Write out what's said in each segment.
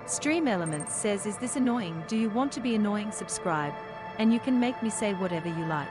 Stream Elements says, is this annoying? Do you want to be annoying? Subscribe, and you can make me say whatever you like.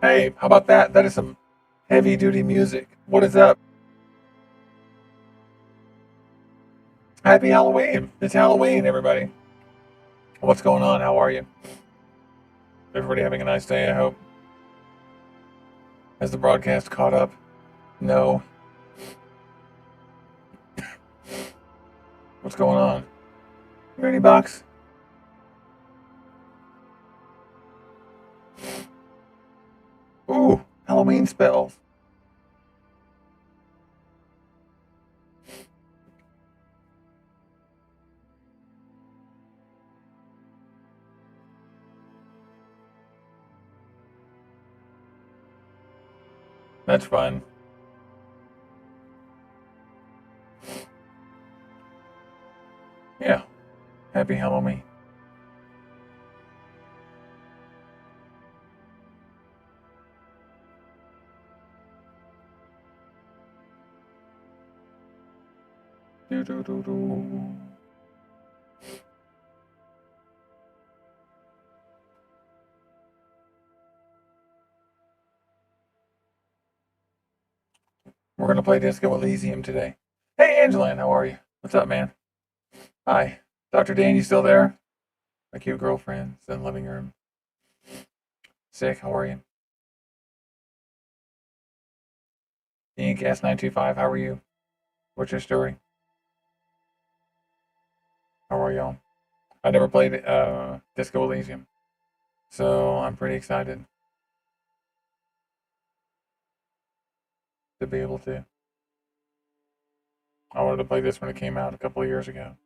Hey, how about that? That is some heavy duty music. What is up? Happy Halloween. It's Halloween, everybody. What's going on? How are you? Everybody having a nice day, I hope. Has the broadcast caught up? No. What's going on? Ready, box? Ooh, Halloween spells. That's fun. Yeah. Happy Halloween. Do do do do. We're gonna play Disco Elysium today. Hey, Angeline, how are you? What's up, man? Hi. Dr. Dan, you still there? My cute girlfriend's in the living room. Sick, how are you? Inkcast925, how are you? What's your story? How are y'all? I never played Disco Elysium, so I'm pretty excited to be able to. I wanted to play this when it came out a couple of years ago,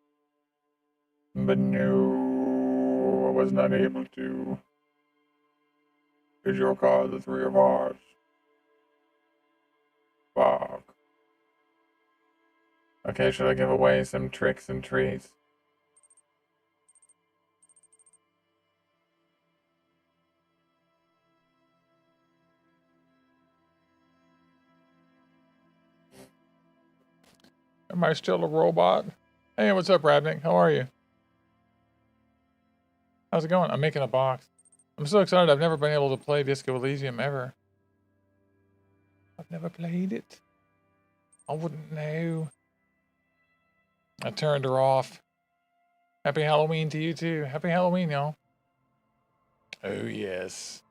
but no, I was not able to. Is your card the three of hearts? Fuck. Okay, should I give away some tricks and treats? Am I still a robot? Hey, what's up, Radnick? How are you? How's it going? I'm making a box. I'm so excited. I've never been able to play Disco Elysium ever. I've never played it. I wouldn't know. I turned her off. Happy Halloween to you too. Happy Halloween, y'all. Oh, yes.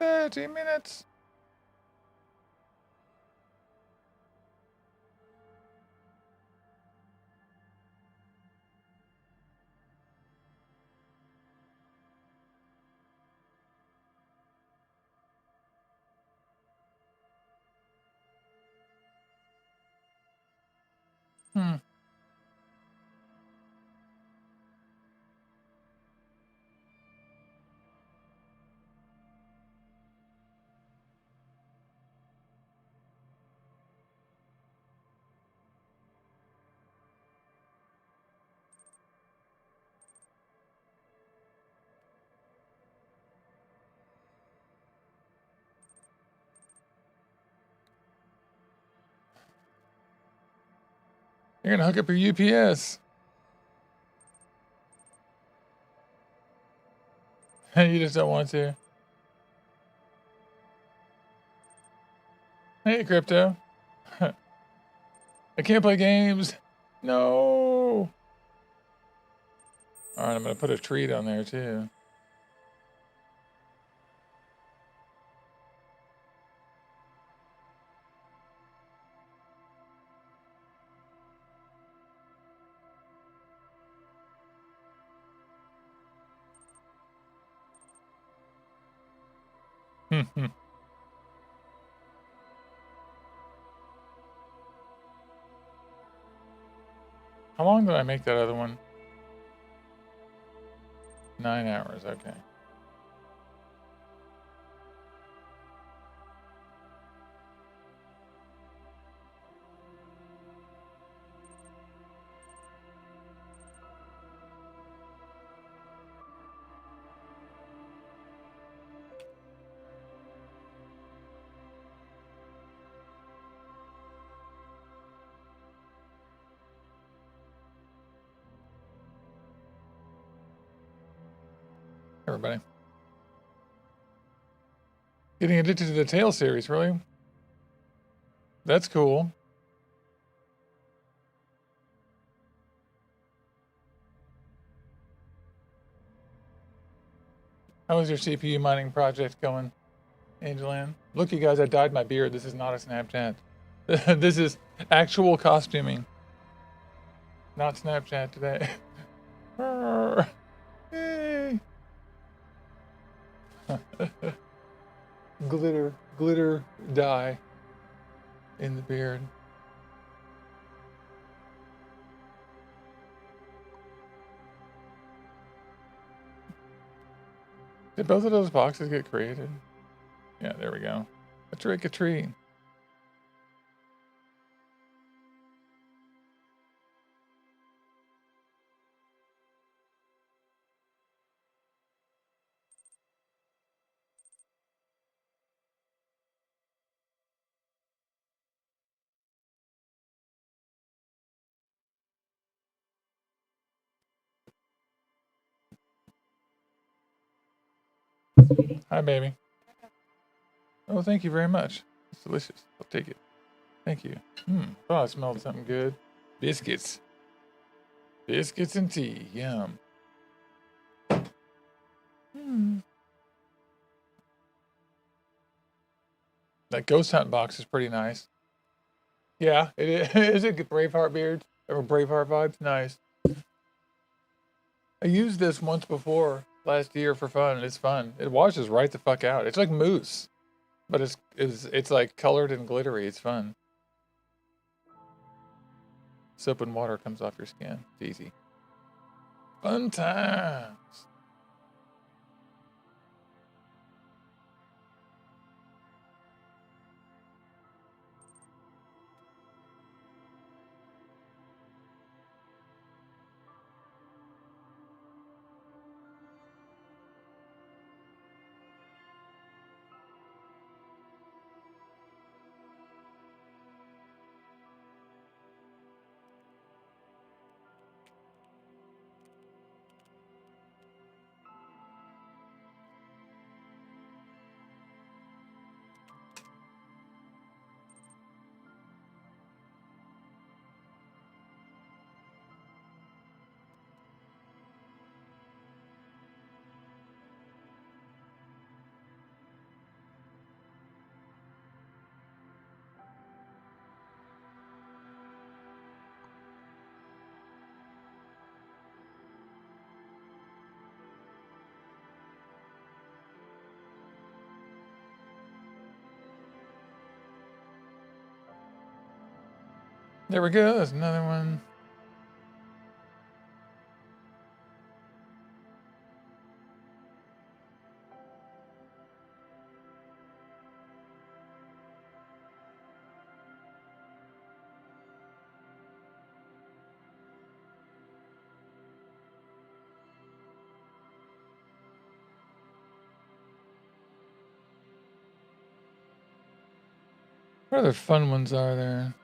$30 minutes. Hmm. You're gonna hook up your UPS. You just don't want to. Hey, Crypto. I can't play games. No. All right, I'm gonna put a treat on there too. How long did I make that other one? 9 hours. Okay. everybody. Getting addicted to the Tale series, really? That's cool. How is your CPU mining project going, Angeline? Look, you guys, I dyed my beard. This is not a Snapchat. This is actual costuming. Not Snapchat today. Yay. Glitter dye in the beard. Did both of those boxes get created? Yeah, there we go. A trick or treat. Hi, baby. Oh, thank you very much. It's delicious. I'll take it. Thank you. Oh, I smelled something good. Biscuits. Biscuits and tea. Yum. That Ghost Hunt box is pretty nice. Yeah, it is. Is it Braveheart beard? Or Braveheart vibes? Nice. I used this once before last year for fun. It's fun. It washes right the fuck out. It's like mousse, but it's like colored and glittery. It's fun. Soap and water comes off your skin. It's easy. Fun times. There we go. There's another one. What other fun ones are there?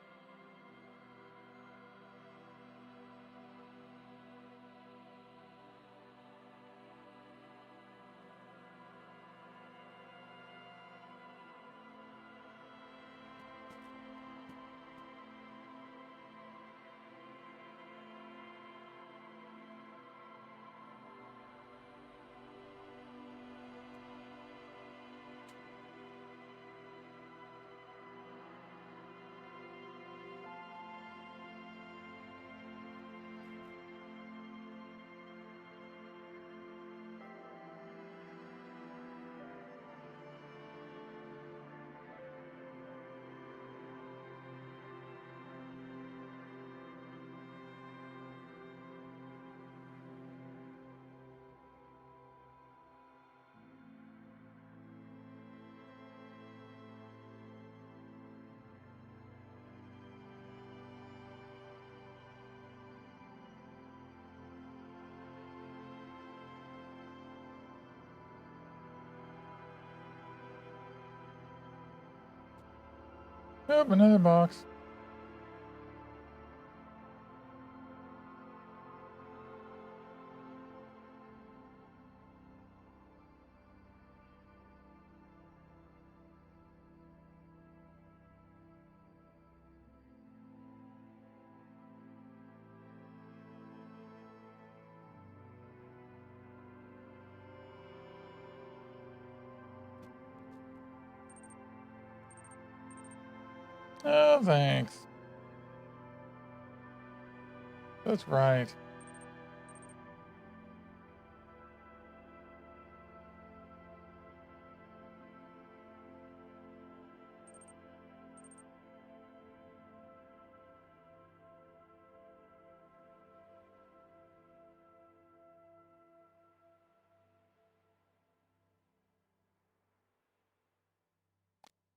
Oh, another box. Oh, thanks. That's right.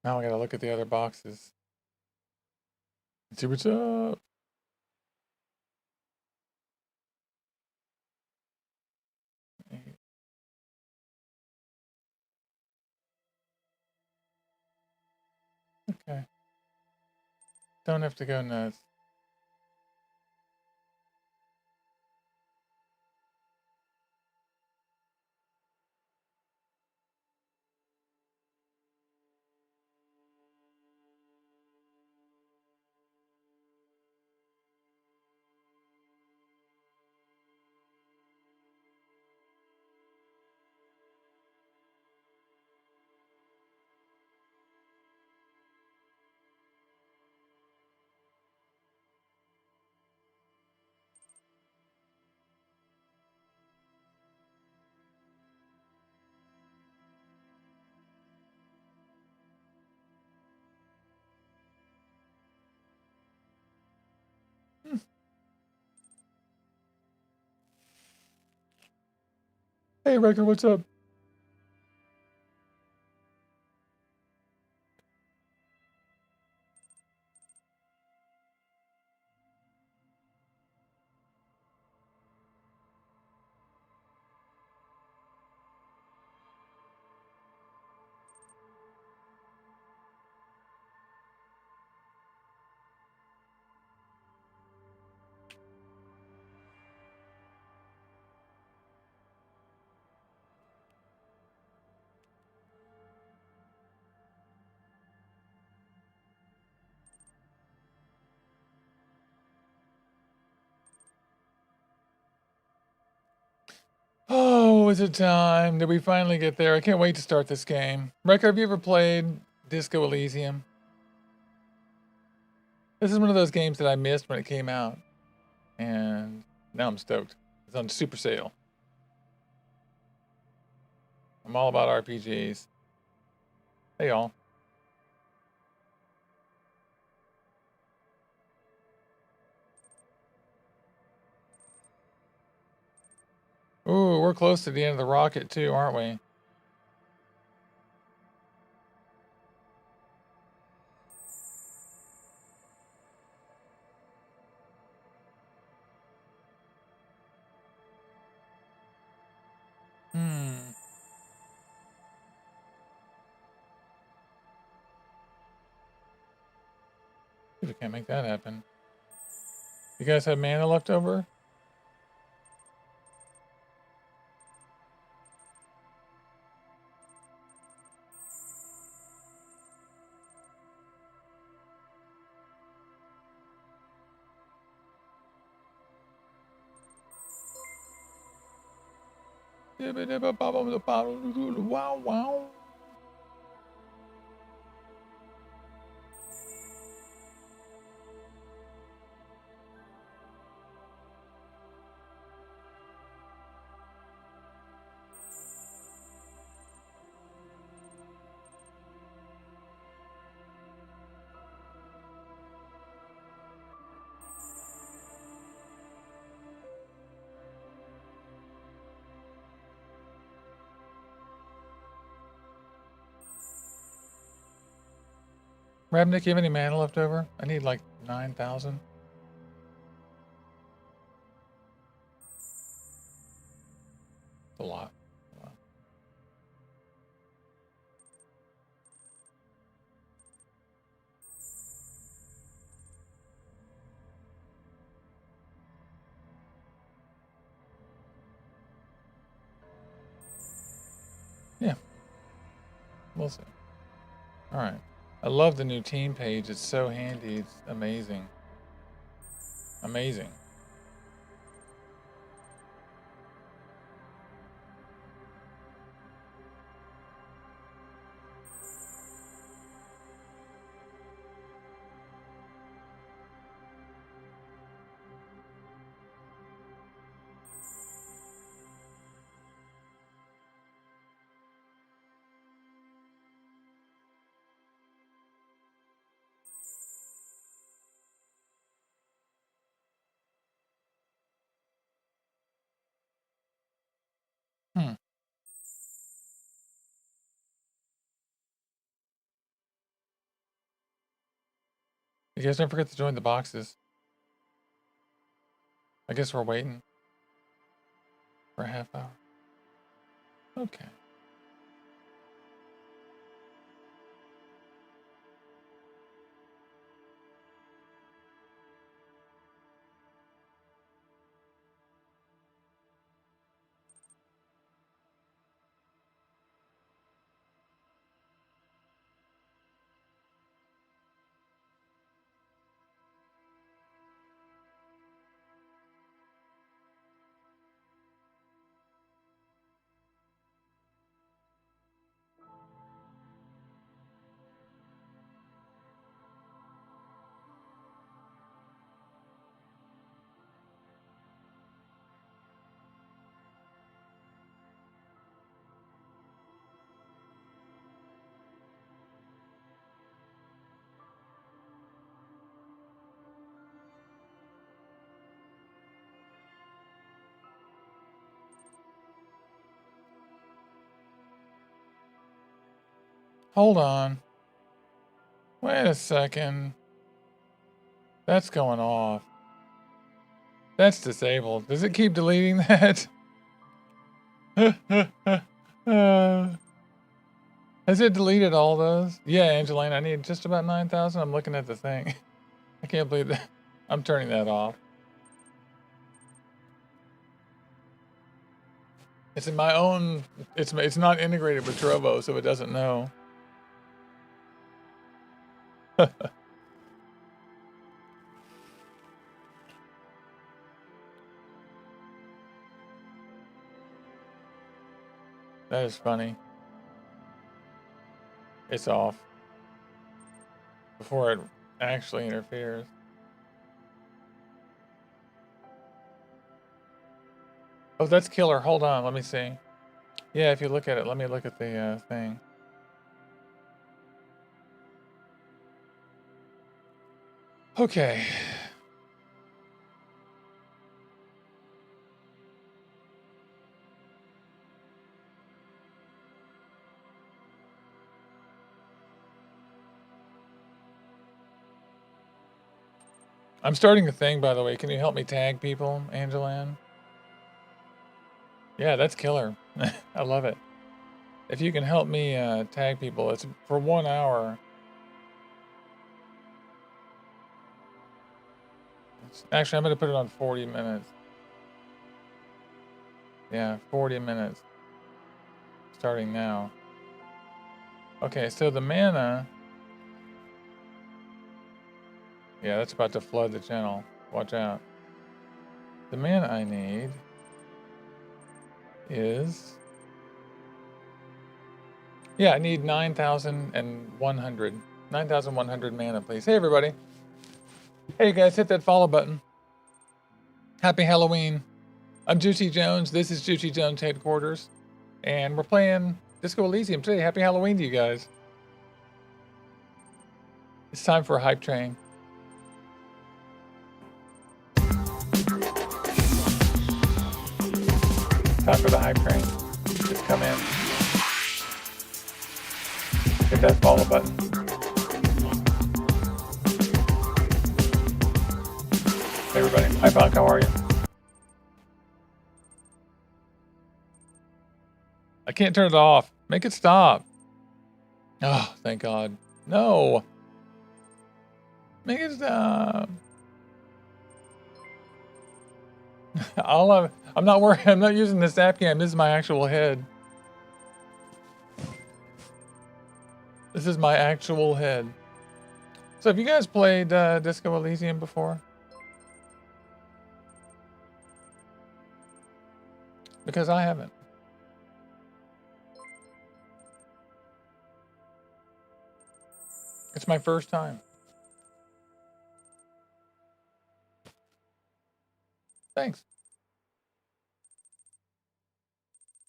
Now I gotta look at the other boxes. See what's up. Okay. Don't have to go nuts. Hey, Wrecker, what's up? Oh, is it time? Did we finally get there? I can't wait to start this game. Wrecker, have you ever played Disco Elysium? This is one of those games that I missed when it came out. And now I'm stoked. It's on super sale. I'm all about RPGs. Hey, y'all. Ooh, we're close to the end of the rocket too, aren't we? Hmm. See if we can't make that happen. You guys have mana left over? Wow, wow. Rabnik, you have any mana left over? I need like 9,000. It's a lot. Yeah. We'll see. All right. I love the new team page. It's so handy. It's amazing. Amazing. You guys don't forget to join the boxes. I guess we're waiting for a half hour. Okay. Hold on. Wait a second. That's going off. That's disabled. Does it keep deleting that? Has it deleted all those? Yeah, Angelina, I need just about 9,000. I'm looking at the thing. I can't believe that. I'm turning that off. It's in my own, it's not integrated with Trovo, so it doesn't know. That is funny. It's off before it actually interferes. Oh, that's killer. Hold on, let me see. Yeah, if you look at it, let me look at the thing. Okay. I'm starting the thing, by the way. Can you help me tag people, Angeline? Yeah, that's killer. I love it. If you can help me tag people, it's for 1 hour. Actually, I'm going to put it on 40 minutes. Yeah, 40 minutes. Starting now. Okay, so the mana... Yeah, that's about to flood the channel. Watch out. The mana I need is... Yeah, I need 9,100. 9,100 mana, please. Hey, everybody. Hey, guys, hit that follow button. Happy Halloween. I'm Juicy Jones. This is Juicy Jones headquarters. And we're playing Disco Elysium today. Happy Halloween to you guys. It's time for a hype train. Time for the hype train. Just come in. Hit that follow button. Hey everybody. Hi Punk, how are you? I can't turn it off. Make it stop. Oh, thank God. No. Make it stop. I'm not worried. I'm not using this app cam. This is my actual head. This is my actual head. So have you guys played Disco Elysium before? Because I haven't. It's my first time. Thanks.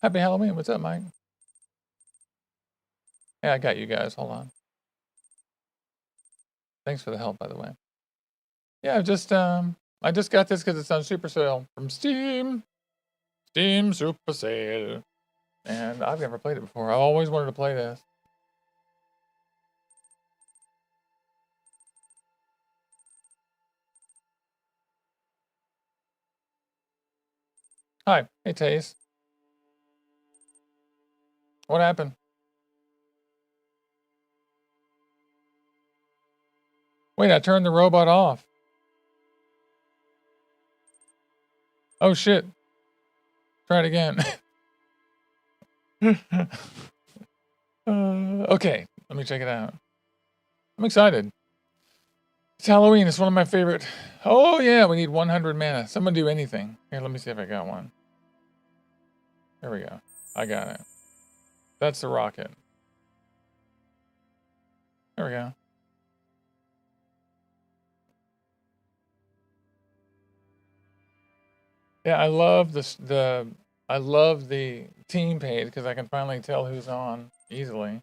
Happy Halloween. What's up, Mike? Yeah, I got you guys. Hold on. Thanks for the help, by the way. Yeah, I just got this because it's on Super Sale from Steam. Steam Super Sale. And I've never played it before. I always wanted to play this. Hi. Hey, Taze. What happened? Wait, I turned the robot off. Oh, shit. Try it again. Okay, let me check it out. I'm excited. It's Halloween. It's one of my favorite. Oh, yeah, we need 100 mana. Someone do anything. Here, let me see if I got one. There we go. I got it. That's the rocket. There we go. Yeah, I love I love the team page because I can finally tell who's on easily.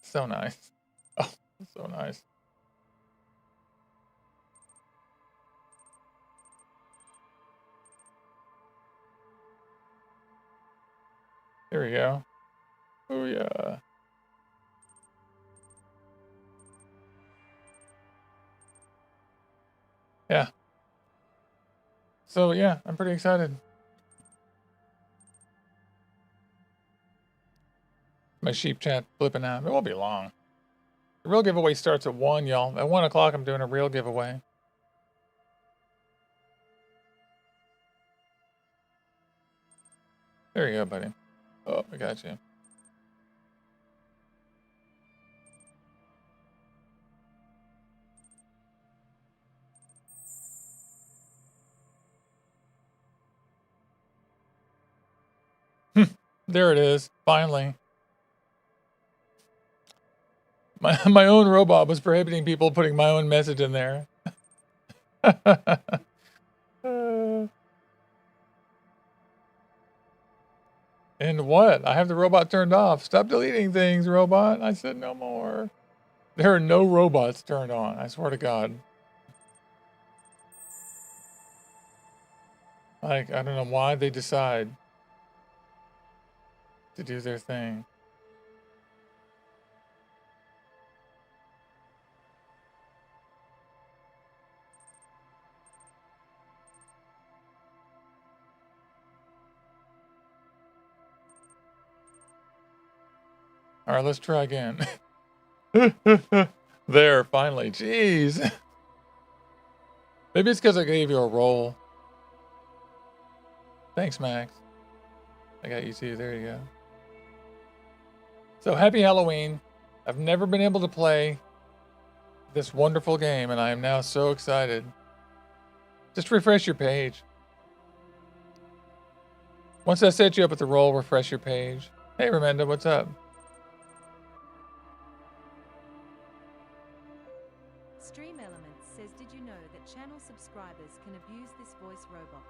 So nice. Oh, so nice. There we go. Oh yeah. Yeah. So yeah, I'm pretty excited. My sheep chat flipping out. It won't be long. The real giveaway starts at 1, y'all. At 1 o'clock, I'm doing a real giveaway. There you go, buddy. Oh, I got you. There it is. Finally. My own robot was prohibiting people putting my own message in there. And what? I have the robot turned off. Stop deleting things, robot. I said no more. There are no robots turned on. I swear to God. Like, I don't know why they decide to do their thing. All right, let's try again. There, finally. Jeez. Maybe it's because I gave you a roll. Thanks, Max. I got you too. There you go. So happy Halloween. I've never been able to play this wonderful game, and I am now so excited. Just refresh your page. Once I set you up with the roll, refresh your page. Hey, Remenda, what's up? Stream Elements says, did you know that channel subscribers can abuse this voice robot?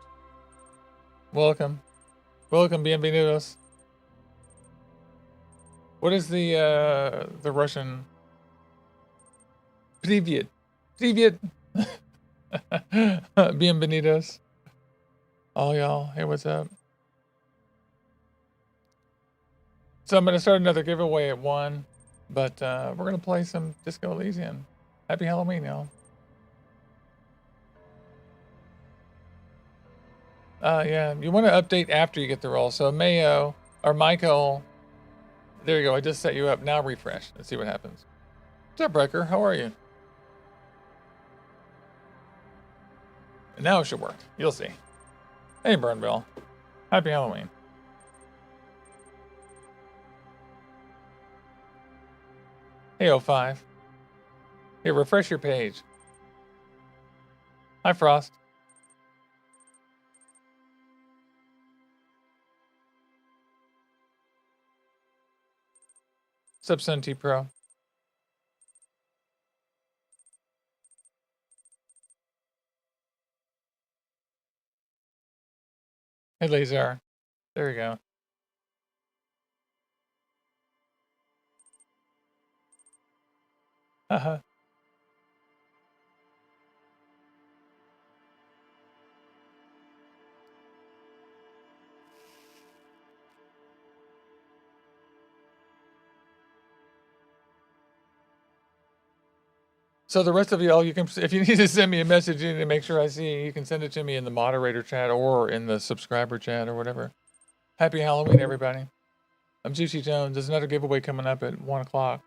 Welcome. Welcome, bienvenidos. What is the Russian? Привет. Привет. Bienvenidos. All y'all. Hey, what's up? So I'm going to start another giveaway at 1, but we're going to play some Disco Elysium. Happy Halloween, y'all. Yeah, you want to update after you get the roll. So Mayo, or Michael, there you go. I just set you up. Now refresh. Let's see what happens. What's up, Brecker? How are you? And now it should work. You'll see. Hey, Burnbill. Happy Halloween. Hey, 05. Here, refresh your page. Hi, Frost. What's up, Sun T Pro? Hey, Lazar. There you go. Haha. So the rest of y'all, you can, if you need to send me a message, you need to make sure I see. You can send it to me in the moderator chat or in the subscriber chat or whatever. Happy Halloween, everybody. I'm Juicy Jones. There's another giveaway coming up at 1 o'clock.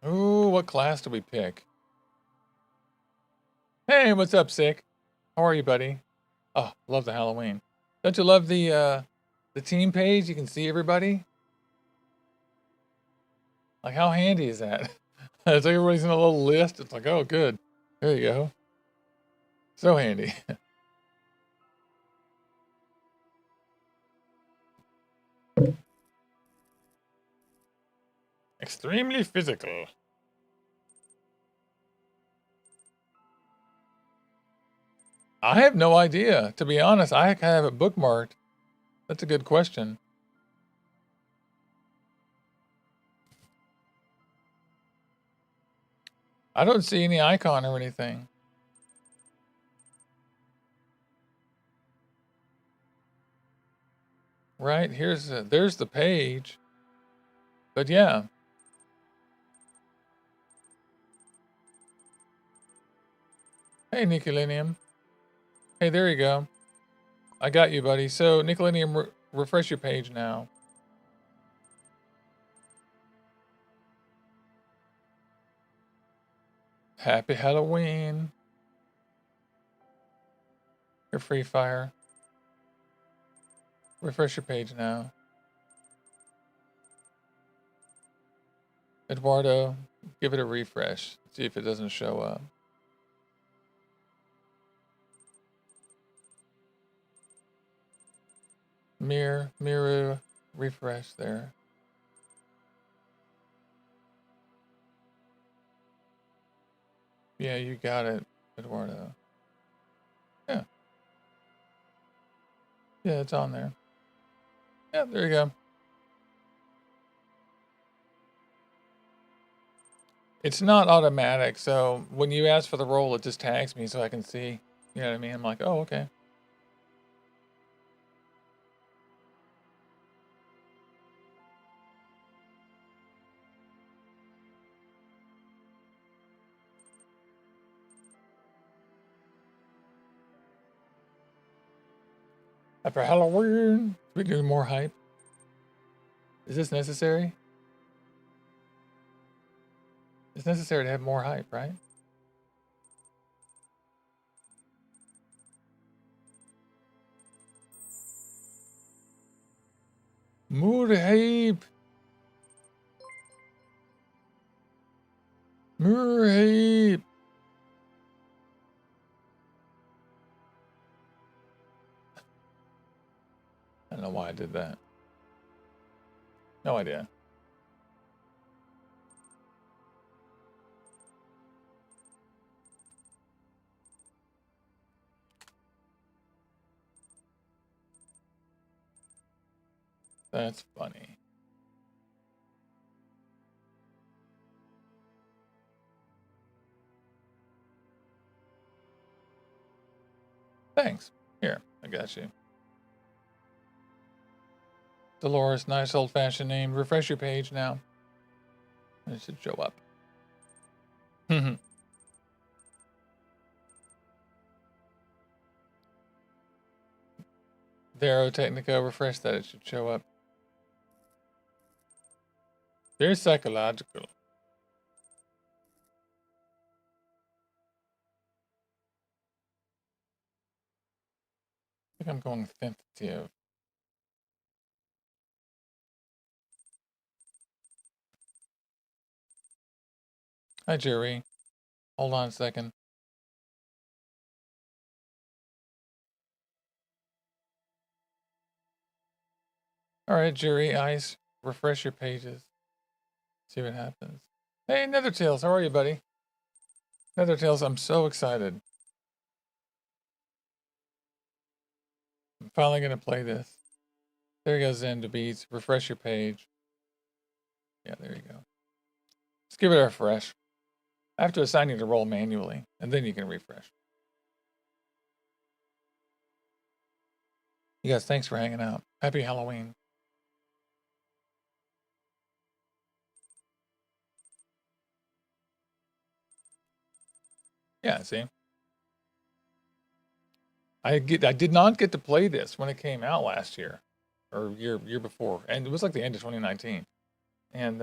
Ooh, what class do we pick? Hey, what's up, Sick? How are you, buddy? Oh, love the Halloween. Don't you love the team page? You can see everybody. Like, how handy is that? It's like everybody's in a little list. It's like, oh, good. There you go. So handy. Extremely physical. I have no idea. To be honest, I have it bookmarked. That's a good question. I don't see any icon or anything. Right, there's the page. But yeah. Hey, Nickelodeon. Hey, there you go. I got you, buddy. So, Nickelodeon, refresh your page now. Happy Halloween. Your Free Fire. Refresh your page now. Eduardo, give it a refresh. See if it doesn't show up. Miru, refresh there. Yeah, you got it, Eduardo. Yeah. Yeah, it's on there. Yeah, there you go. It's not automatic, so when you ask for the role, it just tags me so I can see. You know what I mean? I'm like, oh, okay. Happy Halloween. We do more hype. Is this necessary? It's necessary to have more hype, right? More hype. More hype. I don't know why I did that. No idea. That's funny. Thanks. Here, I got you. Dolores, nice old-fashioned name. Refresh your page now. It should show up. Darrow Technico, refresh that. It should show up. Very psychological. I think I'm going tentative. Hi, Jerry. Hold on a second. All right, Jerry, Ice, refresh your pages. See what happens. Hey, Nethertails, how are you, buddy? Nethertails, I'm so excited. I'm finally going to play this. There goes Zen to Beats. Refresh your page. Yeah, there you go. Let's give it a refresh. I have to assign you to roll manually, and then you can refresh. You guys, thanks for hanging out. Happy Halloween. Yeah, see? I did not get to play this when it came out last year. Or year before. And it was like the end of 2019. And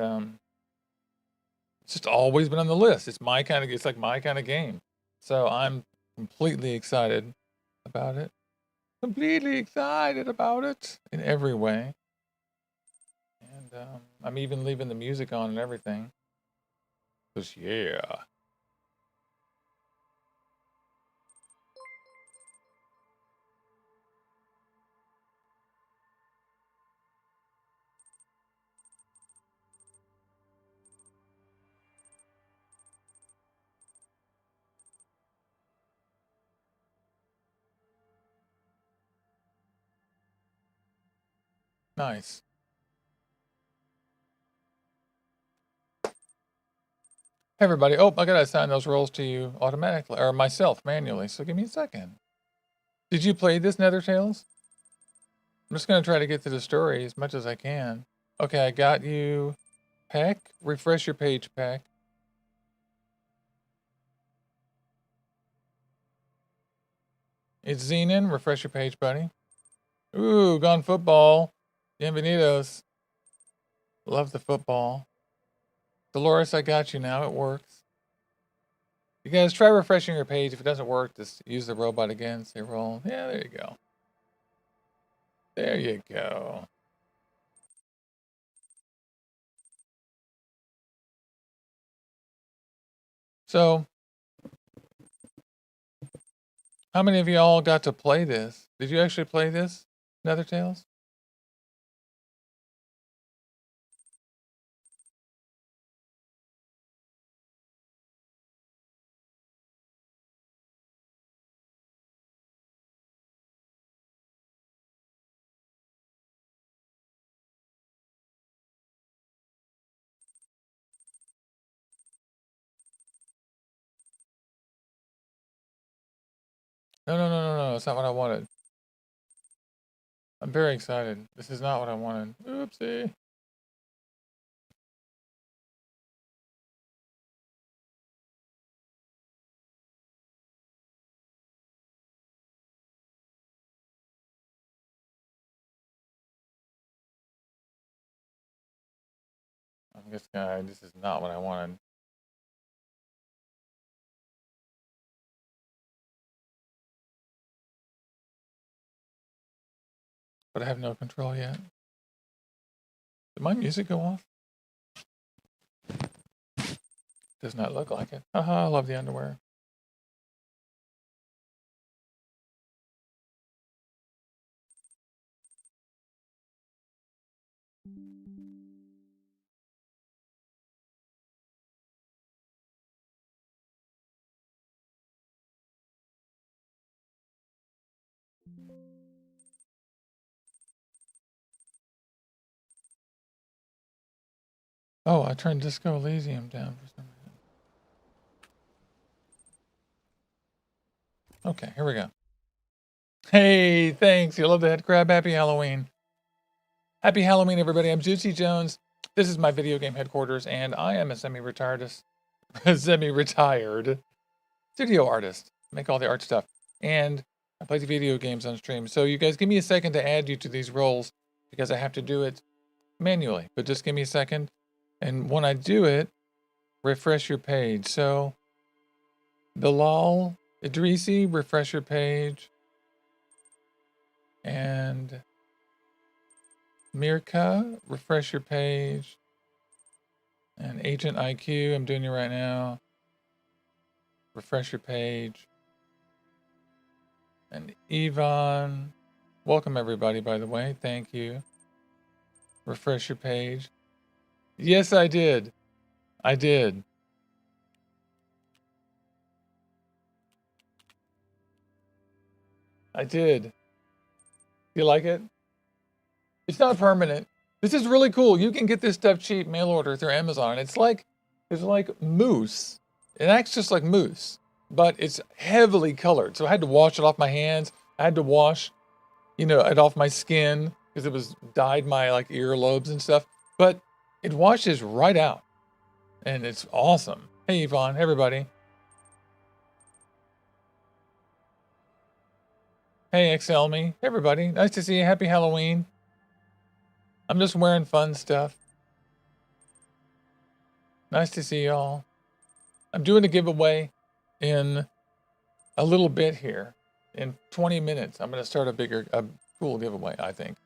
it's just always been on the list. It's my kind of, it's like my kind of game. So I'm completely excited about it. Completely excited about it in every way. And I'm even leaving the music on and everything. Because, yeah. Nice. Hey, everybody. Oh, I got to assign those roles to you automatically, or myself manually. So give me a second. Did you play this, Nether Tales? I'm just going to try to get to the story as much as I can. Okay, I got you. Peck. Refresh your page, Peck. It's Zenon. Refresh your page, buddy. Ooh, gone football. Bienvenidos. Love the football. Dolores, I got you now. It works. You guys try refreshing your page. If it doesn't work, just use the robot again. Say roll. Yeah, there you go. There you go. So, how many of y'all got to play this? Did you actually play this, Nether Tales? No, no, no, no, no. That's not what I wanted. I'm very excited. This is not what I wanted. Oopsie. This guy, this is not what I wanted. But I have no control yet. Did my music go off? Does not look like it. Haha, I love the underwear. Oh, I turned Disco Elysium down for some reason. Okay, here we go. Hey, thanks. You love the head crab. Happy Halloween. Happy Halloween, everybody. I'm Juicy Jones. This is my video game headquarters, and I am a semi-retired studio artist. Make all the art stuff. And I play the video games on stream. So you guys give me a second to add you to these roles because I have to do it manually. But just give me a second. And when I do it, refresh your page. So Bilal Idrisi, refresh your page. And Mirka, refresh your page. And Agent IQ, I'm doing it right now. Refresh your page. And Yvonne, welcome everybody, by the way. Thank you. Refresh your page. Yes, I did. I did. I did. You like it? It's not permanent. This is really cool. You can get this stuff cheap, mail order through Amazon. It's like mousse. It acts just like mousse, but it's heavily colored. So I had to wash it off my hands. I had to wash, you know, it off my skin because it was dyed my like earlobes and stuff. But it washes right out, and it's awesome. Hey Yvonne, everybody. Hey Excel me, everybody. Nice to see you. Happy Halloween. I'm just wearing fun stuff. Nice to see y'all. I'm doing a giveaway in a little bit here. In 20 minutes, I'm going to start a cool giveaway, I think.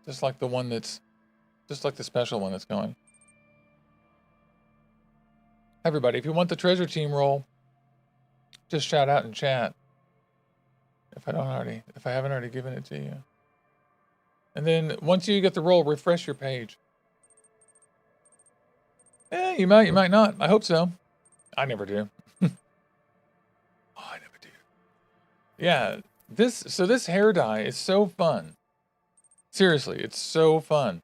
Just like the one that's, just like the special one that's going. Everybody, if you want the treasure team roll, just shout out in chat. If I haven't already given it to you. And then once you get the roll, refresh your page. You might not. I hope so. I never do. Oh, I never do. Yeah, this hair dye is so fun. Seriously, it's so fun.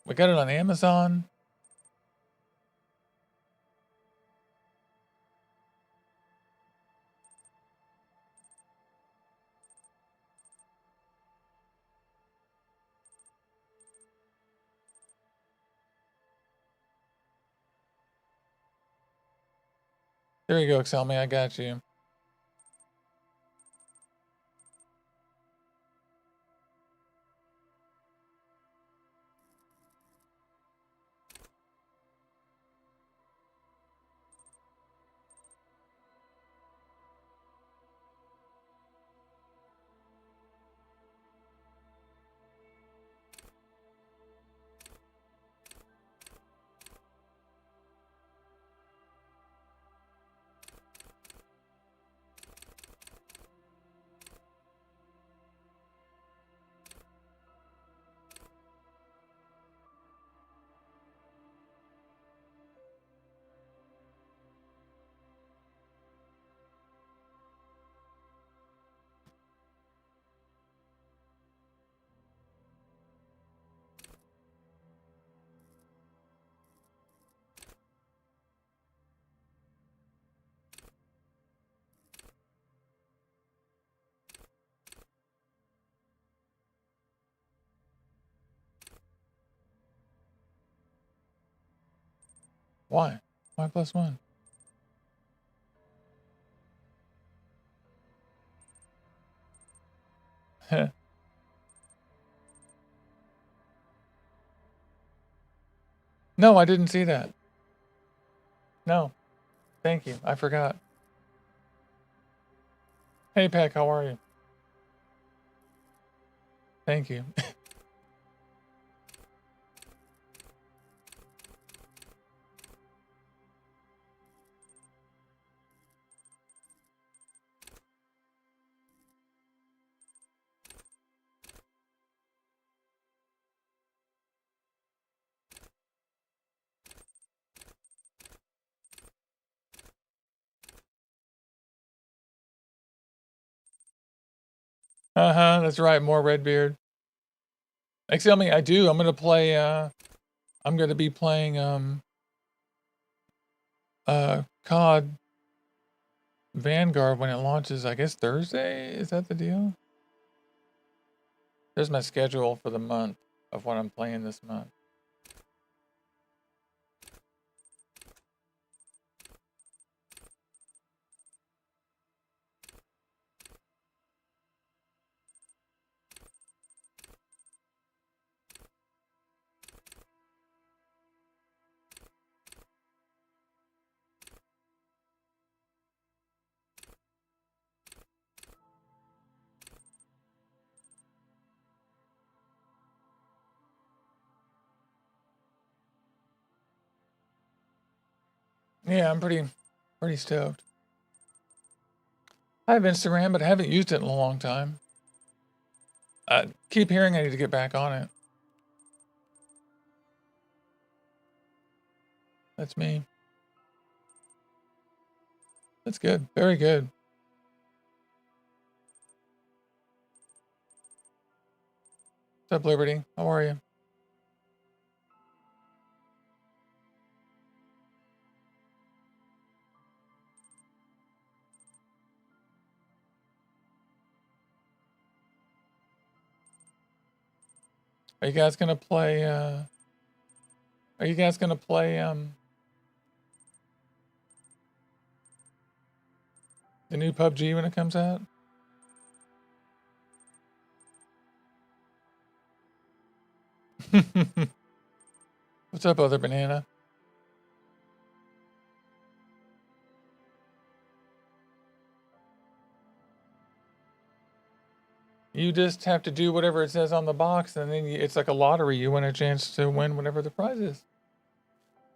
We got it on Amazon. There you go, Excelme. I got you. Why? Why +1? No, I didn't see that. No. Thank you. I forgot. Hey, Peck, how are you? Thank you. That's right. More Redbeard. Excelme, I do. I'm going to be playing, COD Vanguard when it launches, I guess Thursday? Is that the deal? There's my schedule for the month of what I'm playing this month. Yeah, I'm pretty stoked. I have Instagram, but I haven't used it in a long time. I keep hearing I need to get back on it. That's me. That's good. Very good. What's up, Liberty? How are you? Are you guys gonna play, the new PUBG when it comes out? What's up, other banana? You just have to do whatever it says on the box, and then it's like a lottery. You win a chance to win whatever the prize is.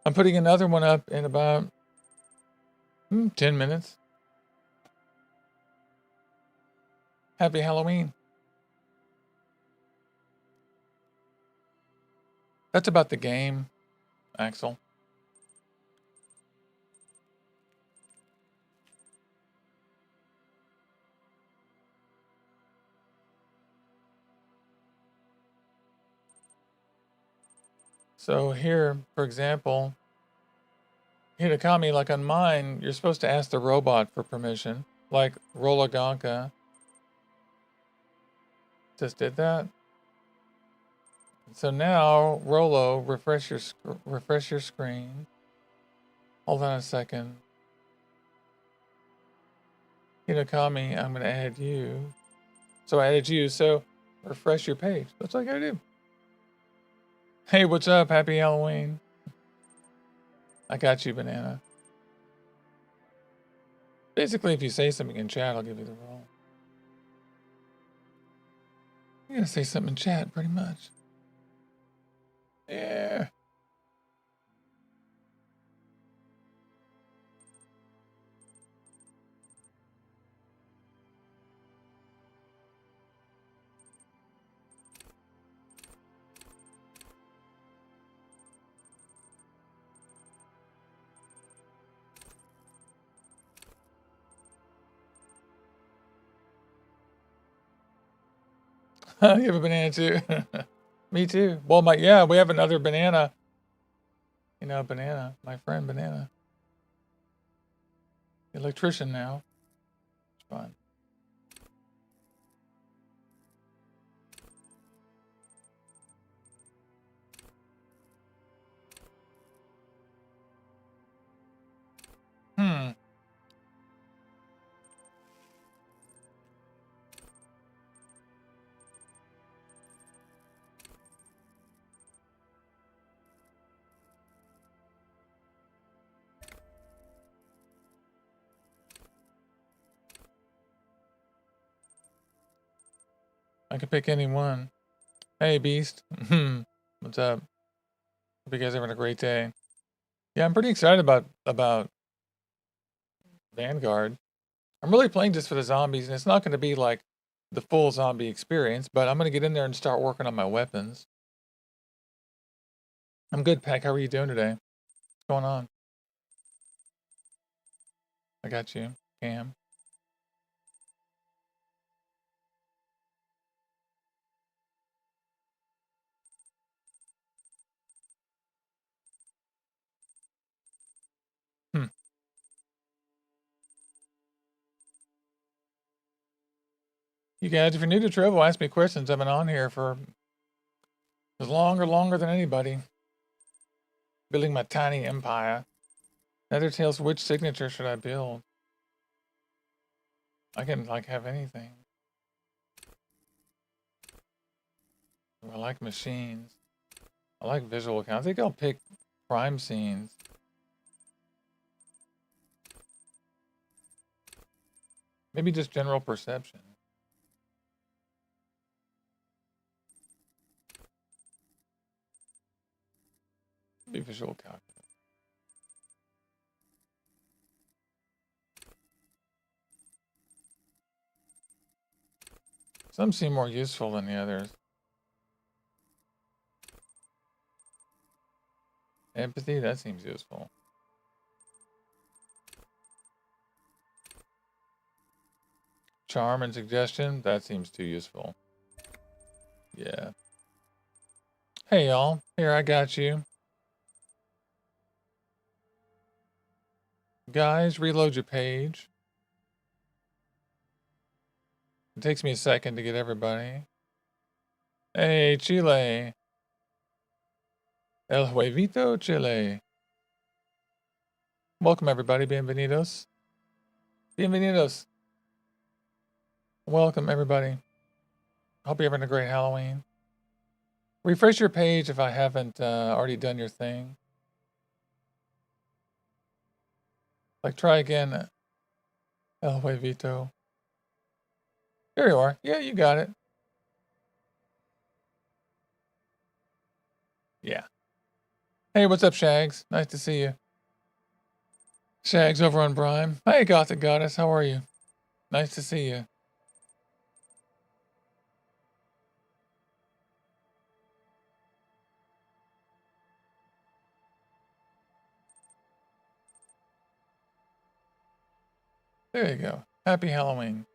I'm putting another one up in about 10 minutes. Happy Halloween. That's about the game, Axel. So here, for example, Hitakami, like on mine, you're supposed to ask the robot for permission. Like Rolaganka just did that. So now, Rolo, refresh your screen. Hold on a second. Hitakami, I'm going to add you. So I added you. So refresh your page. That's all I got to do. Hey, what's up? Happy Halloween. I got you, banana. Basically, if you say something in chat, I'll give you the role. You gotta say something in chat, pretty much. Yeah. You have a banana too. Me too. Well, we have another banana. You know, banana. My friend banana. Electrician now. It's fun. I can pick any one. Hey, Beast. What's up? Hope you guys are having a great day. Yeah, I'm pretty excited about Vanguard. I'm really playing just for the zombies, and it's not going to be like the full zombie experience, but I'm going to get in there and start working on my weapons. I'm good, Peck. How are you doing today? What's going on? I got you, Cam. You guys, if you're new to Trovo, ask me questions. I've been on here for as longer than anybody. Building my tiny empire. Nethertails, which signature should I build? I can, like, have anything. I like machines. I like visual accounts. I think I'll pick crime scenes. Maybe just general perception. Be visual calculus. Some seem more useful than the others. Empathy, that seems useful. Charm and suggestion, that seems too useful. Yeah. Hey, y'all. Here, I got you. Guys, reload your page. It takes me a second to get everybody. Hey, Chile. El Huevito Chile. Welcome, everybody. Bienvenidos. Bienvenidos. Welcome, everybody. Hope you're having a great Halloween. Refresh your page if I haven't already done your thing. Like, try again. El Huevito. There you are. Yeah, you got it. Yeah. Hey, what's up, Shags? Nice to see you. Shags over on Prime. Hey, Gothic Goddess. How are you? Nice to see you. There you go. Happy Halloween.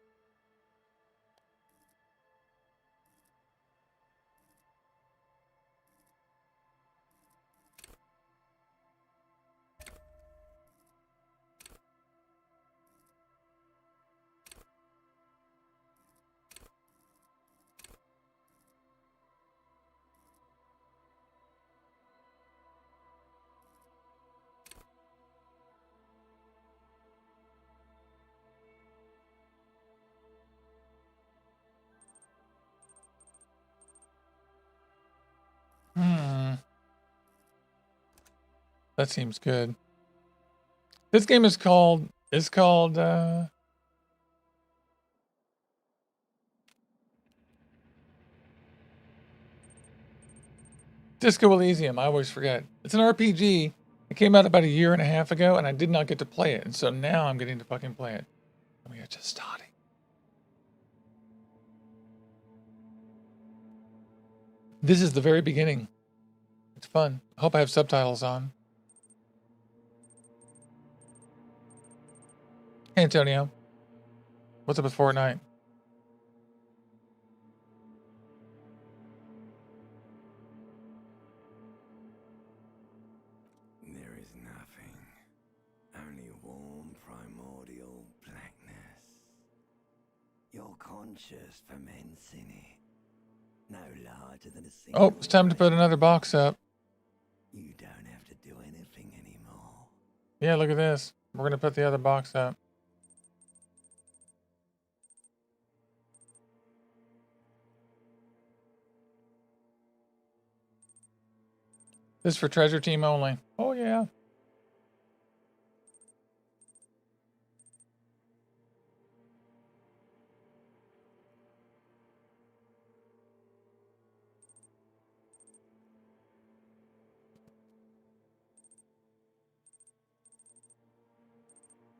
That seems good. This game is called Disco Elysium. I always forget. It's an RPG. It came out about a year and a half ago, and I did not get to play it. And so now I'm getting to fucking play it. We are just starting. This is the very beginning. It's fun. I hope I have subtitles on. Hey, Antonio. What's up with Fortnite? There is nothing. Only warm primordial blackness. Your conscious ferments in it. No larger than a single. Oh, it's time to put another box up. You don't have to do anything anymore. Yeah, look at this. We're going to put the other box up. This is for Treasure Team only. Oh, yeah.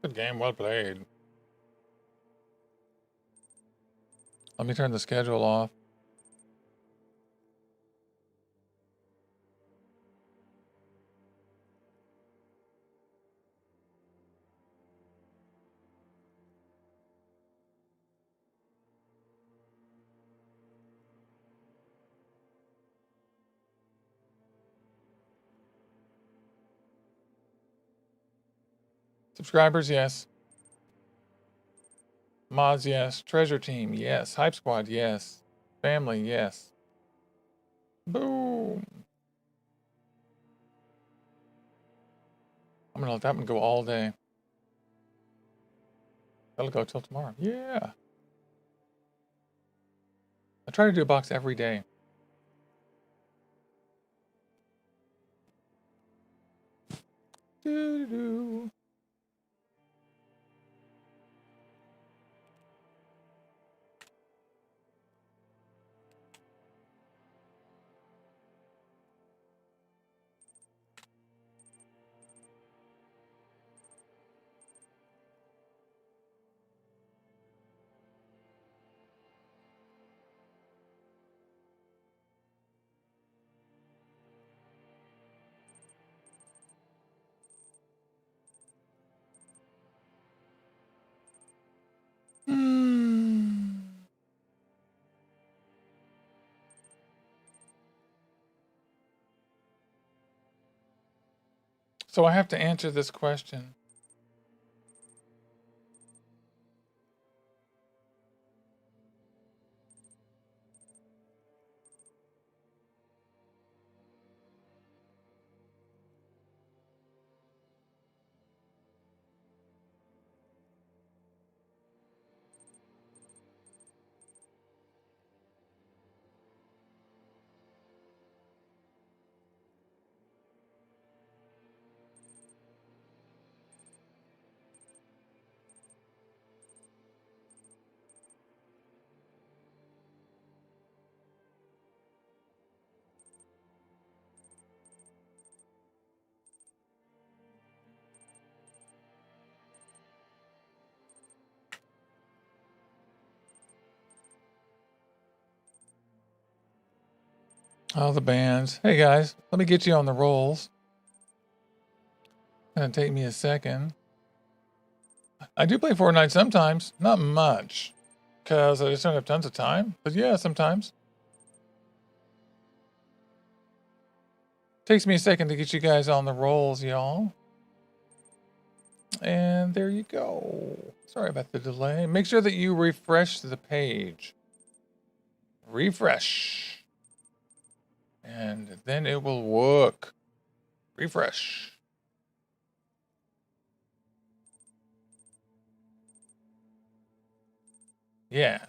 Good game. Well played. Let me turn the schedule off. Subscribers, yes. Mods, yes. Treasure Team, yes. Hype Squad, yes. Family, yes. Boom. I'm gonna let that one go all day. That'll go till tomorrow. Yeah. I try to do a box every day. Doo-doo-doo. So I have to answer this question. All the bands. Hey guys, let me get you on the rolls. Gonna take me a second. I do play Fortnite sometimes, not much, because I just don't have tons of time. But yeah, sometimes. Takes me a second to get you guys on the rolls, y'all. And there you go. Sorry about the delay. Make sure that you refresh the page. Refresh. And then it will work. Refresh. Yeah.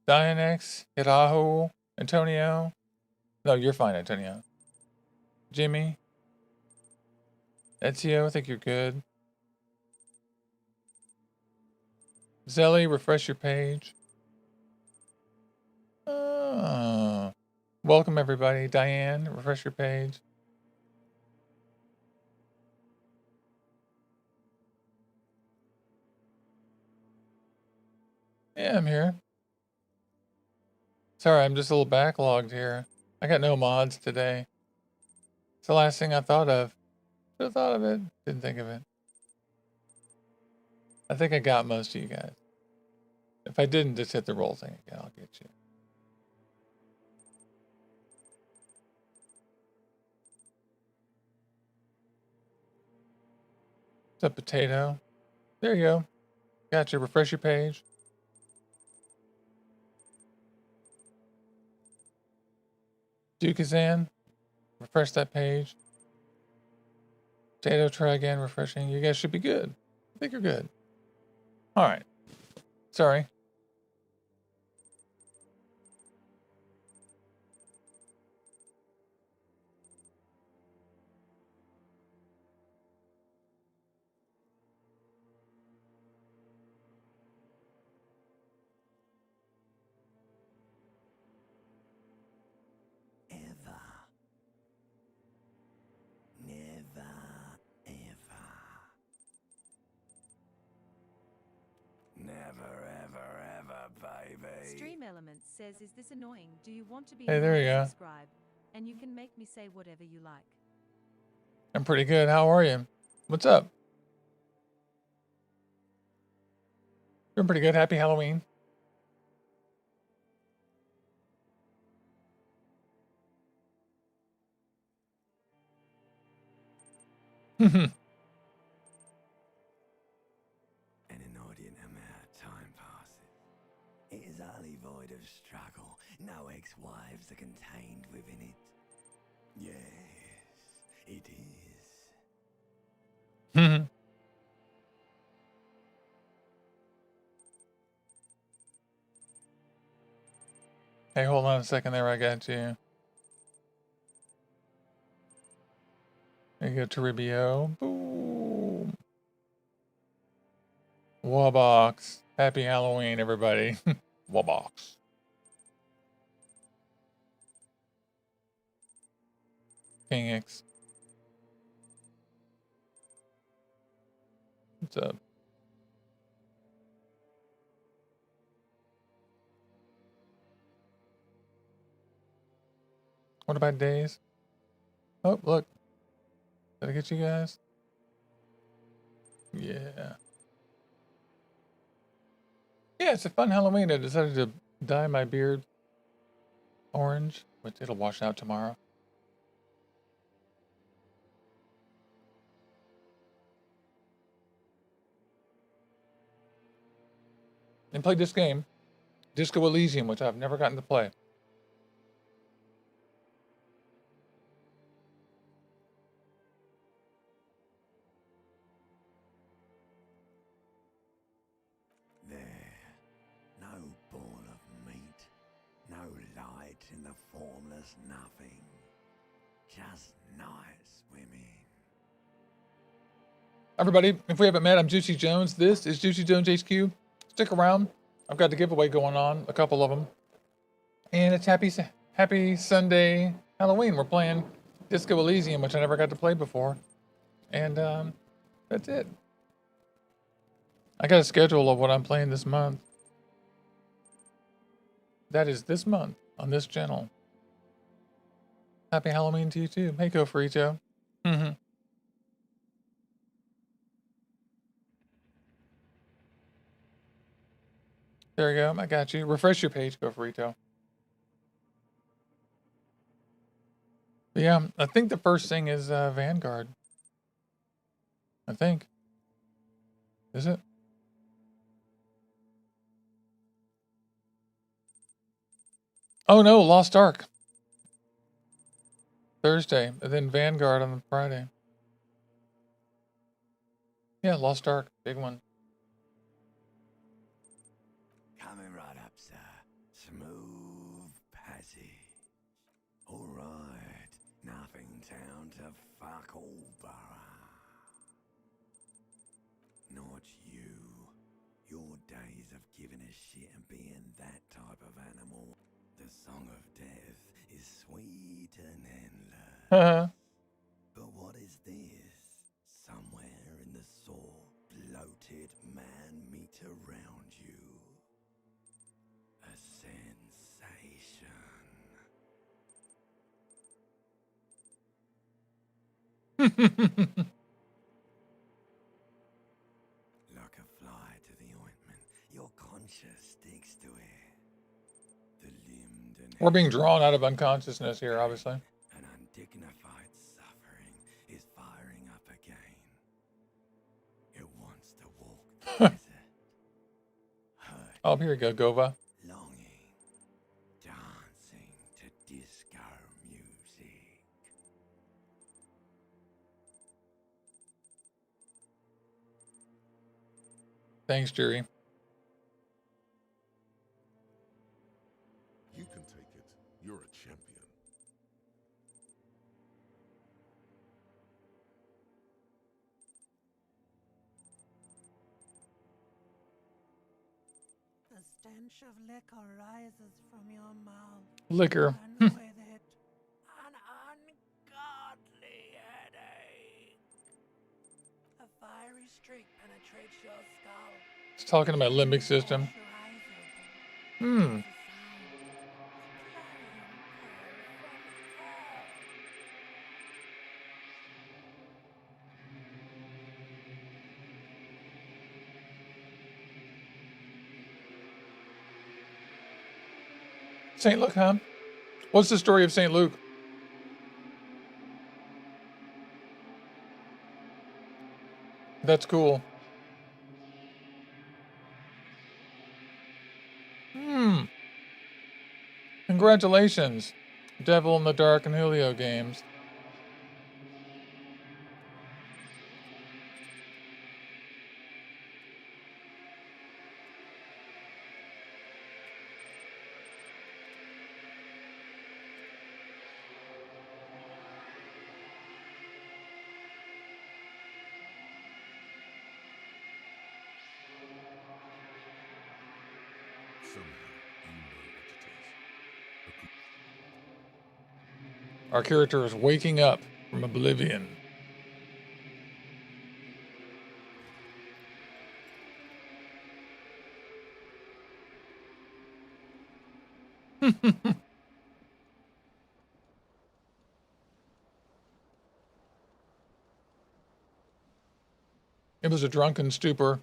Dianex, Hiraho, Antonio. No, you're fine, Antonio. Jimmy. Ezio, I think you're good. Zelly, refresh your page. Welcome everybody. Diane, refresh your page. Yeah, I'm here. Sorry, I'm just a little backlogged here. I got no mods today. It's the last thing I thought of. Should have thought of it. Didn't think of it. I think I got most of you guys. If I didn't, just hit the roll thing again. I'll get you. What's up, potato? There you go. Got you. Refresh your page. Dukazan, refresh that page. Potato, try again, refreshing. You guys should be good. I think you're good. All right. Sorry. Stream Elements says, is this annoying? Do you want to be Hey, there you go. subscribe? And you can make me say whatever you like. I'm pretty good. How are you? What's up? Doing pretty good. Happy Halloween. An inordinate amount of time passes. It is utterly void of struggle. No ex-wives are contained within it. Yes, it is. Hey, hold on a second there. I got you. There you go, Toribio. Boom. Wabox. Happy Halloween, everybody. Wabox. King X. What's up? What about days? Oh, look. Did I get you guys? Yeah. Yeah, it's a fun Halloween. I decided to dye my beard orange, but it'll wash out tomorrow. And played this game, Disco Elysium, which I've never gotten to play. There, no ball of meat, no light in the formless nothing. Just nice women. Everybody, if we haven't met, I'm Juicy Jones. This is Juicy Jones HQ. Stick around. I've got the giveaway going on, a couple of them. And it's happy Sunday Halloween. We're playing Disco Elysium, which I never got to play before. And that's it. I got a schedule of what I'm playing this month. That is this month on this channel. Happy Halloween to you too. Hey, Go Frito. Mm-hmm. There you go. I got you. Refresh your page, Go Frito. But yeah, I think the first thing is Vanguard. I think. Is it? Oh no, Lost Ark. Thursday, and then Vanguard on Friday. Yeah, Lost Ark, big one. Coming right up, sir. Smooth passage. All right. Nothing town to fuck all borough. Not you. Your days of giving a shit and being that type of animal. The song of death is sweet and endless. But what is this? Somewhere in the sore, bloated man meet around you. A sensation. Like a fly to the ointment, your conscience sticks to it. The limbed and We're being drawn out of unconsciousness here, obviously. an undignified suffering is firing up again. It wants to walk the desert. Hurt, Oh, here you go, Gova. longing, dancing to disco music. Thanks, Jerry. You can take it. You're a champion. The stench of liquor rises from your mouth. Liquor. And with it, an ungodly headache. A fiery streak penetrates your skull. It's talking to my limbic system. As your eyes open, Hmm. there's a sound. A clarion call from hell. St. Luke, huh? What's the story of St. Luke? That's cool. Hmm. Congratulations, Devil in the Dark and Julio games. Somehow, you know what it is. Our character is waking up from oblivion. It was a drunken stupor.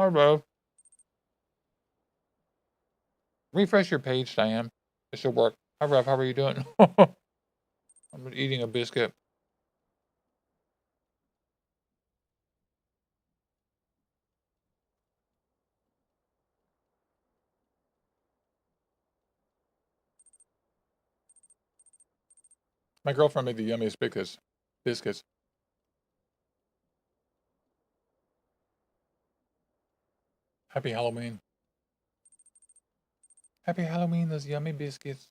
Hi, Rev. Refresh your page, Diane. It should work. Hi, Rev. How are you doing? I'm eating a biscuit. My girlfriend made the yummiest biscuits. Happy Halloween. Happy Halloween, those yummy biscuits.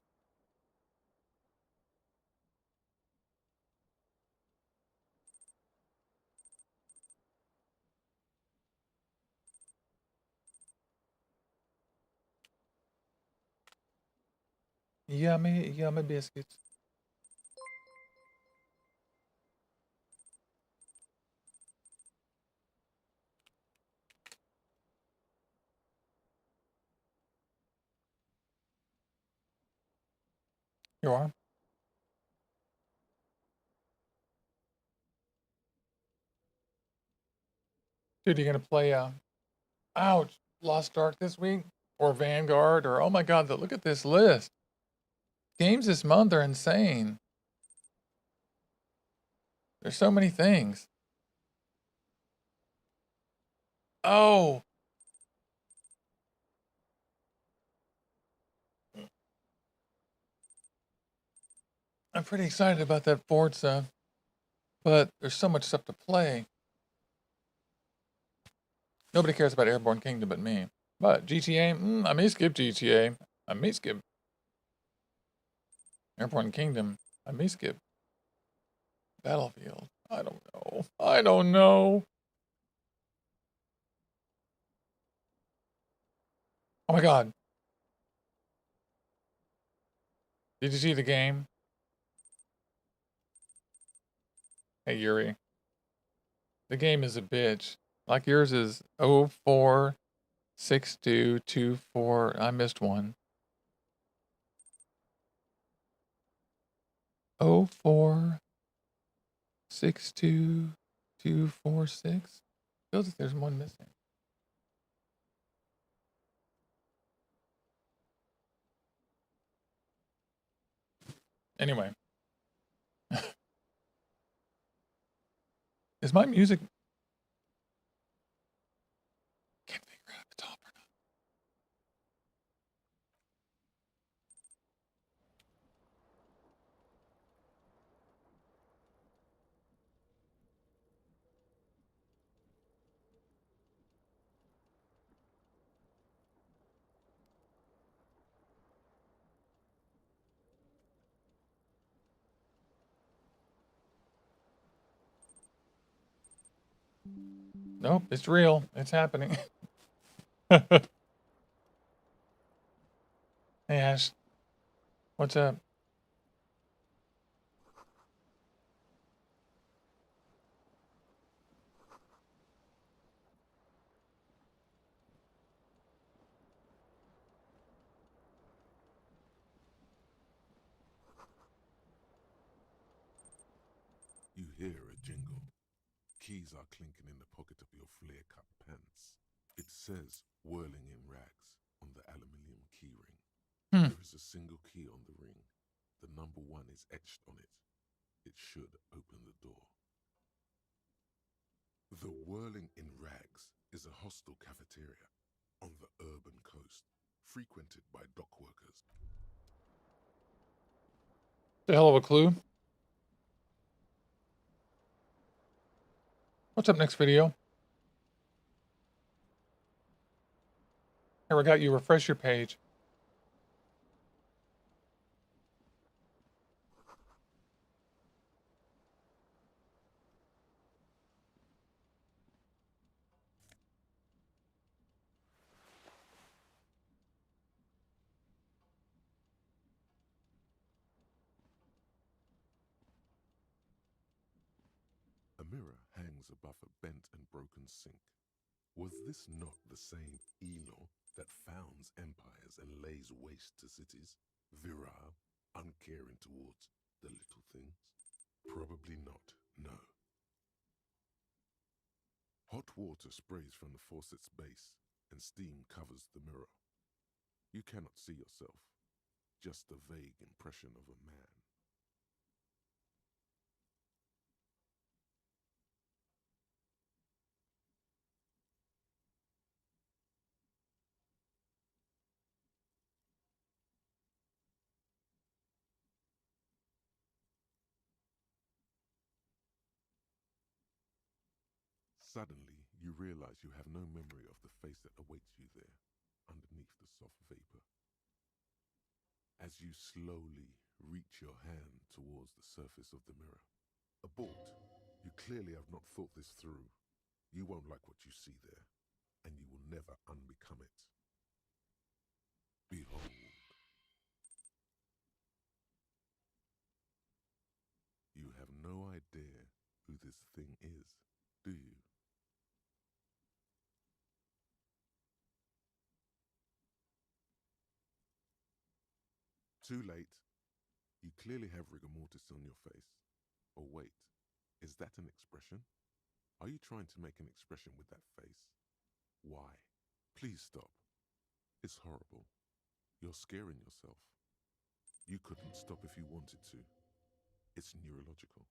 Yummy, yummy biscuits. You are? Dude, you gonna play, ouch, Lost Ark this week? Or Vanguard? Or, oh my god, look at this list. Games this month are insane. There's so many things. Oh! I'm pretty excited about that Forza, but there's so much stuff to play. Nobody cares about Airborne Kingdom but me. But GTA, I may skip GTA. I may skip Airborne Kingdom. I may skip Battlefield. I don't know. I don't know. Oh my god. Did you see the game? Hey, Yuri. The game is a bitch. Like yours is 046224. I missed one. 0462246. Feels like there's one missing. Anyway. Is my music... Can't figure out if it's off or not. Nope, it's real. It's happening. Hey, Ash. What's up? You hear a jingle. Keys are clinking in the pocket of your flare-cut pants. It says whirling in rags on the aluminium keyring. There is a single key on the ring. The number 1 is etched on it. It should open the door. The Whirling in Rags is a hostel cafeteria on the urban coast, frequented by dock workers. The hell of a clue. What's up next video? Here, we got you. Refresh your page. A mirror hangs above a bent and broken sink. Was this not the same Eno that founds empires and lays waste to cities? Virile, uncaring towards the little things? Probably not, no. Hot Hot water sprays from the faucet's base, and steam covers the mirror. You cannot see yourself, just a vague impression of a man. Suddenly, you realize you have no memory of the face that awaits you there, underneath the soft vapor. As you slowly reach your hand towards the surface of the mirror. Abort. You clearly have not thought this through. You won't like what you see there, and you will never unbecome it. Behold. You have no idea who this thing is, do you? Too late. You clearly have rigor mortis on your face. Or wait, is that an expression? Are you trying to make an expression with that face? Why? Please stop. It's horrible. You're scaring yourself. You couldn't stop if you wanted to. It's neurological.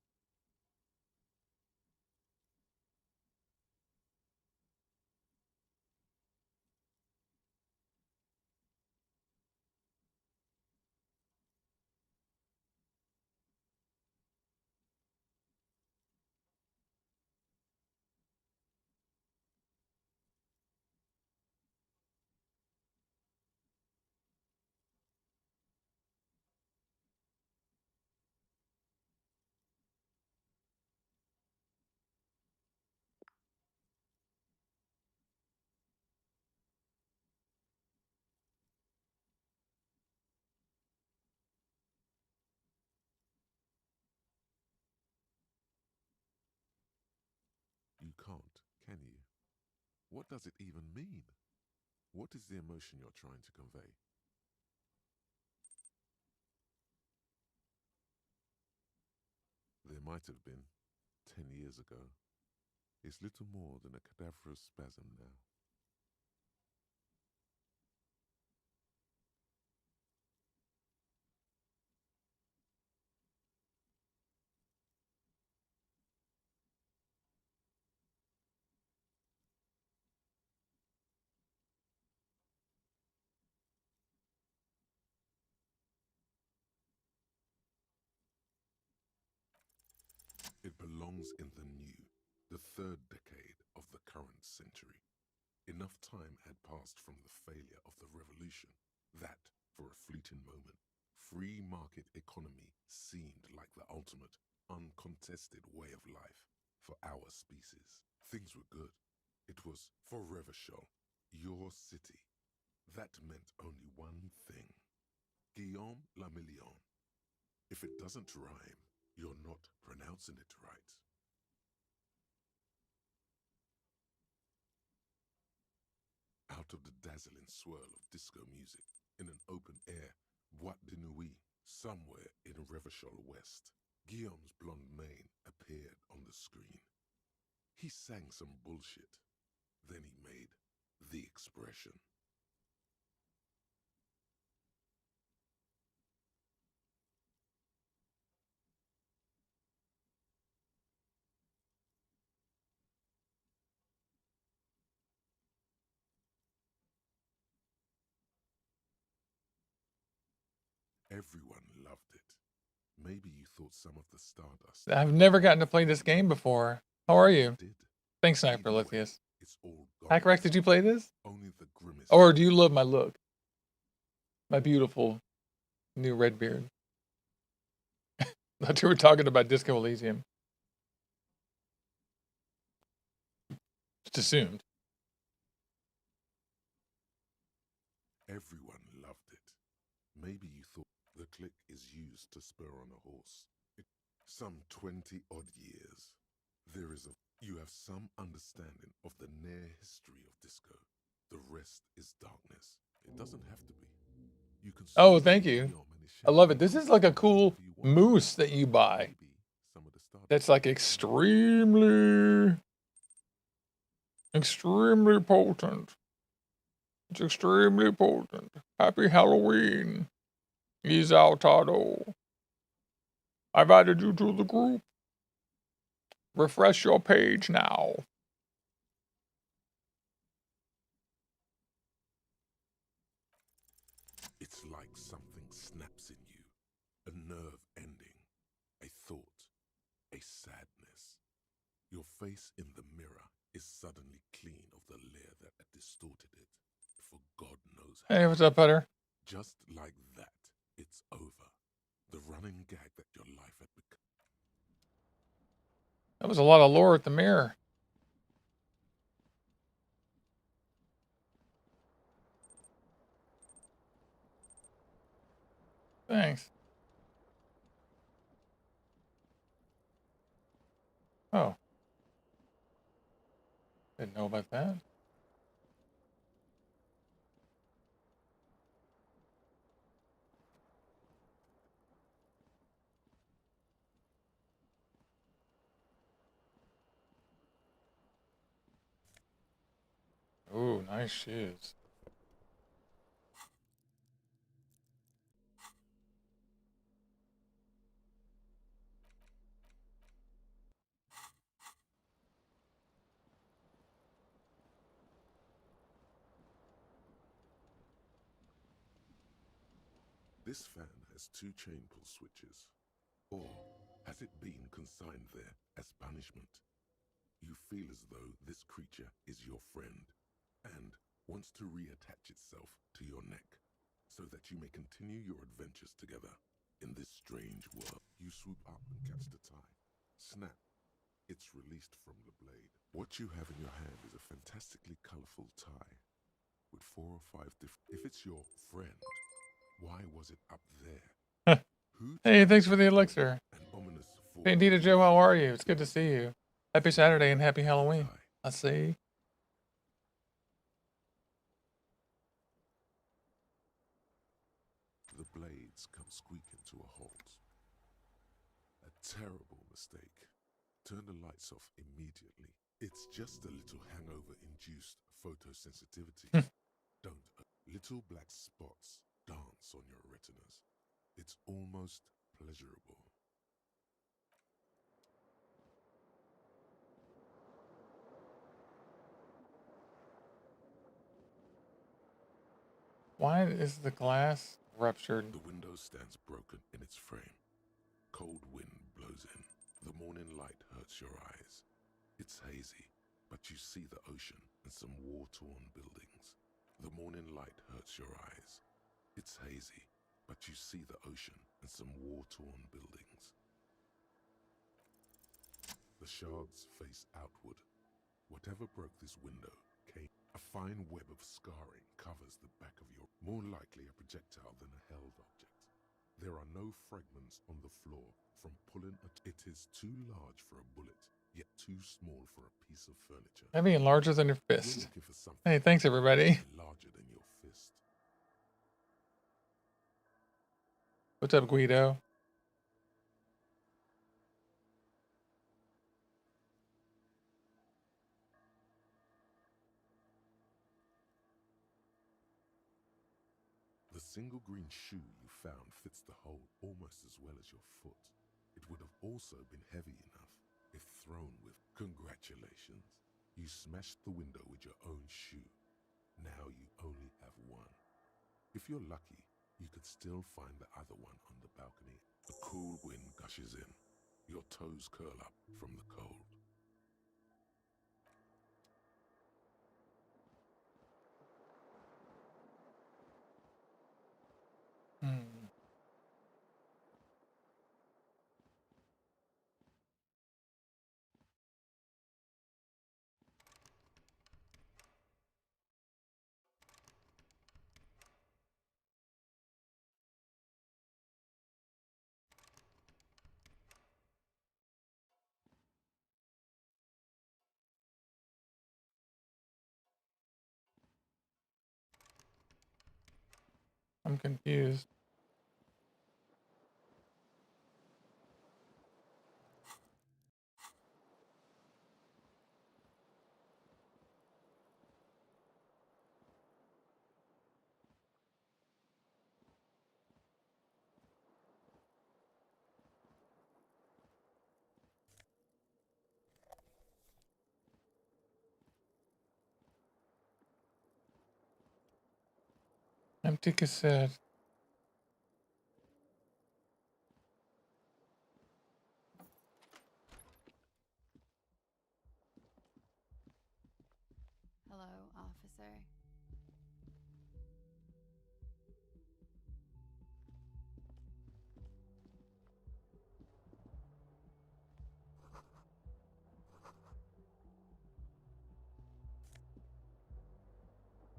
You can't, can you? What does it even mean? What is the emotion you're trying to convey? There might have been 10 years ago. It's little more than a cadaverous spasm now. It belongs in the new, the third decade of the current century. Enough time had passed from the failure of the revolution that, for a fleeting moment, free market economy seemed like the ultimate, uncontested way of life for our species. Things were good. It was for Revachol, your city. That meant only one thing. Guillaume la Million. If it doesn't rhyme, you're not pronouncing it right. Out of the dazzling swirl of disco music, in an open-air boîte de nuit, somewhere in Revachol West, Guillaume's blonde mane appeared on the screen. He sang some bullshit. Then he made the expression. Everyone loved it. Maybe you thought some of the stardust. I've never gotten to play this game before. How are you? Did. Thanks, Sniper Either way, Lithius. it's all gone. Hackrex, did you play this? Only the grimmest. Or do you love my look? My beautiful new red beard. Thought you were talking about Disco Elysium. Just assumed. Everyone loved it. Maybe you thought the click is used to spur on a horse. Some 20 odd years. You have some understanding of the near history of disco. The rest is darkness. It doesn't have to be. You can. Oh, thank you. I love it. This is like a cool moose that you buy. That's like extremely Extremely potent. It's extremely potent. Happy Halloween. Exaltado. I've added you to the group. Refresh your page now. It's like something snaps in you. A nerve ending. A thought. A sadness. Your face in the mirror is suddenly clean of the layer that had distorted it. For God knows how. Hey, what's up, Butter? Just like that, it's over. The running gag that your life had become. That was a lot of lore at the mirror. Thanks. Oh. Didn't know about that. Ooh, nice shoes. This fan has 2 chain pull switches. Or has it been consigned there as punishment? You feel as though this creature is your friend and wants to reattach itself to your neck so that you may continue your adventures together in this strange world. You swoop up and catch the tie. Snap. It's released from the blade. What you have in your hand is a fantastically colorful tie with 4 or 5 different. If it's your friend, why was it up there? Who Hey, thanks for the an elixir. ominous Hey, Dita Joe, how are you? It's good to see you. Happy Saturday and happy Halloween. I see. The blades come squeaking to a halt. A terrible mistake. Turn the lights off immediately. It's just a little hangover-induced photosensitivity. Don't. Little black spots dance on your retinas. It's almost pleasurable. Why is the glass ruptured? The window stands broken in its frame. Cold wind blows in. The morning light hurts your eyes. It's hazy, but you see the ocean and some war-torn buildings. The morning light hurts your eyes. It's hazy, but you see the ocean and some war-torn buildings. The shards face outward. Whatever broke this window came. A fine web of scarring covers the back of your... More likely a projectile than a held object. There are no fragments on the floor from pulling it. It is too large for a bullet, yet too small for a piece of furniture. Heavy and larger than your You're fist. looking for something Hey, thanks everybody. larger than your fist. What's up, Guido? The single green shoe you found fits the hole almost as well as your foot. It would have also been heavy enough if thrown with... Congratulations. You smashed the window with your own shoe. Now you only have one. If you're lucky, you could still find the other one on the balcony. A cool wind gushes in. Your toes curl up from the cold. Hmm. I'm confused. Empty cassette. Hello, officer.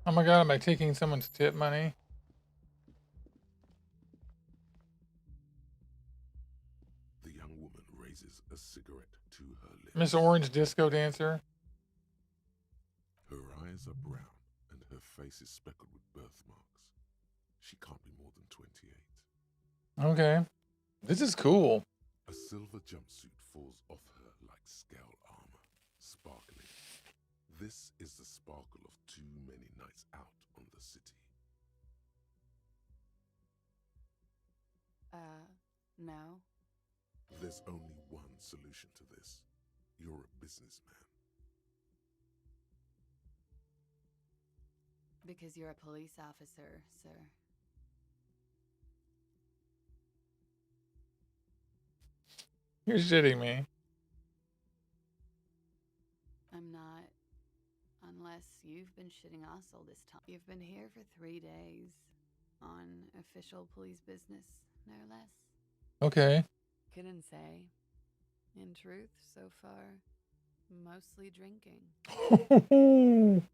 Oh my god, am I taking someone's tip money? The young woman raises a cigarette to her lips. Miss Orange Disco Dancer? Her eyes are brown and her face is speckled with birthmarks. She can't be more than 28. Okay. This is cool. A silver jumpsuit falls off her like scale armor, sparkling. This is the sparkle of too many nights out on the city. No. There's only one solution to this. You're a businessman. Because you're a police officer, sir. You're shitting me. I'm not. Unless you've been shitting us all this time. You've been here for 3 days. On official police business, no less. Okay. Couldn't say. In truth, so far, mostly drinking. You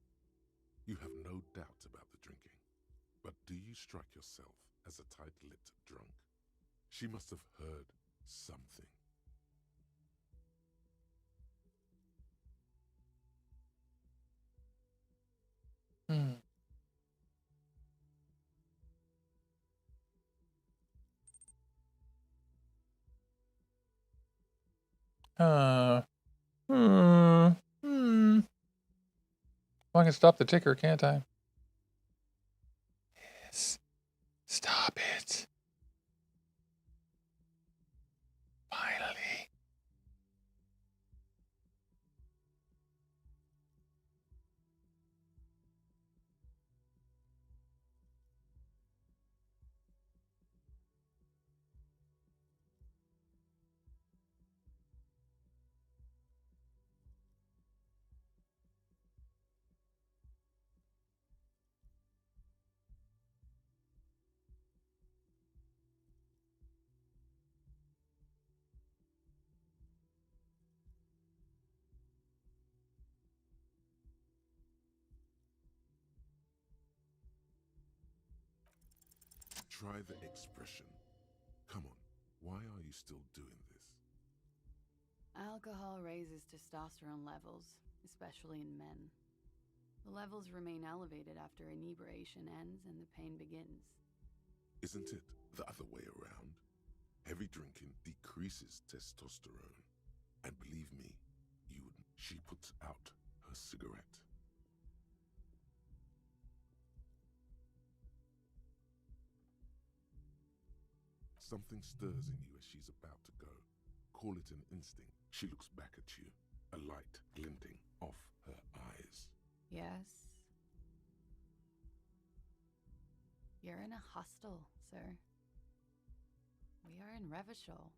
have no doubt about the drinking. But do you strike yourself as a tight-lipped drunk? She must have heard something. Hmm. Hmm. Hmm. Well, I can stop the ticker, can't I? Yes. Stop it. Finally. Try the expression. Come on, why are you still doing this? Alcohol raises testosterone levels, especially in men. The levels remain elevated after inebriation ends and the pain begins. Isn't it the other way around? Heavy drinking decreases testosterone. And believe me, you wouldn't. She puts out her cigarette. Something stirs in you as she's about to go. Call it an instinct. She looks back at you, a light glinting off her eyes. Yes? You're in a hostel, sir. We are in Revachol.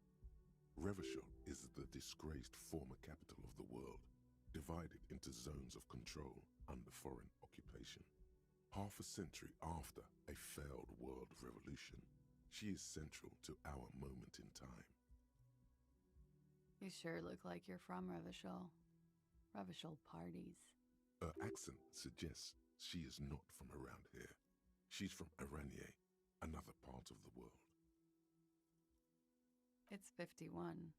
Revachol is the disgraced former capital of the world, divided into zones of control under foreign occupation. Half a century after a failed world revolution, she is central to our moment in time. You sure look like you're from Revachol. Revachol parties. Her accent suggests she is not from around here. She's from Aranier, another part of the world. It's 51.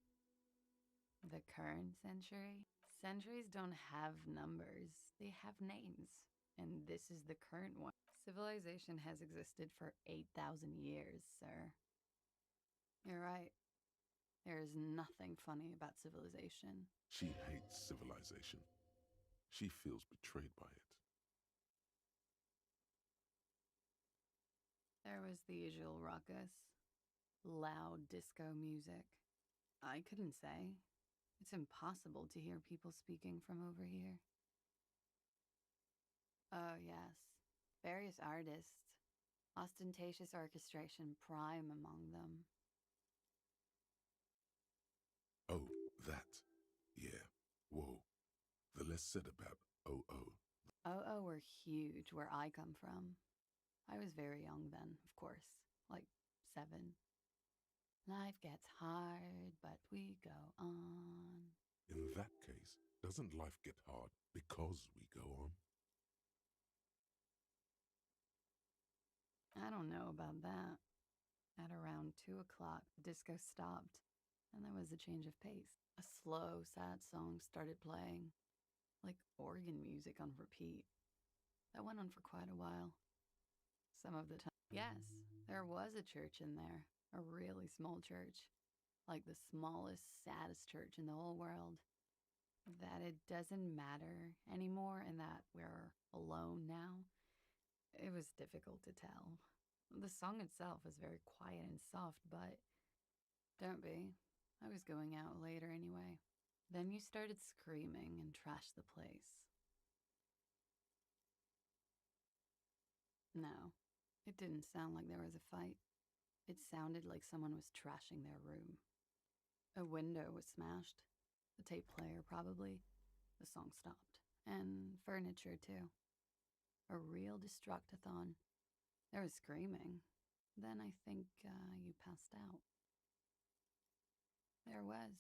The current century? Centuries don't have numbers, they have names. And this is the current one. Civilization has existed for 8,000 years, sir. You're right. There is nothing funny about civilization. She hates civilization. She feels betrayed by it. There was the usual ruckus. Loud disco music. I couldn't say. It's impossible to hear people speaking from over here. Oh, yes. Various artists. ostentatious orchestration prime among them. Oh, that. Yeah. Whoa. The less said about OO. OO were huge where I come from. I was very young then, of course, like 7. Life gets hard, but we go on. In that case, doesn't life get hard because we go on? I don't know about that. At around 2 o'clock, the disco stopped, and there was a change of pace. A slow, sad song started playing, like organ music on repeat. That went on for quite a while. Some of the time. Yes, there was a church in there, a really small church, like the smallest, saddest church in the whole world. That it doesn't matter anymore and that we're alone now, it was difficult to tell. The song itself was very quiet and soft, but don't be. I was going out later anyway. Then you started screaming and trashed the place. No, it didn't sound like there was a fight. It sounded like someone was trashing their room. A window was smashed. The tape player, probably. The song stopped. And furniture, too. A real destructathon. There was screaming. Then I think you passed out. There was.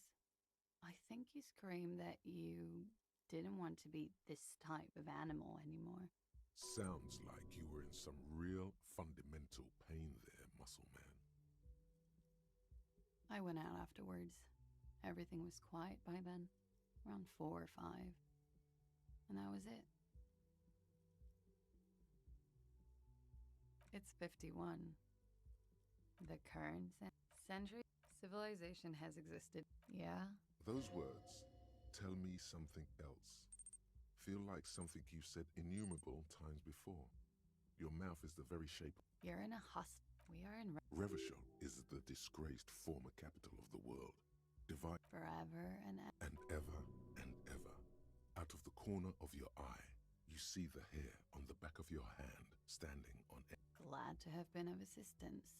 I think you screamed that you didn't want to be this type of animal anymore. Sounds like you were in some real fundamental pain there, muscle man. I went out afterwards. Everything was quiet by then, around 4 or 5. And that was it. It's 51. The current century civilization has existed. Yeah? Those words, tell me something else, feel like something you've said innumerable times before. Your mouth is the very shape. You're in a We are in Revachol is the disgraced former capital of the world. Divide forever and ever and ever. Out of the corner of your eye, you see the hair on the back of your hand standing on end. glad to have been of assistance.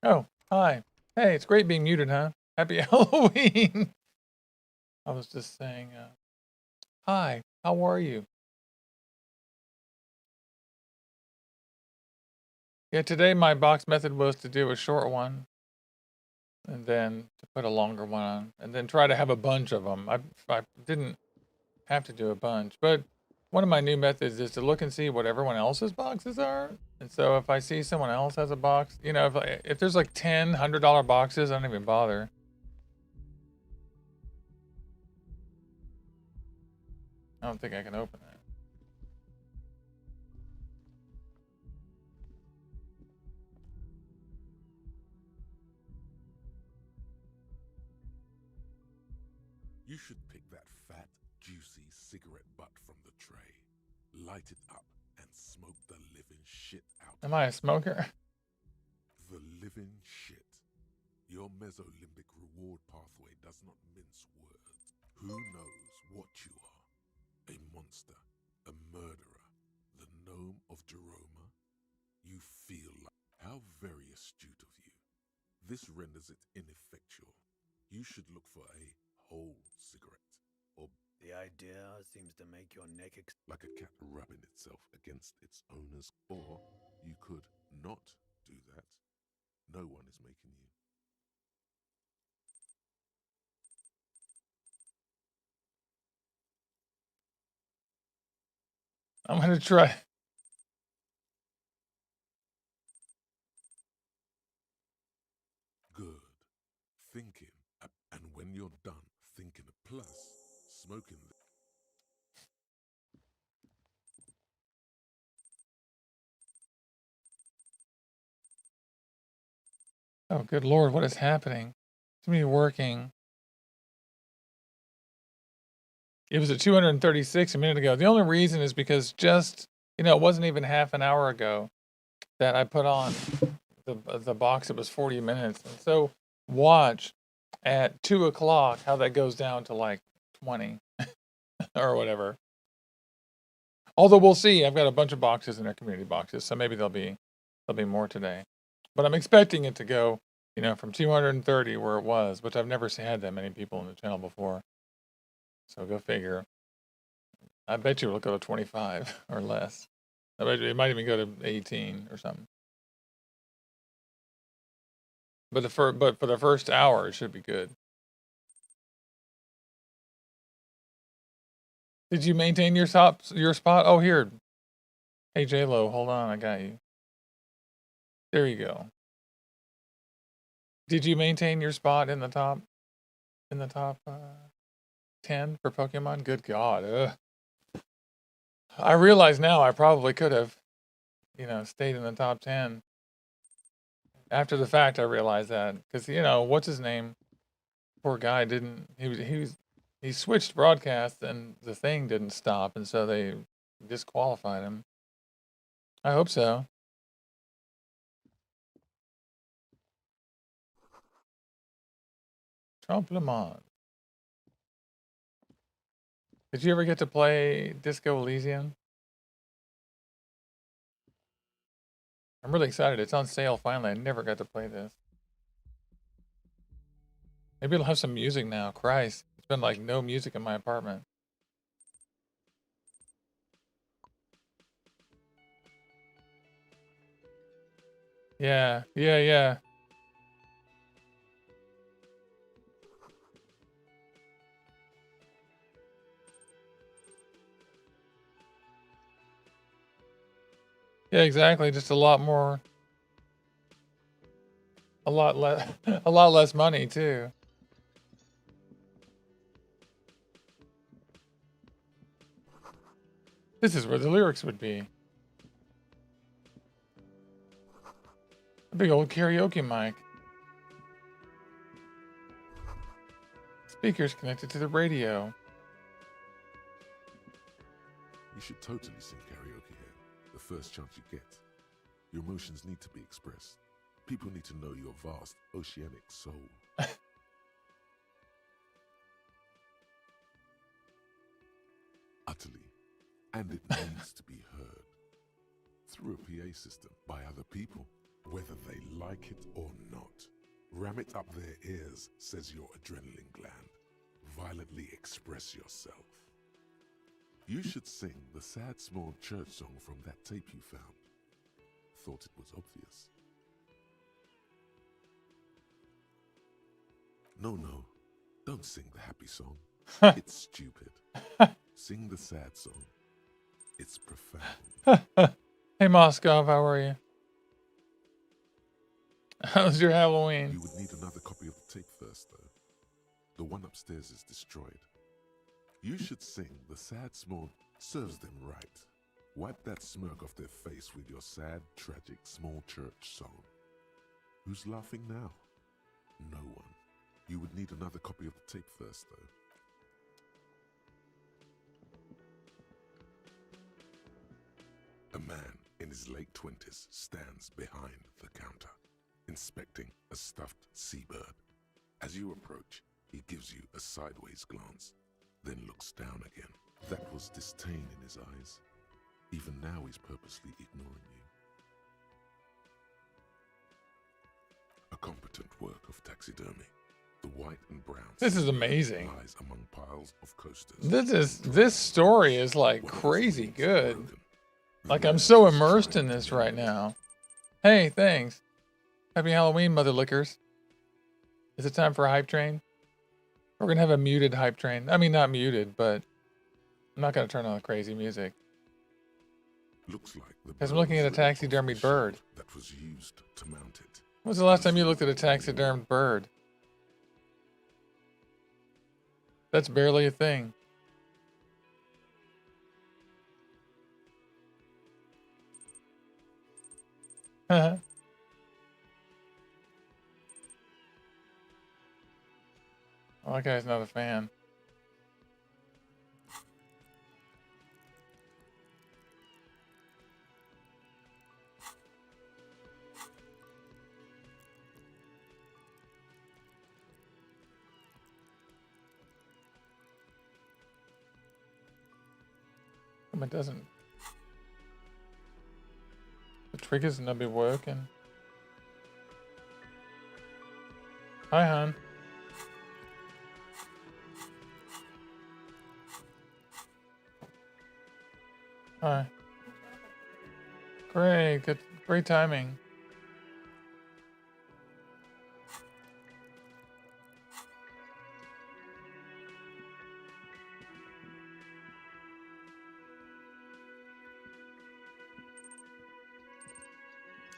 Oh, hi. Hey, it's great being muted, huh? Happy Halloween. I was just saying, hi, how are you? Yeah, today my box method was to do a short one and then to put a longer one on and then try to have a bunch of them. I didn't have to do a bunch, but one of my new methods is to look and see what everyone else's boxes are. And so if I see someone else has a box, you know, if there's like 10 $100 boxes, I don't even bother. I don't think I can open that. You should pick that fat, juicy cigarette butt from the tray, light it up, and smoke the living shit out. Am I a smoker? The living shit. Your mesolimbic reward pathway does not mince words. Who knows what you are? A monster, a murderer, the gnome of Jeroma? You feel like... How very astute of you. This renders it ineffectual. You should look for a whole cigarette, or The idea seems to make your neck like a cat rubbing itself against its owner's, or you could not do that. No one is making you. I'm gonna try. Good. Thinking, and when you're done thinking a plus, smoking. Oh, good Lord, what is happening? It's me working. It was at 236 a minute ago. The only reason is because just, you know, it wasn't even half an hour ago that I put on the box. It was 40 minutes. And so watch at 2 o'clock how that goes down to like 20 or whatever. Although we'll see. I've got a bunch of boxes in there, community boxes, so maybe there'll be more today. But I'm expecting it to go, you know, from 230 where it was, which I've never had that many people in the channel before. So go figure. I bet you it'll go to 25 or less. I bet you it might even go to 18 or something. But for the first hour, it should be good. Did you maintain your spot? Oh, here. Hey, J-Lo, hold on. I got you. There you go. Did you maintain your spot in the top 10 for Pokemon? Good God. I realize now I probably could have, you know, stayed in the top 10. After the fact, I realized that. Because, you know, what's his name? Poor guy didn't, he switched broadcasts and the thing didn't stop. And so they disqualified him. I hope so. Trompe-la-Mont. Did you ever get to play Disco Elysium? I'm really excited. It's on sale finally. I never got to play this. Maybe it'll have some music now. Christ. It's been like no music in my apartment. Yeah. Yeah. Yeah, exactly. Just a lot more. A lot less. A lot less money too. This is where the lyrics would be. A big old karaoke mic. Speakers connected to the radio. You should totally sing karaoke here, the first chance you get. Your emotions need to be expressed. People need to know your vast oceanic soul. Utterly. And it needs to be heard. Through a PA system, by other people, whether they like it or not. Ram it up their ears, says your adrenaline gland. Violently express yourself. You should sing the sad small church song from that tape you found. Thought it was obvious. No, don't sing the happy song. It's stupid. Sing the sad song. It's profound. Hey Moskov, how are you? How's your Halloween? You would need another copy of the tape first, though. The one upstairs is destroyed. You should sing the sad small serves them right. Wipe that smirk off their face with your sad, tragic, small church song. Who's laughing now? No one. You would need another copy of the tape first, though. A man in his late 20s stands behind the counter, inspecting a stuffed seabird. As you approach, he gives you a sideways glance, then looks down again. That was disdain in his eyes. Even now he's purposely ignoring you. A competent work of taxidermy. The white and brown. This is amazing. Lies among piles of coasters. This story is like crazy good. Like I'm so immersed in this right now. Hey, thanks. Happy Halloween, mother lickers. Is it time for a hype train? We're gonna have a muted hype train. I mean, not muted, but I'm not gonna turn on the crazy music. Looks like because I'm looking at a taxidermied bird. That was used to mount it. When was the last time you looked at a taxidermed bird? That's barely a thing. Oh, that guy's not a fan. It doesn't. The trigger's not be working. Hi, hon. Hi. Great, good, great timing.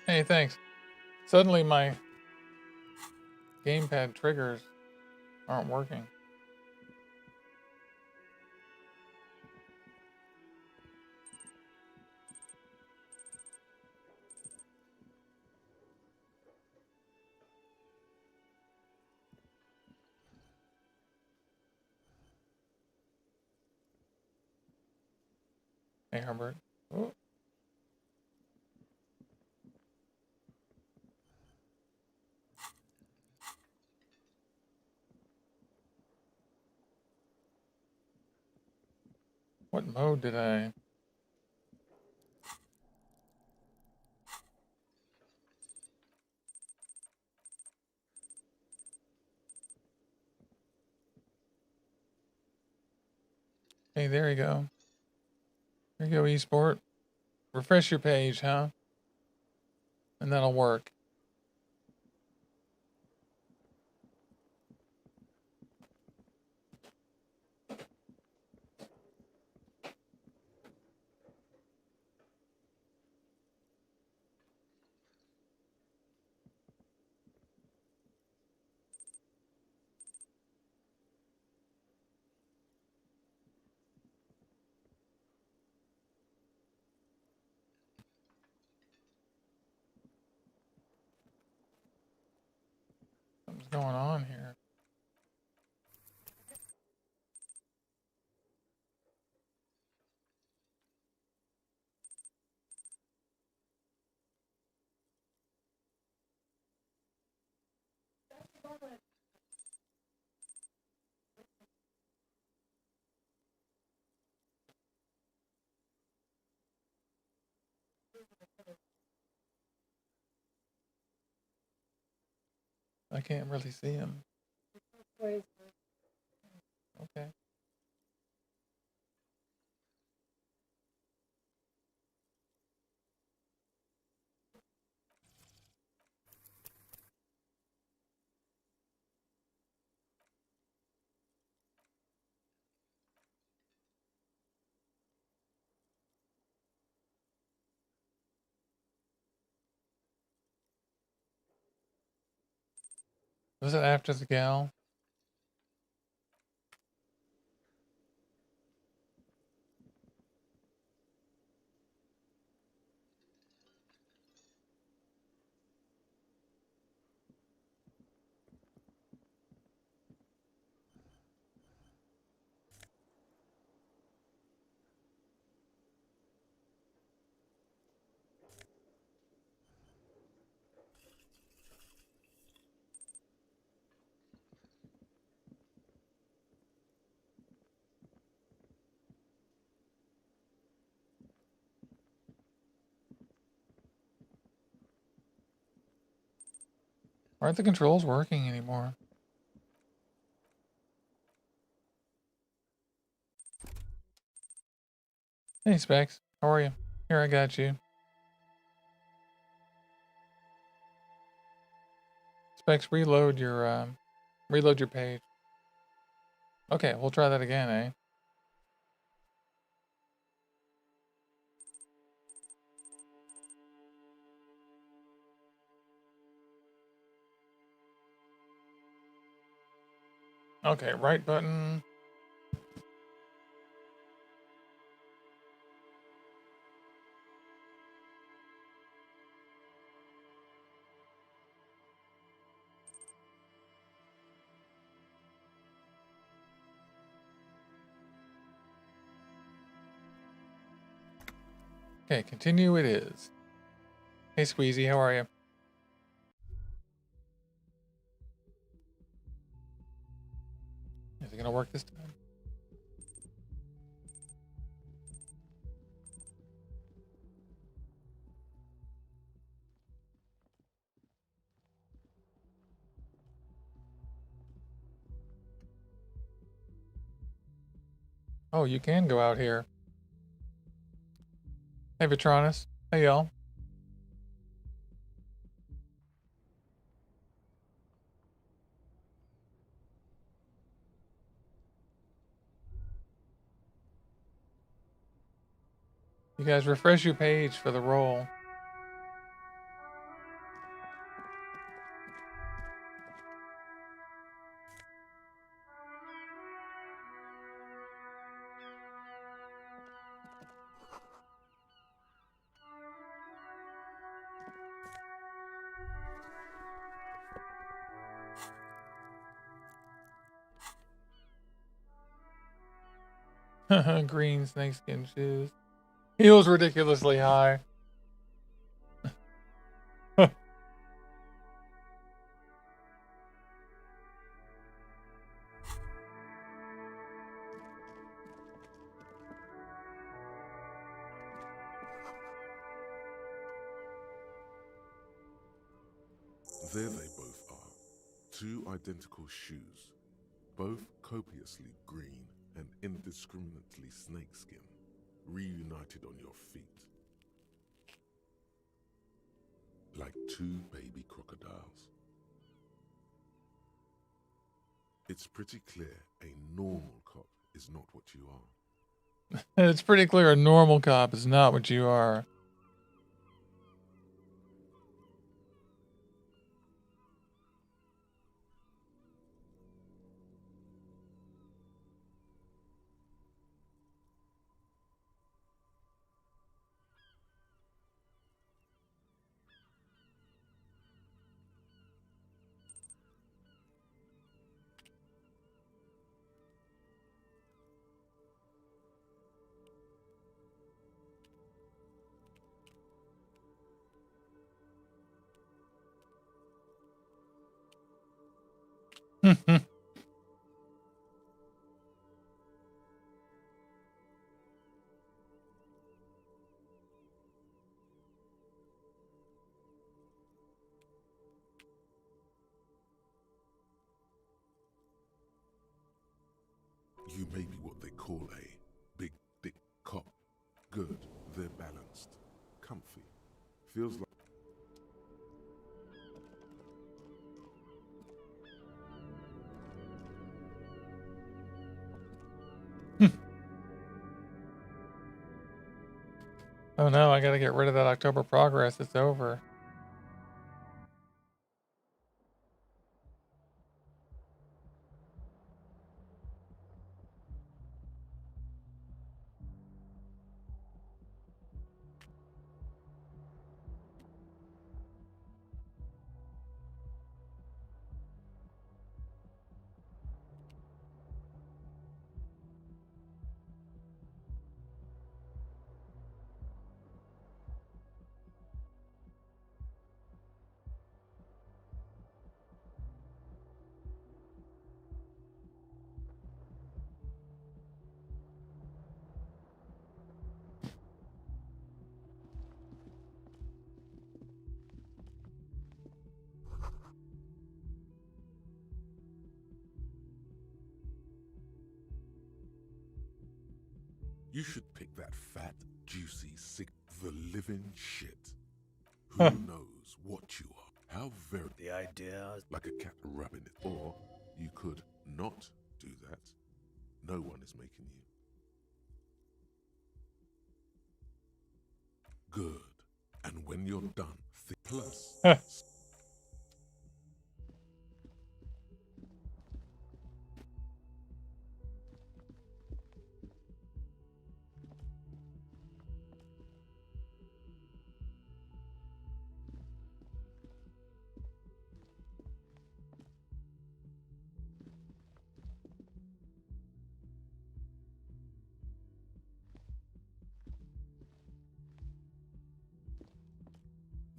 Hey, thanks. Suddenly my gamepad triggers aren't working. Hey, Herbert. Ooh. What mode did I... Hey, there you go. There you go, eSport. Refresh your page, huh? And that'll work. What's going on here? I can't really see him. Okay. Was it after the gal? Aren't the controls working anymore? Hey, Specs. How are you? Here, I got you. Specs, reload your page. Okay, we'll try that again, eh? Okay, right button. Okay, continue it is. Hey, Squeezy, how are you? Is it gonna work this time? Oh, you can go out here. Hey, Vitronus. Hey, y'all. You guys refresh your page for the roll. Green snakeskin shoes. Heels ridiculously high. There they both are. Two identical shoes, both copiously green and indiscriminately snakeskin, reunited on your feet. Like two baby crocodiles. It's pretty clear a normal cop is not what you are. It's pretty clear a normal cop is not what you are. You may be what they call a big dick cop. Good. They're balanced. Comfy. Feels like... Oh no, I gotta get rid of that October progress. It's over. You should pick that fat, juicy, sick, the living shit. Huh. Who knows what you are? How very... The idea is Like a cat rubbing it. Or you could not do that. No one is making you. Good. And when you're done, plus... Huh.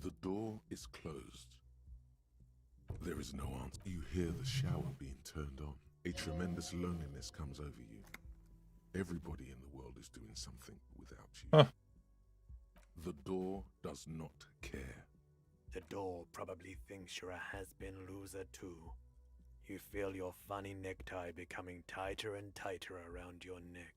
The door is closed. There is no answer. You hear the shower being turned on. A tremendous loneliness comes over you. Everybody in the world is doing something without you. Huh. The door does not care. the door probably thinks you're a has-been loser too. You feel your funny necktie becoming tighter and tighter around your neck.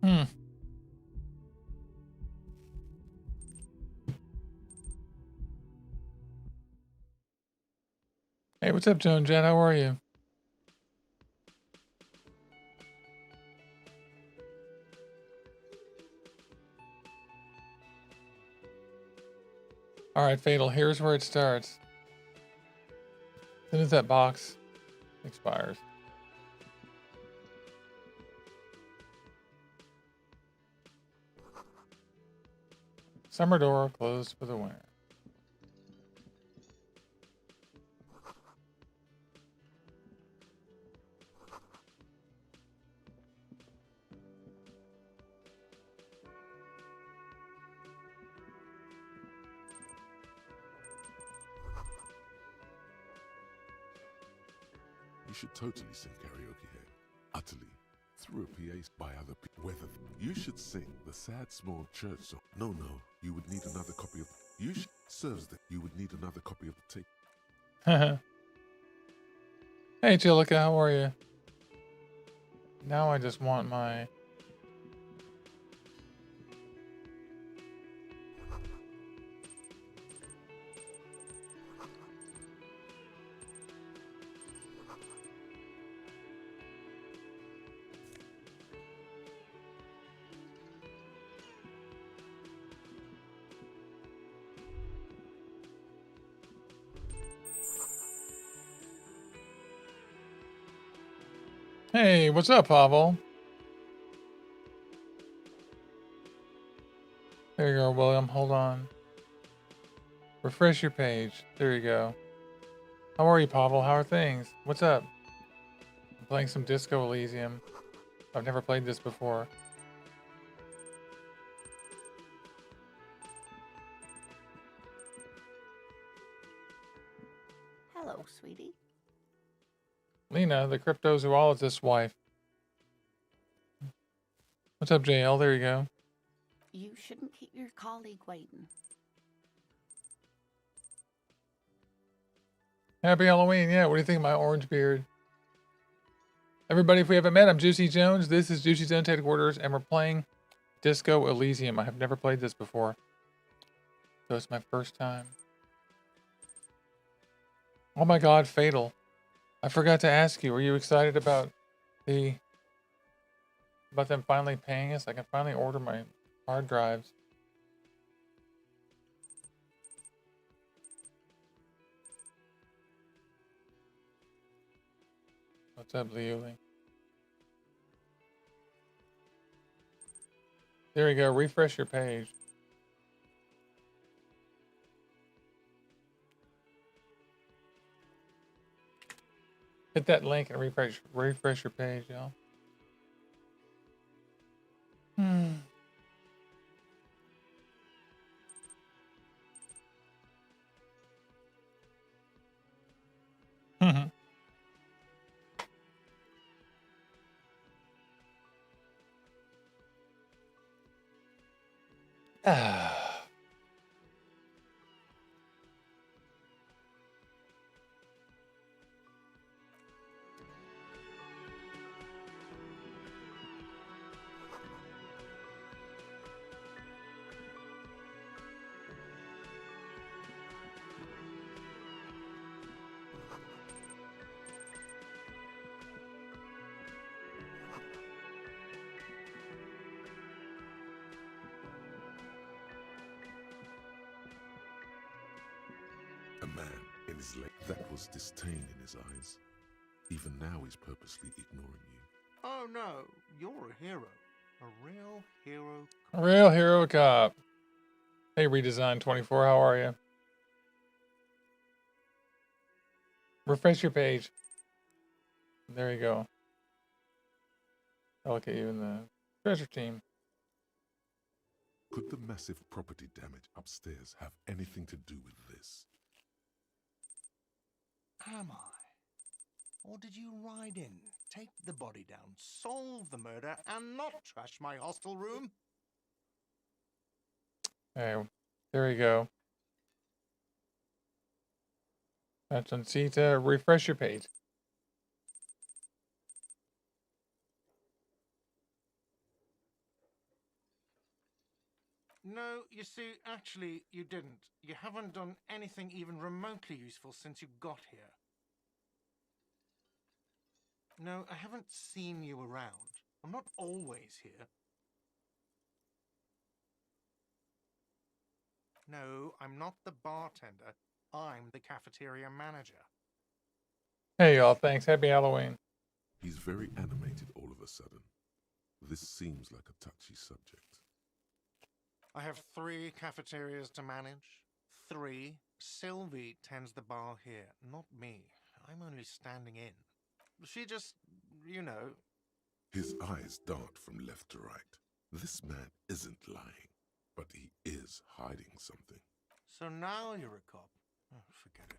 Hmm. Hey, what's up, Joan Jet? How are you? All right, Fatal, here's where it starts. As soon as that box expires. Summer door closed for the winter. You should totally sing karaoke here. Utterly. Through a PA by other people. Whether you should sing the sad small church song. No, you would need another copy of. You should serves that you would need another copy of the tape. Hey, Jillica, how are you? Now I just want my... Hey, what's up, Pavel? There you go, William. Hold on. Refresh your page. There you go. How are you, Pavel? How are things? What's up? I'm playing some Disco Elysium. I've never played this before. Hello, sweetie. Lena, the cryptozoologist's wife. What's up, JL? There you go. You shouldn't keep your colleague waiting. Happy Halloween. Yeah, what do you think of my orange beard? Everybody, if we haven't met, I'm Juicy Jones. This is Juicy Jones Headquarters, and we're playing Disco Elysium. I have never played this before, so it's my first time. Oh my god, Fatal. I forgot to ask you, are you excited about them finally paying us? I can finally order my hard drives. What's up, Leoling? There you go. Refresh your page. Hit that link and refresh your page, y'all. A man in his leg. That was disdain in his eyes. Even now he's purposely ignoring you. Oh no, you're a hero. A real hero. Real hero cop. Hey, Redesign 24, how are you? Refresh your page. There you go. I'll look at you in the treasure team. Could the massive property damage upstairs have anything to do with this? Am I? Or did you ride in, take the body down, solve the murder, and not trash my hostel room? Hey, there you go. That's on Sita. Refresh your page. No, you see, actually, you didn't. You haven't done anything even remotely useful since you got here. No, I haven't seen you around. I'm not always here. No, I'm not the bartender. I'm the cafeteria manager. Hey, y'all. Thanks. Happy Halloween. He's very animated all of a sudden. This seems like a touchy subject. I have 3 cafeterias to manage. 3. Sylvie tends the bar here, not me. I'm only standing in. She just, you know. His eyes dart from left to right. This man isn't lying, but he is hiding something. So now you're a cop. Oh, forget it.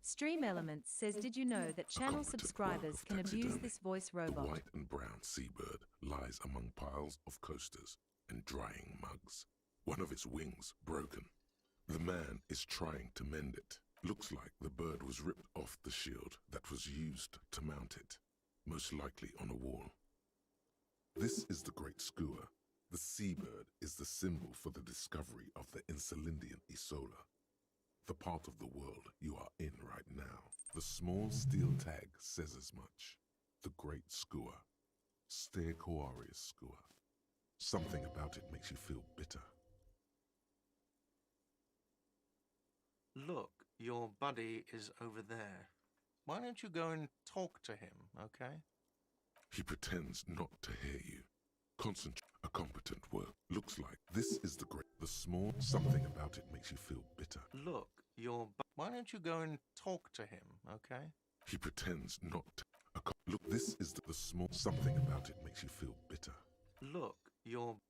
Stream Elements says, did you know that channel competent subscribers work of can abuse taxidermy. this voice The robot? white and brown seabird lies among piles of coasters and drying mugs. One of its wings broken. The man is trying to mend it. Looks like the bird was ripped off the shield that was used to mount it, most likely on a wall. This is the great skua. The seabird is the symbol for the discovery of the Insulindian Isola, the part of the world you are in right now. The small steel tag says as much. The great skua. Stegoarius skua. Something about it makes you feel bitter. Look, your buddy is over there. Why don't you go and talk to him, okay? He pretends not to hear you. Concentrate. A competent work. Looks like this is the great. The small something about it makes you feel bitter. Look, why don't you go and talk to him, okay? He pretends not to. Look, this is the small something about it makes you feel bitter. Look,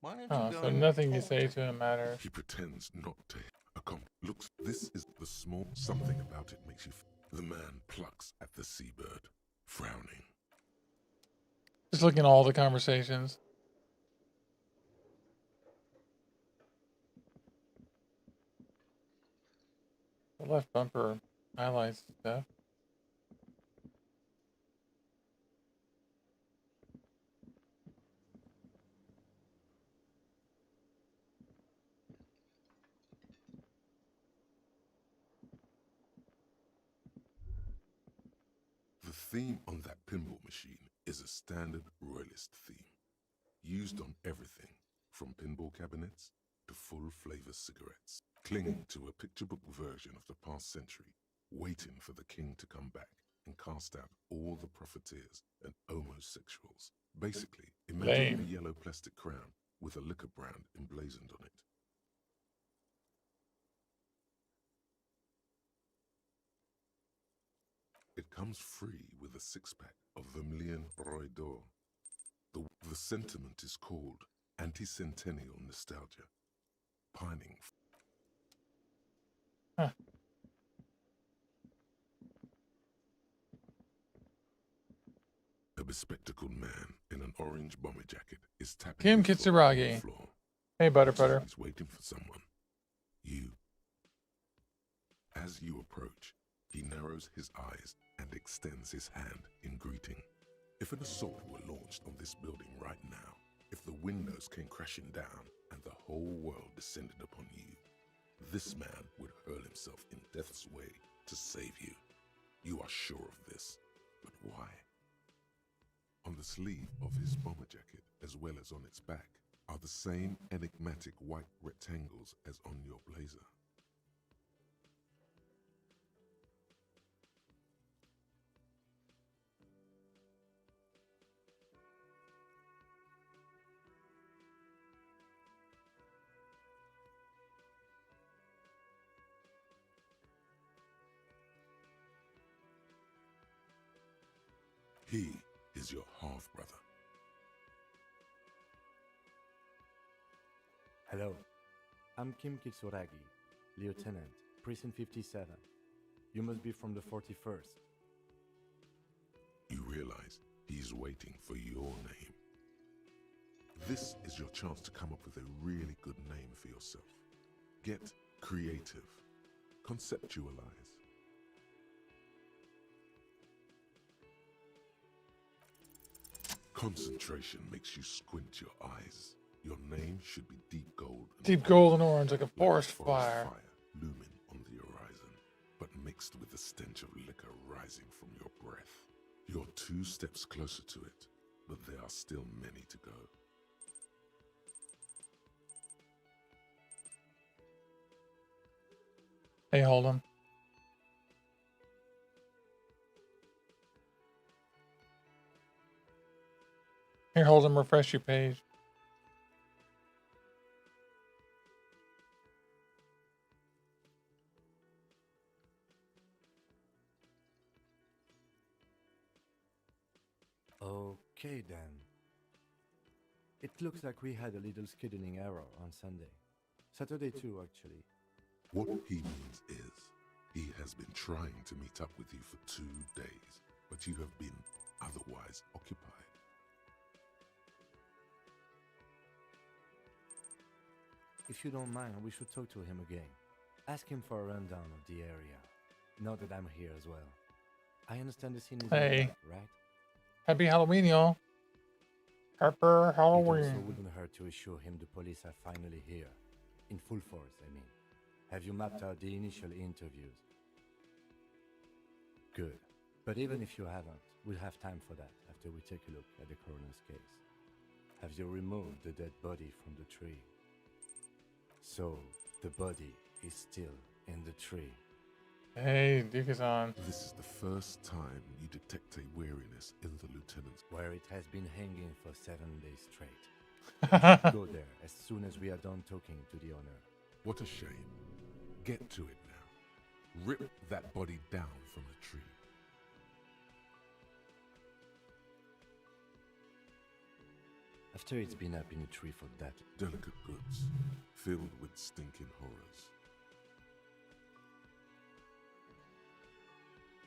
why don't Oh, you go so and nothing you talk say to to him matters. He pretends not to accomplish. Looks, this is the small something about it makes you feel. The man plucks at the seabird, frowning. Just looking at all the conversations. The left bumper highlights stuff. The theme on that pinball machine is a standard royalist theme, used on everything from pinball cabinets to full-flavor cigarettes, clinging to a picture book version of the past century, waiting for the king to come back and cast out all the profiteers and homosexuals. Basically, imagine a yellow plastic crown with a liquor brand emblazoned on it. It comes free with a six-pack of Vermilion Roy d'Or. The sentiment is called anti-centennial nostalgia, pining. Huh. A bespectacled man in an orange bomber jacket is tapping Kim his foot on the Kitsuragi. floor. Hey, Butter. He's waiting for someone. You. As you approach, he narrows his eyes and extends his hand in greeting. If an assault were launched on this building right now, if the windows came crashing down and the whole world descended upon you, this man would hurl himself in death's way to save you. You are sure of this, but why? On the sleeve of his bomber jacket, as well as on its back, are the same enigmatic white rectangles as on your blazer. He is your half-brother. Hello, I'm Kim Kitsuragi, Lieutenant, Precinct 57. You must be from the 41st. You realize he's waiting for your name. This is your chance to come up with a really good name for yourself. Get creative. Conceptualize. Concentration makes you squint your eyes. Your name should be deep gold. Deep gold and orange, like a forest fire. Looming on the horizon, but mixed with the stench of liquor rising from your breath. You're 2 steps closer to it, but there are still many to go. Hey, hold him. Here, hold him, refresh your page. Okay then. It looks like we had a little scheduling error on Sunday. Saturday too, actually. What he means is, he has been trying to meet up with you for 2 days, but you have been otherwise occupied. If you don't mind, we should talk to him again. Ask him for a rundown of the area. Now that I'm here as well. I understand the scene is Hey. dark, right? Happy Halloween, y'all. Happy It also Halloween. wouldn't hurt to assure him the police are finally here. In full force, I mean. Have you mapped out the initial interviews? Good. But even if you haven't, we'll have time for that after we take a look at the coroner's case. Have you removed the dead body from the tree? So, the body is still in the tree. Hey, Duke is on. This is the first time you detect a weariness in the lieutenant's. Where it has been hanging for 7 days straight. Go there as soon as we are done talking to the owner. What a shame. Get to it now. Rip that body down from the tree. After it's been up in a tree for that. Delicate goods, filled with stinking horrors.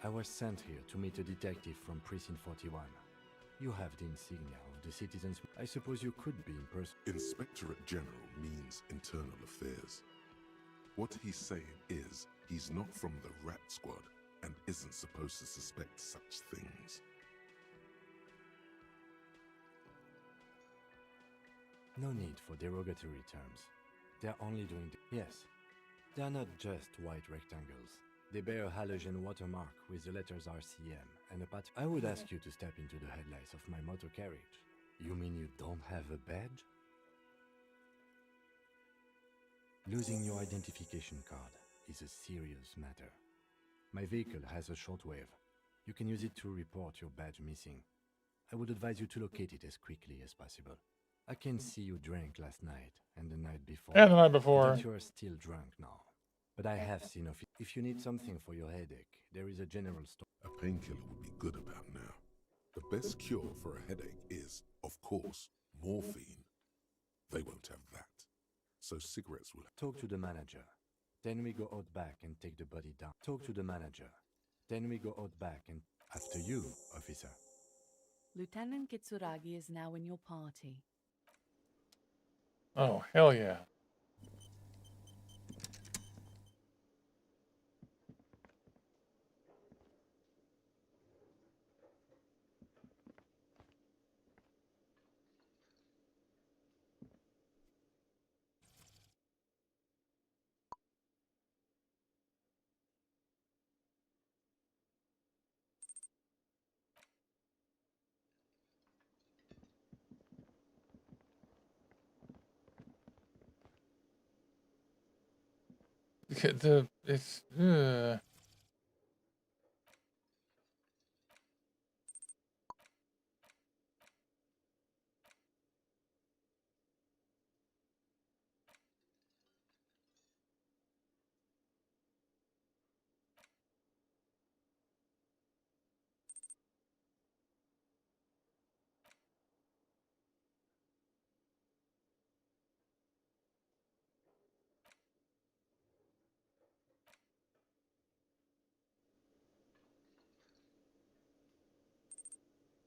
I was sent here to meet a detective from Precinct 41. You have the insignia of the citizens. I suppose you could be in person. Inspectorate General means internal affairs. What he's saying is he's not from the rat squad and isn't supposed to suspect such things. No need for derogatory terms. They're only doing yes. They're not just white rectangles. They bear a halogen watermark with the letters RCM and a I would ask you to step into the headlights of my motor carriage. You mean you don't have a badge? Losing your identification card is a serious matter. My vehicle has a shortwave. You can use it to report your badge missing. I would advise you to locate it as quickly as possible. I can see you drank last night and the night before. And the night before. You are still drunk now. But I have seen of it. If you need something for your headache, there is a general store. A painkiller would be good about now. The best cure for a headache is, of course, morphine. They won't have that. So cigarettes will... Talk to the manager. Then we go out back and take the body down. Talk to the manager. Then we go out back and... After you, officer. Lieutenant Kitsuragi is now in your party. Oh, hell yeah. It's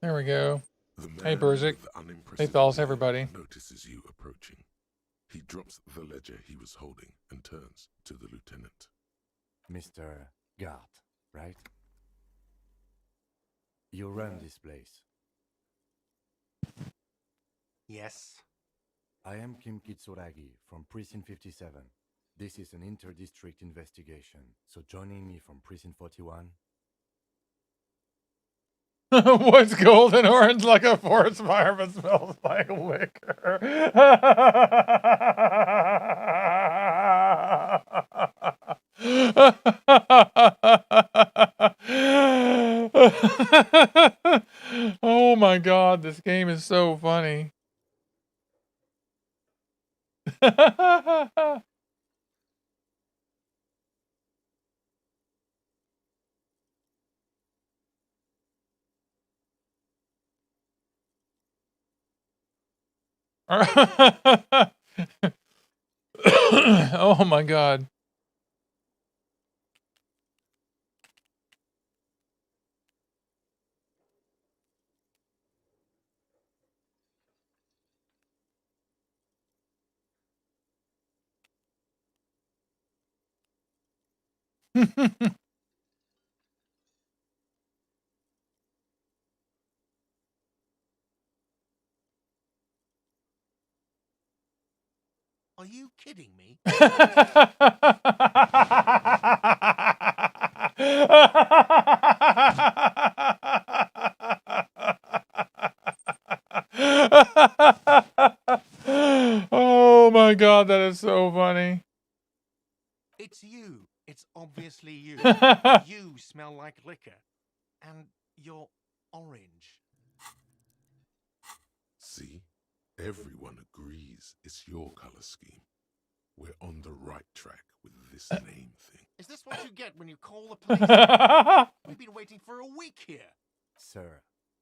There we go. Hey, Berzik. Hey, Thals, everybody. Notices you approaching. He drops the ledger he was holding and turns to the lieutenant. Mr. Gart, right? You run this place. Yes. I am Kim Kitsuragi from Precinct 57. This is an inter-district investigation, so joining me from Precinct 41... What's golden orange like a forest fire but smells like liquor? Oh my god, this game is so funny. Oh my god. Are you kidding me? Oh my god, that is so funny. It's you. It's obviously you. You smell like liquor. And you're orange. See? Everyone agrees it's your color scheme. We're on the right track with this name thing. Is this what you get when you call the police? We've been waiting for a week here. Sir,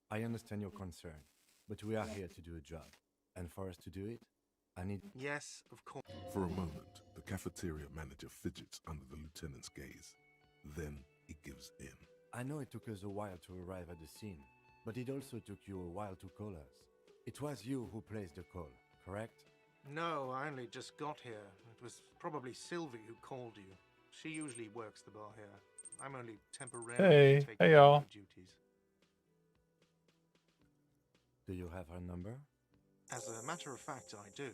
I understand your concern, but we are here to do a job. And for us to do it, I need... Yes, of course. For a moment, the cafeteria manager fidgets under the lieutenant's gaze. Then he gives in. I know it took us a while to arrive at the scene, but it also took you a while to call us. It was you who placed the call, correct? No, I only just got here. It was probably Sylvie who called you. She usually works the bar here. I'm only temporarily taking Hey y'all. over duties. Do you have her number? As a matter of fact, I do.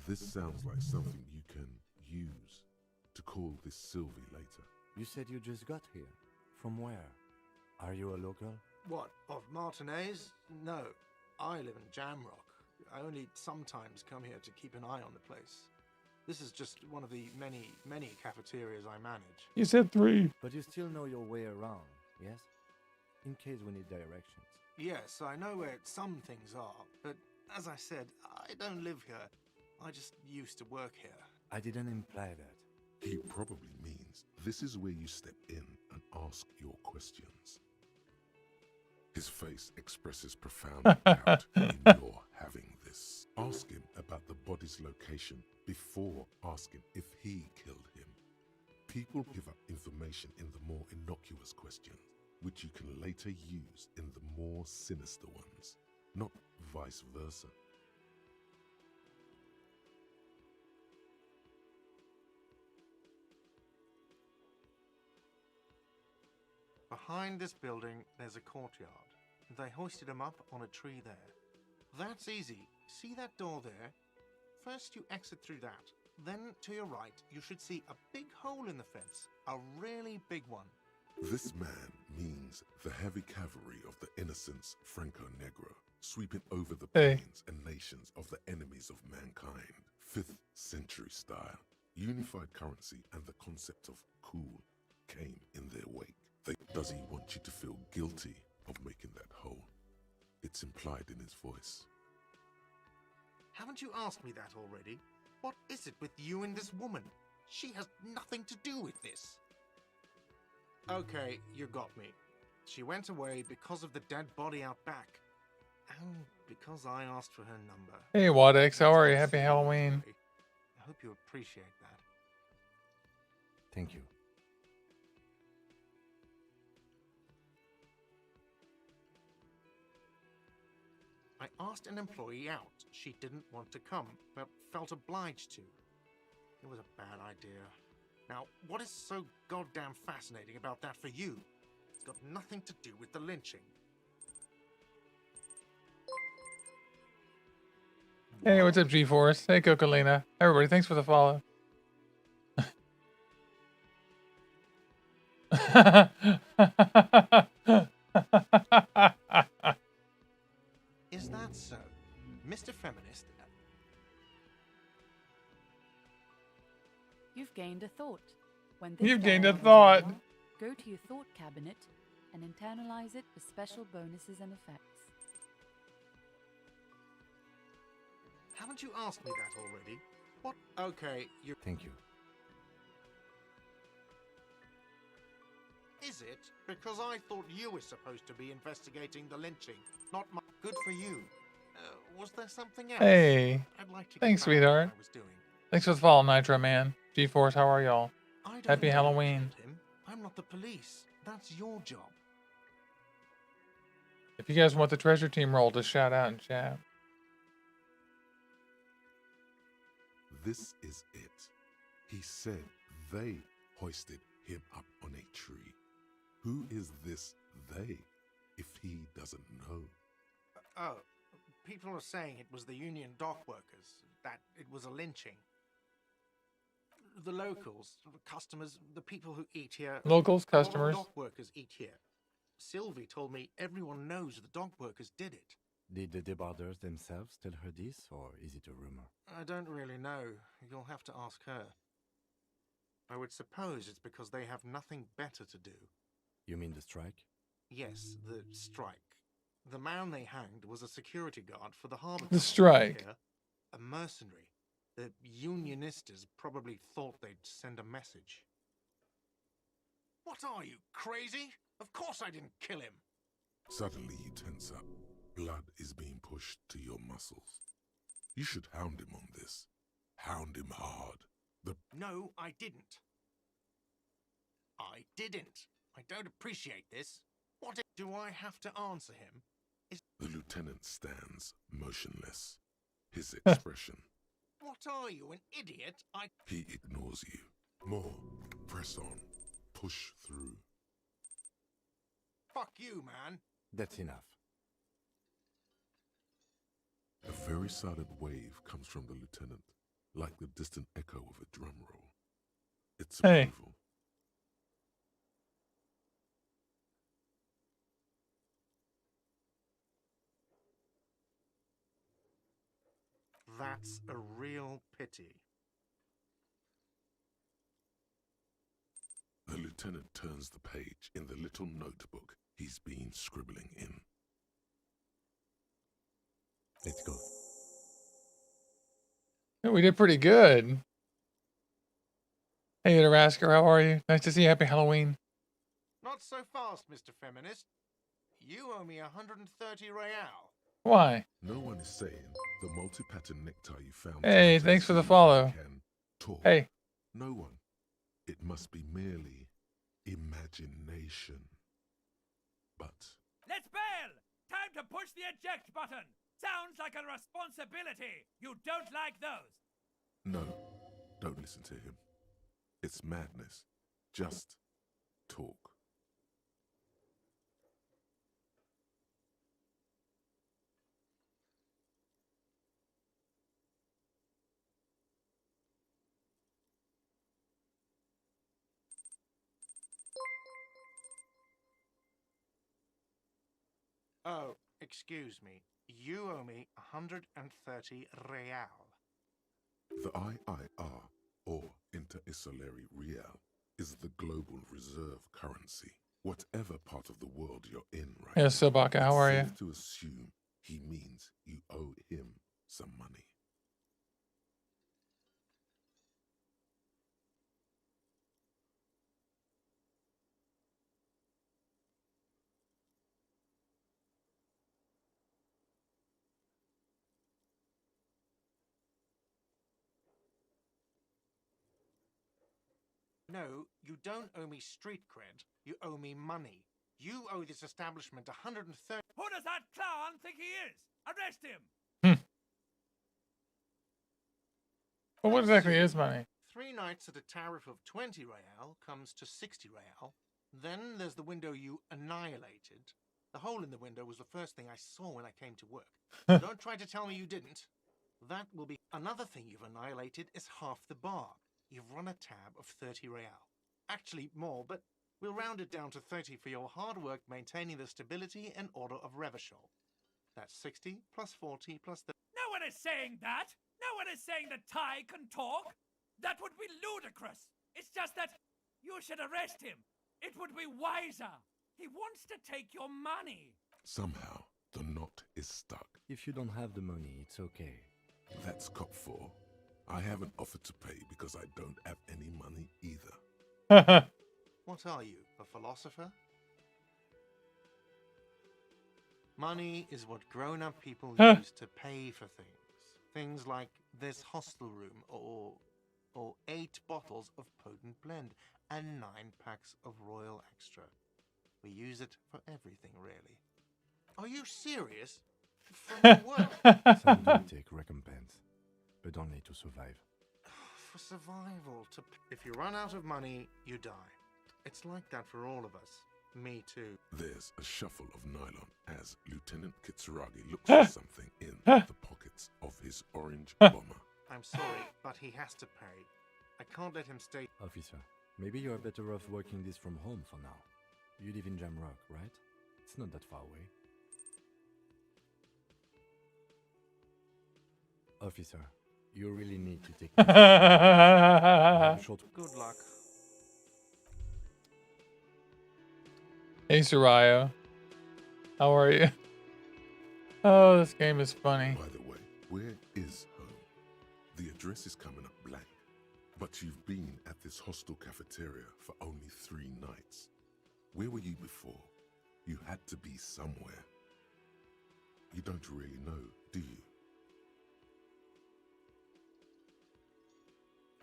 This sounds like something you can use to call this Sylvie later. You said you just got here. From where? Are you a local? What, of Martinez? No, I live in Jamrock. I only sometimes come here to keep an eye on the place. This is just one of the many cafeterias I manage. You said 3. But you still know your way around, yes? In case we need directions. Yes, I know where some things are, but as I said, I don't live here. I just used to work here. I didn't imply that. He probably means this is where you step in and ask your questions. His face expresses profound doubt in your having this. Ask him about the body's location before asking if he killed him. People give up information in the more innocuous questions, which you can later use in the more sinister ones, not vice versa. Behind this building, there's a courtyard. They hoisted him up on a tree there. That's easy. See that door there? First you exit through that. Then, to your right, you should see a big hole in the fence. A really big one. This man means the heavy cavalry of the innocents Franco Negro, sweeping over the plains and nations of the enemies of mankind. 5th century style. Unified currency and the concept of cool came in their wake. Does he want you to feel guilty of making that hole? It's implied in his voice. Haven't you asked me that already? What is it with you and this woman? She has nothing to do with this. Okay, you got me. She went away because of the dead body out back. And because I asked for her number. Hey Wadex, how are you? Happy Halloween. I hope you appreciate that. Thank you. I asked an employee out. She didn't want to come, but felt obliged to. It was a bad idea. Now, what is so goddamn fascinating about that for you? It's got nothing to do with the lynching. Hey, what's up, G-Force? Hey, Cocolina. Everybody, thanks for the follow. Is that so? Mr. Feminist? You've gained a thought. When this You've gained a dialogue is thought. over, go to your thought cabinet and internalize it for special bonuses and effects. Haven't you asked me that already? What? Okay, you... Thank you. Is it? Because I thought you were supposed to be investigating the lynching, not my... Good for you. Was there something else? Hey. I'd like to Thanks, get back to what sweetheart. I was doing. Thanks for the follow, Nitro Man. G-Force, how are y'all? I don't Happy know who Halloween. killed him. I'm not the police. That's your job. If you guys want the treasure team roll, just shout out in chat. This is it. He said they hoisted him up on a tree. Who is this they, if he doesn't know? Oh, people are saying it was the union dock workers, that it was a lynching. The locals, the customers, the people who eat here. Locals, all customers. dock workers eat here. Sylvie told me everyone knows the dock workers did it. Did the debarders themselves tell her this, or is it a rumor? I don't really know. You'll have to ask her. I would suppose it's because they have nothing better to do. You mean the strike? Yes, the strike. The man they hanged was a security guard for the harbour. The strike. Here, a mercenary. The unionistas probably thought they'd send a message. What are you, crazy? Of course I didn't kill him. Suddenly you tense up. Blood is being pushed to your muscles. You should hound him on this. Hound him hard. No, I didn't. I didn't. I don't appreciate this. What do I have to answer him? The lieutenant stands motionless. His expression. What are you, an idiot? He ignores you. More. Press on. Push through. Fuck you, man. That's enough. A very silent wave comes from the lieutenant, like the distant echo of a drum roll. It's Hey. approval. That's a real pity. The lieutenant turns the page in the little notebook he's been scribbling in. Let's go. Yeah, we did pretty good. Hey, Rasker, how are you? Nice to see you. Happy Halloween. Not so fast, Mr. Feminist. You owe me 130 real. Why? No one is saying the multi-pattern necktie you found. Hey, tonight thanks for the can follow. Talk. Hey. No one. It must be merely imagination. But Let's bail! Time to push the eject button! Sounds like a responsibility! You don't like those! no, don't listen to him. It's madness. Just talk. Oh, excuse me. You owe me 130 real. The IIR, or Inter-Isolary Real, is the global reserve currency. Whatever part of the world you're in right Yeah, now, Sobaka, how are you? it's safe to assume he means you owe him some money. No, you don't owe me street cred. You owe me money. You owe this establishment 130. Who does that clown think he is? Arrest him! Well, what exactly is money? 3 nights at a tariff of 20 real comes to 60 real. Then there's the window you annihilated. The hole in the window was the first thing I saw when I came to work. Don't try to tell me you didn't. That will be another thing you've annihilated is half the bar. You've run a tab of 30 real. Actually more, but we'll round it down to 30 for your hard work maintaining the stability and order of Revachol. That's 60 plus 40 plus the... No one is saying that! No one is saying that Ty can talk! That would be ludicrous! It's just that you should arrest him! It would be wiser! He wants to take your money! Somehow, the knot is stuck. If you don't have the money, it's okay. That's cop 4. I haven't offered to pay because I don't have any money either. What are you, a philosopher? Money is what grown-up people use to pay for things. Things like this hostel room or 8 bottles of potent blend and 9 packs of Royal Extra. We use it for everything, really. Are you serious? From work? Some do take recompense, but only to survive. For survival. If you run out of money, you die. It's like that for all of us. Me too. There's a shuffle of nylon as Lieutenant Kitsuragi looks for something in the pockets of his orange bomber. I'm sorry, but he has to pay. I can't let him stay. Officer, maybe you are better off working this from home for now. You live in Jamrock, right? It's not that far away. Officer, you really need to take this. Good luck. Hey, Soraya. How are you? Oh, this game is funny. By the way, where is home? The address is coming up blank, but you've been at this hostel cafeteria for only 3 nights. Where were you before? You had to be somewhere. You don't really know, do you?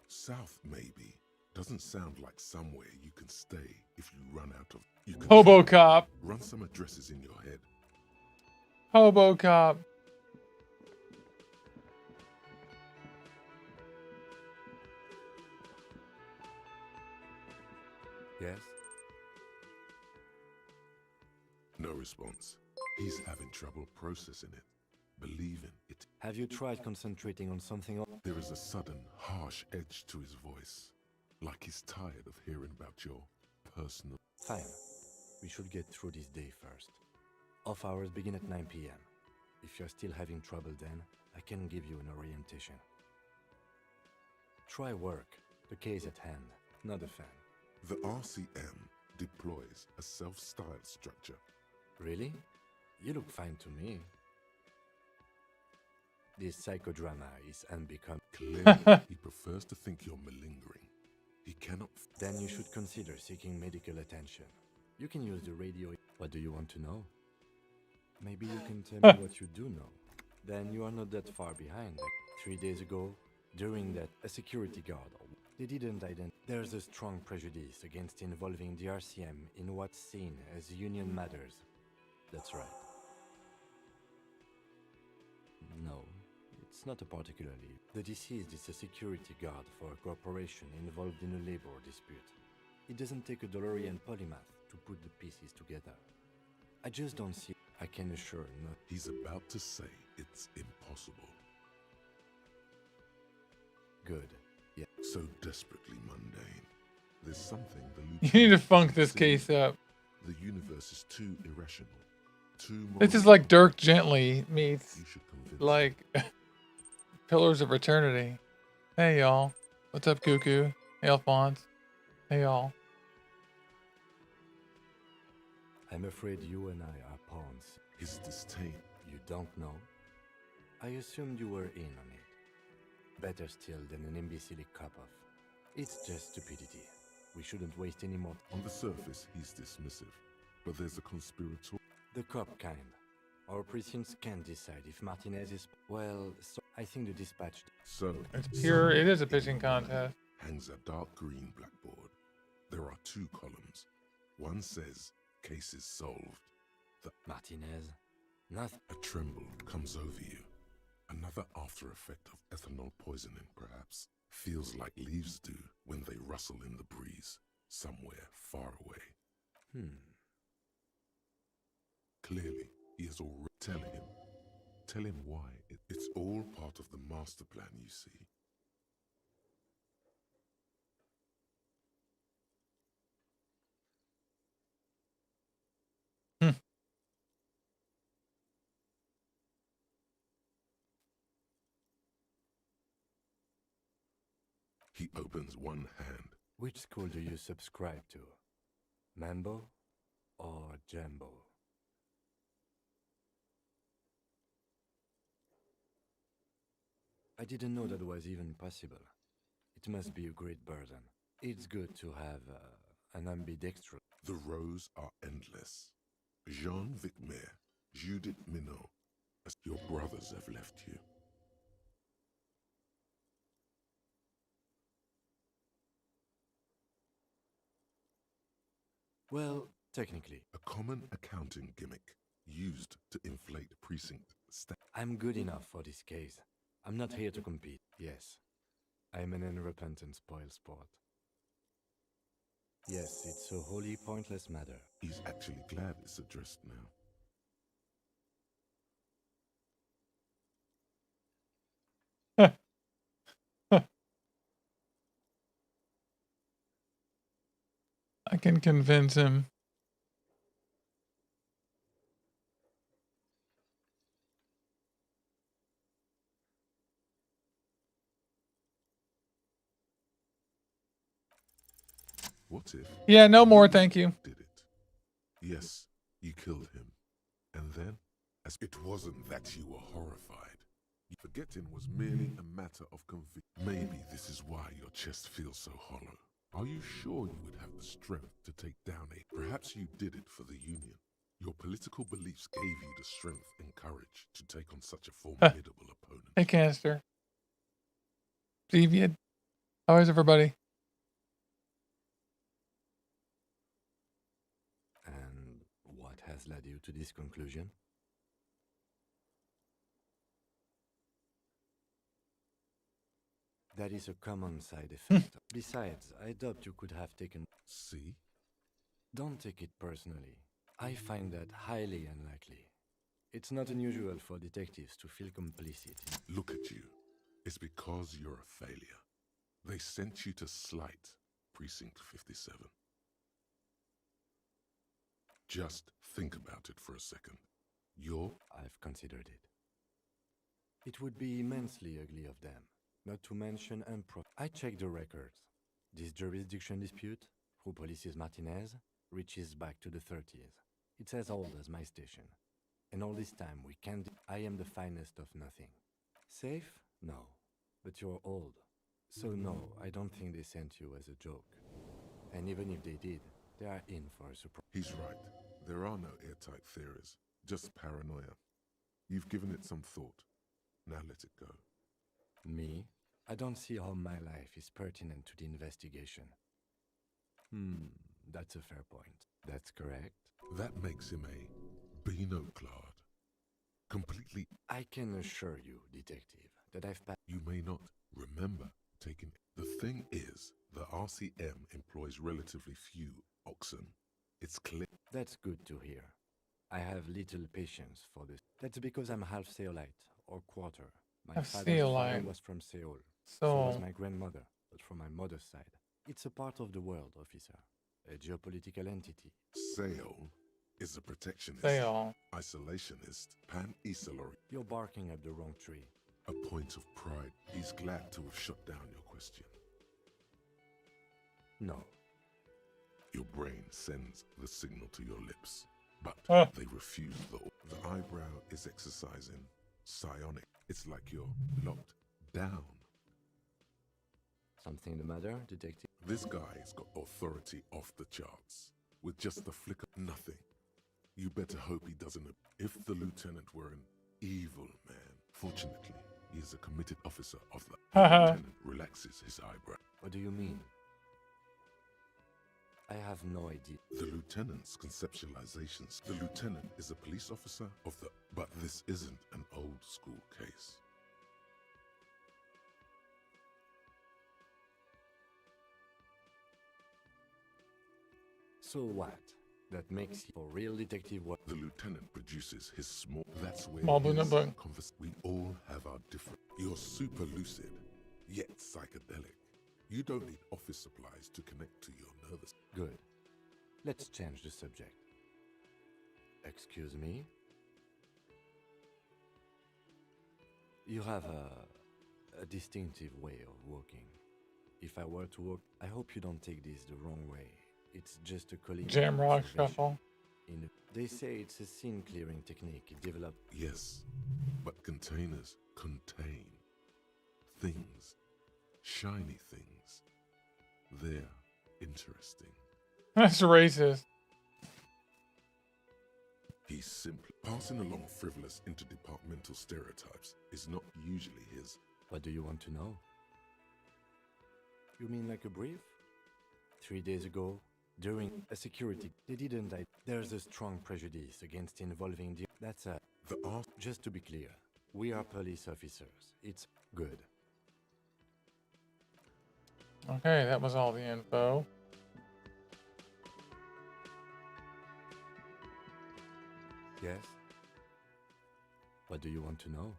South, maybe. Doesn't sound like somewhere you can stay if you run out of... You can Hobo cop. run some addresses in your head. Hobo cop. Yes? No response. He's having trouble processing it, believing it. Have you tried concentrating on something else? There is a sudden, harsh edge to his voice, like he's tired of hearing about your personal... Fine. We should get through this day first. Off hours begin at 9 p.m. If you're still having trouble then, I can give you an orientation. Try work. The case at hand. Not a fan. The RCM deploys a self-styled structure. Really? You look fine to me. This psychodrama is unbecoming. Clearly, he prefers to think you're malingering. He cannot... Then you should consider seeking medical attention. You can use the radio. What do you want to know? Maybe you can tell me what you do know. Then you are not that far behind. 3 days ago, during that, a security guard. They didn't identify. There's a strong prejudice against involving the RCM in what's seen as union matters. That's right. No, it's not a particularly. The deceased is a security guard for a corporation involved in a labor dispute. It doesn't take a DeLorean polymath to put the pieces together. I just don't see. I can assure not. He's about to say it's impossible. Good. Yeah. So desperately mundane. There's something the You need to lieutenant funk doesn't this see. case up. The universe is too irrational. Too This is morally like Dirk Gently meets You should convince like Pillars of Eternity. Hey y'all. What's up, Cuckoo? Hey Alphonse. Hey y'all. I'm afraid you and I are pawns. his disdain. You don't know? I assumed you were in on it. Better still than an imbecile cop-off. It's just stupidity. We shouldn't waste any more. On the surface, he's dismissive, but there's a conspirator. The cop kind. Our precincts can't decide if Martinez is... Well, so I think the dispatch... So, It's pure. It is a somewhere pitching in there contest. hangs a dark green blackboard. There are 2 columns. One says, "Cases solved." Martinez? Nothing. A tremble comes over you. Another after effect of ethanol poisoning, perhaps. Feels like leaves do when they rustle in the breeze, somewhere far away. Clearly, he is already... Tell him why. It's all part of the master plan, you see. He opens one hand. Which school do you subscribe to? Mambo or Jambo? I didn't know that was even possible. It must be a great burden. It's good to have an ambidextrous. The rows are endless. Jean Vicmer, Judith Minot, as your brothers have left you. Well, technically, A common accounting gimmick used to inflate precinct stats. I'm good enough for this case. I'm not here to compete. Yes, I'm an unrepentant spoilsport. Yes, it's a wholly pointless matter. He's actually glad it's addressed now. I can convince him. What if Yeah, no more, thank you. did it? Yes, you killed him. And then, as it wasn't that you were horrified. Forgetting was merely a matter of conviction. Maybe this is why your chest feels so hollow. Are you sure you would have the strength to take down a... Perhaps you did it for the Union. Your political beliefs gave you the strength and courage to take on such a formidable opponent. Hey, Canister. Deviant. How is everybody? And what has led you to this conclusion? That is a common side effect. Besides, I doubt you could have taken... See? Don't take it personally. I find that highly unlikely. It's not unusual for detectives to feel complicit. Look at you. It's because you're a failure. They sent you to Slight, Precinct 57. Just think about it for a second. I've considered it. It would be immensely ugly of them, not to mention I checked the records. This jurisdiction dispute, who polices Martinez, reaches back to the 30s. It's as old as my station. And all this time we can't... I am the finest of nothing. Safe? No. But you're old. So no, I don't think they sent you as a joke. And even if they did, they are in for a surprise. He's right. There are no airtight theories, just paranoia. You've given it some thought. Now let it go. Me? I don't see how my life is pertinent to the investigation. That's a fair point. That's correct. That makes him a binoclard. Completely. I can assure you, detective, that I've passed... You may not remember taking... The thing is, the RCM employs relatively few oxen. It's clear. That's good to hear. I have little patience for this. That's because I'm half Seolite, or quarter. My Half father's father Seolite. was from Seoul. So So, was my grandmother, but from my mother's side. It's a part of the world, officer. A geopolitical entity. Seol is a protectionist, they all. isolationist, pan-Isolari. You're barking up the wrong tree. A point of pride. He's glad to have shut down your question. No. Your brain sends the signal to your lips, but Huh. they refuse the eyebrow is exercising psionic. It's like you're locked down. Something the matter, detective? This guy's got authority off the charts. With just the flick of nothing. You better hope he doesn't. If the lieutenant were an evil man, fortunately, he is a committed officer of the... The lieutenant relaxes his eyebrow. What do you mean? I have no idea. The lieutenant's conceptualizations. The lieutenant is a police officer of the... But this isn't an old school case. So what? That makes you a real detective what? The lieutenant produces his small... That's where Small his boom. we all have our different... You're super lucid, yet psychedelic. You don't need office supplies to connect to your nervous... Good. Let's change the subject. Excuse me? You have a distinctive way of walking. If I were to walk... I hope you don't take this the wrong way. It's just a colleague... Jamrock shuffle. They say it's a scene-clearing technique developed... Yes, but containers contain things. Shiny things. They're interesting. That's racist. He's simply passing along frivolous interdepartmental stereotypes is not usually his. What do you want to know? You mean like a brief? 3 days ago, during a security, they didn't... There's a strong prejudice against involving the... That's a... The art... Just to be clear, we are police officers. It's good. Okay, that was all the info. Yes? What do you want to know?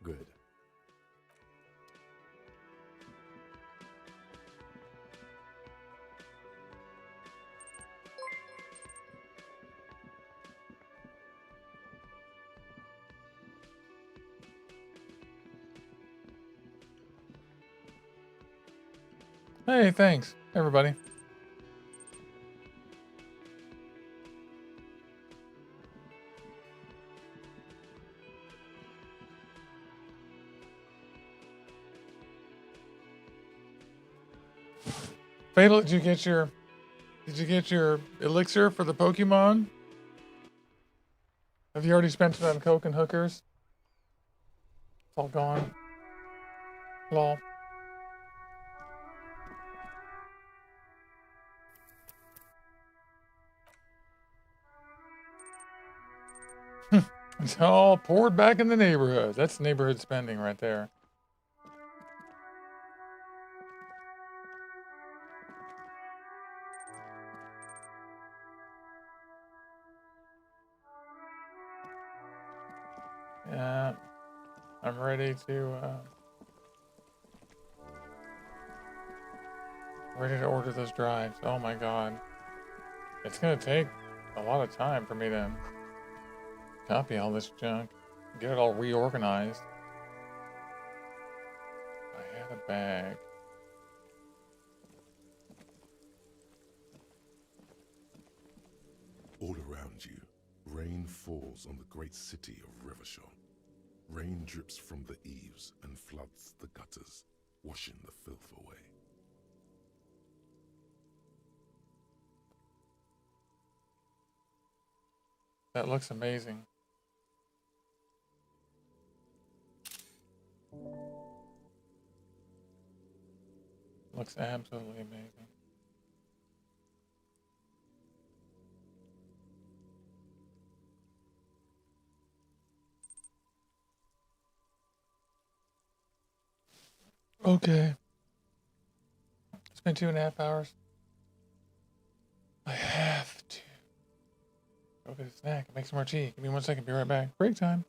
Good. Hey, thanks, everybody. Fatal, did you get your Did you get your elixir for the Pokemon? Have you already spent it on coke and hookers? It's all gone. Lol. It's all poured back in the neighborhood. That's neighborhood spending right there. Yeah, I'm ready to order those drives. Oh my god. It's gonna take a lot of time for me to copy all this junk, get it all reorganized. I had a bag. All around you, rain falls on the great city of Revachol. Rain drips from the eaves and floods the gutters, washing the filth away. That looks amazing. Looks absolutely amazing. Okay. It's been 2.5 hours. I have to go get a snack and make some more tea. Give me 1 second, be right back. Break time.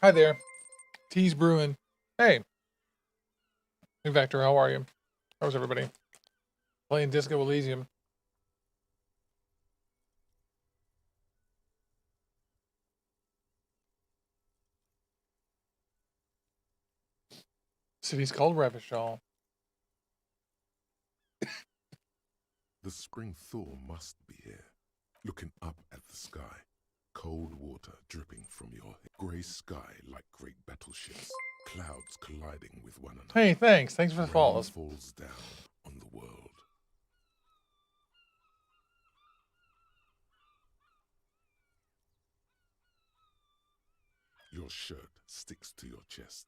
Hi there. Tea's brewing. Hey. Hey, Vector, how are you? How's everybody? Playing Disco Elysium. City's called Revachol. The spring thaw must be here. Looking up at the sky, cold water dripping from your head. Grey sky like great battleships, clouds colliding with one another. Hey, thanks. Thanks for the Rain follows. falls down on the world. Your shirt sticks to your chest,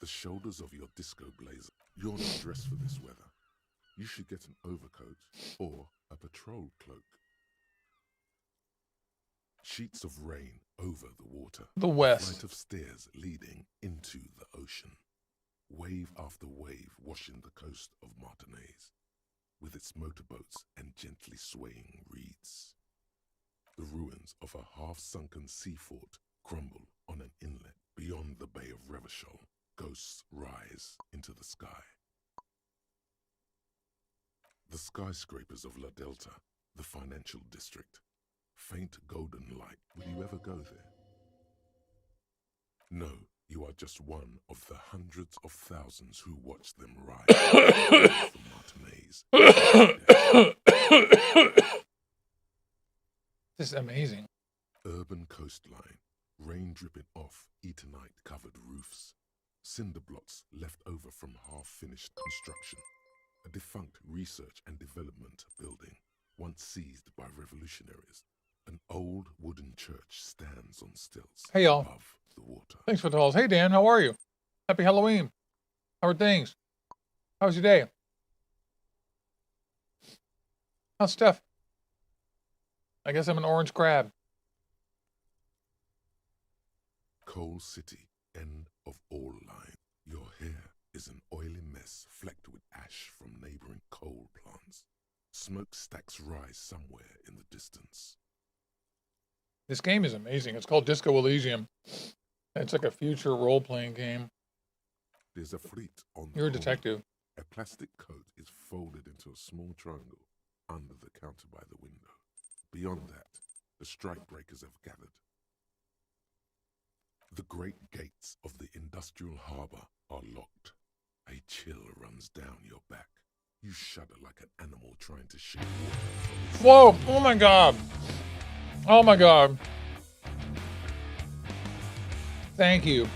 the shoulders of your disco blazer. You're not dressed for this weather. You should get an overcoat or a patrol cloak. Sheets of rain over the water. The A west. flight of stairs leading into the ocean. Wave after wave washing the coast of Martinez, with its motorboats and gently swaying reeds. The ruins of a half-sunken sea fort crumble on an inlet beyond the Bay of Revachol. Ghosts rise into the sky. The skyscrapers of La Delta, the financial district. Faint golden light. Will you ever go there? No, you are just one of the hundreds of thousands who watch them rise from Martinez. This is amazing. Urban coastline, rain dripping off Eternite-covered roofs, cinder blots left over from half-finished construction, a defunct research and development building, once seized by revolutionaries. An old wooden church stands on stilts Hey, y'all. above the water. Thanks for the calls. Hey, Dan, how are you? Happy Halloween. How are things? How's your day? How's stuff? I guess I'm an orange crab. Coal City, end of all line. Your hair is an oily mess flecked with ash from neighboring coal plants. Smokestacks rise somewhere in the distance. This game is amazing. It's called Disco Elysium. It's like a future role-playing game. There's a fleet on the You're a corner. detective. A plastic coat is folded into a small triangle under the counter by the window. Beyond that, the strikebreakers have gathered. The great gates of the industrial harbor are locked. A chill runs down your back. You shudder like an animal trying to shake water. Whoa! Oh my god! Oh my god. Thank you.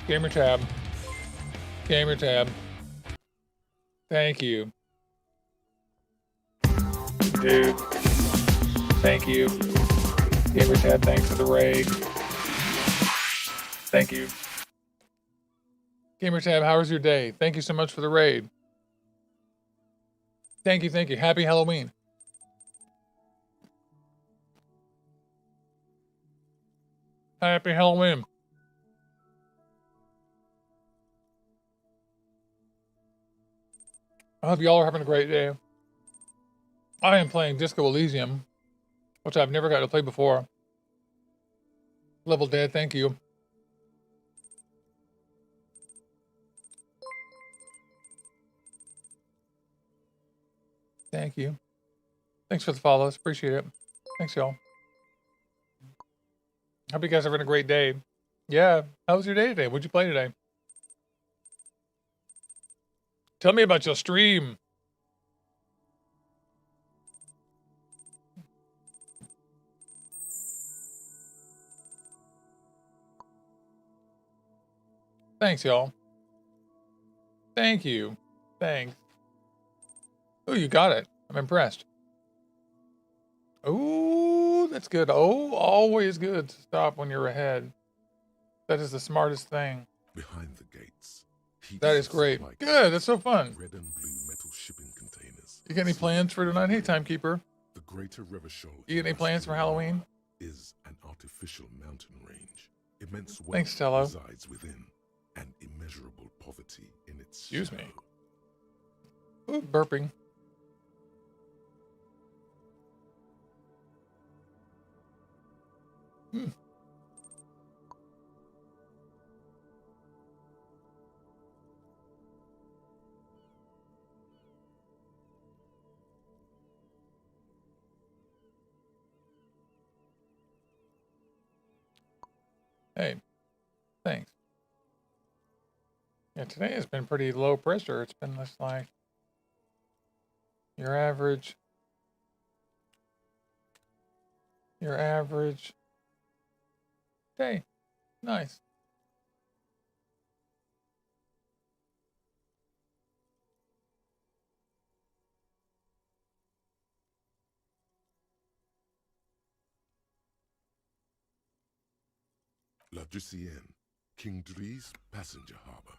Gamer tab. Gamer tab. Thank you. Dude. Thank you. Gamer tab, thanks for the raid. Thank you. Gamer tab, how was your day? Thank you so much for the raid. Thank you, thank you. Happy Halloween. Happy Halloween. I hope y'all are having a great day. I am playing Disco Elysium, which I've never got to play before. Level Dead, thank you. Thank you. Thanks for the follows. Appreciate it. Thanks, y'all. Hope you guys are having a great day. Yeah. How was your day today? What'd you play today? Tell me about your stream. Thanks, y'all. Thank you. Thanks. Oh, you got it. I'm impressed. Oh, that's good. Oh, always good to stop when you're ahead. That is the smartest thing. Behind the gates. That is great. Good. That's so fun. Red and blue metal shipping containers. You got any plans for tonight? Hey, Timekeeper. The Greater Revachol. You got any plans for Halloween? Is an artificial mountain range. Immense wealth Thanks, Tello. resides within, and immeasurable poverty in its Excuse me. shadow. Ooh, burping. Hey, thanks. Yeah, today has been pretty low pressure. It's been just like your average day. Nice. La Drusienne, King Dri's passenger harbor.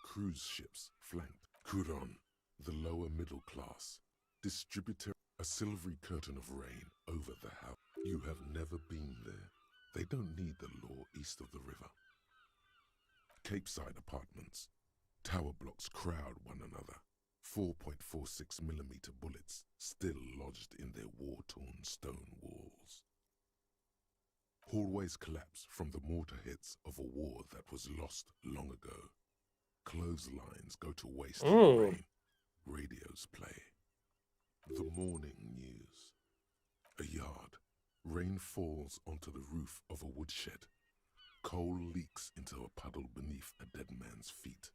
Cruise ships flanked. Couronne, the lower middle class. Distributor, a silvery curtain of rain over the house. You have never been there. They don't need the law east of the river. Capeside apartments. Tower blocks crowd one another. 4.46mm bullets still lodged in their war-torn stone walls. Hallways collapse from the mortar hits of a war that was lost long ago. Clotheslines go to waste in the rain. Radios play. The morning news. A yard. Rain falls onto the roof of a woodshed. Coal leaks into a puddle beneath a dead man's feet.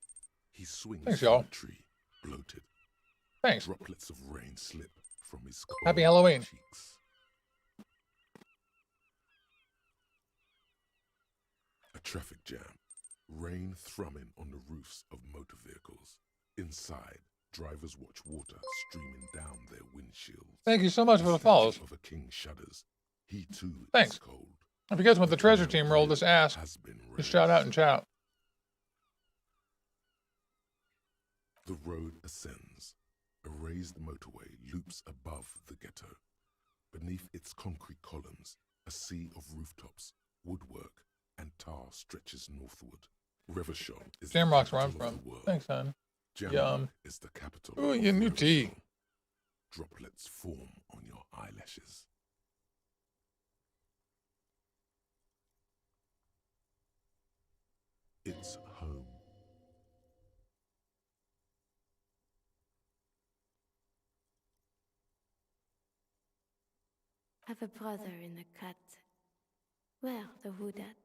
He swings from a tree, bloated. Thanks. Droplets of rain slip from his cold Happy Halloween. cheeks. A traffic jam. Rain thrumming on the roofs of motor vehicles. Inside, drivers watch water streaming down their windshields. Thank you so much for the follows. Of a king shudders. He too Thanks. is cold. If you guys want the treasure team roll, just ask. Just shout out and chat. The road ascends. A raised motorway loops above the ghetto. Beneath its concrete columns, a sea of rooftops, woodwork, and tar stretches northward. Revachol is Jamrock's the where I'm capital of from. the world. Thanks, son. Jamrock Yum. is the capital Ooh, of your new tea. Revachol. Droplets form on your eyelashes. It's home. I've a brother in the cut. Where the wood at?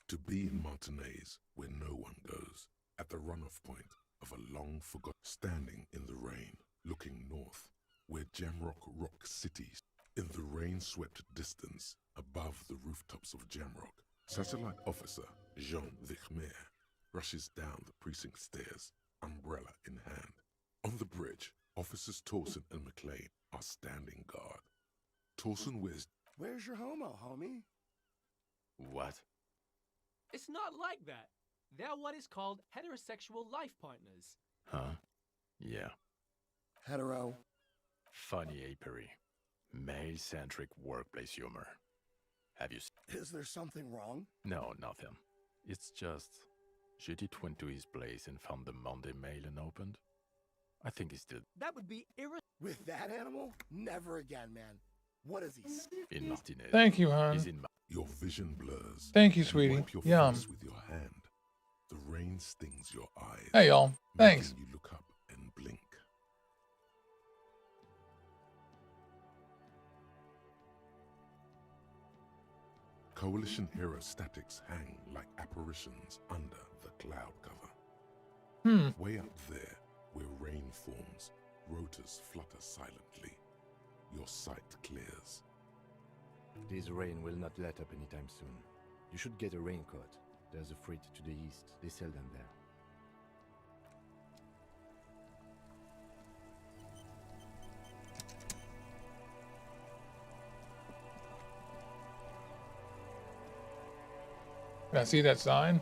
To be in Martinez, where no one goes, at the runoff point of a long forgotten, standing in the rain, looking north, where Jamrock Rock cities, in the rain-swept distance, above the rooftops of Jamrock, satellite officer Jean Vichmer rushes down the precinct stairs, umbrella in hand. On the bridge, officers Torsen and McLean are standing guard. Torsen wears... Where's your homo, homie? What? It's not like that. They're what is called heterosexual life partners. Huh? Yeah. Hetero. Funny apery. Male-centric workplace humor. Have you... Is there something wrong? No, nothing. It's just... Judy went to his place and found the Monday mail unopened. I think he still... That would be With that animal? Never again, man. What is he? In Martinez. Thank you, hon. He's in Your vision blurs. Thank you, and sweetie. Wipe your Yum. face with your hand. The rain stings your eyes. Hey, y'all. Thanks. making you look up and blink. Coalition aerostatics hang like apparitions under the cloud cover. Way up there, where rain forms, rotors flutter silently. Your sight clears. This rain will not let up anytime soon. You should get a raincoat. There's a freight to the east. They sell them there. Can I see that sign?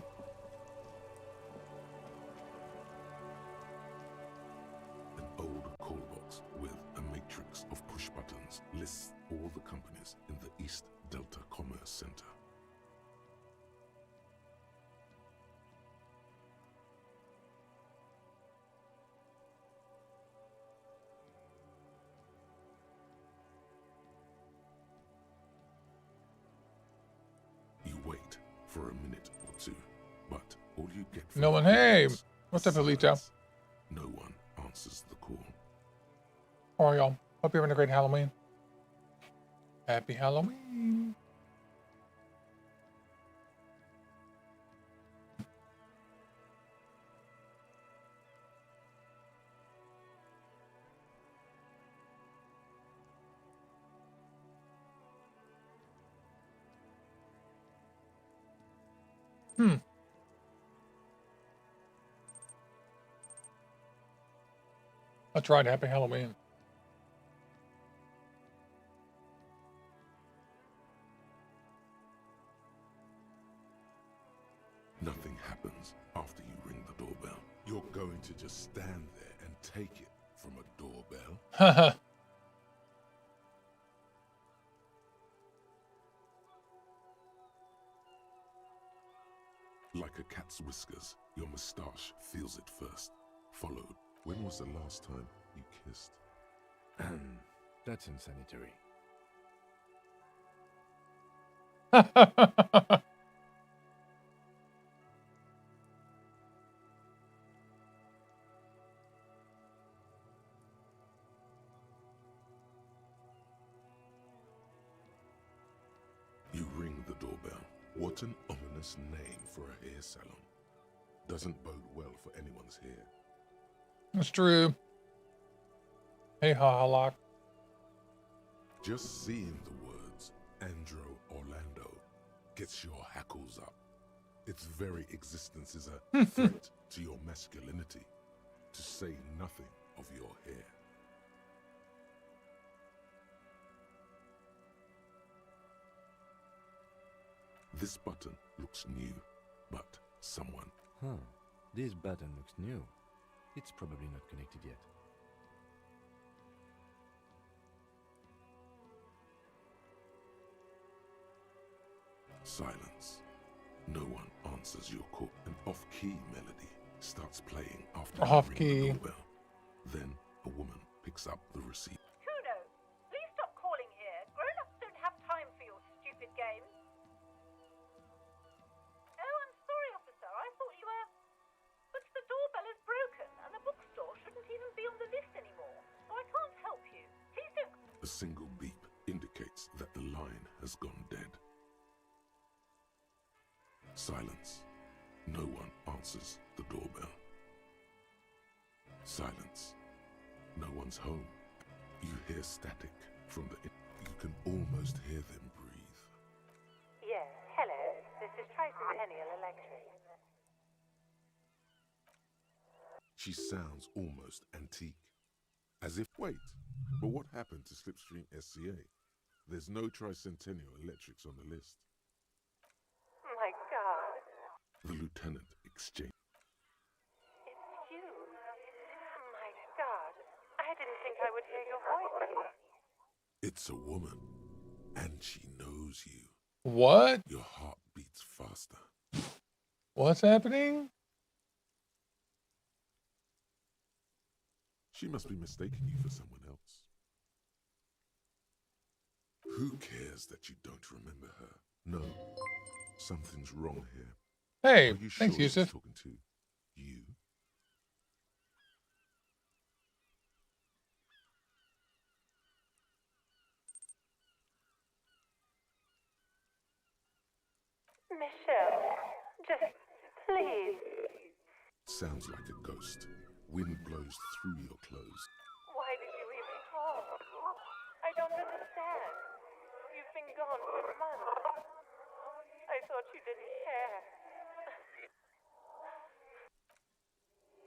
An old call box with a matrix of push buttons lists all the companies in the East Delta Commerce Center. You wait for a minute or two, but all you get from No one. the Hey, is what's up, Elito? silence. No one answers the call. How are y'all? Hope you're having a great Halloween. Happy Halloween. That's right. Happy Halloween. Nothing happens after you ring the doorbell. You're going to just stand there and take it from a doorbell? Haha. Like a cat's whiskers, your moustache feels it first, followed. When was the last time you kissed? That's unsanitary. You ring the doorbell. What an ominous name for a hair salon. Doesn't bode well for anyone's hair. That's true. Hey, Lock. Just seeing the words Andro Orlando gets your hackles up. Its very existence is a threat to your masculinity, to say nothing of your hair. This button looks new, but someone... Huh. This button looks new. It's probably not connected yet. Silence. No one answers your call. An off-key melody starts playing after you ring the doorbell. Then a woman picks up the receiver. Kuno, please stop calling here. Grown-ups don't have time for your stupid games. Oh, I'm sorry, officer. I thought you were... But the doorbell is broken, and the bookstore shouldn't even be on the list anymore, so I can't help you. Please don't... A single beep indicates that the line has gone dead. Silence. No one answers the doorbell. Silence. No one's home. You hear static from the... You can almost hear them breathe. Yes, hello. This is Tricentennial Electric. She sounds almost antique. As if... Wait, but what happened to Slipstream SCA? There's no Tricentennial Electrics on the list. My God. The lieutenant exchanged. It's you. My God. I didn't think I would hear your voice here. It's a woman, and she knows you. What? Your heart beats faster. What's happening? She must be mistaking you for someone else. Who cares that you don't remember her? No, something's wrong here. Hey, Are you thanks, sure she's Yusuf. talking to you? Michelle, just please. Sounds like a ghost. Wind blows through your clothes. Why did you even call? I don't understand. You've been gone for months. I thought you didn't care.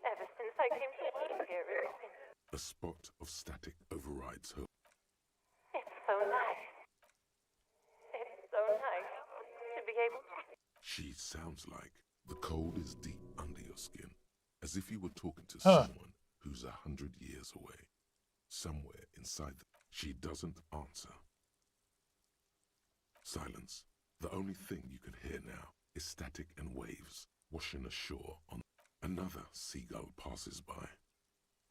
Ever since I came to work here, it's been... A spot of static overrides her. It's so nice. It's so nice to be able to... She sounds like the cold is deep under your skin, as if you were talking to Huh. someone who's 100 years away, somewhere inside. She doesn't answer. Silence. The only thing you can hear now is static and waves washing ashore on... Another seagull passes by.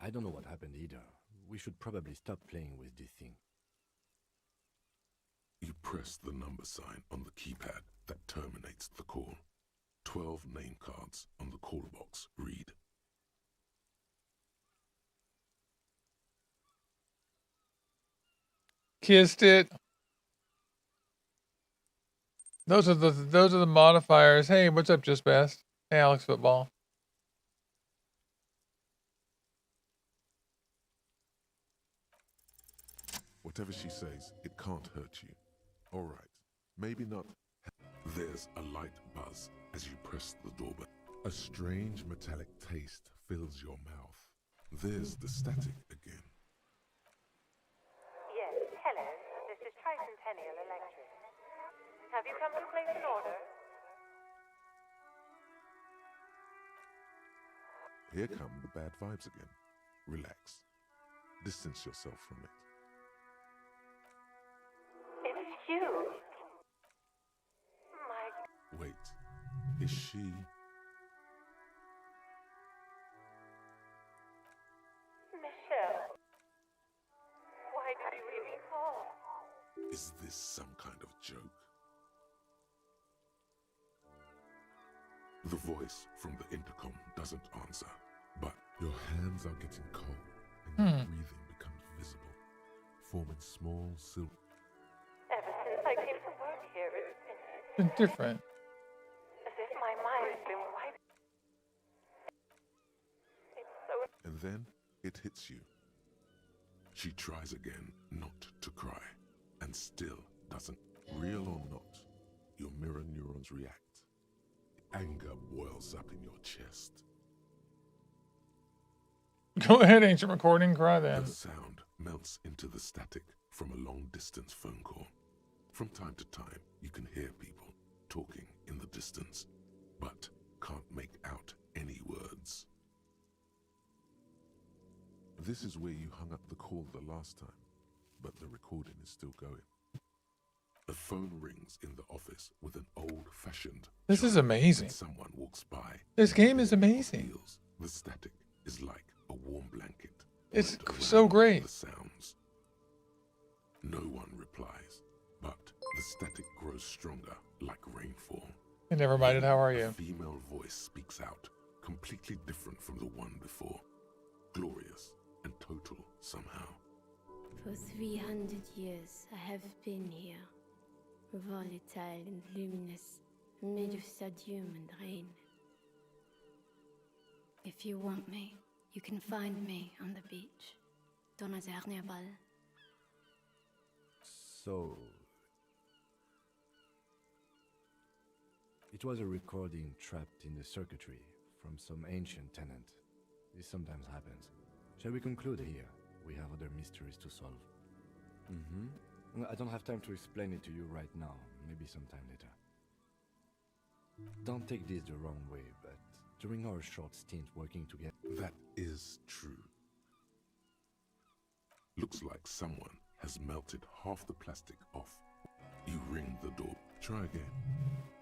I don't know what happened either. We should probably stop playing with this thing. You press the number sign on the keypad that terminates the call. 12 name cards on the call box read. Kissed it. Those are the modifiers. Hey, what's up, Just Best? Hey, Alex Football. Whatever she says, it can't hurt you. All right, maybe not. There's a light buzz as you press the doorbell. A strange metallic taste fills your mouth. There's the static again. Yes, hello. This is Tricentennial Electric. Have you come to place an order? Here come the bad vibes again. Relax. Distance yourself from it. It's you. My... Wait, is she... Michelle. Why did you even call? Is this some kind of joke? The voice from the intercom doesn't answer, but your hands are getting cold and your breathing becomes visible, forming small silk. Ever since I came to work here, it's Been different. as if my mind's been wiped. It's so... And then it hits you. She tries again not to cry, and still doesn't. Real or not, your mirror neurons react. Anger boils up in your chest. Go ahead, ancient recording. Cry then. The sound melts into the static from a long-distance phone call. From time to time, you can hear people talking in the distance, but can't make out any words. This is where you hung up the call the last time, but the recording is still going. The phone rings in the office with an old-fashioned... This is amazing. Someone walks by. This game is amazing. The static is like a warm blanket. It's so great. The sounds. No one replies, but the static grows stronger like rainfall. Hey, never minded. How are you? A female voice speaks out, completely different from the one before. Glorious and total somehow. For 300 years I have been here, volatile and luminous, made of sodium and rain. If you want me, you can find me on the beach. Dans la carnaval. So... it was a recording trapped in the circuitry from some ancient tenant. This sometimes happens. Shall we conclude here? We have other mysteries to solve. I don't have time to explain it to you right now. Maybe sometime later. Don't take this the wrong way, but during our short stint working together... That is true. Looks like someone has melted half the plastic off. You ring the door. Try again.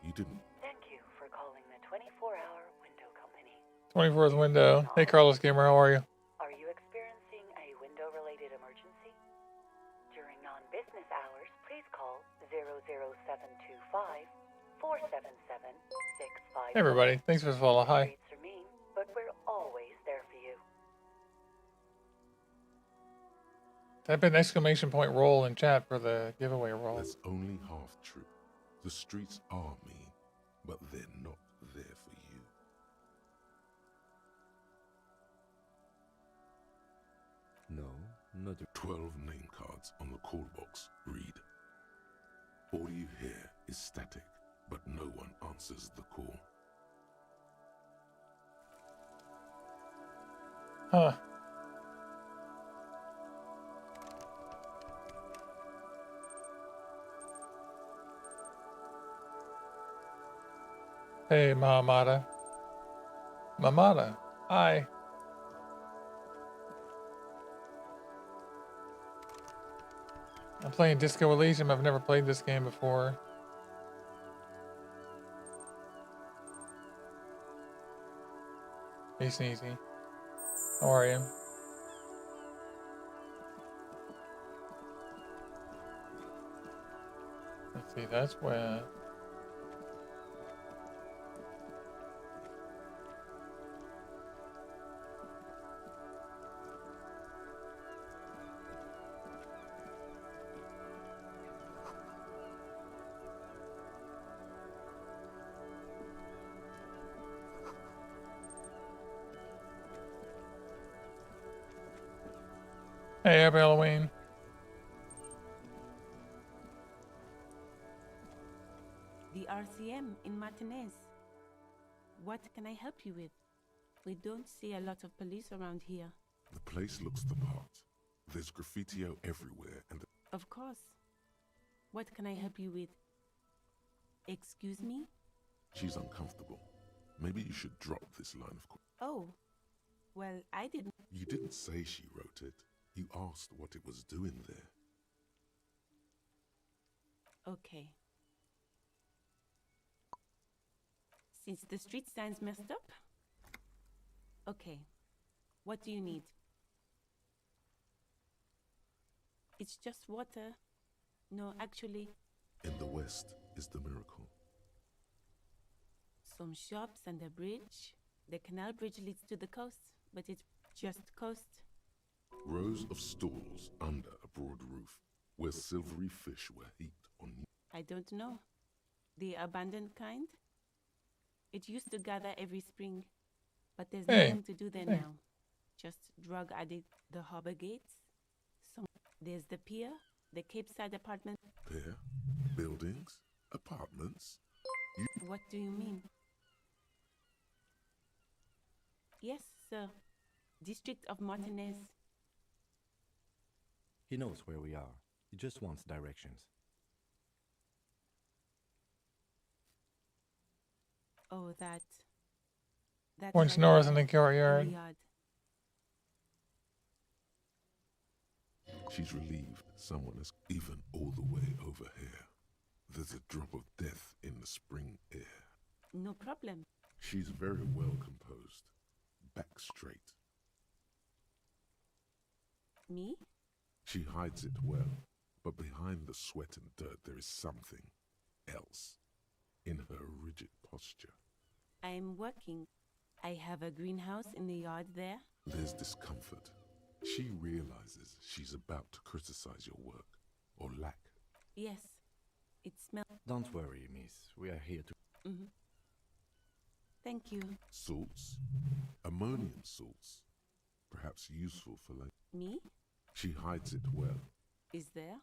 You didn't. Thank you for calling the 24-hour window company. 24th window. Hey, Carlos Gamer, how are you? Are you experiencing a window-related emergency? During non-business hours, please call 00725 477 Hey, everybody. Thanks for the follow. Hi. Rates are mean, but we're always there for you. Type in exclamation point roll in chat for the giveaway roll. That's only half true. The streets are mean, but they're not there for you. No, not... 12 name cards on the call box read. All you hear is static, but no one answers the call. Huh. Hey, Mahamada. Mamada. Hi. I'm playing Disco Elysium. I've never played this game before. Hey, Sneezy. How are you? Let's see, that's where... Hey, happy Halloween. The RCM in Martinez. What can I help you with? We don't see a lot of police around here. The place looks the part. There's graffitio everywhere, and Of course. What can I help you with? Excuse me? she's uncomfortable. Maybe you should drop this line of. Oh, well, I didn't. You didn't say she wrote it. You asked what it was doing there. Okay. Since the street sign's messed up? Okay. What do you need? It's just water. No, actually, In the west is the miracle. some shops and a bridge. The canal bridge leads to the coast, but it's just coast. Rows of stalls under a broad roof, where silvery fish were heaped on. I don't know. The abandoned kind? It used to gather every spring, but there's Hey. nothing to do there Hey. now. Just drug addict, the harbor gates. There's the pier, the Cape Side apartment. Pier, buildings, apartments. What do you mean? Yes, sir. District of Martinez. He knows where we are. He just wants directions. Oh, that. That's Points right north there, in the courtyard. yard. She's relieved someone has even all the way over here. There's a drop of death in the spring air. No problem. She's very well composed. Back straight. Me? She hides it well, but behind the sweat and dirt there is something else in her rigid posture. I'm working. I have a greenhouse in the yard there. There's discomfort. She realizes she's about to criticize your work, or lack. Yes. It smells. Don't worry, miss. We are here to... Mm-hmm. Thank you. Salts, ammonium salts, perhaps useful for Me? She hides it well. Is there?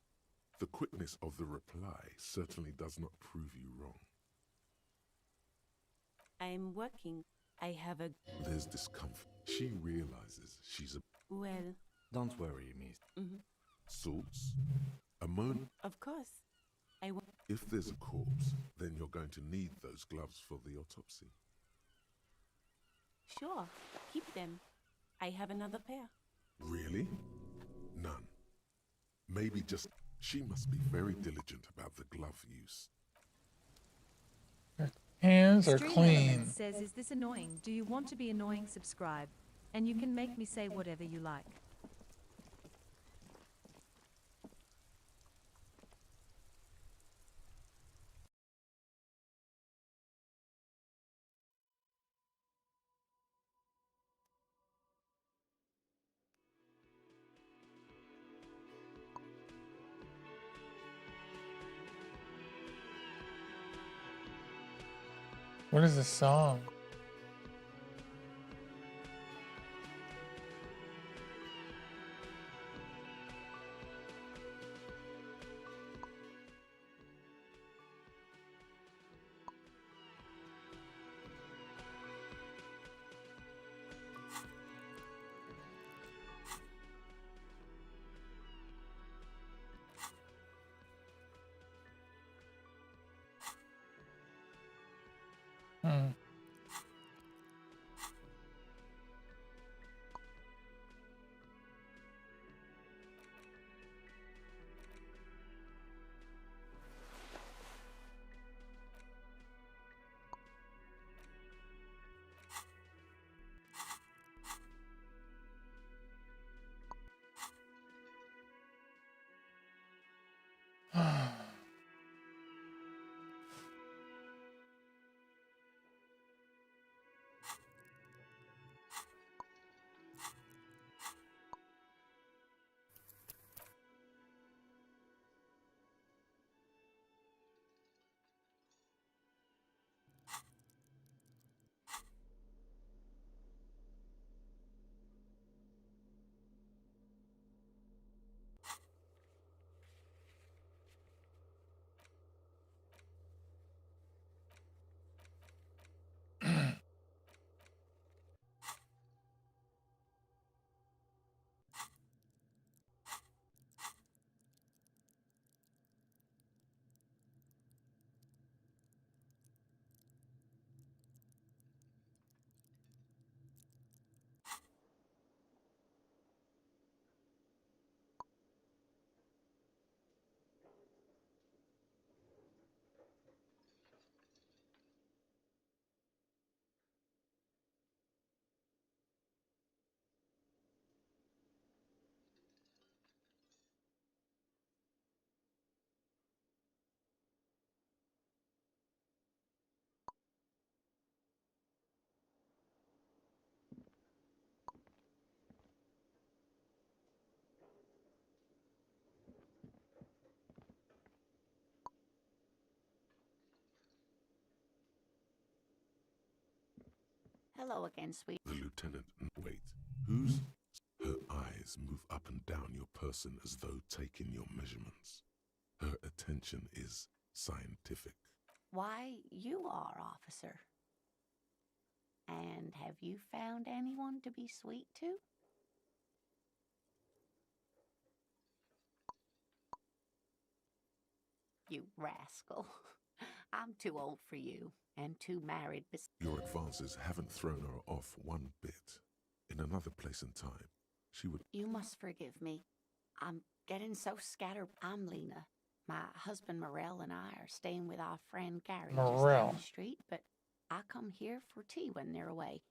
The quickness of the reply certainly does not prove you wrong. I'm working. I have a... There's discomfort. She realizes she's a... Well... Don't worry, miss. Mm-hmm. Salts, ammonium... Of course. If there's a corpse, then you're going to need those gloves for the autopsy. Sure. Keep them. I have another pair. Really? None. Maybe just... She must be very diligent about the glove use. Hands are Stream clean. Element says, is this annoying? Do you want to be annoying? Subscribe. And you can make me say whatever you like. What is this song? Hmm. Hello again, sweet. The lieutenant. Wait. Who's? Her eyes move up and down your person as though taking your measurements. Her attention is scientific. Why, you are, officer. And have you found anyone to be sweet to? You rascal. I'm too old for you, and too married. Your advances haven't thrown her off one bit. In another place and time, she would... You must forgive me. I'm getting so scattered. I'm Lena. My husband Morel and I are staying with our friend Gary just down the street, but I come here for tea when they're away.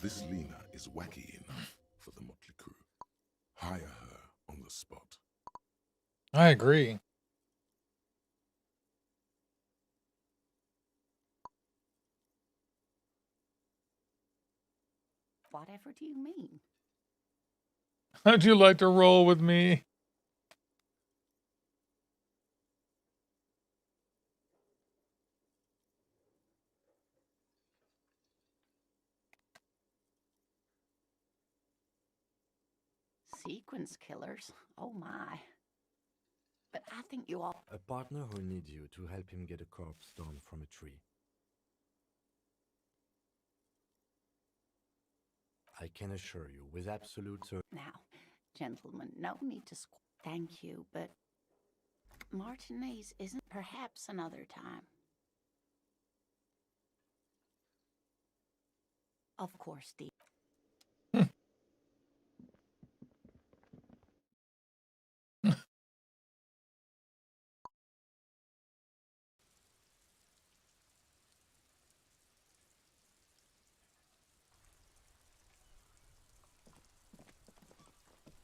This Lena is wacky enough for the motley crew. Hire her on the spot. I agree. Whatever do you mean? How'd you like to roll with me? Sequence killers? Oh my. But I think you all... A partner who needs you to help him get a corpse down from a tree. I can assure you, with absolute certainty... Now, gentlemen, no need to thank you, but Martinez isn't. Perhaps another time. Of course, Dee.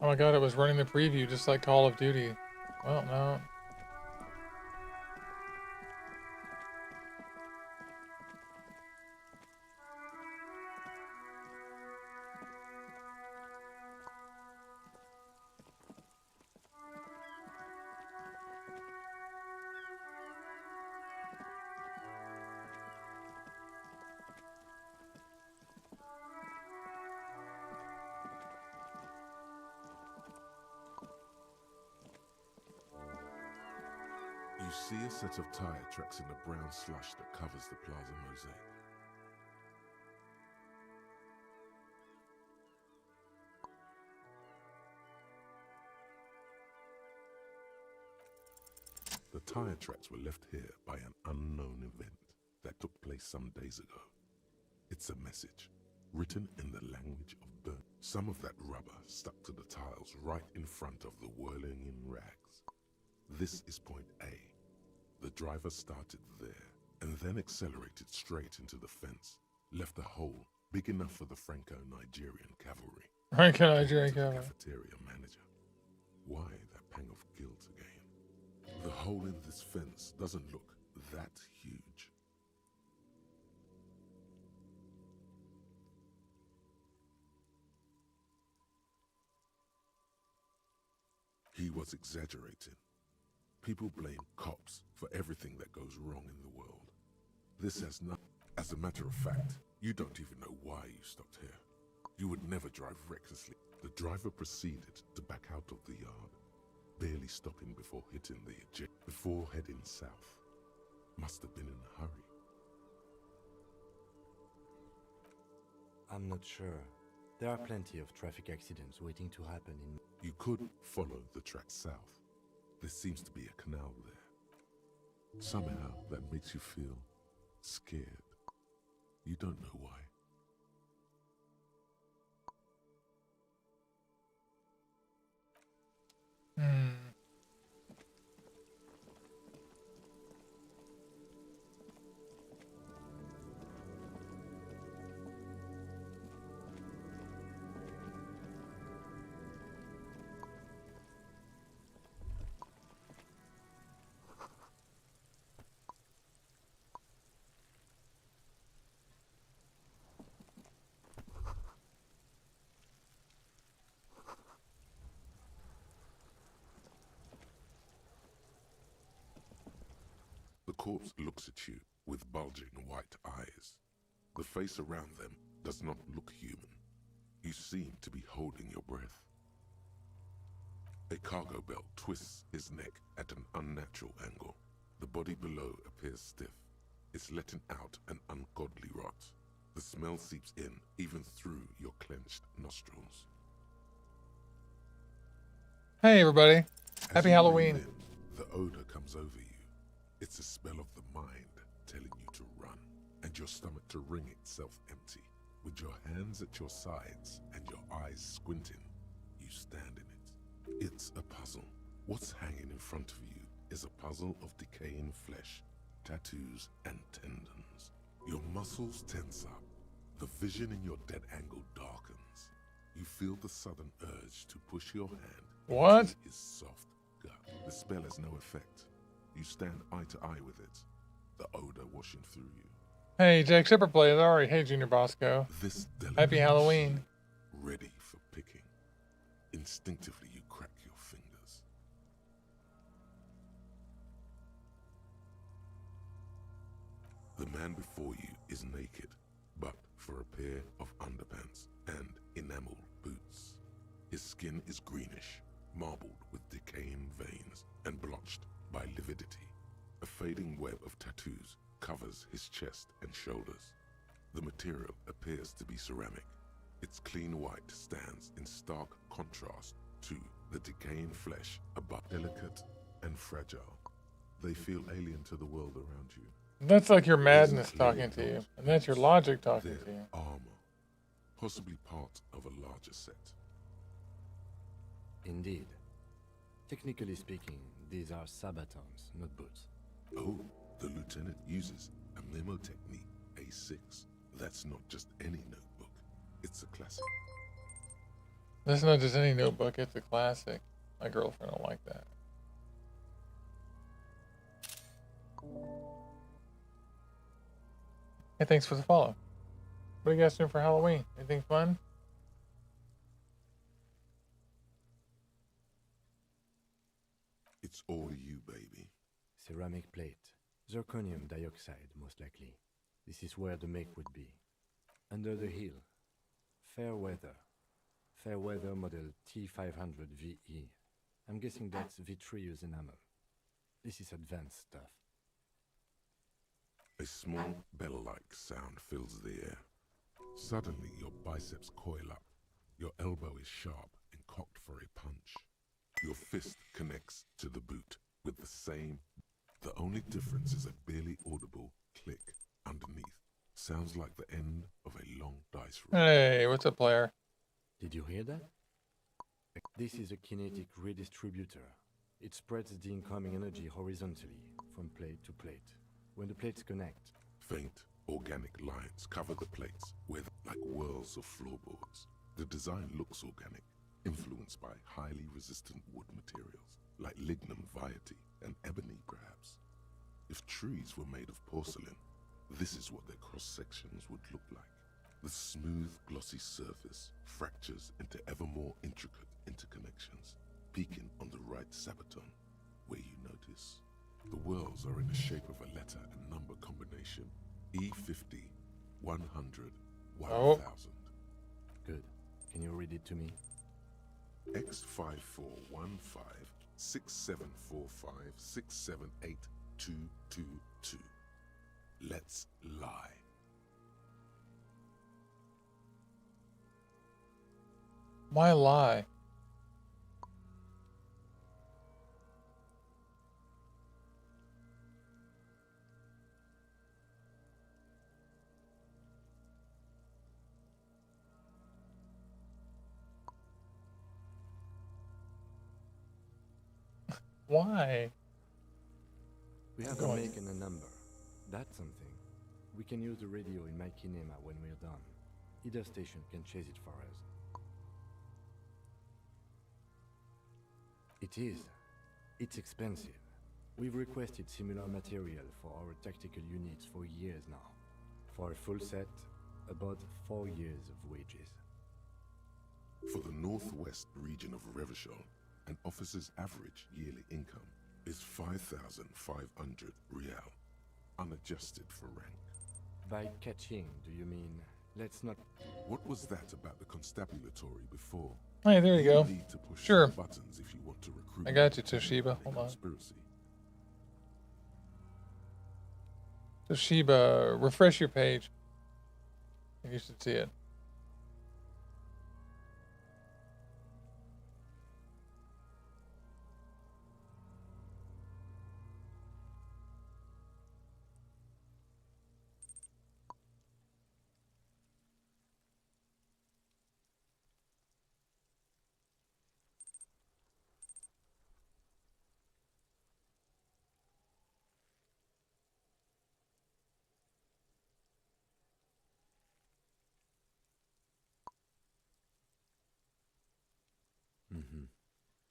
Oh my god, it was running the preview just like Call of Duty. Well, no. You see a set of tire tracks in the brown slush that covers the plaza mosaic. The tire tracks were left here by an unknown event that took place some days ago. It's a message, written in the language of burn. Some of that rubber stuck to the tiles right in front of the whirling in rags. This is point A. The driver started there, and then accelerated straight into the fence, left a hole big enough for the Franco-Nigerian cavalry. Franco-Nigerian cavalry. Cafeteria manager. Why that pang of guilt again? The hole in this fence doesn't look that huge. He was exaggerating. People blame cops for everything that goes wrong in the world. This has not... As a matter of fact, you don't even know why you stopped here. You would never drive recklessly. The driver proceeded to back out of the yard, barely stopping before hitting the eject. Before heading south. Must have been in a hurry. I'm not sure. There are plenty of traffic accidents waiting to happen in... You could follow the track south. There seems to be a canal there. Somehow that makes you feel scared. You don't know why. corpse looks at you with bulging white eyes. The face around them does not look human. You seem to be holding your breath. A cargo belt twists his neck at an unnatural angle. The body below appears stiff. It's letting out an ungodly rot. The smell seeps in even through your clenched nostrils. Hey everybody, As happy you Halloween. breathe in, the odor comes over you. It's a spell of the mind telling you to run, and your stomach to wring itself empty. With your hands at your sides and your eyes squinting, you stand in it. It's a puzzle. What's hanging in front of you is a puzzle of decaying flesh, tattoos, and tendons. Your muscles tense up. The vision in your dead angle darkens. You feel the sudden urge to push your hand into his soft gut. The spell has no effect. You stand eye to eye with it, the odor washing through you. Hey, Jack Shipper plays Ari. Hey, Junior Bosco. This Happy Halloween. Ready for picking. Instinctively, you crack your fingers. The man before you is naked, but for a pair of underpants and enameled boots. His skin is greenish, marbled with decaying veins and blotched by lividity. A fading web of tattoos covers his chest and shoulders. The material appears to be ceramic. Its clean white stands in stark contrast to the decaying flesh above. Delicate and fragile, they feel alien to the world around you. That's like your madness talking to you, and that's your logic talking to you. Armor, possibly part of a larger set. Indeed. Technically speaking, these are sabatons, not boots. Oh, the lieutenant uses a memo technique, A6. That's not just any notebook. It's a classic. That's not just any notebook, it's a classic. My girlfriend don't like that. Hey, thanks for the follow. What are you guys doing for Halloween? Anything fun? It's all you, baby. Ceramic plate. Zirconium dioxide, most likely. This is where the make would be. Under the hill. Fair weather. Fair weather model T500 VE. I'm guessing that's vitreous enamel. This is advanced stuff. A small bell-like sound fills the air. Suddenly, your biceps coil up. Your elbow is sharp and cocked for a punch. Your fist connects to the boot with the same. The only difference is a barely audible click underneath. Sounds like the end of a long dice roll. Hey, what's up, player? Did you hear that? This is a kinetic redistributor. It spreads the incoming energy horizontally, from plate to plate. When the plates connect, faint, organic lines cover the plates like whirls of floorboards. The design looks organic, influenced by highly resistant wood materials, like lignum vitae and ebony perhaps. If trees were made of porcelain, this is what their cross-sections would look like. The smooth, glossy surface fractures into ever more intricate interconnections, peaking on the right sabaton, where you notice. The whirls are in the shape of a letter and number combination, E50, 100, 1000. Good. Can you read it to me? X5415 6745 678222. Let's lie. Why lie? Why? We have a make and a number. That's something. We can use the radio in my kinema when we're done. Either station can chase it for us. It is. It's expensive. We've requested similar material for our tactical units for years now. For a full set, about 4 years of wages. For the northwest region of Revachol, an officer's average yearly income is 5,500 real, unadjusted for rank. By catching, do you mean let's not... What was that about the constabulatory before? Hey, there you go. Need to push Sure. some buttons if you want to recruit I got you, Toshiba. Hold on. conspiracy. Toshiba, refresh your page. You should see it.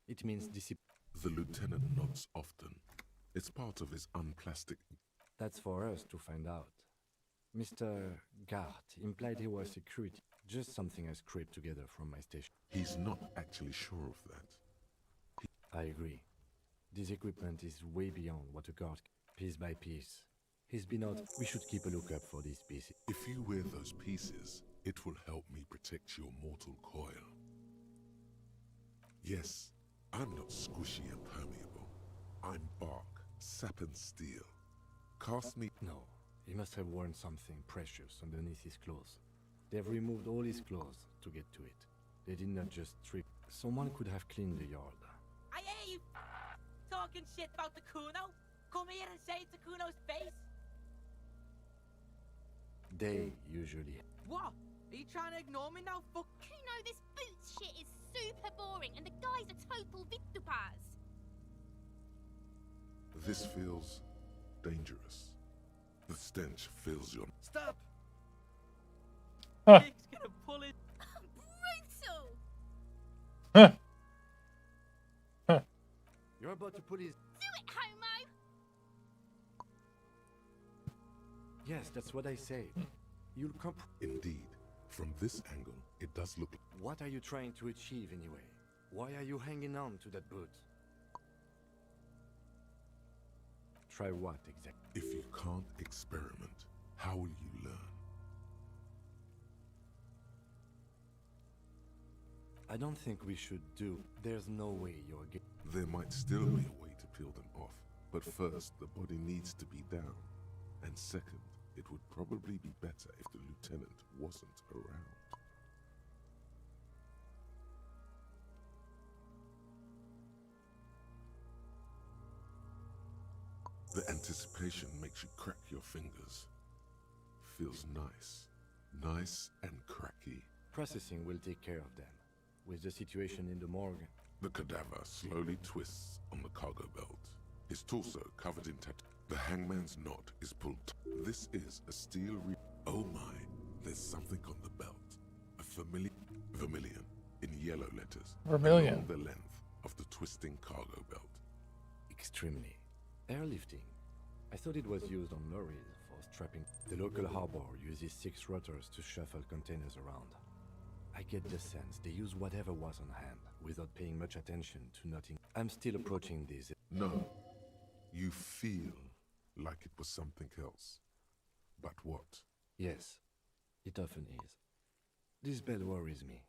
It means discipline. The lieutenant nods often. It's part of his unplastic. That's for us to find out. Mr. Gart implied he was security. Just something I scraped together from my station. He's not actually sure of that. I agree. This equipment is way beyond what a guard piece by piece. He's been out. We should keep a lookout for these pieces. If you wear those pieces, it will help me protect your mortal coil. Yes, I'm not squishy and permeable. I'm bark, sap and steel. Cast me... No, he must have worn something precious underneath his clothes. They've removed all his clothes to get to it. They did not just strip. Someone could have cleaned the yard. I hear you talking shit about the Kuno. Come here and say it to Kuno's face. They usually... What? Are you trying to ignore me now? Fuck. Kuno, this boots shit is super boring, and the guy's a total vitupaz. This feels dangerous. The stench fills your... Stop! Huh. Nick's gonna pull it. Brutal! You're about to put his... Do it, homo! Yes, that's what I say. You'll come... Indeed. From this angle, it does look... What are you trying to achieve anyway? Why are you hanging on to that boot? Try what exactly? If you can't experiment, how will you learn? I don't think we should do... There's no way you're getting... There might still be a way to peel them off, but first, the body needs to be down. And second, it would probably be better if the lieutenant wasn't around. The anticipation makes you crack your fingers. Feels nice. Nice and cracky. Processing will take care of them. With the situation in the morgue... The cadaver slowly twists on the cargo belt. His torso covered in tattoos. The hangman's knot is pulled. This is a steel Oh my, there's something on the belt. A vermilion in yellow letters. Vermilion. Along the length of the twisting cargo belt. Extremely. Airlifting. I thought it was used on lorries for strapping. The local harbor uses 6 rotors to shuffle containers around. I get the sense they use whatever was on hand, without paying much attention to nothing. I'm still approaching this. No, you feel like it was something else. But what? Yes, it often is. This bell worries me.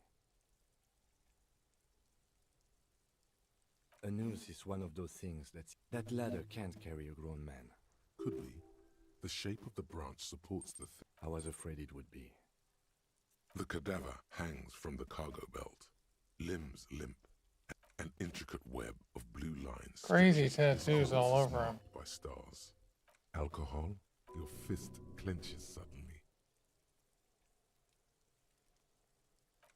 A noose is one of those things that ladder can't carry a grown man. Could be. The shape of the branch supports the thing. I was afraid it would be. The cadaver hangs from the cargo belt, limbs limp, an intricate web of blue lines. Crazy tattoos all over him. By stars. Alcohol, your fist clenches suddenly.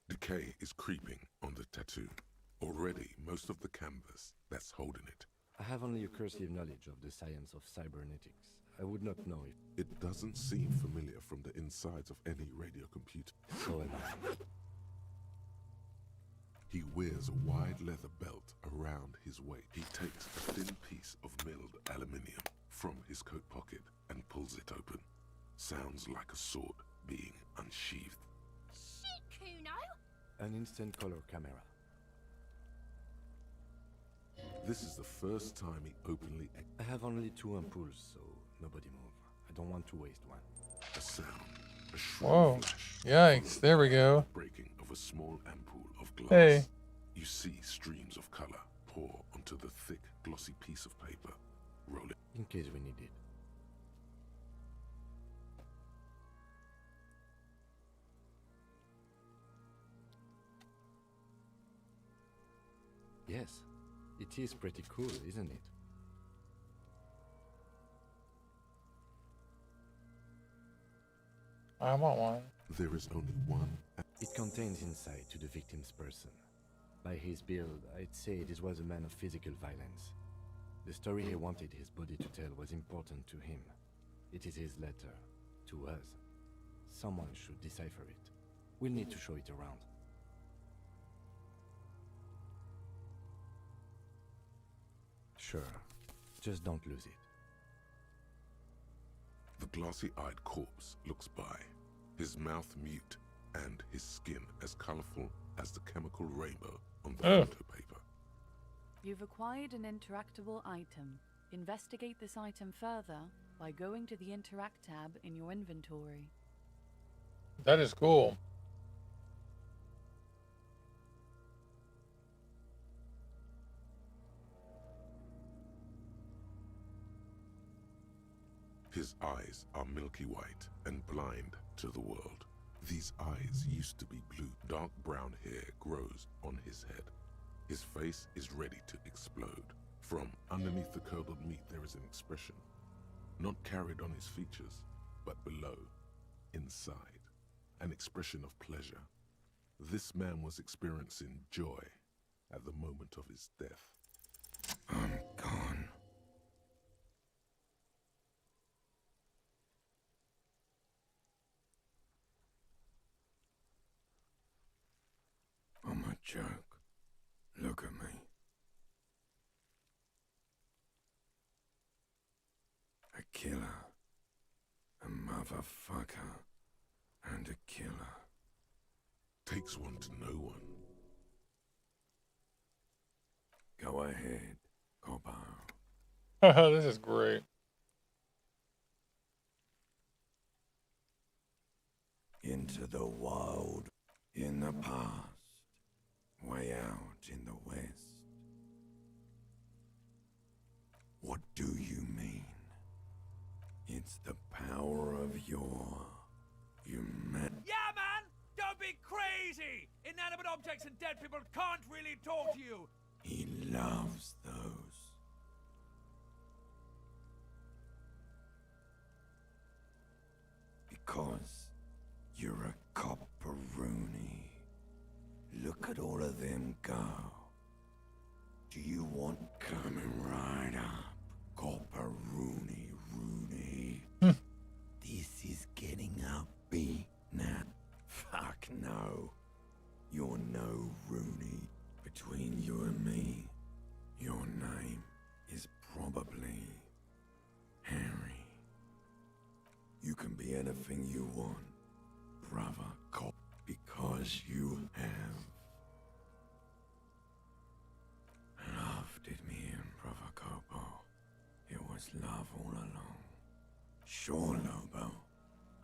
Decay is creeping on the tattoo. Already, most of the canvas that's holding it. I have only a cursive knowledge of the science of cybernetics. I would not know if... It doesn't seem familiar from the insides of any radio computer. So am I. He wears a wide leather belt around his waist. He takes a thin piece of milled aluminium from his coat pocket and pulls it open. Sounds like a sword being unsheathed. Shit, Kuno! An instant color camera. This is the first time he openly... I have only 2 ampoules, so nobody move. I don't want to waste one. A sound, a shrill Whoa. flash, Yikes, there we go. breaking of a small ampoule of glass. Hey. You see streams of color pour onto the thick, glossy piece of paper. Roll it. In case we need it. Yes, it is pretty cool, isn't it? I want one. There is only one. It contains insight to the victim's person. By his build, I'd say this was a man of physical violence. The story he wanted his body to tell was important to him. It is his letter to us. Someone should decipher it. We'll need to show it around. Sure. Just don't lose it. The glassy-eyed corpse looks by, his mouth mute and his skin as colorful as the chemical rainbow on the photo paper. You've acquired an interactable item. Investigate this item further by going to the Interact tab in your inventory. That is cool. His eyes are milky white and blind to the world. These eyes used to be blue. Dark brown hair grows on his head. His face is ready to explode. From underneath the curdled meat there is an expression, not carried on his features, but below, inside, an expression of pleasure. This man was experiencing joy at the moment of his death. I'm gone. I'm a joke. Look at me. A killer. A motherfucker. And a killer. Takes one to know one. Go ahead, copper. This is great. Into the wild, in the past, way out in the west. What do you mean? It's the power of your humanity. Yeah, man! Don't be crazy! Inanimate objects and dead people can't really talk to you! He loves those. Because you're a copperoonie. Look at all of them go. Do you want coming right up? Copperoony, Rooney. This is getting uppy. Nah, fuck no. You're no Rooney. Between you and me, your name is probably Harry. You can be anything you want, brother cop, because you have loved it, me and brother Copo. It was love all along. Sure, Lobo.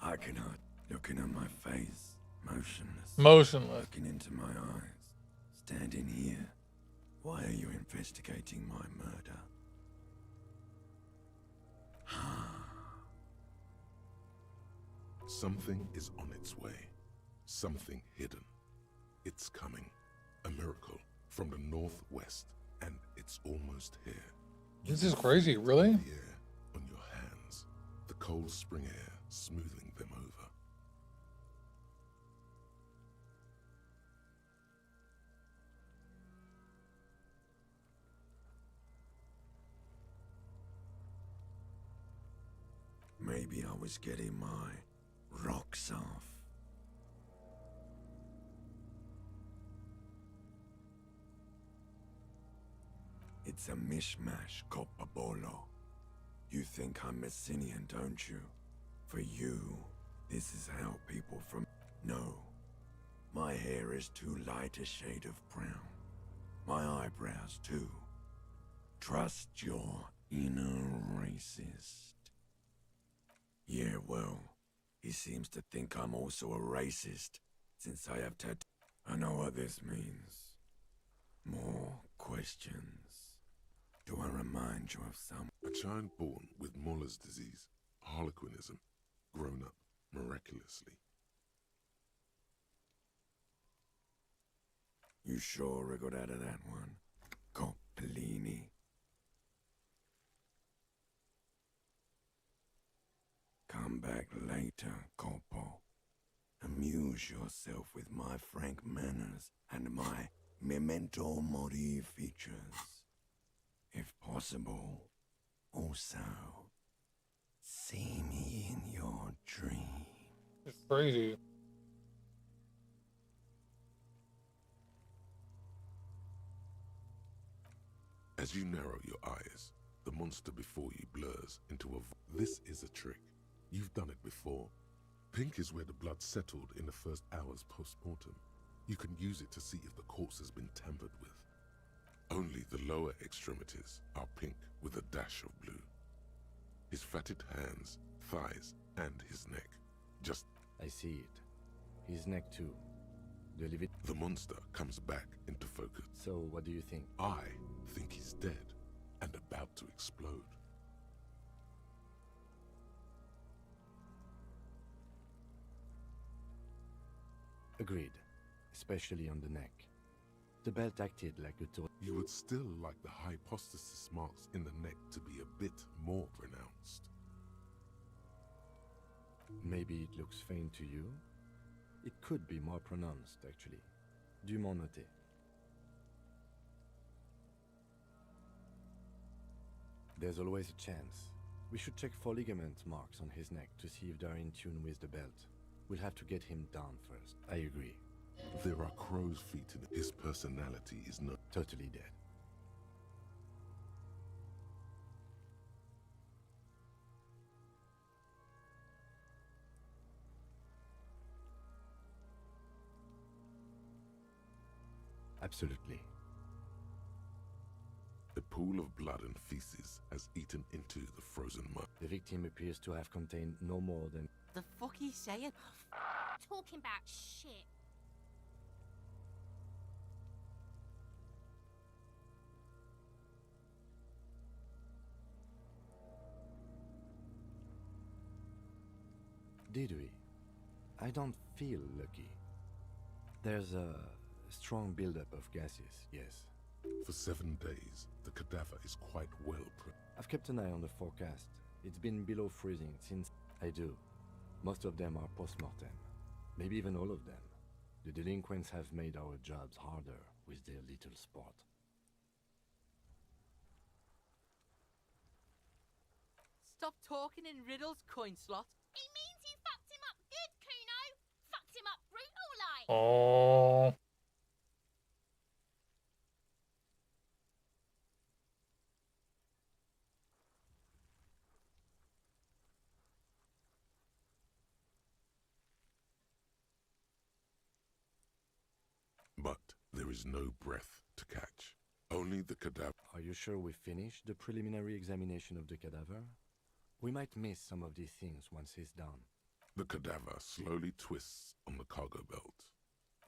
I cannot. Looking at my face, motionless. Motionless. Looking into my eyes, standing here. Why are you investigating my murder? Something is on its way. Something hidden. It's coming. A miracle from the northwest, and it's almost here. This is crazy, really? The air on your hands, the cold spring air smoothing them over. Maybe I was getting my rocks off. It's a mishmash, Copabolo. You think I'm Messinian, don't you? For you, this is how people from... No. My hair is too light a shade of brown. My eyebrows, too. Trust your inner racist. Yeah, well, he seems to think I'm also a racist, since I have tattoos. I know what this means. More questions. Do I remind you of some? A child born with Muller's disease, harlequinism, grown up miraculously. You sure wriggled out of that one? Coppellini. Come back later, Corpo. Amuse yourself with my frank manners and my memento mori features. If possible, also, see me in your dream. It's crazy. As you narrow your eyes, the monster before you blurs into a... This is a trick. You've done it before. Pink is where the blood settled in the first hours post-mortem. You can use it to see if the corpse has been tampered with. Only the lower extremities are pink with a dash of blue. His fatted hands, thighs, and his neck. Just... I see it. His neck too. The monster comes back into focus. So, what do you think? I think he's dead and about to explode. Agreed. Especially on the neck. The belt acted like a torch. You would still like the hypostasis marks in the neck to be a bit more pronounced. Maybe it looks faint to you? It could be more pronounced, actually. Dûment noté. There's always a chance. We should check for ligament marks on his neck to see if they're in tune with the belt. We'll have to get him down first. I agree. There are crow's feet in his personality is not totally dead. Absolutely. A pool of blood and feces has eaten into the frozen mud. The victim appears to have contained no more than... The fuck he saying? Talking about shit. Did we? I don't feel lucky. There's a strong buildup of gases, yes. For 7 days, the cadaver is quite well I've kept an eye on the forecast. It's been below freezing since I do. Most of them are post-mortem. Maybe even all of them. The delinquents have made our jobs harder with their little sport. Stop talking in riddles, coin slot. He means you fucked him up good, Kuno. Fucked him up brutal like. Oh. But there is no breath to catch. Only the cadaver. Are you sure we finished the preliminary examination of the cadaver? We might miss some of these things once he's done. The cadaver slowly twists on the cargo belt.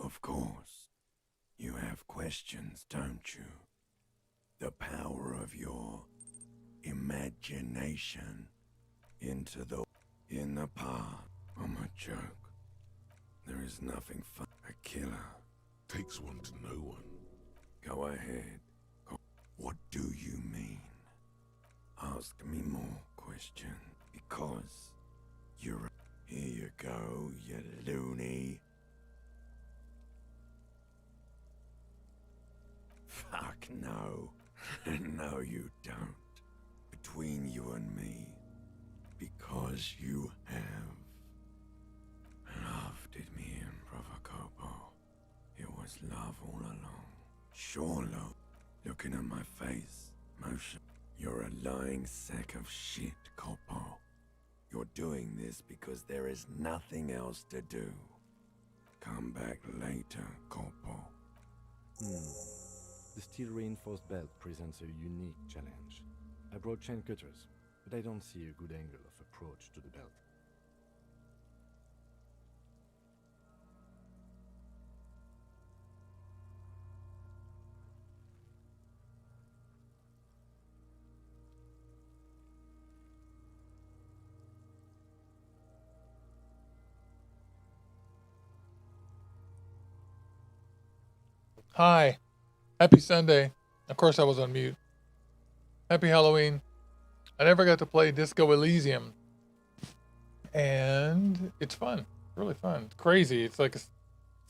Of course. You have questions, don't you? The power of your imagination in the past. I'm a joke. There is nothing fun. A killer. Takes one to know one. Go ahead. What do you mean? Ask me more questions. Because you're... Here you go, you loony. Fuck no. No, you don't. Between you and me. Because you have loved it me in Provocopo. It was love all along. Sure, love. Looking at my face, motion. You're a lying sack of shit, Corpo. You're doing this because there is nothing else to do. Come back later, Corpo. The steel-reinforced belt presents a unique challenge. I brought chain cutters, but I don't see a good angle of approach to the belt. Hi. Happy Sunday. Of course I was on mute. Happy Halloween. I never got to play Disco Elysium. And it's fun. Really fun. It's crazy. It's like a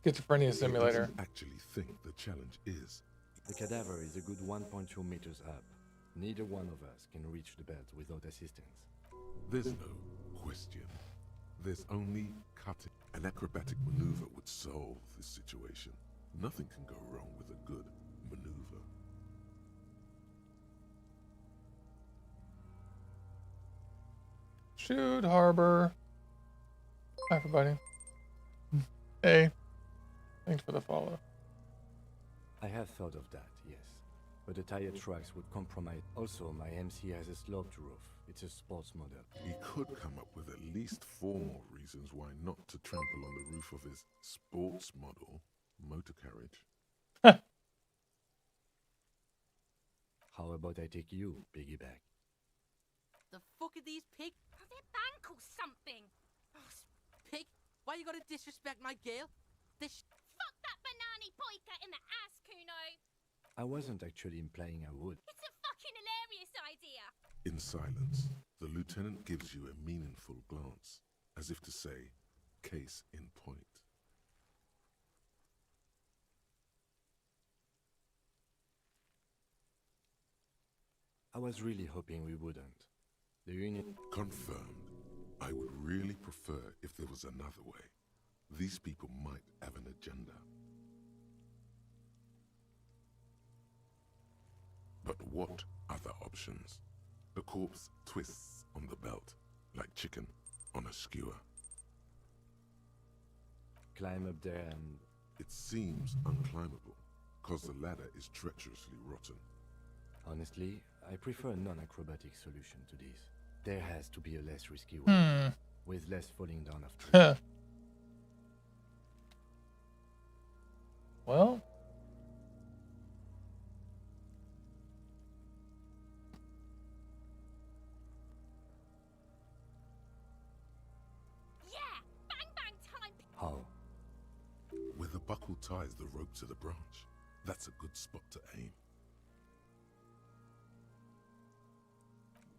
schizophrenia simulator. He doesn't actually think the challenge is. The cadaver is a good 1.2 meters up. Neither one of us can reach the belt without assistance. There's no question. There's only cutting. An acrobatic maneuver would solve this situation. Nothing can go wrong with a good maneuver. Shoot, Harbor. Hi, everybody. Hey. Thanks for the follow. I have thought of that, yes. But the tire tracks would compromise. Also, my MC has a sloped roof. It's a sports model. He could come up with at least 4 more reasons why not to trample on the roof of his sports model motor carriage. How about I take you, piggyback? The fuck are these pigs? Are they bank or something? Oh, pig, why you gotta disrespect my girl? This Fuck that banana boyka in the ass, Kuno! I wasn't actually implying I would. It's a fucking hilarious idea! In silence, the lieutenant gives you a meaningful glance, as if to say, case in point. I was really hoping we wouldn't. The unit... Confirmed. I would really prefer if there was another way. These people might have an agenda. But what other options? The corpse twists on the belt, like chicken on a skewer. Climb up there and... It seems unclimbable, cause the ladder is treacherously rotten. Honestly, I prefer a non-acrobatic solution to this. There has to be a less risky way, with less falling down of trees. Well... Yeah! Bang bang time! How? Where the buckle ties the rope to the branch. That's a good spot to aim.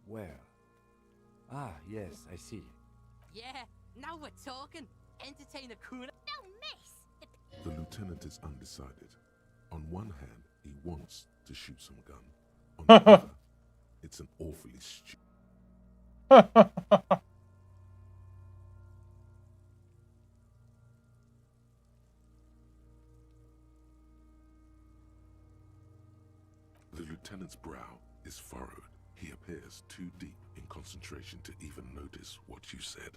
Where? Ah, yes, I see. Yeah, now we're talking. Entertain a Kuno. No miss! The lieutenant is undecided. On one hand, he wants to shoot some gun. On the other, it's an awfully stupid. The lieutenant's brow is furrowed. He appears too deep in concentration to even notice what you said.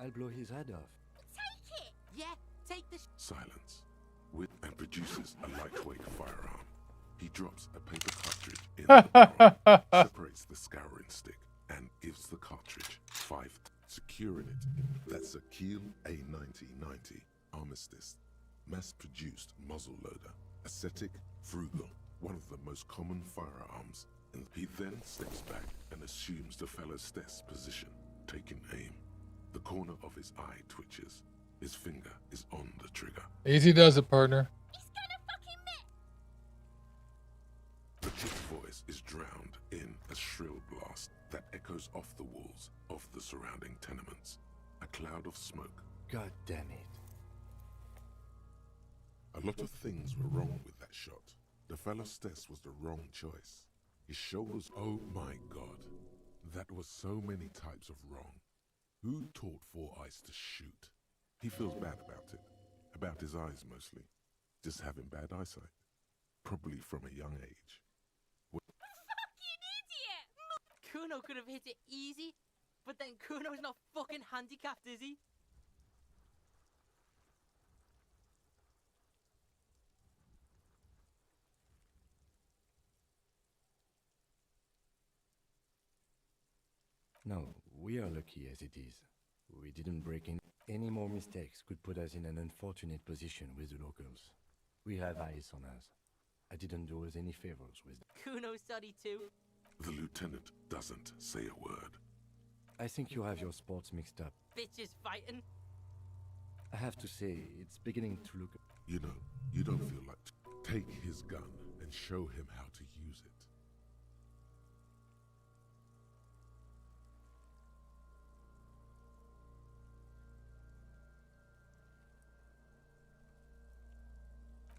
I'll blow his head off. Take it! Yeah, take this. Silence. And produces a lightweight firearm. He drops a paper cartridge in the barrel, separates the scouring stick, and gives the cartridge 5, securing it. That's a Kiel A9090 Armistice, mass-produced muzzleloader, ascetic, frugal, one of the most common firearms. And he then steps back and assumes the fellow's test position, taking aim. The corner of his eye twitches. His finger is on the trigger. Easy does it, partner. He's gonna fucking miss! The chick's voice is drowned in a shrill blast that echoes off the walls of the surrounding tenements. A cloud of smoke. God damn it. A lot of things were wrong with that shot. The fellow's test was the wrong choice. His shoulders, oh my god. That was so many types of wrong. Who taught Four Eyes to shoot? He feels bad about it. About his eyes mostly. Just having bad eyesight. Probably from a young age. Fucking idiot! Kuno could have hit it easy, but then Kuno's not fucking handicapped, is he? No, we are lucky as it is. We didn't break in. Any more mistakes could put us in an unfortunate position with the locals. We have eyes on us. I didn't do us any favors with them. Kuno's sorry too. The lieutenant doesn't say a word. I think you have your sports mixed up. Bitches fighting. I have to say, it's beginning to look... You know, you don't feel like take his gun and show him how to use it.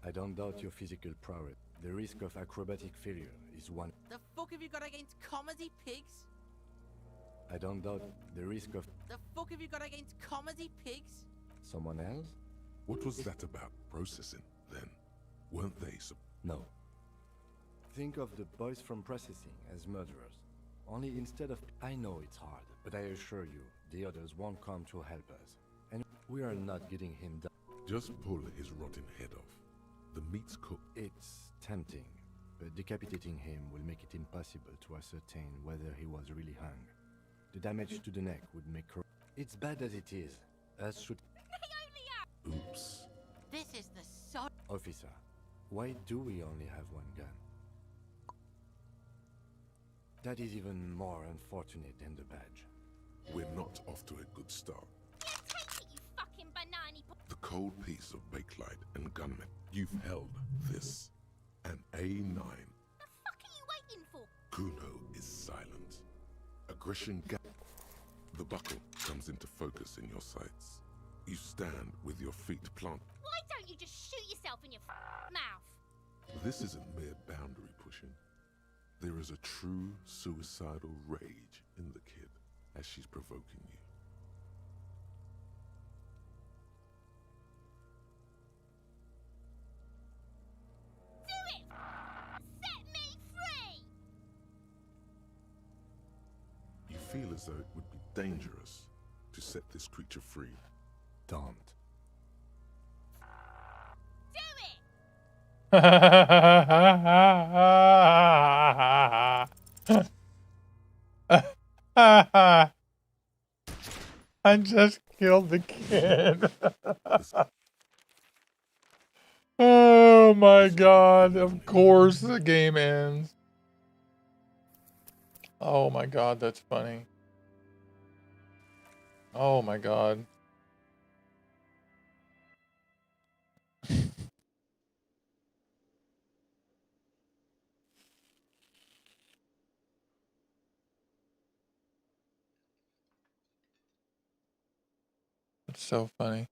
I don't doubt your physical prowess. The risk of acrobatic failure is one. The fuck have you got against comedy pigs? I don't doubt the risk of The fuck have you got against comedy pigs? someone else? What was that about processing, then? Weren't they No. Think of the boys from processing as murderers. Only instead of... I know it's hard, but I assure you, the others won't come to help us. And we are not getting him down. Just pull his rotten head off. The meat's cooked. It's tempting, but decapitating him will make it impossible to ascertain whether he was really hung. The damage to the neck would make her... It's bad as it is. Us should... Oops. This is the sod. Officer, why do we only have one gun? That is even more unfortunate than the badge. We're not off to a good start. Take it, you fucking banana. The cold piece of bakelite and gunmen. You've held this. An A9. The fuck are you waiting for? Kuno is silent. Aggression gap. The buckle comes into focus in your sights. You stand with your feet planted. Why don't you just shoot yourself in your mouth? This isn't mere boundary pushing. There is a true suicidal rage in the kid as she's provoking you. Do it! Set me free! You feel as though it would be dangerous to set this creature free. Don't. I just killed the kid. Oh my god, of course the game ends. Oh my god, that's funny. Oh my god. It's so funny.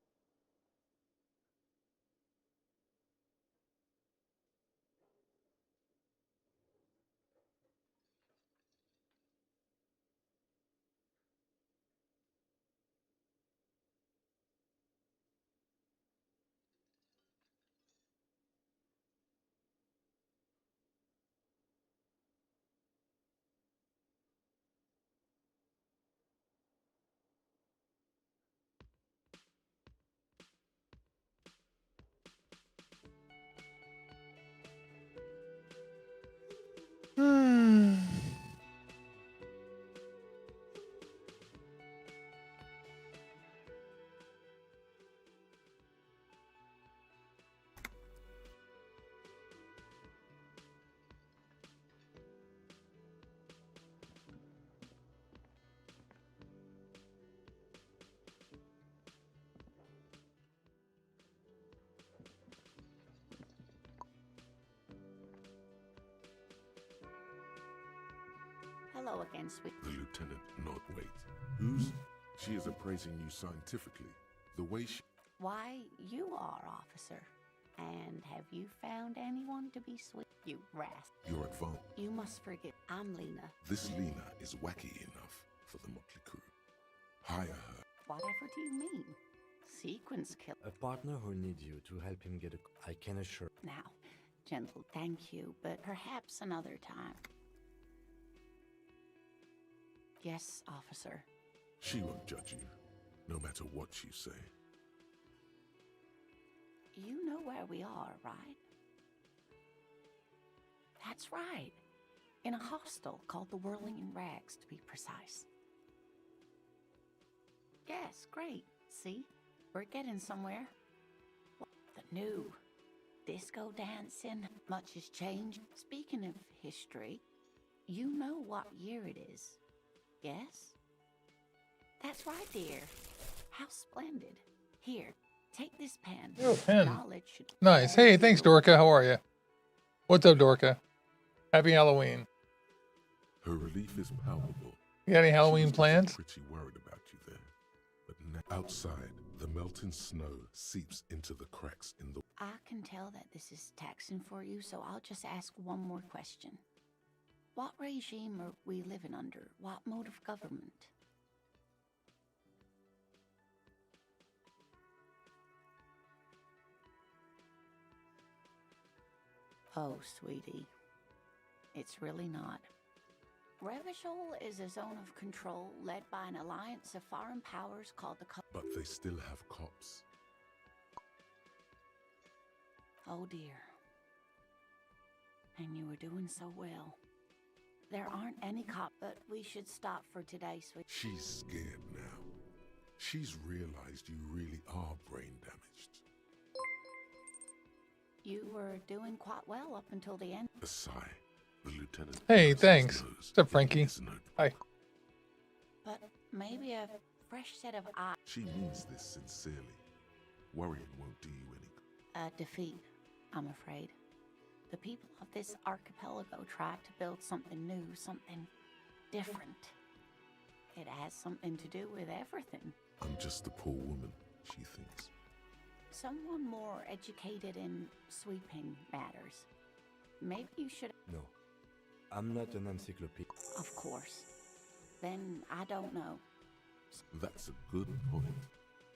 Hello again, sweet. The lieutenant not wait. Who's? She is appraising you scientifically. The way she... Why, you are, officer. And have you found anyone to be sweet? You rascal. You're advanced. You must forgive. I'm Lena. This Lena is wacky enough for the Motley crew. Hire her. Whatever do you mean? Sequence kill. A partner who needs you to help him get a... I can assure... Now, gentle, thank you, but perhaps another time. Yes, officer. She won't judge you, no matter what you say. You know where we are, right? That's right. In a hostel called the Whirling in Rags, to be precise. Yes, great. See? We're getting somewhere. The new disco dancing. Much has changed. Speaking of history, you know what year it is. Yes? That's right, dear. How splendid. Here, Take this pen. Oh, pen. Knowledge should Nice. Hey, thanks, Dorka. How are you? What's up, Dorka? Happy Halloween. Her relief is palpable. You got any She Halloween was plans? pretty worried about you there. But now outside, the melting snow seeps into the cracks in the... I can tell that this is taxing for you, so I'll just ask one more question. What regime are we living under? What mode of government? Oh, sweetie. It's really not. Revachol is a zone of control led by an alliance of foreign powers called the... But they still have cops. Oh dear. And you were doing so well. There aren't any cops, but we should stop for today, sweet. She's scared now. She's realized you really are brain damaged. You were doing quite well up until the end. A sigh. The lieutenant... Hey, thanks. What's up, Frankie? Hi. But maybe a fresh set of eyes. She means this sincerely. Worrying won't do you any... A defeat, I'm afraid. The people of this archipelago tried to build something new, something different. It has something to do with everything. I'm just a poor woman, she thinks. Someone more educated in sweeping matters. Maybe you should... No, I'm not an encyclopedia. Of course. Then I don't know. That's a good point.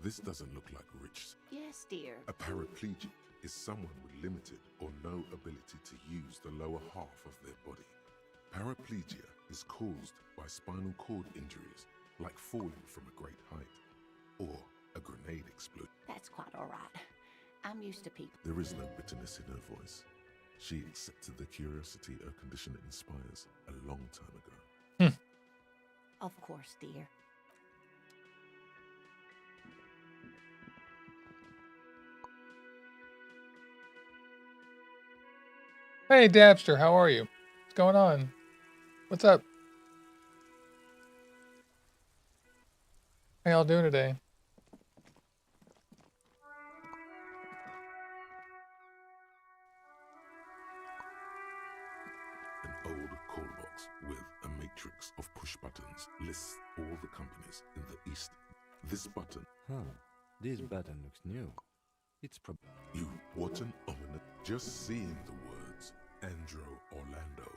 This doesn't look like rich. Yes, dear. A paraplegic is someone with limited or no ability to use the lower half of their body. Paraplegia is caused by spinal cord injuries, like falling from a great height, or a grenade explosion. That's quite all right. I'm used to people. There is no bitterness in her voice. She accepted the curiosity her condition inspires a long time ago. Of course, dear. Hey, Dabster, how are you? What's going on? What's up? How y'all doing today? An old call box with a matrix of push buttons lists all the companies in the East. This button... Huh. This button looks new. It's You, what an ominous... Just seeing the words, Andro Orlando.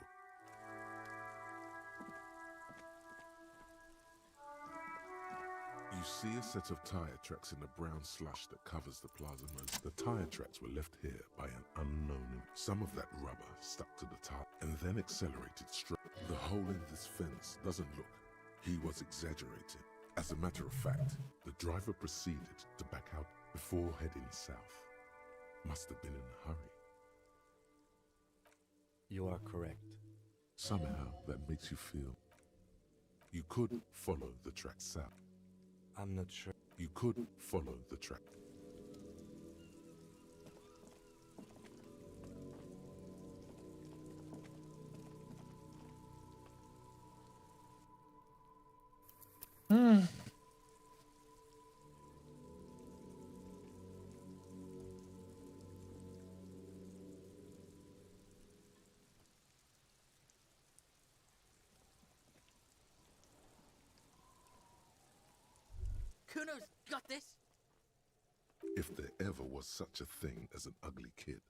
You see a set of tire tracks in the brown slush that covers the plaza most. The tire tracks were left here by an unknown. Some of that rubber stuck to the tire and then accelerated straight. The hole in this fence doesn't look. He was exaggerating. As a matter of fact, the driver proceeded to back out before heading south. Must have been in a hurry. You are correct. Somehow that makes you feel. You could follow the track south. I'm not sure. You could follow the track. Kuno's got this. If there ever was such a thing as an ugly kid,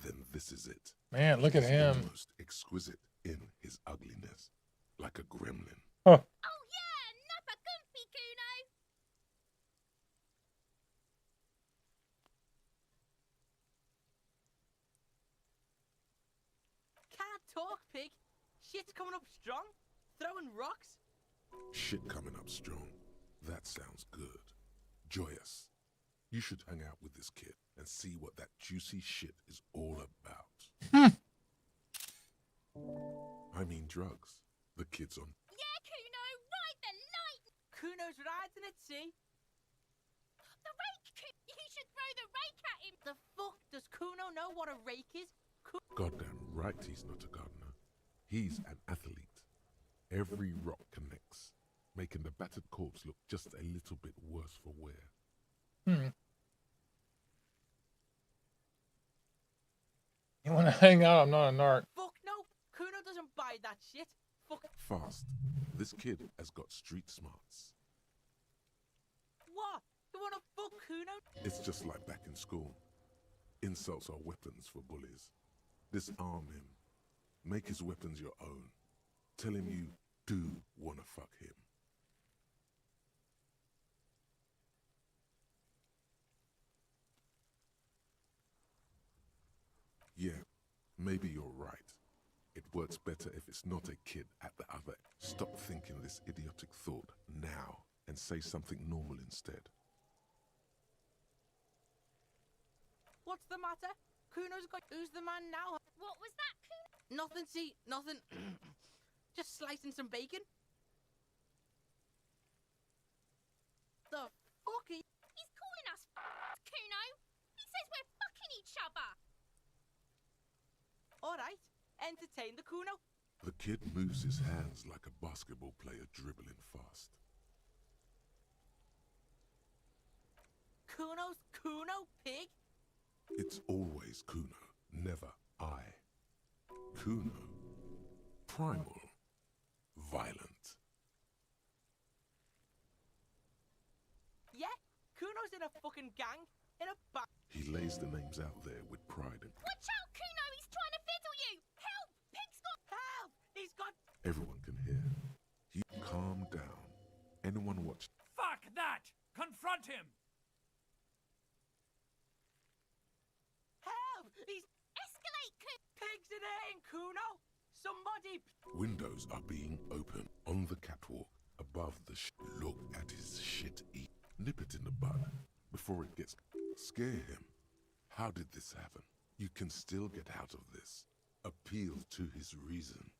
then this is it. Man, look at him. Almost exquisite in his ugliness, like a gremlin. Huh. Oh yeah, nappa comfy, Kuno. Can't talk, pig. Shit's coming up strong. Throwing rocks. Shit coming up strong. That sounds good. Joyous. You should hang out with this kid and see what that juicy shit is all about. I mean drugs. The kid's on. Yeah, Kuno, ride the light. Kuno's riding at sea. The rake. You should throw the rake at him. The fuck does Kuno know what a rake is? Goddamn right he's not a gardener. He's an athlete. Every rock connects, making the battered corpse look just a little bit worse for wear. When I hang out, I'm not a narc. Fuck no. Kuno doesn't buy that shit. Fuck. Fast. This kid has got street smarts. What? You wanna fuck Kuno? It's just like back in school. Insults are weapons for bullies. Disarm him. Make his weapons your own. Tell him you do want to fuck him. Yeah, maybe you're right. It works better if it's not a kid at the other. Stop thinking this idiotic thought now and say something normal instead. What's the matter? Kuno's got. Who's the man now? What was that, Kuno? Nothing, see, nothing. Just slicing some bacon. The fuck? He's calling us Kuno. He says we're fucking each other. Alright, entertain the Kuno. The kid moves his hands like a basketball player dribbling fast. Kuno's Kuno, pig? It's always Kuno, never I. Kuno. Primal. Violent. Yeah, Kuno's in a fucking gang. In a ba- He lays the names out there with pride and Watch out, Kuno! He's trying to fiddle you! Help! Pig's got... Help! He's got... everyone can hear. You calm down. Anyone watch? Fuck that! Confront him! Help! He's... Escalate, Kuno! Pigs in here, Kuno! Somebody... Windows are being opened on the catwalk above the Look at his shit eat. Nip it in the bud before it gets... Scare him. How did this happen? You can still get out of this. Appeal to his reason.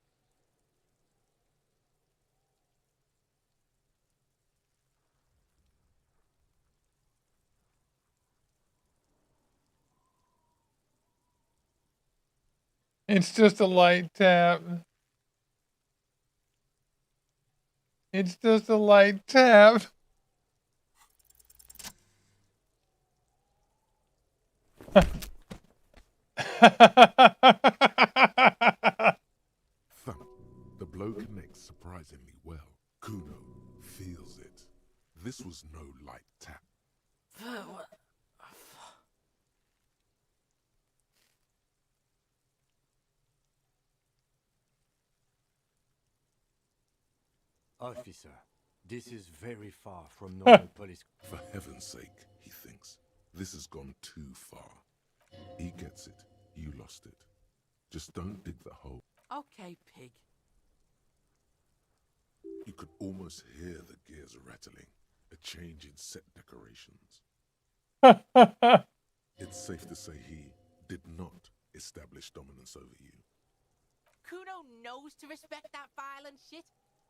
It's just a light tap. It's just a light tap. Thump. The blow connects surprisingly well. Kuno feels it. This was no light tap. Officer, this is very far from normal police. For heaven's sake, he thinks. This has gone too far. He gets it. You lost it. Just don't dig the hole. Okay, pig. You could almost hear the gears rattling. A change in set decorations. It's safe to say he did not establish dominance over you. Kuno knows to respect that violent shit.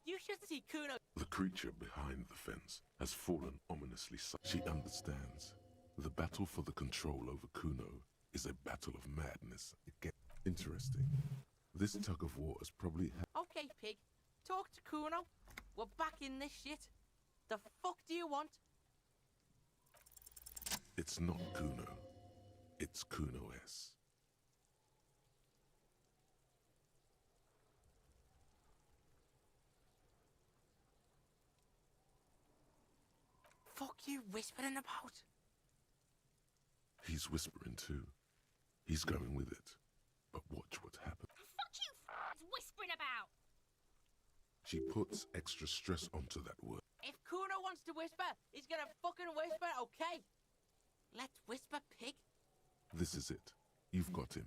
You should see Kuno. The creature behind the fence has fallen ominously. She understands. The battle for the control over Kuno is a battle of madness. Again, interesting. This tug of war has probably Okay, pig. Talk to Kuno. We're back in this shit. The fuck do you want? It's not Kuno. It's Kuno-S. Fuck you whispering about? He's whispering too. He's going with it. But watch what happens. Fuck you, whispering about! She puts extra stress onto that word. If Kuno wants to whisper, he's gonna fucking whisper, okay? Let's whisper, pig. This is it. You've got him.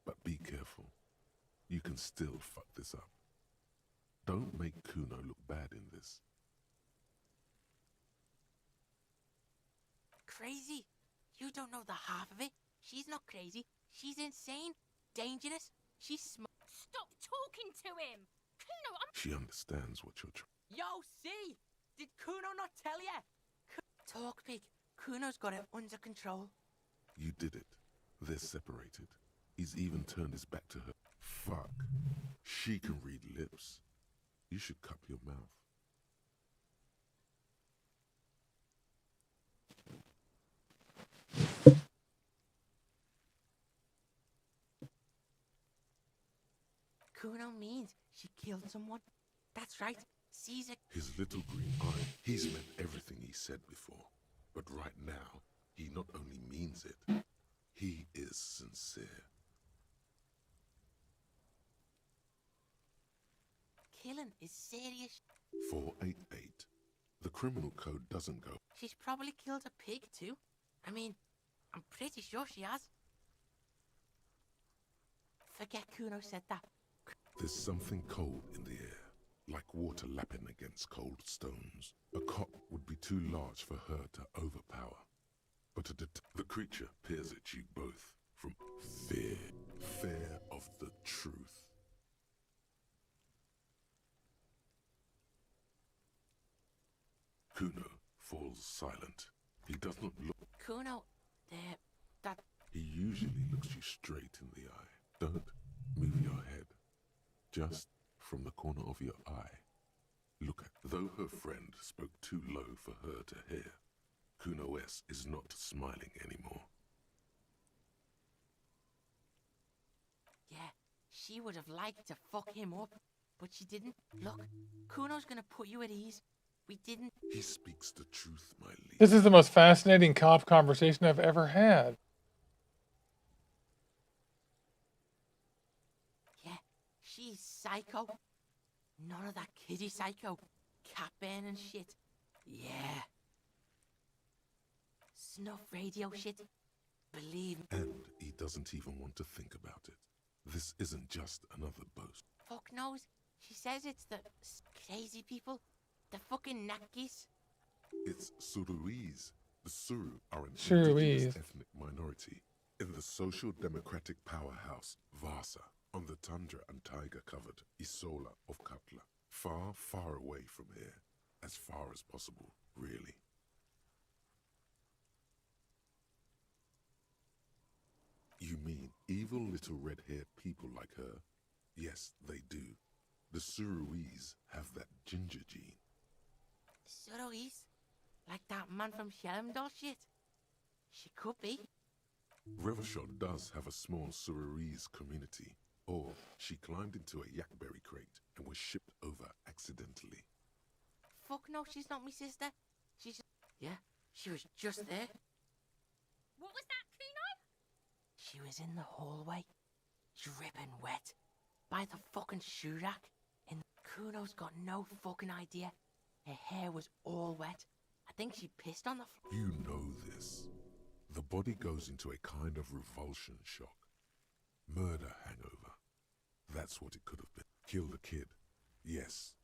But be careful. You can still fuck this up. Don't make Kuno look bad in this. Crazy? You don't know the half of it. She's not crazy. She's insane, dangerous. She's Stop talking to him! Kuno, I'm... She understands what you're trying. Yo, see? Did Kuno not tell ya? Talk, pig. Kuno's got it under control. You did it. They're separated. He's even turned his back to her. Fuck. She can read lips. You should cup your mouth. Kuno means she killed someone. That's right. Caesar. His little green eye, he's meant everything he said before. But right now, he not only means it, he is sincere. Killing is serious. 488. The criminal code doesn't go. She's probably killed a pig too. I mean, I'm pretty sure she has. Forget Kuno said that. There's something cold in the air, like water lapping against cold stones. A cop would be too large for her to overpower. But the creature peers at you both from fear of the truth. Kuno falls silent. He does not look. Kuno, that... He usually looks you straight in the eye. Don't move your head. Just from the corner of your eye. Look at... Though her friend spoke too low for her to hear, Kuno S is not smiling anymore. Yeah, she would have liked to fuck him up, but she didn't. Look, Kuno's gonna put you at ease. We didn't. He speaks the truth, my liege. This is the most fascinating cop conversation I've ever had. Yeah, she's psycho. None of that kiddie psycho. Cat burning shit. Yeah. Snuff radio shit. Believe me. And he doesn't even want to think about it. This isn't just another boast. Fuck knows. She says it's the crazy people. The fucking Nakis. It's Suruis. The Suru are an Suruis. indigenous ethnic minority in the social democratic powerhouse Vasa on the tundra and tiger-covered Isola of Katla. Far, far away from here. As far as possible, really. You mean evil little red-haired people like her? Yes, they do. The Suruis have that ginger gene. Suruis? Like that man from Shelmdall shit? She could be. Revachol does have a small Suruis community. Or she climbed into a yakberry crate and was shipped over accidentally. Fuck no, she's not my sister. She's... Yeah, she was just there. What was that, Kuno? She was in the hallway, dripping wet, by the fucking shoe rack. And Kuno's got no fucking idea. Her hair was all wet. I think she pissed on the floor. You know this. The body goes into a kind of revulsion shock. Murder hangover. That's what it could have been. Kill the kid. Yes.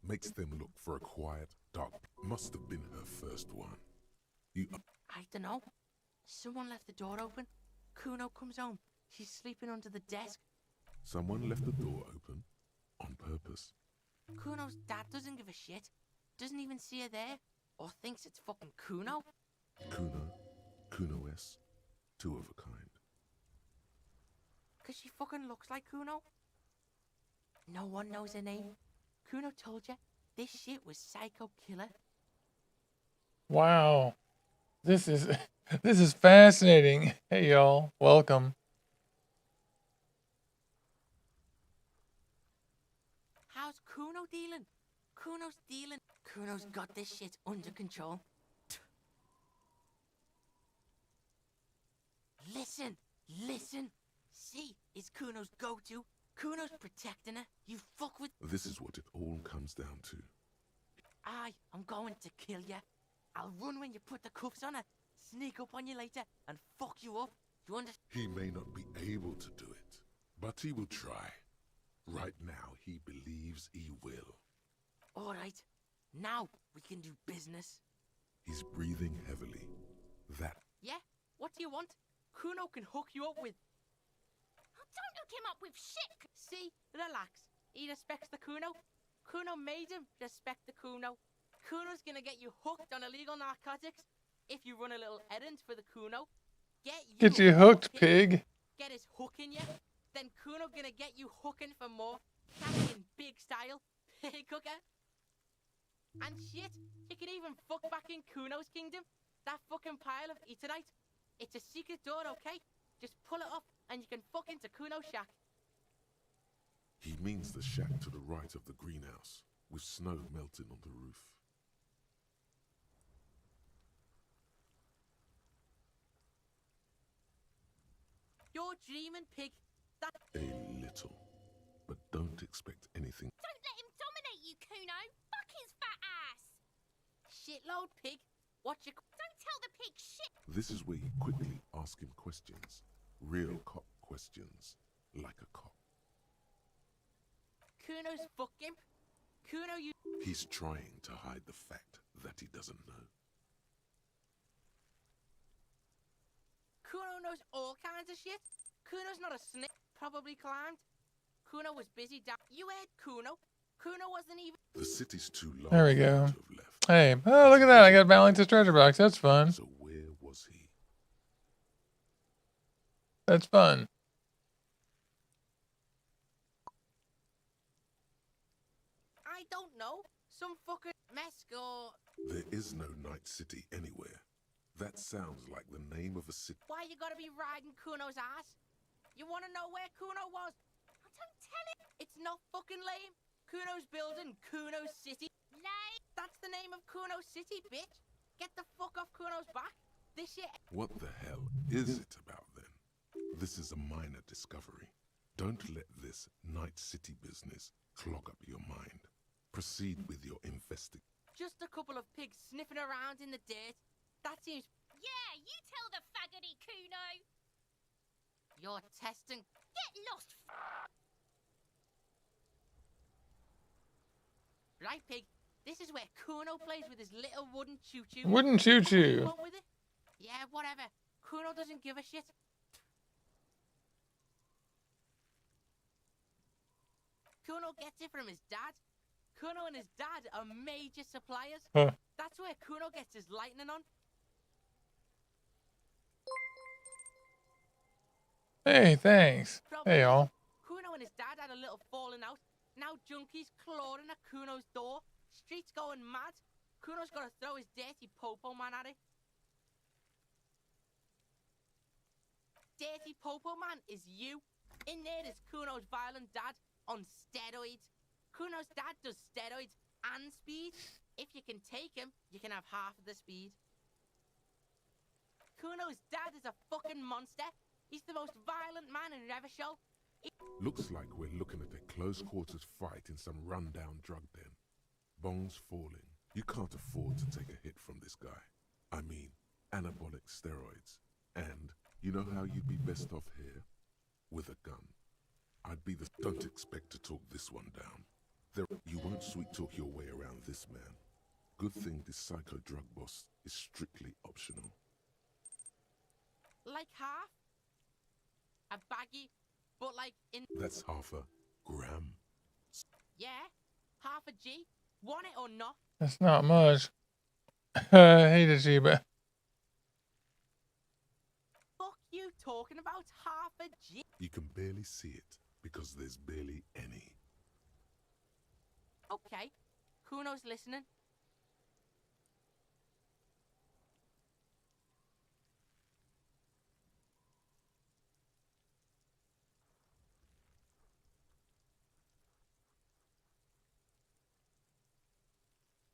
Makes them look for a quiet, dark... Must have been her first one. I don't know. Someone left the door open. Kuno comes home. She's sleeping under the desk. Someone left the door open? On purpose? Kuno's dad doesn't give a shit. Doesn't even see her there. Or thinks it's fucking Kuno. Kuno S. Two of a kind. Cause she fucking looks like Kuno. No one knows her name. Kuno told you this shit was Psycho Killer. Wow. This is fascinating. Hey y'all, welcome. How's Kuno dealing? Kuno's dealing. Kuno's got this shit under control. Listen, listen. See, it's Kuno's go-to. Kuno's protecting her. You fuck with... This is what it all comes down to. I'm going to kill you. I'll run when you put the cuffs on her. Sneak up on you later and fuck you up. You understand? He may not be able to do it, but he will try. Right now, he believes he will. All right. Now we can do business. He's breathing heavily. That... Yeah? What do you want? Kuno can hook you up with... Don't hook him up with shit. See? Relax. He respects the Kuno. Kuno made him respect the Kuno. Kuno's gonna get you hooked on illegal narcotics if you run a little errand for the Kuno. Get you hooked, pig. Get his hook in you. Then Kuno gonna get you hooking for more. Captain Big style. Pig hooker. And shit, you can even fuck back in Kuno's kingdom. That fucking pile of eternite. It's a secret door, okay? Just pull it up and you can fuck into Kuno's shack. He means the shack to the right of the greenhouse, with snow melting on the roof. You're dreaming, pig. That A little. But don't expect anything. Don't let him dominate you, Kuno. Fuck his fat ass. shitload, pig. Watch your... Don't tell the pig shit. This is where you quickly ask him questions. Real cop questions. Like a cop. Kuno's fucking... Kuno, you... He's trying to hide the fact that he doesn't know. Kuno knows all kinds of shit. Kuno's not a snake. Probably climbed. Kuno was busy down... You heard Kuno. Kuno wasn't even... The city's too large. There we go. Hey, oh, look at that. I got Valentine's treasure box. That's fun. So where was he? That's fun. I don't know. Some fucking mess or... There is no night city anywhere. That sounds like the name of a city. Why you gotta be riding Kuno's ass? You wanna know where Kuno was? Don't tell him. It's not fucking lame. Kuno's building Kuno City. Lame. That's the name of Kuno City, bitch. Get the fuck off Kuno's back. This shit... What the hell is it about then? This is a minor discovery. Don't let this night city business clog up your mind. Proceed with your investigation. Just a couple of pigs sniffing around in the dirt. That seems... Yeah, you tell the faggoty, Kuno. You're testing... Get lost. Right, pig. This is where Kuno plays with his little wooden choo-choo. Wooden choo-choo. What with it? Yeah, whatever. Kuno doesn't give a shit. Kuno gets it from his dad. Kuno and his dad are major suppliers. Huh. That's where Kuno gets his lightning on. Hey, thanks. Hey, y'all. Kuno and his dad had a little falling out. Now junkies clawing at Kuno's door. Streets going mad. Kuno's got to throw his dirty popo man at it. Dirty popo man is you. In there is Kuno's violent dad on steroids. Kuno's dad does steroids and speed. If you can take him, you can have half of the speed. Kuno's dad is a fucking monster. He's the most violent man in Revachol. Looks like we're looking at a close-quarters fight in some rundown drug den. Bones falling. You can't afford to take a hit from this guy. I mean, anabolic steroids. And you know how you'd be best off here? With a gun. I'd be the... Don't expect to talk this one down. You won't sweet-talk your way around this man. Good thing this psycho drug boss is strictly optional. Like half? A baggie, but like in... That's half a gram. Yeah, half a G. Want it or not? That's not much. I hate it, Sheba. Fuck you talking about half a G? You can barely see it because there's barely any. Okay, Kuno's listening.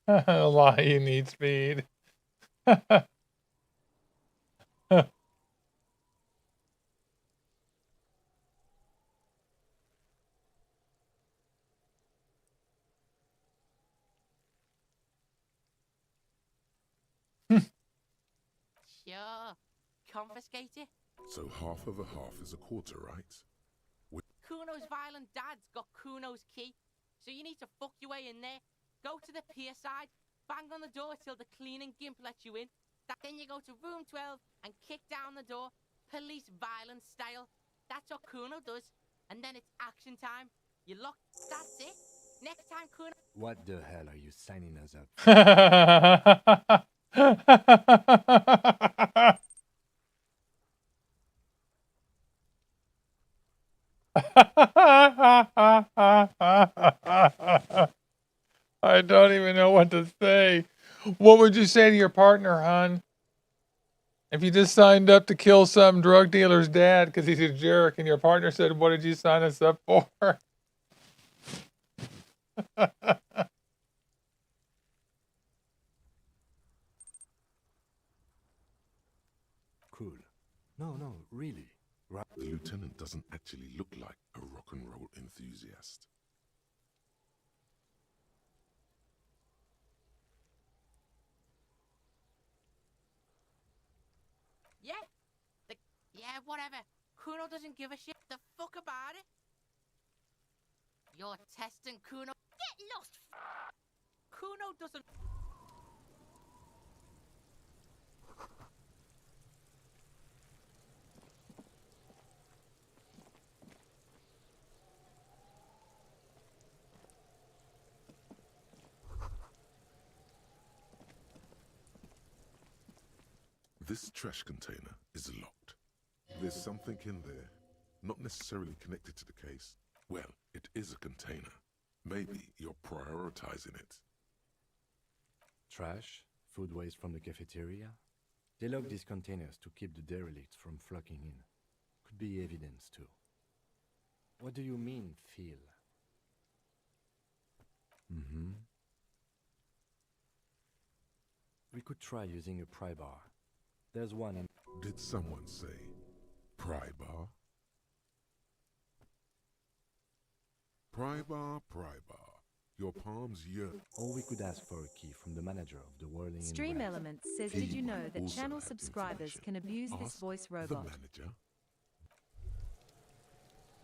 A lot you need speed. Sure, confiscate it. So half of a half is a quarter, right? Kuno's violent dad's got Kuno's key, so you need to fuck your way in there. Go to the pier side, bang on the door till the cleaning gimp lets you in. Then you go to room 12 and kick down the door, police violence style. That's what Kuno does. And then it's action time. You lock. That's it. Next time, Kuno. What the hell are you signing us up? I don't even know what to say. What would you say to your partner, hon? If you just signed up to kill some drug dealer's dad because he's a jerk and your partner said, what did you sign us up for? Cool. No, really. The lieutenant doesn't actually look like a rock and roll enthusiast. Yeah? Yeah, whatever. Kuno doesn't give a shit the fuck about it. You're testing Kuno. Get lost! Kuno doesn't... This trash container is locked. There's something in there, not necessarily connected to the case. Well, it is a container. Maybe you're prioritizing it. Trash, food waste from the cafeteria. They lock these containers to keep the derelicts from flocking in. Could be evidence too. What do you mean, feel? We could try using a pry bar. There's one and... Did someone say pry bar? Pry bar, pry bar. Your palms yearn. Or we could ask for a key from the manager of the Whirling Stream Rat. Elements says, He did you know might that also channel have subscribers information. can abuse this Ask voice the robot? manager.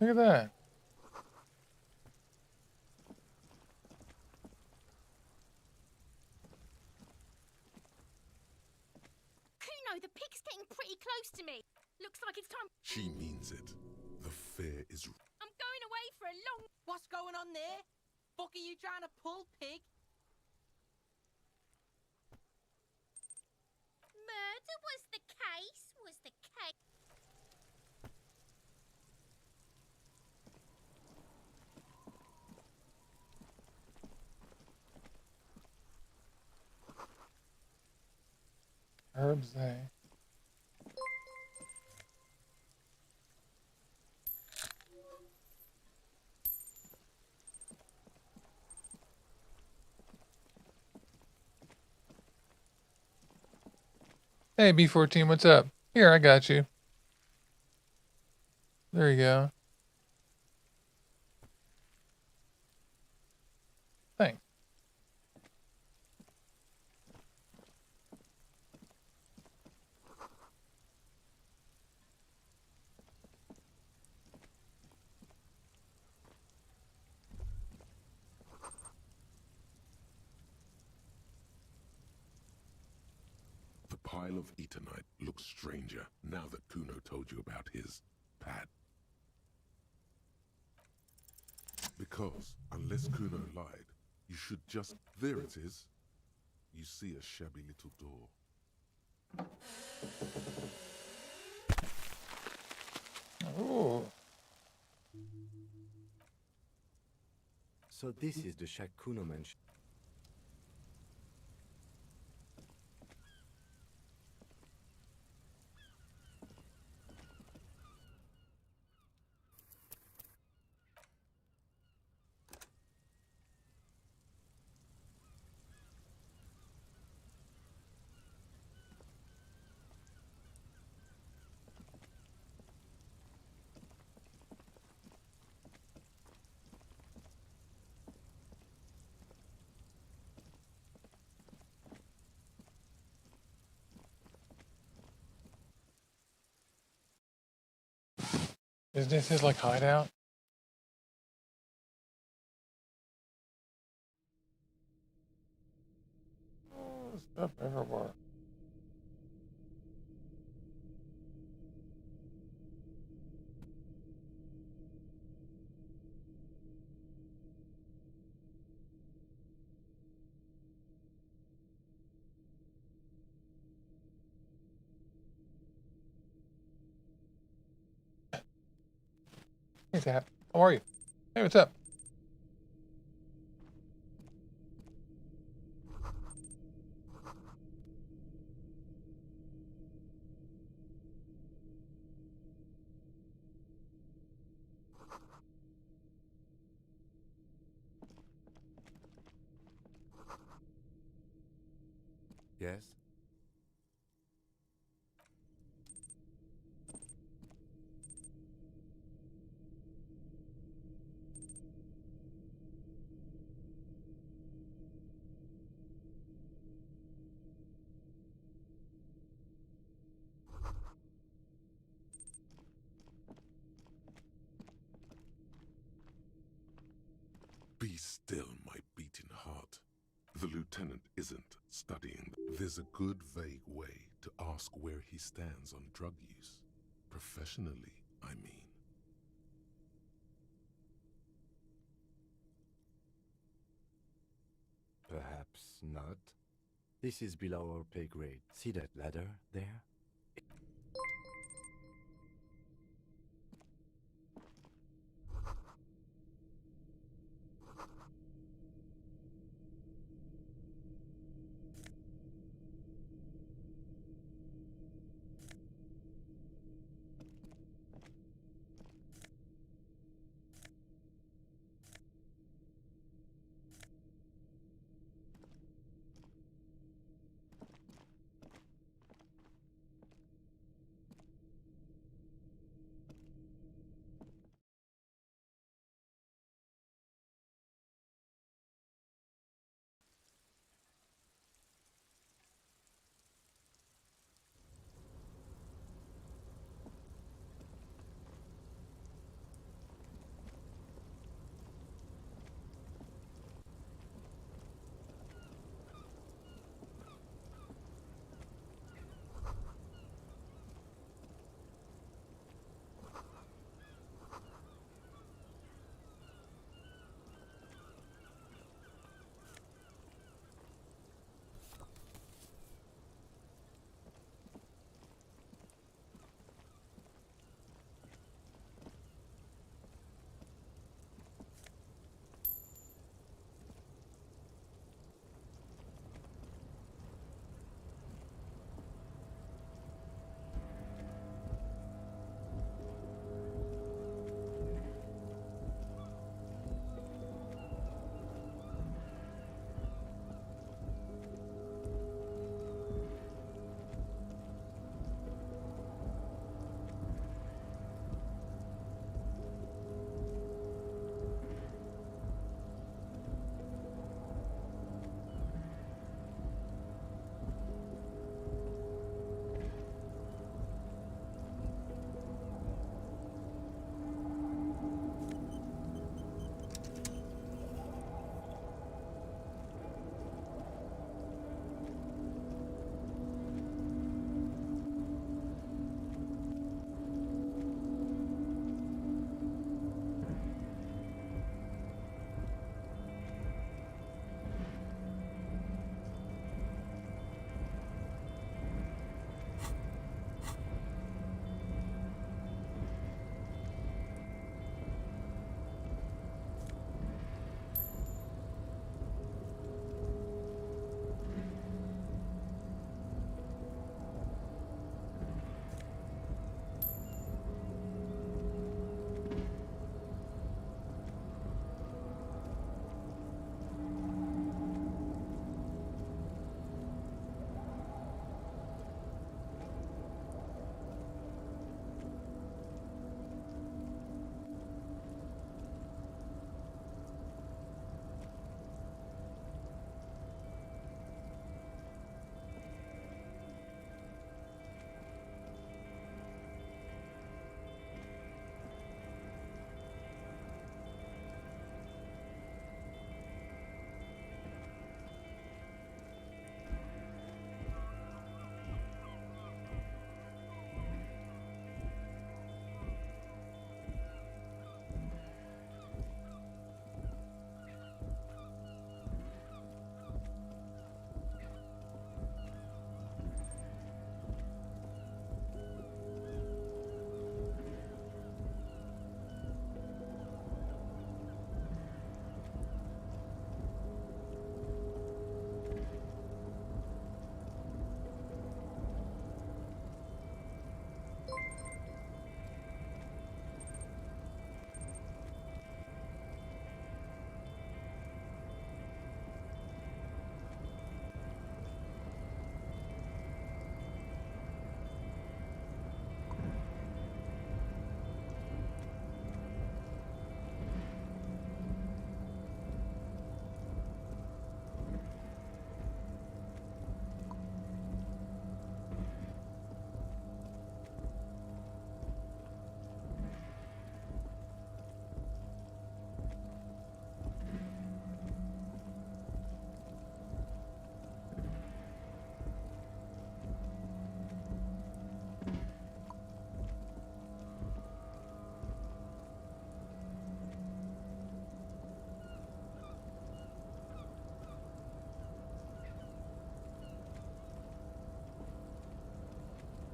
Look at that. Kuno, the pig's getting pretty close to me. Looks like it's time. She means it. The fair is... I'm going away for a long... What's going on there? Fuck are you trying to pull, pig? Murder was the case, was the case. Herbs, eh? Hey, B14, what's up? Here, I got you. There you go. Thanks. The pile of Eternite looks stranger now that Kuno told you about his pad. Because, unless Kuno lied, you should just... There it is. You see a shabby little door. Ooh. So this is the shack Kuno mentioned. Is this his, like, hideout? Oh, stuff everywhere. Hey, Tap. How are you? Hey, what's up? Yes? Be still, my beating heart. The lieutenant isn't studying. There's a good, vague way to ask where he stands on drug use. Professionally, I mean. Perhaps not. This is below our pay grade. See that ladder there?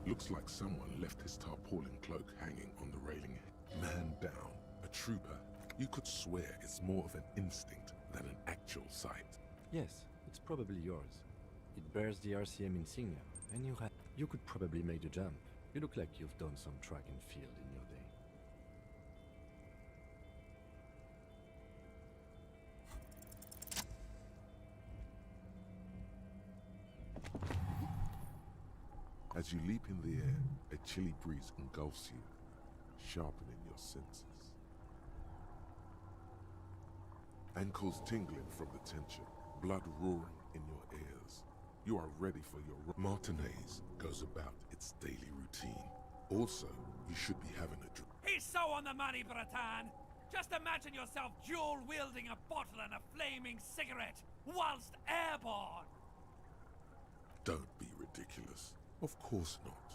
Looks like someone left his tarpaulin cloak hanging on the railing. Man down, a trooper. You could swear it's more of an instinct than an actual sight. Yes, it's probably yours. It bears the RCM insignia, and you could probably make the jump. You look like you've done some track and field in your day. As you leap in the air, a chilly breeze engulfs you, sharpening your senses. Ankles tingling from the tension, blood roaring in your ears. You are ready for your Martinez goes about its daily routine. Also, you should be having a drink. He's so on the money, Bratan! Just imagine yourself dual-wielding a bottle and a flaming cigarette whilst airborne! Don't be ridiculous. Of course not.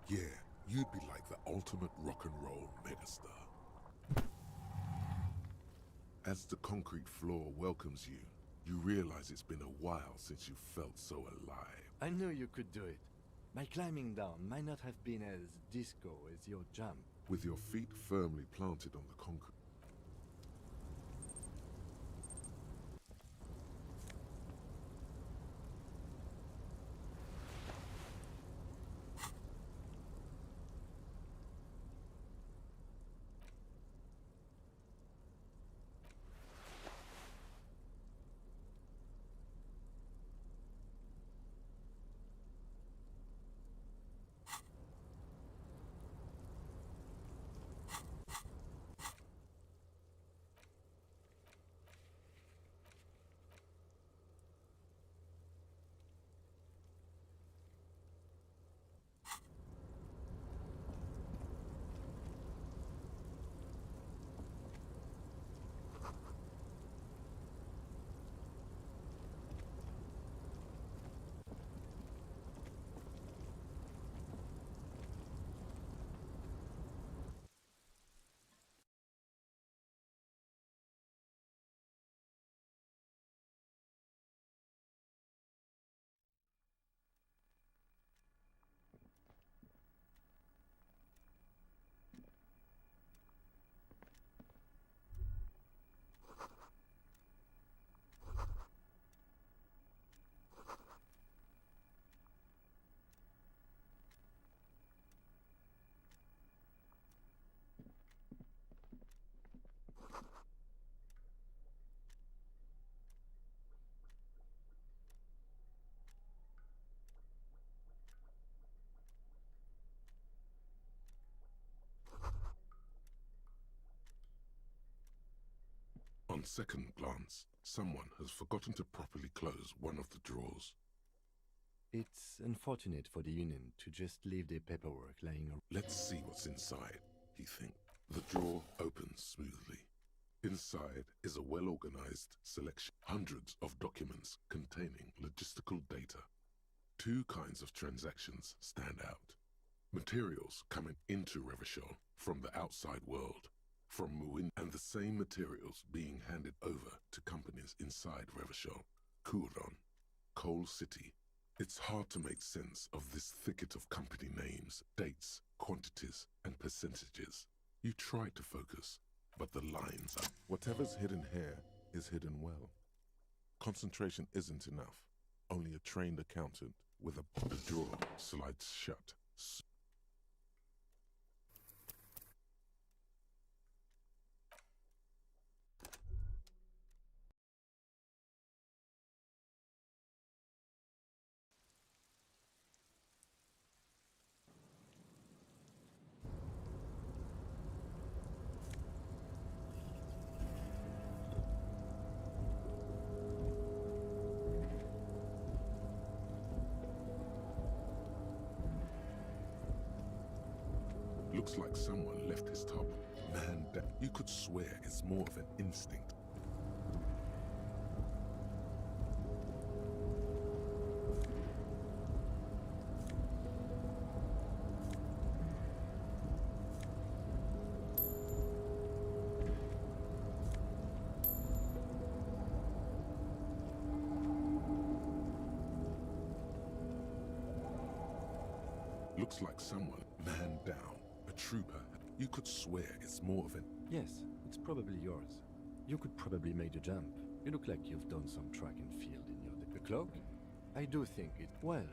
Yeah, you'd be like the ultimate rock and roll megastar. As the concrete floor welcomes you, you realize it's been a while since you felt so alive. I knew you could do it. My climbing down might not have been as disco as your jump. With your feet firmly planted on the concrete. On second glance, someone has forgotten to properly close one of the drawers. It's unfortunate for the Union to just leave their paperwork lying around. Let's see what's inside, he thinks. The drawer opens smoothly. Inside is a well-organized selection, hundreds of documents containing logistical data. Two kinds of transactions stand out. Materials coming into Revachol from the outside world, from Muin, and the same materials being handed over to companies inside Revachol, Couron, Coal City. It's hard to make sense of this thicket of company names, dates, quantities, and percentages. You try to focus, but the lines are... Whatever's hidden here is hidden well. Concentration isn't enough. Only a trained accountant with the drawer slides shut. Looks like someone left his top. Man, you could swear it's more of an instinct. looks like someone man down. A trooper. You could swear it's more of an... Yes, it's probably yours. You could probably make the jump. You look like you've done some track and field in your... The cloak? I do think it... Well...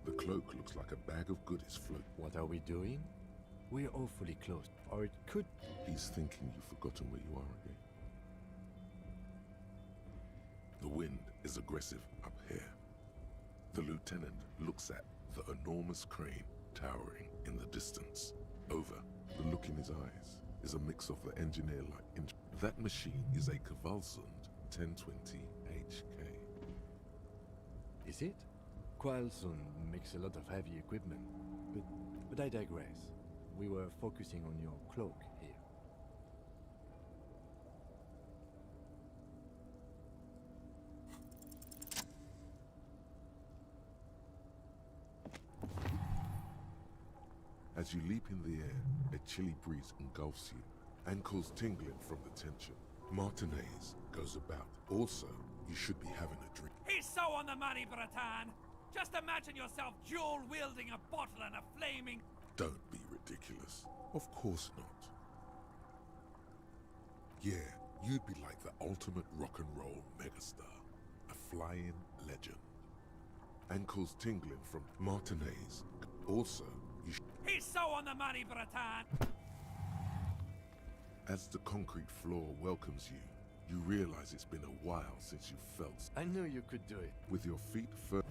The cloak looks like a bag of goodies float. What are we doing? We're awfully close. Or it could... He's thinking you've forgotten where you are again. The wind is aggressive up here. The lieutenant looks at the enormous crane towering in the distance. Over. The look in his eyes is a mix of the engineer-like... That machine is a Kvalsund 1020 HK. Is it? Kvalsund makes a lot of heavy equipment. But I digress. We were focusing on your cloak here. As you leap in the air, a chilly breeze engulfs you, ankles tingling from the tension. Martinez goes about. Also, you should be having a drink. He's so on the money, Bratan! Just imagine yourself dual-wielding a bottle and a flaming... Don't be ridiculous. Of course not. Yeah, you'd be like the ultimate rock and roll megastar. A flying legend. Ankles tingling from Martinez. Also, you He's so on the money, Bratan! As the concrete floor welcomes you, you realize it's been a while since you felt... I knew you could do it. With your feet firm...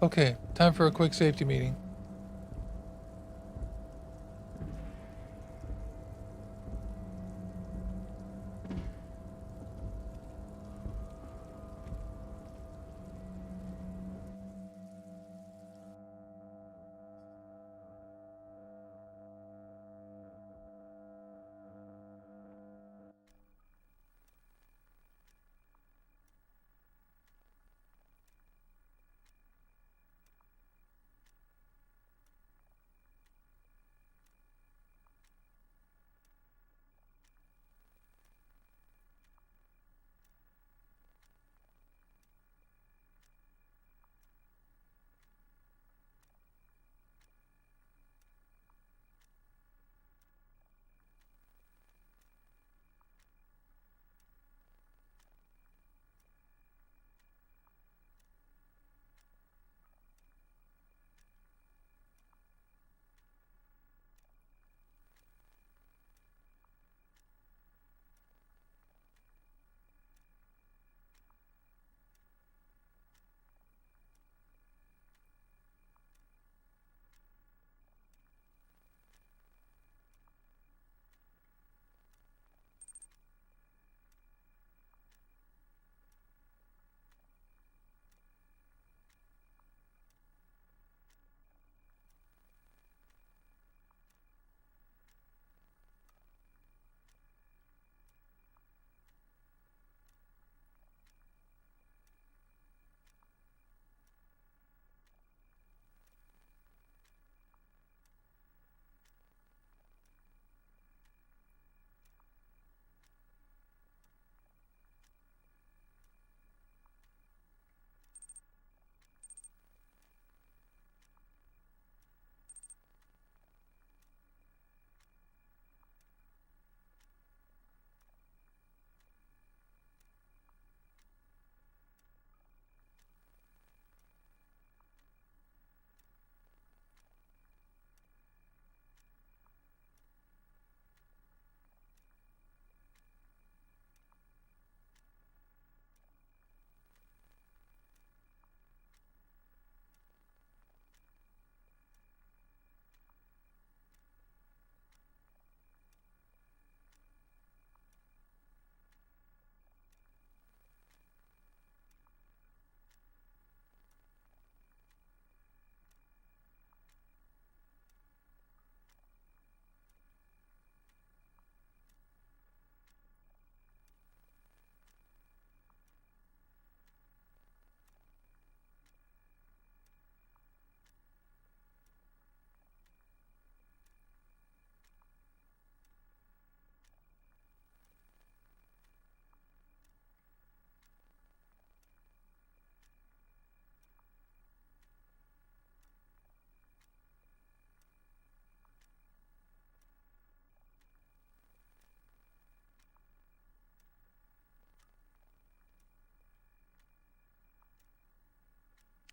Okay, time for a quick safety meeting.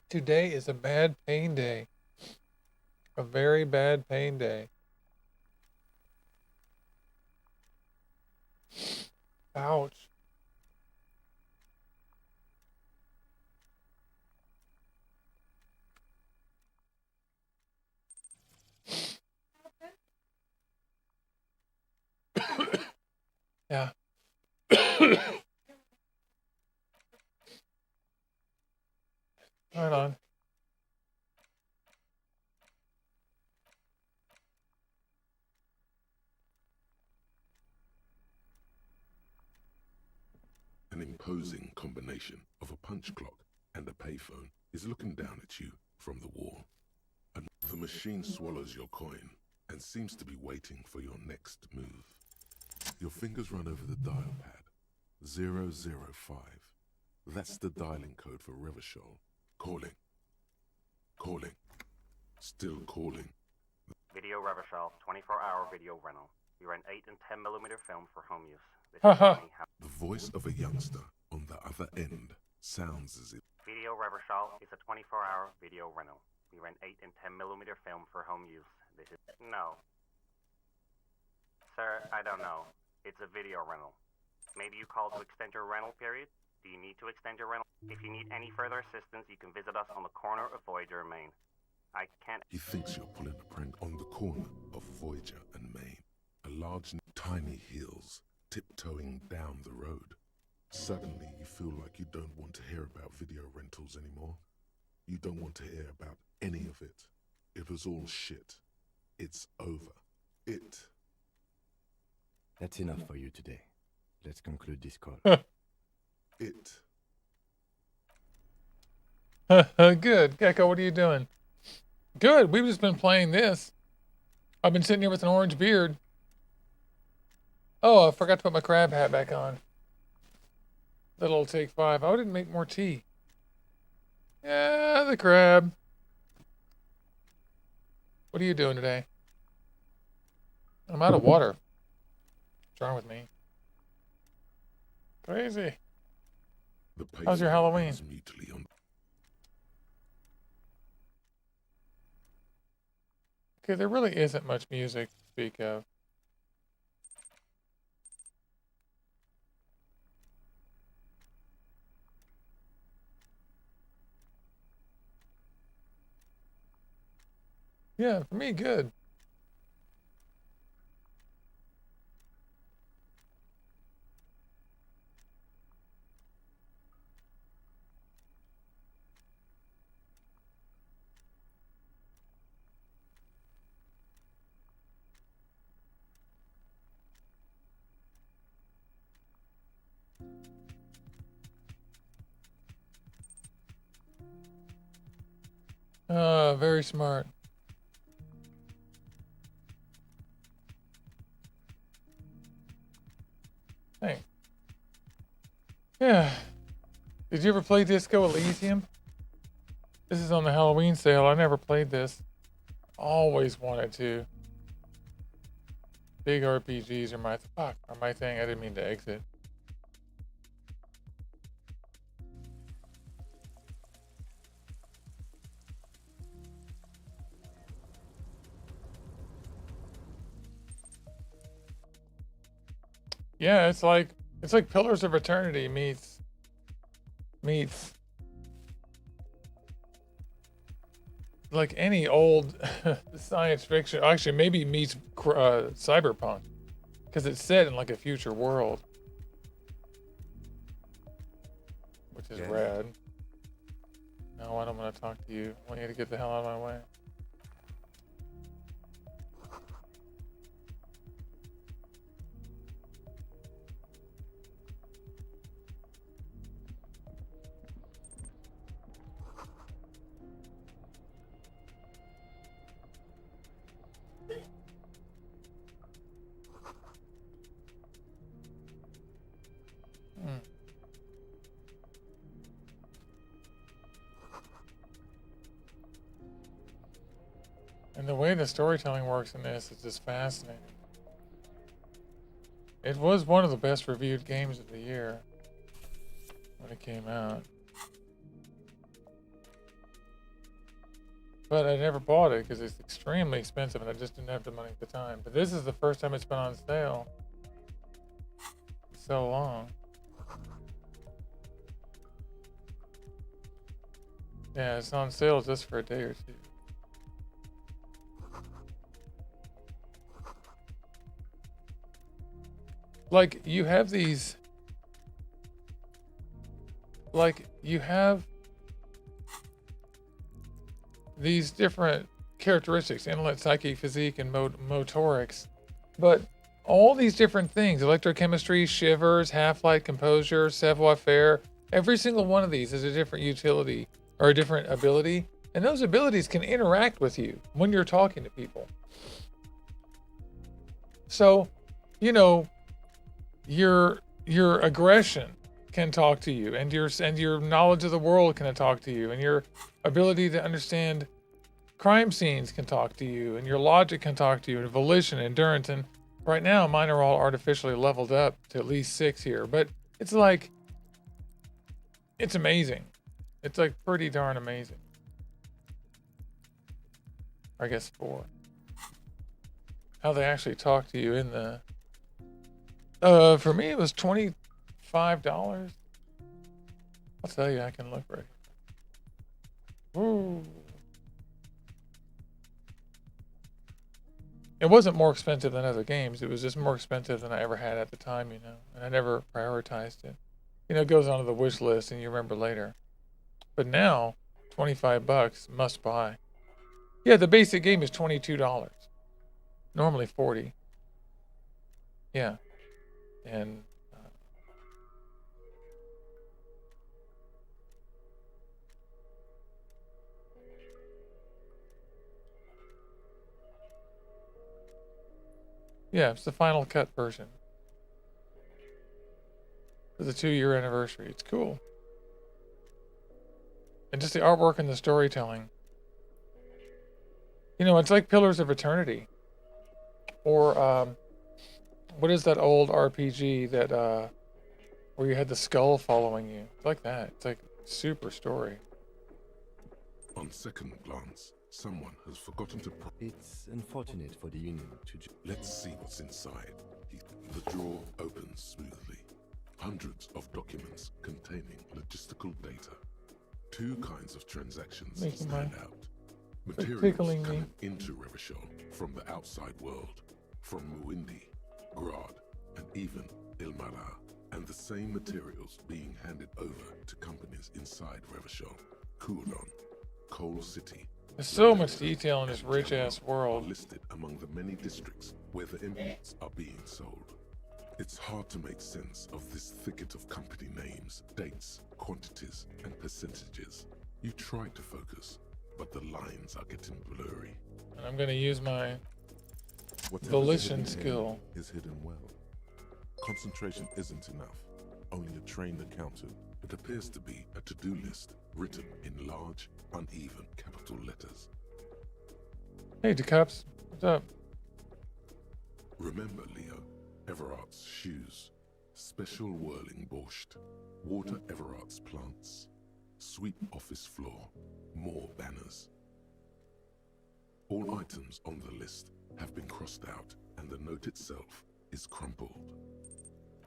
Today is a bad pain day. A very bad pain day. Ouch. Yeah. Right on. An imposing combination of a punch clock and a payphone is looking down at you from the wall. And the machine swallows your coin and seems to be waiting for your next move. Your fingers run over the dial pad. 005. That's the dialing code for Revachol. Calling. Calling. Still calling. Video Revachol, 24-hour video rental. We rent 8 and 10 millimeter film for home use. The voice of a youngster on the other end sounds as if... Video Revachol is a 24-hour video rental. We rent 8 and 10 millimeter film for home use. This is... No. Sir, I don't know. It's a video rental. Maybe you called to extend your rental period? Do you need to extend your rental? If you need any further assistance, you can visit us on the corner of Voyager and Main. I can't... He thinks you're pulling a prank on the corner of Voyager and Main. A large, tiny hills tiptoeing down the road. Suddenly, you feel like you don't want to hear about video rentals anymore. You don't want to hear about any of it. It was all shit. It's over. That's enough for you today. Let's conclude this call. Good. Gecko, what are you doing? Good. We've just been playing this. I've been sitting here with an orange beard. Oh, I forgot to put my crab hat back on. That'll take 5. I didn't make more tea. Yeah, the crab. What are you doing today? I'm out of water. What's wrong with me? Crazy. How's your Halloween? Okay, there really isn't much music to speak of. Yeah, for me, good. Very smart. Thanks. Yeah. Did you ever play Disco Elysium? This is on the Halloween sale. I never played this. Always wanted to. Big RPGs are my thing. I didn't mean to exit. Yeah, it's like Pillars of Eternity meets like any old science fiction. Actually, maybe meets cyberpunk, because it's set in like a future world, which is rad. No, I don't want to talk to you. I want you to get the hell out of my way. And the way the storytelling works in this is just fascinating. It was one of the best reviewed games of the year when it came out. but I never bought it because it's extremely expensive and I just didn't have the money at the time. But this is the first time it's been on sale in so long. Yeah, it's on sale just for a day or two. Like, you have these... Like, you have these different characteristics, intellect, psyche, physique, and motorics. But all these different things, electrochemistry, shivers, half-light, composure, savoir-faire, every single one of these is a different utility or a different ability. And those abilities can interact with you when you're talking to people. So, you know, your aggression can talk to you, and your knowledge of the world can talk to you, and your ability to understand crime scenes can talk to you, and your logic can talk to you, and volition, endurance, and right now mine are all artificially leveled up to at least 6 here, but it's like, it's amazing. It's like pretty darn amazing. I guess 4. How they actually talk to you in the... for me, it was $25. I'll tell you, I can look right here. Ooh. It wasn't more expensive than other games. It was just more expensive than I ever had at the time, you know. And I never prioritized it. You know, it goes onto the wish list and you remember later. But now, $25, must buy. Yeah, the basic game is $22. Normally $40. Yeah. And yeah, it's the Final Cut version. For the 2-year anniversary. It's cool. And just the artwork and the storytelling. You know, it's like Pillars of Eternity. Or, what is that old RPG that, where you had the skull following you? It's like that. It's like super story. On second glance, someone has forgotten to... It's unfortunate for the Union to... Let's see what's inside. The drawer opens smoothly. Hundreds of documents containing logistical data. 2 kinds of transactions stand out. Materials coming into Revachol from the outside world, from Muindi, Grad, and even Ilmara, and the same materials being handed over to companies inside Revachol, Kuron, Coal City. There's so much detail in this rich-ass world. Are listed among the many districts where the imports are being sold. It's hard to make sense of this thicket of company names, dates, quantities, and percentages. You try to focus, but the lines are getting blurry. And I'm going to use my volition skill. Is hidden well. Concentration isn't enough. Only a trained accountant. It appears to be a to-do list written in large, uneven capital letters. Hey, Decups. What's up? Remember, Leo, Everart's shoes. Special whirling borscht. Water Everart's plants. Sweep office floor. More banners. All items on the list have been crossed out, and the note itself is crumpled.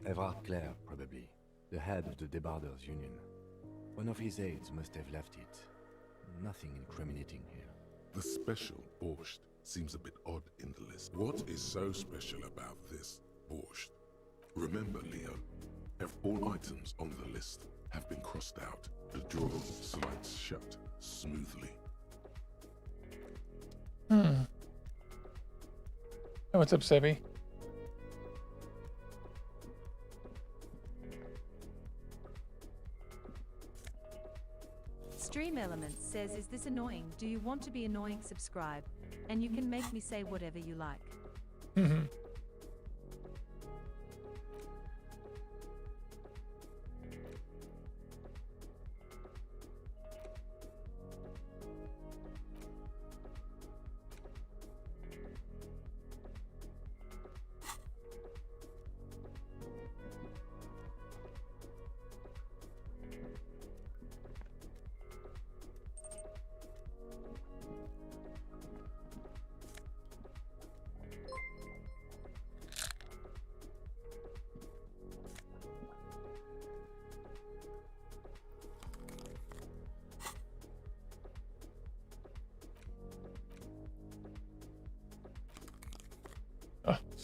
Everard Clare, probably. The head of the Debarders Union. One of his aides must have left it. Nothing incriminating here. The special borscht seems a bit odd in the list. What is so special about this borscht? Remember, Leo, all items on the list have been crossed out. The drawer slides shut smoothly. Hey, what's up, Sebi? Stream Elements says, is this annoying? Do you want to be annoying? Subscribe, and you can make me say whatever you like.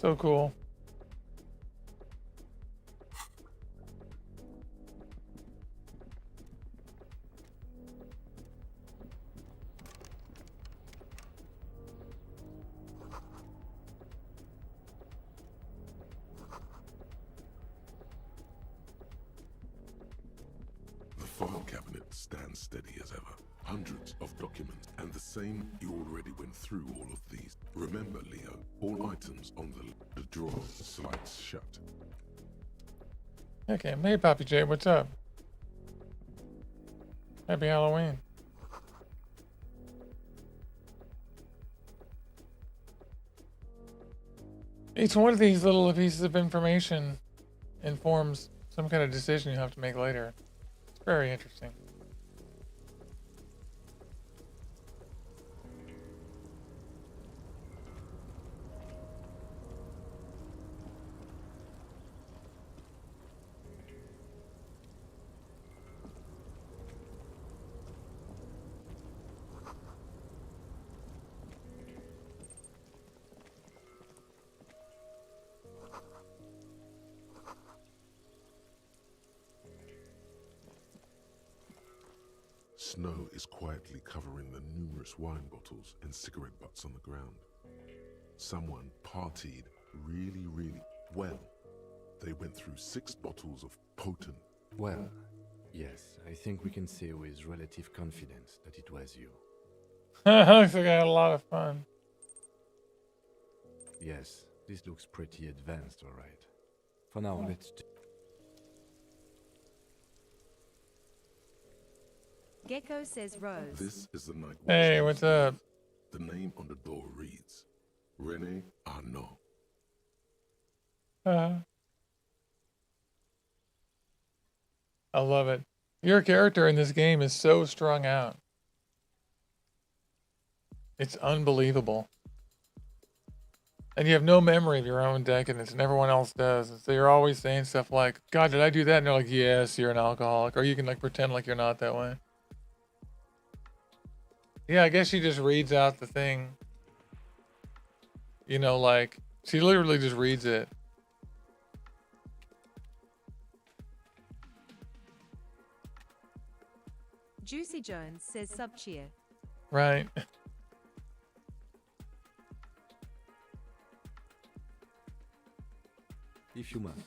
So cool. The file cabinet stands steady as ever. Hundreds of documents, and the same, you already went through all of these. Remember, Leo, all items on the drawer slides shut. Okay, hey Poppy J, what's up? Happy Halloween. Each one of these little pieces of information informs some kind of decision you have to make later. It's very interesting. Snow is quietly covering the numerous wine bottles and cigarette butts on the ground. Someone partied really well. They went through 6 bottles of potent. Well, yes, I think we can say with relative confidence that it was you. Looks like I had a lot of fun. Yes, this looks pretty advanced, all right. For now, let's... Gecko says Rose. This is the night. Hey, what's up? The name on the door reads René Arnaud. I love it. Your character in this game is so strung out. It's unbelievable. And you have no memory of your own decadence, and everyone else does. And so you're always saying stuff like, God, did I do that? And they're like, yes, you're an alcoholic. Or you can like pretend like you're not that way. Yeah, I guess she just reads out the thing. You know, like, she literally just reads it. Juicy Jones says sub cheer. Right. If you must.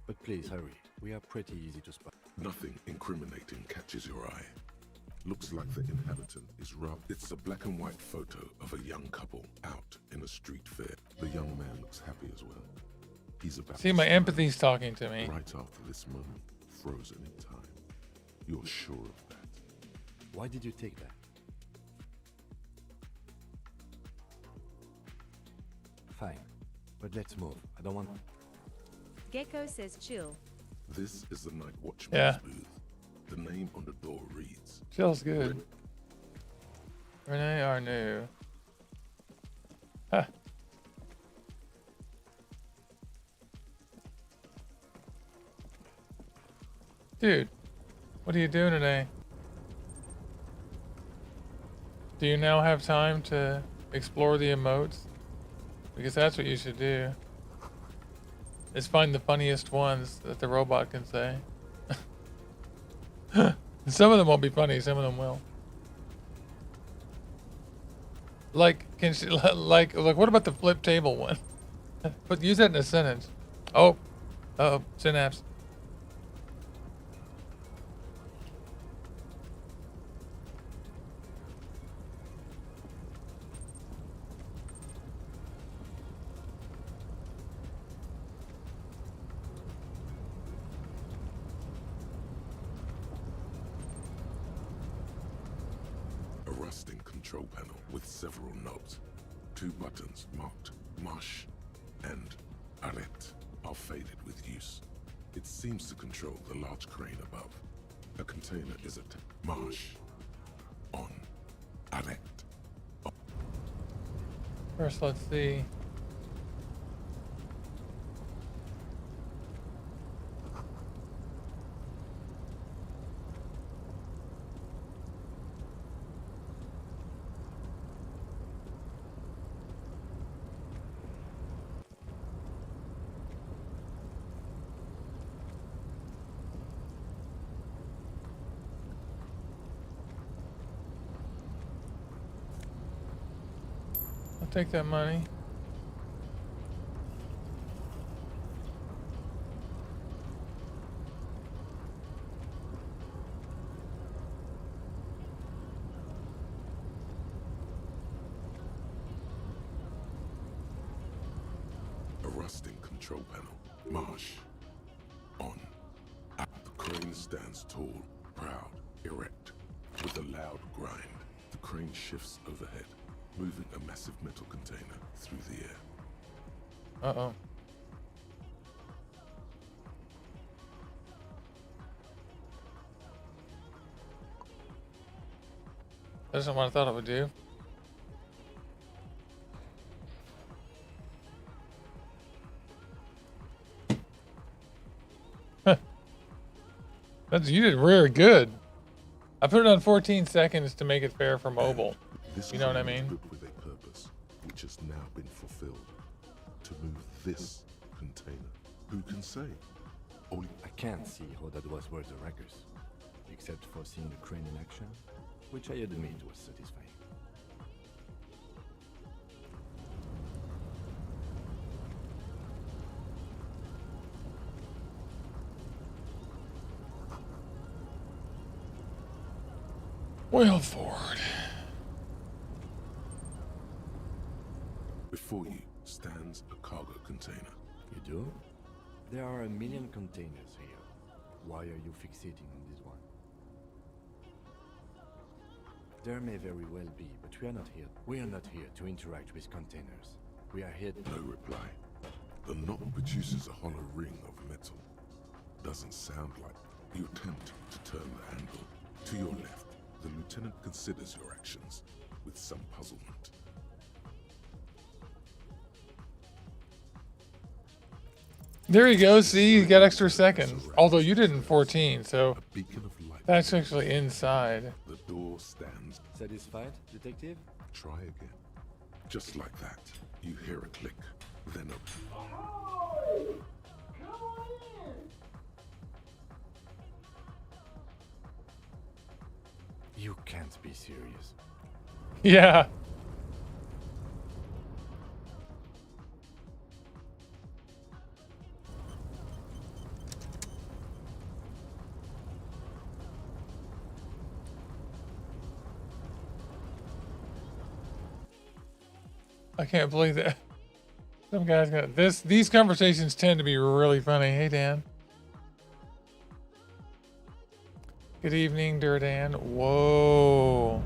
But please hurry. We are pretty easy to spot. Nothing incriminating catches your eye. Looks like the inhabitant is Rob. It's a black and white photo of a young couple out in a street fair. The young man looks happy as well. He's about See, my empathy's talking to me. Right after this moment, frozen in time. You're sure of that? Why did you take that? Fine, but let's move. I don't want... Gecko says chill. This is the night watchman's Yeah. booth. The name on the door reads... Chill's good. René Arnaud. Huh. Dude, what are you doing today? Do you now have time to explore the emotes? Because that's what you should do. Is find the funniest ones that the robot can say. Some of them won't be funny, some of them will. Like, can she, like, what about the flip table one? But use that in a sentence. Oh, synapse. A rusting control panel with several knobs. 2 buttons marked Marche and Arrête are faded with use. It seems to control the large crane above. A container is at Marche, on, Arrête. First, let's see. take that money. A rusting control panel. Marsh. On. The crane stands tall, proud, erect, with a loud grind. The crane shifts overhead, moving a massive metal container through the air. Uh-oh. That's not what I thought it would do. You did really good. I put it on 14 seconds to make it fair for mobile. This You know what I crane is mean? built with a purpose, which has now been fulfilled. To move this container. Who can say? I can't see how that was worth the records, except for seeing the crane in action, which I admit was satisfying. Well forward. Before you stands a cargo container. You do? There are a million containers here. Why are you fixating on this one? There may very well be, but we are not here. We are not here to interact with containers. We are here. No reply. The knot produces a hollow ring of metal. Doesn't sound like. You attempt to turn the handle. To your left, the lieutenant considers your actions with some puzzlement. There you go. See, you got extra seconds. Although you did in 14, so that's actually inside. The door stands. Satisfied, detective? Try again. Just like that, you hear a click, then a... You can't be serious. Yeah. I can't believe that. Some guys got this. These conversations tend to be really funny. Hey, Dan. Good evening, Durdan. Whoa.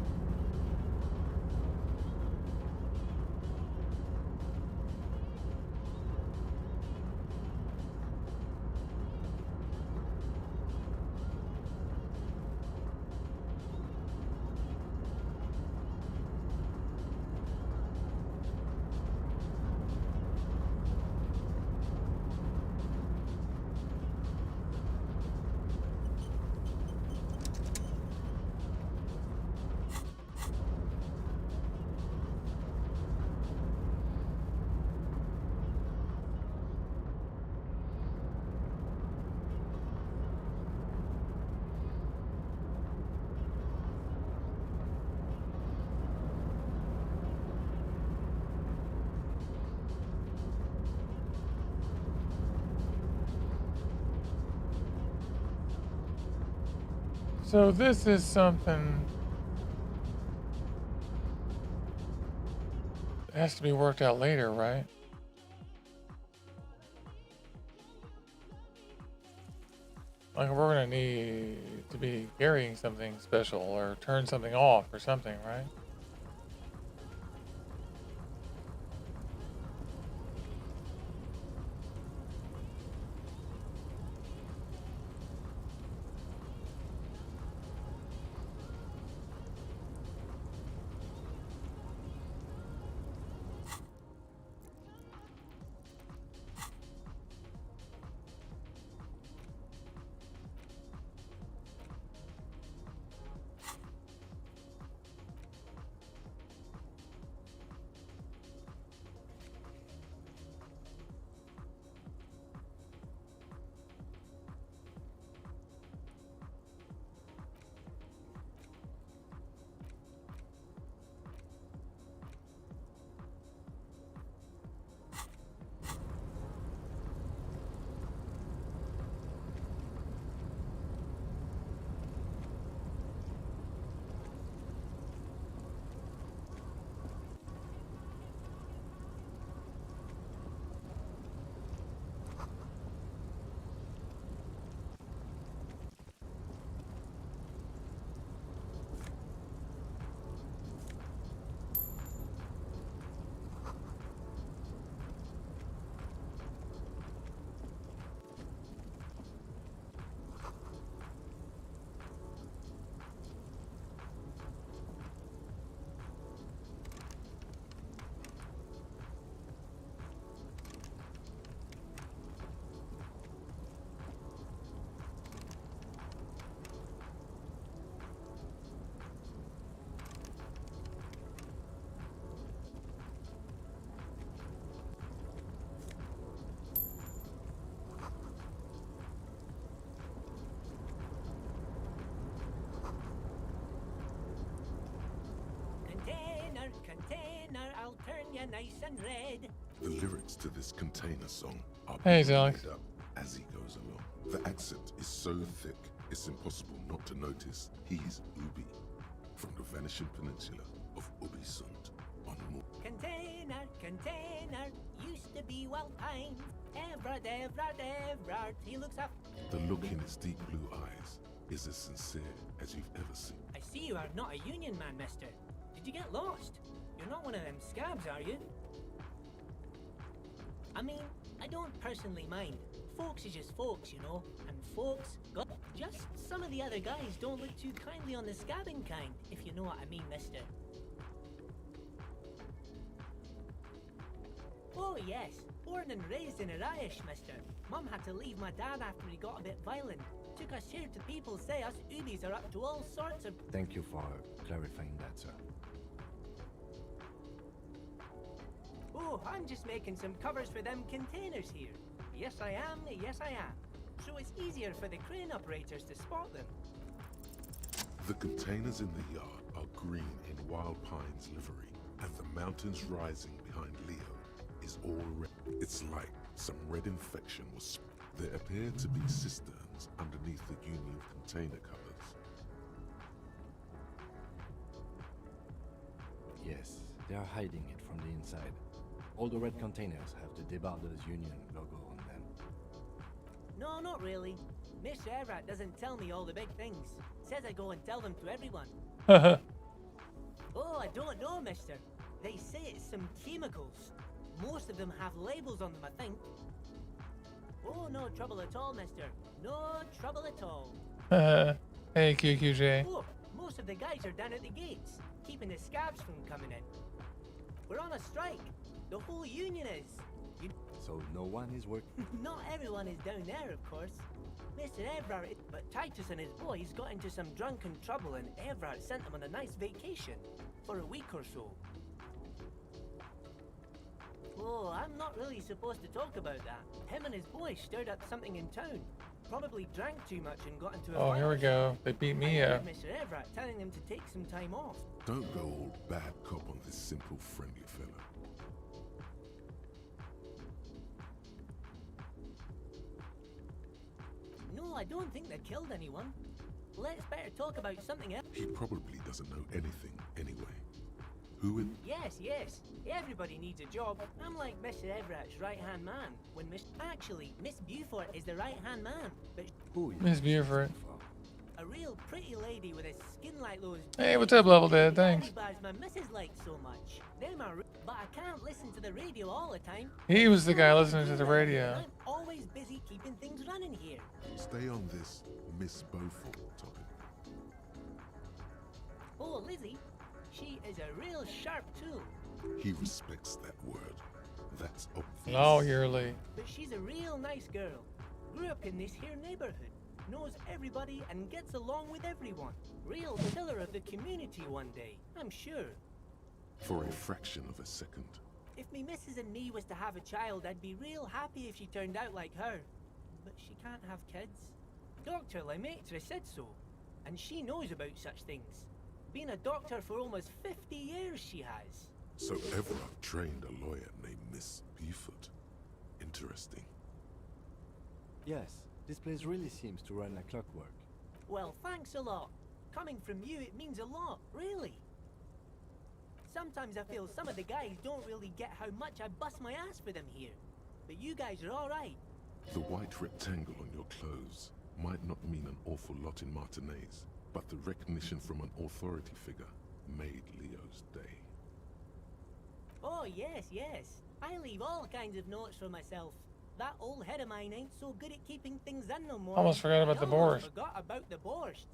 So this is something that has to be worked out later, right? Like we're gonna need to be carrying something special or turn something off or something, right? you nice and red. The lyrics to this container song are Hey, being Alex. made up as he goes along. The accent is so thick, it's impossible not to notice he's Ubi, from the vanishing peninsula of Ubisund on Moor. Container, container, used to be well timed. Everard, Everard, Everard, he looks up. The look in his deep blue eyes is as sincere as you've ever seen. I see you are not a union man, mister. Did you get lost? You're not one of them scabs, are you? I mean, I don't personally mind. Folks is just folks, you know. And folks got... Just some of the other guys don't look too kindly on the scabbing kind, if you know what I mean, mister. Oh, yes. Born and raised in Irish, mister. Mum had to leave my dad after he got a bit violent. Took us here to people say us Ubies are up to all sorts of... Thank you for clarifying that, sir. Oh, I'm just making some covers for them containers here. Yes, I am. Yes, I am. So it's easier for the crane operators to spot them. The containers in the yard are green in Wild Pine's livery, and the mountains rising behind Leo is all red. It's like some red infection was... There appear to be cisterns underneath the Union container covers. Yes, they are hiding it from the inside. All the red containers have the Debarders Union logo on them. No, not really. Mr. Everett doesn't tell me all the big things. Says I go and tell them to everyone. Oh, I don't know, mister. They say it's some chemicals. Most of them have labels on them, I think. Oh, no trouble at all, mister. No trouble at all. Hey, QQJ. Oh, most of the guys are down at the gates, keeping the scabs from coming in. We're on a strike. The whole union is. So no one is working? Not everyone is down there, of course. Mr. Everard, but Titus and his boys got into some drunken trouble and Everard sent them on a nice vacation for a week or so. Oh, I'm not really supposed to talk about that. Him and his boys stirred up something in town. Probably drank too much and got into a Oh, here we go. They beat me up. Mr. Everard telling them to take some time off. Don't go all bad cop on this simple, friendly fella. No, I don't think they killed anyone. Let's better talk about something else. He probably doesn't know anything anyway. Who would... Yes, yes. Everybody needs a job. I'm like Mr. Everett's right-hand man. When Actually, Miss Beaufort is the right-hand man. But Miss Beaufort. a real pretty lady with a skin like those... Hey, what's up, Level Dead? Thanks. Bars my missus likes so much. Them are... But I can't listen to the radio all the time. He was the guy listening to the radio. I'm always busy keeping things running here. Stay on this Miss Beaufort topic. Oh, Lizzie. She is a real sharp tool. He respects that word. That's obvious. Lawyerly. But she's a real nice girl. Grew up in this here neighborhood. Knows everybody and gets along with everyone. Real pillar of the community one day, I'm sure. For a fraction of a second. If me missus and me was to have a child, I'd be real happy if she turned out like her. But she can't have kids. Dr. Lemaitre said so. And she knows about such things. Been a doctor for almost 50 years she has. So Everard trained a lawyer named Miss Beaufort. Interesting. Yes, this place really seems to run like clockwork. Well, thanks a lot. Coming from you, it means a lot, really. Sometimes I feel some of the guys don't really get how much I bust my ass for them here. But you guys are alright. The white rectangle on your clothes might not mean an awful lot in Martinez, but the recognition from an authority figure made Leo's day. Oh, yes, yes. I leave all kinds of notes for myself. That old head of mine ain't so good at keeping things in no more. Almost forgot about the borscht. Forgot about the borscht.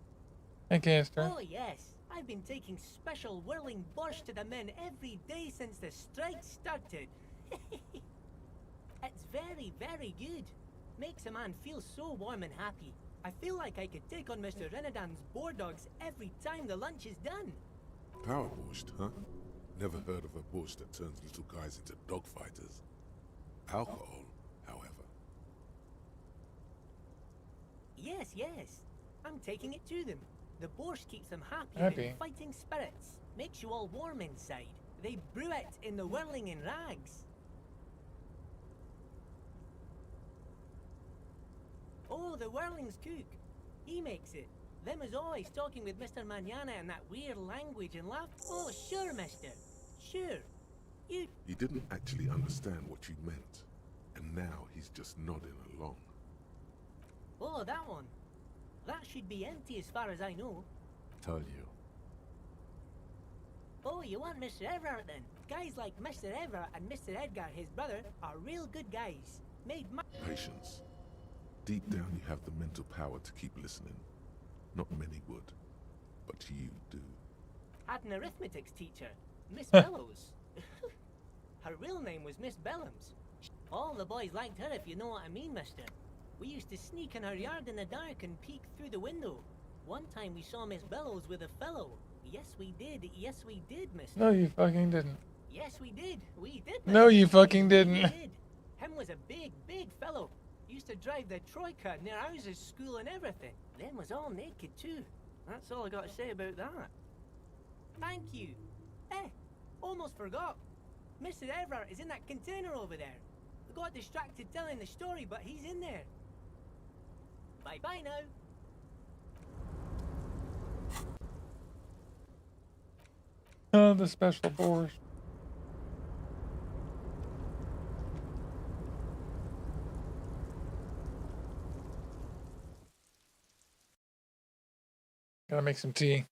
Hey, Caster. Oh, yes. I've been taking special whirling borscht to the men every day since the strike started. It's very, very good. Makes a man feel so warm and happy. I feel like I could take on Mr. Renadan's boar dogs every time the lunch is done. Power borscht, huh? Never heard of a borscht that turns little guys into dog fighters. Alcohol, however. Yes, yes. I'm taking it to them. The borscht keeps them happy Happy. and in fighting spirits. Makes you all warm inside. They brew it in the whirling in rags. Oh, the whirling's cook. He makes it. Them is always talking with Mr. Manana in that weird language and laugh. Oh, sure, mister. Sure. You... He didn't actually understand what you meant, and now he's just nodding along. Oh, that one. That should be empty as far as I know. Told you. Oh, you want Mr. Everett then? Guys like Mr. Everett and Mr. Edgar, his brother, are real good guys. Made my... Patience. Deep down you have the mental power to keep listening. Not many would, but you do. Had an arithmetics teacher, Miss Bellows. Her real name was Miss Bellums. All the boys liked her, if you know what I mean, mister. We used to sneak in her yard in the dark and peek through the window. One time we saw Miss Bellows with a fellow. Yes, we did. Yes, we did, mister. No, you fucking didn't. Yes, we did. We did, No, you fucking We didn't. did. Him was a big, big fellow. Used to drive the Troika near houses, school and everything. Them was all naked too. That's all I got to say about that. Thank you. Almost forgot. Mr. Everett is in that container over there. I got distracted telling the story, but he's in there. Bye-bye now. Oh, the special boars. Gotta make some tea.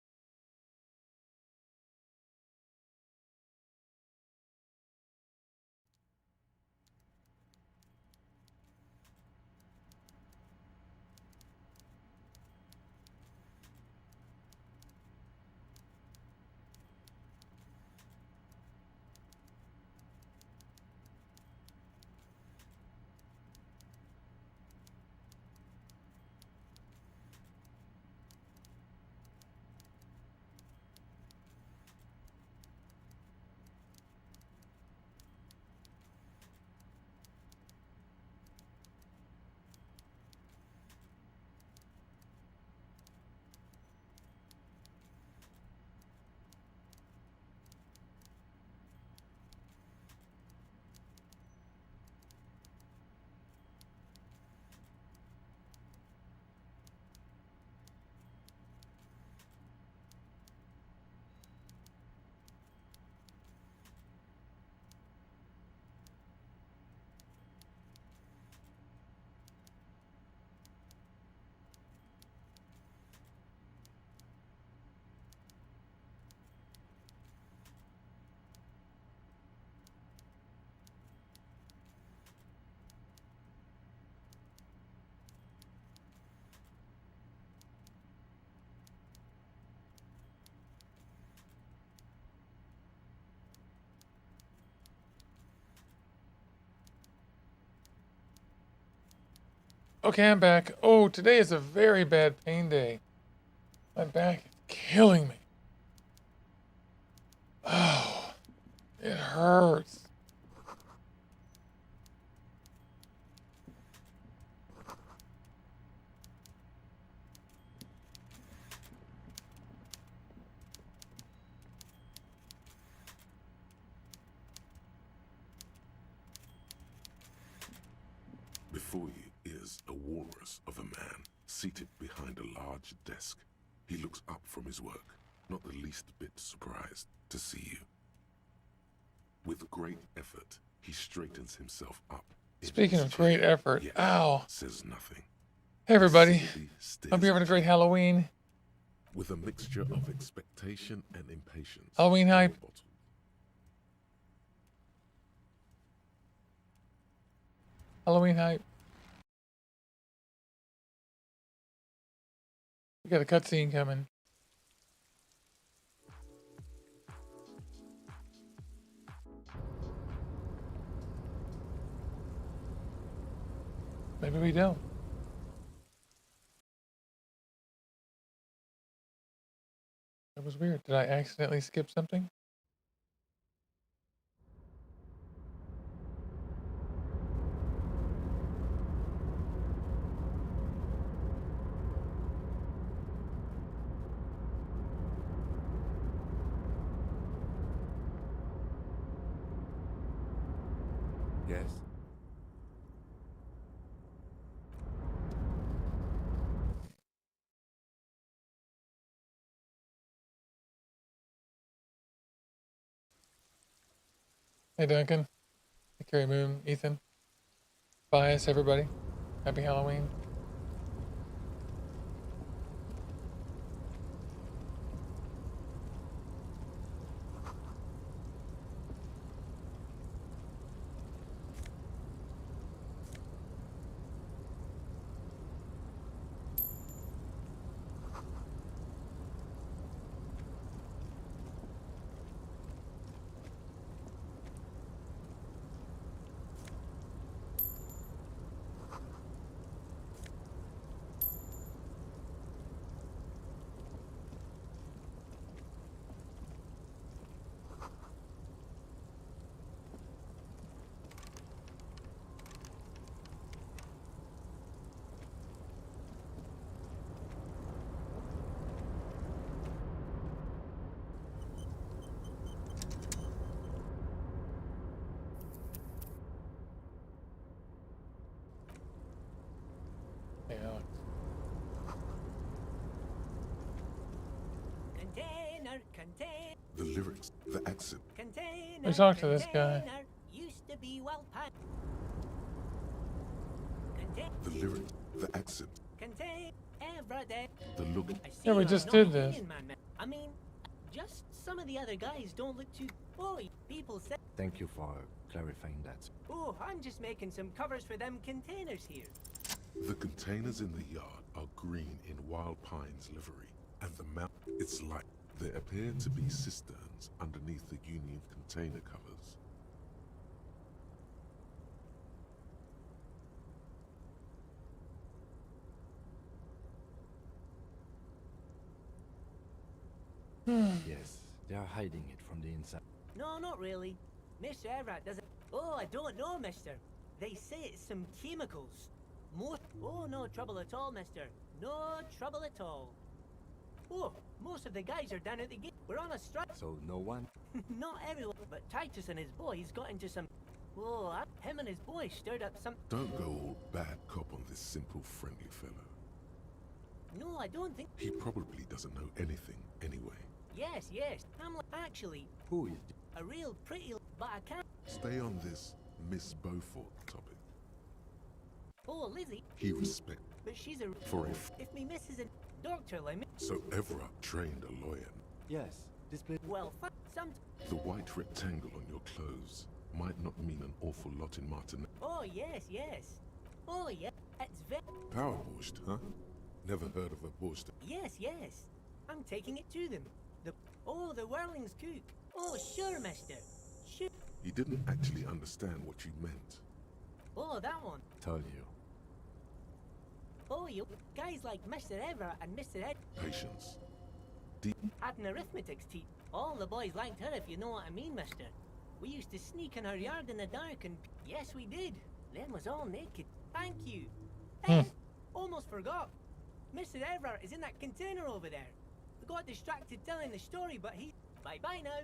Okay, I'm back. Oh, today is a very bad pain day. My back is killing me. Oh, it hurts. Before you is a walrus of a man, seated behind a large desk. He looks up from his work, not the least bit surprised to see you. With great effort, he straightens himself up. Speaking of great effort, yet ow. Says nothing. Hey everybody, Simply stares hope you're having a great Halloween. with a mixture of expectation and impatience. Halloween hype. Halloween hype. We got a cutscene coming. Maybe we don't. That was weird. Did I accidentally skip something? Hey Duncan. Hey Carrie Moon, Ethan. Bias, everybody. Happy Halloween. Hey Alex. Container. The lyrics, the accent. Container. We talked to this guy. Used to be well packed. The lyrics, the accent. Contain every day. The look. Yeah, we just did this. I mean, just some of the other guys don't look too. Oh, people say. Thank you for clarifying that. Oh, I'm just making some covers for them containers here. The containers in the yard are green in Wild Pine's livery, and the mount. It's like there appear to be cisterns underneath the Union container covers. Yes, they are hiding it from the inside. No, not really. Mr. Everett doesn't. Oh, I don't know, mister. They say it's some chemicals. More. Oh, no trouble at all, mister. No trouble at all. Oh, most of the guys are down at the gate. We're on a strike. So no one? Not everyone, but Titus and his boys got into some. Oh, him and his boys stirred up some. Don't go all bad cop on this simple, friendly fellow. No, I don't think. He probably doesn't know anything anyway. Yes, yes. I'm actually Who is? a real pretty, but I can't. Stay on this Miss Beaufort topic. Oh, Lizzie. He respect. But she's a. For If me missus a doctor like me. So Everett trained a lawyer. Yes, this place. Well, some. The white rectangle on your clothes might not mean an awful lot in Martin. Oh yes, yes. Oh yeah, it's very. Power borscht, huh? Never heard of a borscht. Yes, yes. I'm taking it to them. The whirling's cook. Oh sure, mister. Sure. He didn't actually understand what you meant. Oh, that one. Told you. Oh, you guys like Mr. Everett and Mr. Ed. Patience. Had an arithmetics teach. All the boys liked her, if you know what I mean, mister. We used to sneak in her yard in the dark and... Yes, we did. Them was all naked. Thank you. Hey, almost forgot. Mr. Everett is in that container over there. We got distracted telling the story, but he... Bye-bye now.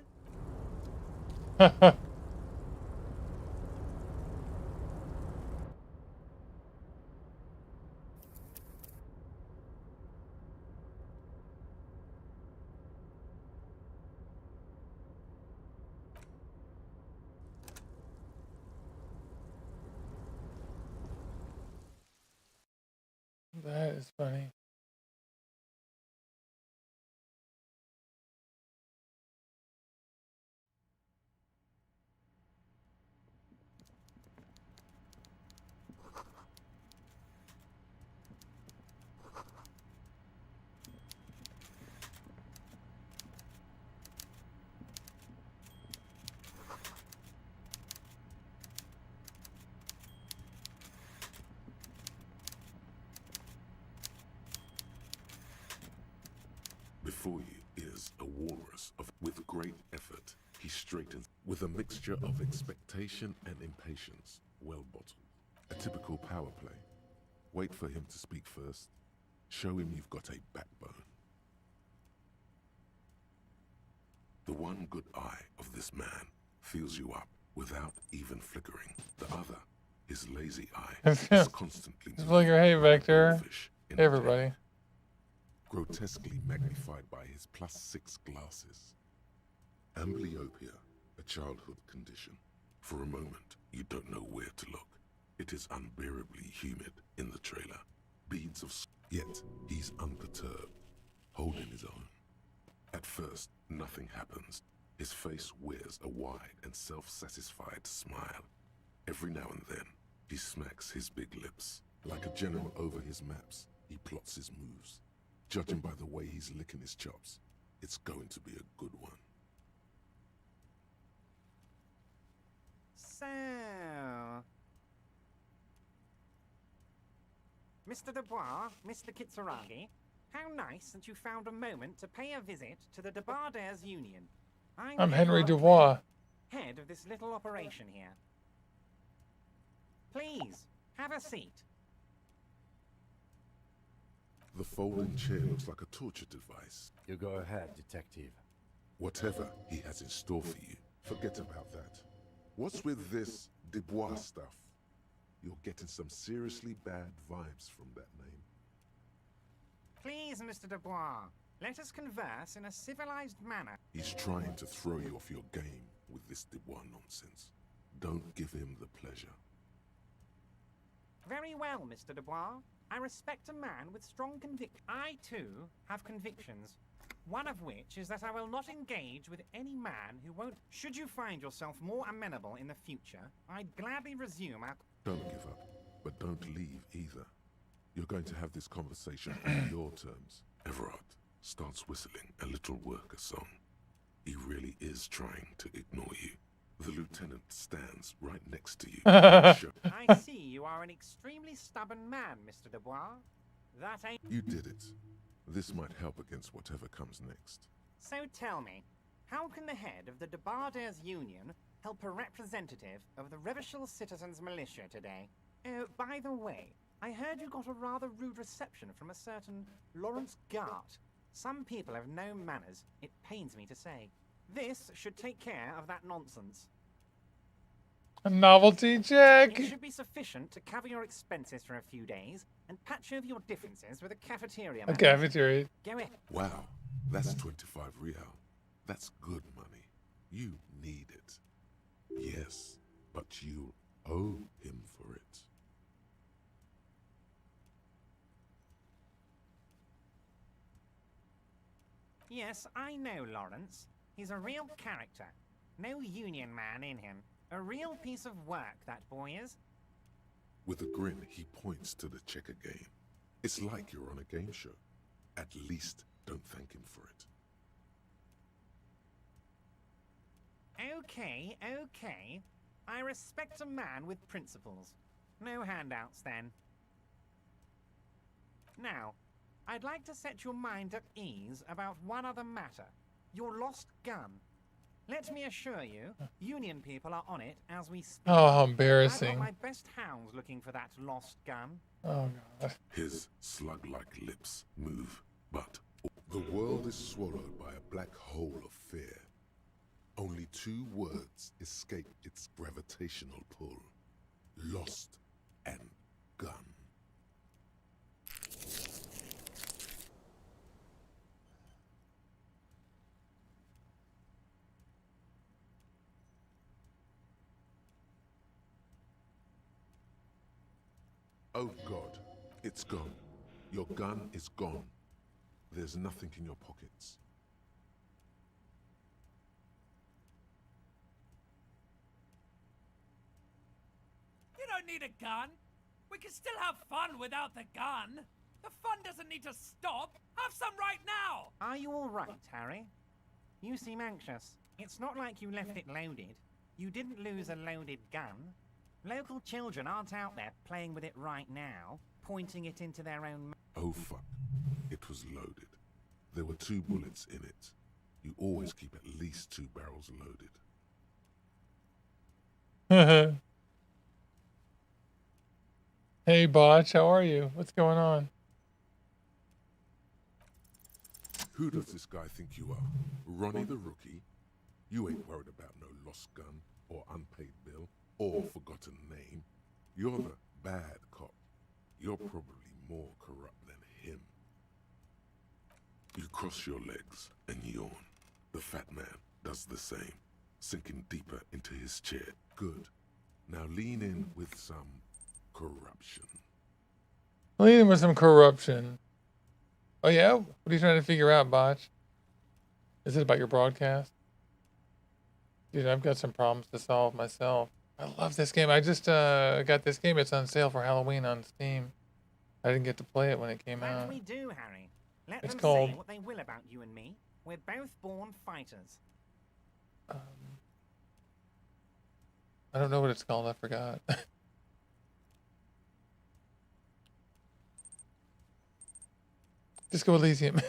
That is funny. Before you is a walrus with great effort. He straightens with a mixture of expectation and impatience, well bottled. A typical power play. Wait for him to speak first. Show him you've got a backbone. The one good eye of this man fills you up without even flickering. The other, his lazy eye, is constantly Just flicker, hey Vector. Hey everybody. Grotesquely magnified by his +6 glasses. Amblyopia, a childhood condition. For a moment, you don't know where to look. It is unbearably humid in the trailer. Beads of yet he's unperturbed, holding his own. At first, nothing happens. His face wears a wide and self-satisfied smile. Every now and then, he smacks his big lips. Like a general over his maps, he plots his moves. Judging by the way he's licking his chops, it's going to be a good one. So... Mr. Dubois, Mr. Kitsuragi, how nice that you found a moment to pay a visit to the Debardairs Union. I'm Henry Dubois, head of this little operation here. Please, have a seat. The folding chair looks like a torture device. You go ahead, detective. Whatever he has in store for you, forget about that. What's with this Dubois stuff? You're getting some seriously bad vibes from that name. Please, Mr. Dubois, let us converse in a civilized manner. He's trying to throw you off your game with this Dubois nonsense. Don't give him the pleasure. Very well, Mr. Dubois. I respect a man with strong conviction. I, too, have convictions. One of which is that I will not engage with any man who won't... Should you find yourself more amenable in the future, I'd gladly resume our... Don't give up, but don't leave either. You're going to have this conversation on your terms. Everard starts whistling a little worker song. He really is trying to ignore you. The lieutenant stands right next to you. I see you are an extremely stubborn man, Mr. Dubois. That ain't... You did it. This might help against whatever comes next. So tell me, how can the head of the Debardairs Union help a representative of the Revachol Citizens Militia today? Oh, by the way, I heard you got a rather rude reception from a certain Lawrence Gart. Some people have no manners, it pains me to say. This should take care of that nonsense. A novelty check. It should be sufficient to cover your expenses for a few days and patch over your differences with a cafeteria man. A cafeteria. Go ahead. Wow, that's 25 real. That's good money. You need it. Yes, but you owe him for it. Yes, I know Lawrence. He's a real character. No union man in him. A real piece of work, that boy is. With a grin, he points to the checker game. It's like you're on a game show. At least don't thank him for it. Okay, okay. I respect a man with principles. No handouts, then. Now, I'd like to set your mind at ease about one other matter. Your lost gun. Let me assure you, Union people are on it as we speak. Oh, how embarrassing. I've got my best hounds looking for that lost gun. Oh, God. His slug-like lips move, but the world is swallowed by a black hole of fear. Only 2 words escape its gravitational pull. Lost and gun. Oh God, it's gone. Your gun is gone. There's nothing in your pockets. You don't need a gun. We can still have fun without the gun. The fun doesn't need to stop. Have some right now. Are you all right, Harry? You seem anxious. It's not like you left it loaded. You didn't lose a loaded gun. Local children aren't out there playing with it right now, pointing it into their own... Oh fuck. It was loaded. There were 2 bullets in it. You always keep at least 2 barrels loaded. Hey, Botch, how are you? What's going on? Who does this guy think you are? Ronnie the Rookie? You ain't worried about no lost gun, or unpaid bill, or forgotten name. You're the bad cop. You're probably more corrupt than him. You cross your legs and yawn. The fat man does the same. sinking deeper into his chair. Good. Now lean in with some corruption. Lean in with some corruption. Oh yeah? What are you trying to figure out, Botch? Is it about your broadcast? Dude, I've got some problems to solve myself. I love this game. I just got this game. It's on sale for Halloween on Steam. I didn't get to play it when it came out. We do, Harry. Let It's them called- say what they will about you and me. We're both born fighters. I don't know what it's called. I forgot. Disco Elysium.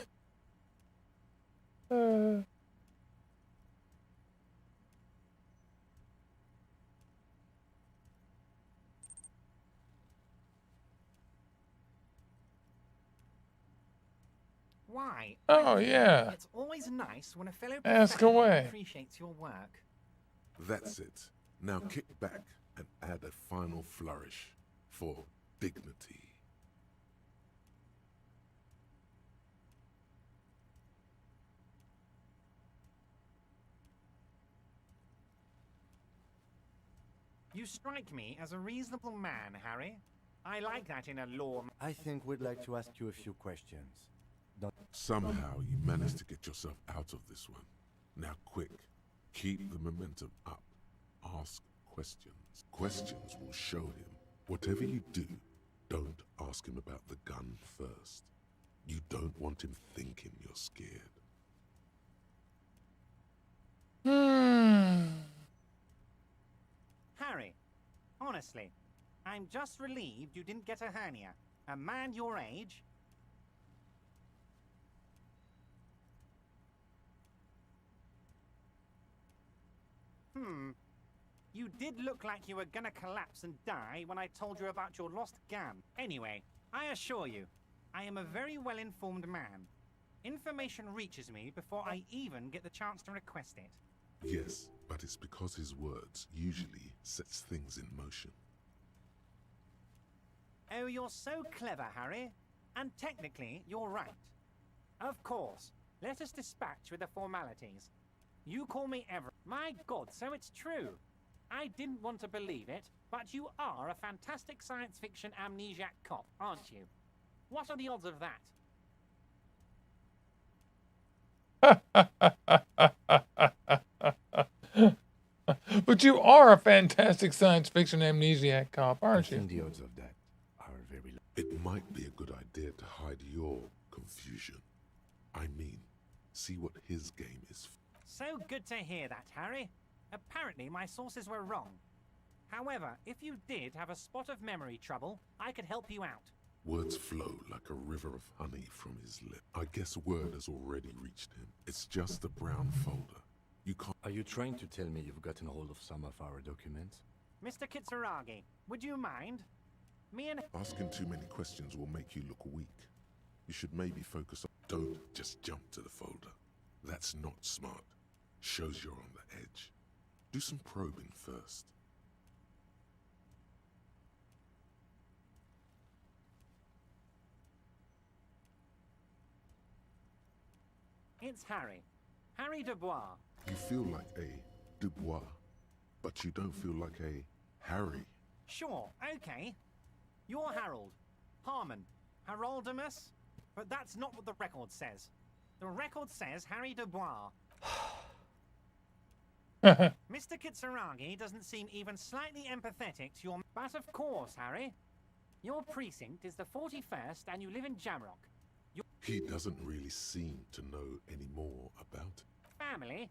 Why? Oh, yeah. It's always nice when a fellow Ask professional away. appreciates your work. That's it. Now kick back and add a final flourish for dignity. You strike me as a reasonable man, Harry. I like that in a law. I think we'd like to ask you a few questions. Somehow you managed to get yourself out of this one. Now quick, keep the momentum up. Ask questions. Questions will show him. Whatever you do, don't ask him about the gun first. You don't want him thinking you're scared. Harry, honestly, I'm just relieved you didn't get a hernia. A man your age. You did look like you were gonna collapse and die when I told you about your lost gam. Anyway, I assure you, I am a very well-informed man. Information reaches me before I even get the chance to request it. Yes, but it's because his words usually sets things in motion. Oh, you're so clever, Harry. And technically, you're right. Of course. Let us dispatch with the formalities. You call me Ever. My God, so it's true. I didn't want to believe it, but you are a fantastic science fiction amnesiac cop, aren't you? What are the odds of that? But you are a fantastic science fiction amnesiac cop, aren't you? The odds of that are very low. It might be a good idea to hide your confusion. I mean, see what his game is. So good to hear that, Harry. Apparently, my sources were wrong. However, if you did have a spot of memory trouble, I could help you out. Words flow like a river of honey from his lip. I guess word has already reached him. It's just a brown folder. You can't... Are you trying to tell me you've gotten hold of some of our documents? Mr. Kitsuragi, would you mind? Me and... Asking too many questions will make you look weak. You should maybe focus on... Don't just jump to the folder. That's not smart. Shows you're on the edge. Do some probing first. It's Harry. Harry Dubois. You feel like a Dubois, but you don't feel like a Harry. Sure, okay. You're Harold. Harmon. Haroldamus. But that's not what the record says. The record says Harry Dubois. Mr. Kitsuragi doesn't seem even slightly empathetic to your... But of course, Harry. Your precinct is the 41st and you live in Jamrock. He doesn't really seem to know any more about it. Family?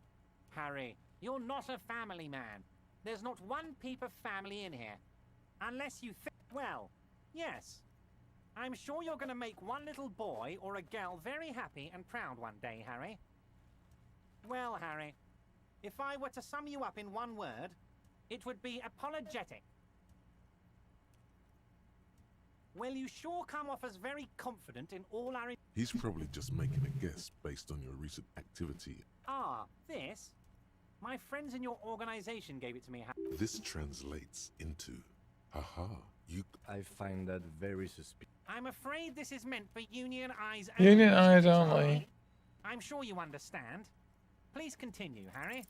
Harry, you're not a family man. There's not one peep of family in here. Unless you think... Well, yes. I'm sure you're going to make one little boy or a girl very happy and proud one day, Harry. Well, Harry, if I were to sum you up in one word, it would be apologetic. Well, you sure come off as very confident in all our... He's probably just making a guess based on your recent activity. Ah, this? My friends in your organization gave it to me. This translates into... Haha, you... I find that very suspicious. I'm afraid this is meant for union eyes only. Union eyes only. I'm sure you understand. Please continue, Harry.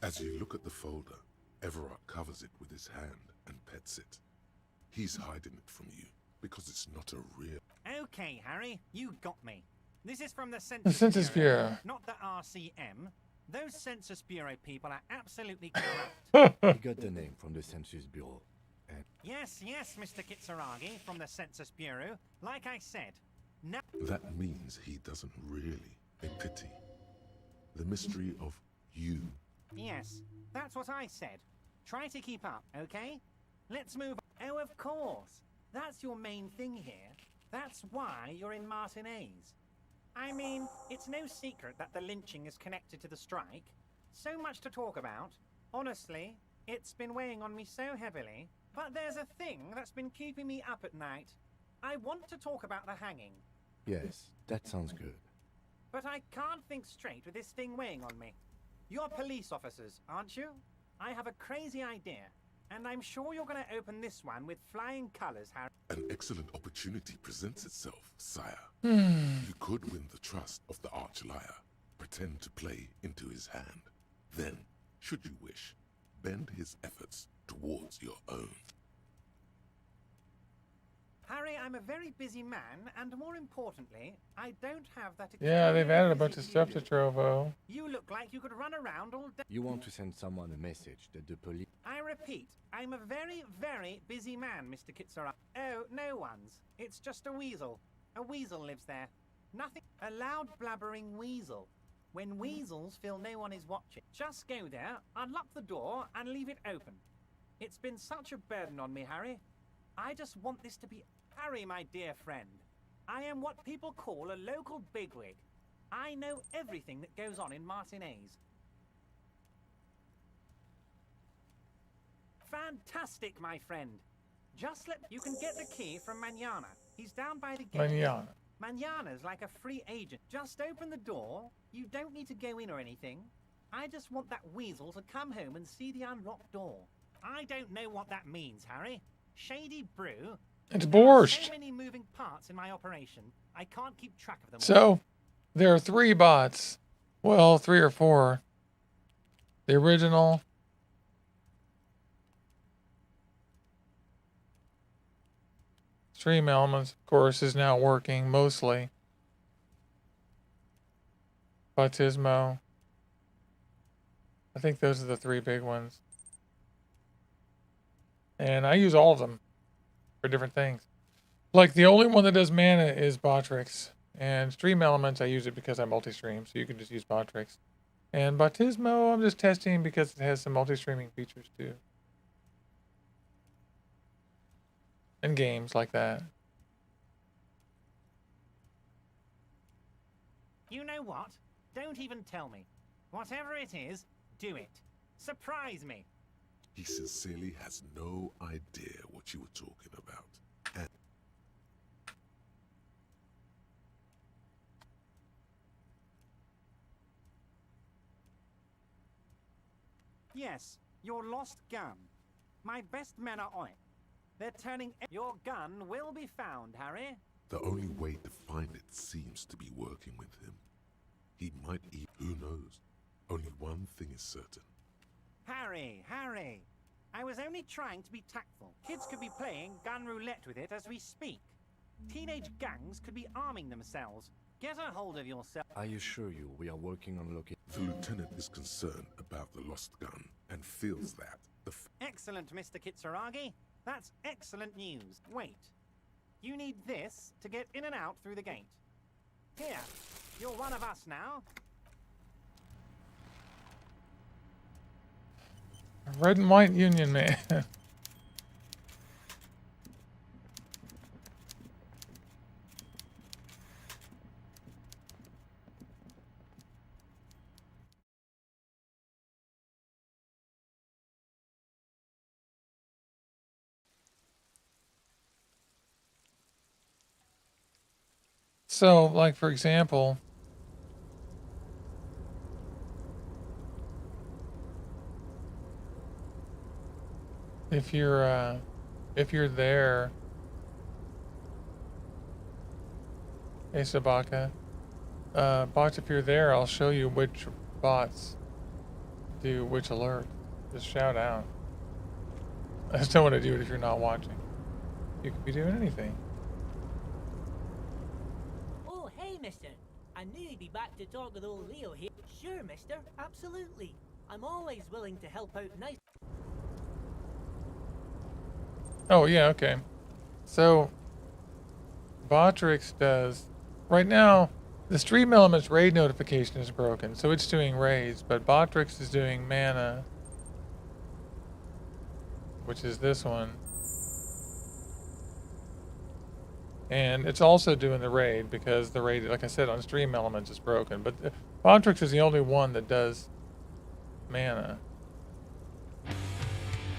As you look at the folder, Everard covers it with his hand and pets it. He's hiding it from you because it's not a real... Okay, Harry, you got me. This is from the Census Bureau. Not the RCM. Those Census Bureau people are absolutely corrupt. We got the name from the Census Bureau. And Yes, Mr. Kitsuragi from the Census Bureau. Like I said, no... That means he doesn't really pity the mystery of you. Yes, that's what I said. Try to keep up, okay? Let's move on. Oh, of course. That's your main thing here. That's why you're in Martinez. I mean, it's no secret that the lynching is connected to the strike. So much to talk about. Honestly, it's been weighing on me so heavily. But there's a thing that's been keeping me up at night. I want to talk about the hanging. yes, that sounds good. But I can't think straight with this thing weighing on me. You're police officers, aren't you? I have a crazy idea. And I'm sure you're going to open this one with flying colors, Harry. An excellent opportunity presents itself, sire. Hmm. You could win the trust of the arch-liar, pretend to play into his hand. Then, should you wish, bend his efforts towards your own. Harry, I'm a very busy man, and more importantly, I don't have that... Yeah, they've added a bunch of stuff to Trovo. You look like you could run around all day. You want to send someone a message that the police... I repeat, I'm a very, very busy man, Mr. Kitsura. Oh, no one's. It's just a weasel. A weasel lives there. Nothing. A loud blabbering weasel. When weasels feel no one is watching, just go there, unlock the door, and leave it open. It's been such a burden on me, Harry. I just want this to be... Harry, my dear friend, I am what people call a local bigwig. I know everything that goes on in Martinez. Fantastic, my friend. Just let... You can get the key from Manana. He's down by the gate. Manana. Manana's like a free agent. Just open the door. You don't need to go in or anything. I just want that weasel to come home and see the unlocked door. I don't know what that means, Harry. Shady brew. It's There are borscht. so many moving parts in my operation. I can't keep track of them. So, there are 3 bots. Well, 3 or 4. The original. Stream Elements, of course, is now working mostly. Bautismo. I think those are the 3 big ones. And I use all of them for different things. Like, the only one that does mana is Botrix. And Stream Elements, I use it because I multi-stream, so you can just use Botrix. And Bautismo, I'm just testing because it has some multi-streaming features too. And games like that. You know what? Don't even tell me. Whatever it is, do it. Surprise me. He sincerely has no idea what you were talking about. And Yes, your lost gun. My best men are on it. They're turning... Your gun will be found, Harry. the only way to find it seems to be working with him. He might eat, who knows? Only one thing is certain. Harry! I was only trying to be tactful. Kids could be playing gun roulette with it as we speak. Teenage gangs could be arming themselves. Get a hold of yourself. I assure you, we are working on locating... The lieutenant is concerned about the lost gun and feels that the Excellent, Mr. Kitsuragi. That's excellent news. Wait. You need this to get in and out through the gate. Here. You're one of us now. Red and white Union Man. So, like, for example, if you're there, hey Sabaka, bots, if you're there, I'll show you which bots do which alert. Just shout out. I just don't want to do it if you're not watching. You could be doing anything. Oh, hey, mister. I knew you'd be back to talk with old Leo here. Sure, mister. Absolutely. I'm always willing to help out nice. Oh, yeah, okay. So, Botrix does... Right now, the Stream Elements raid notification is broken, so it's doing raids, but Botrix is doing mana, which is this one. And it's also doing the raid, because the raid, like I said, on Stream Elements is broken. But Botrix is the only one that does mana.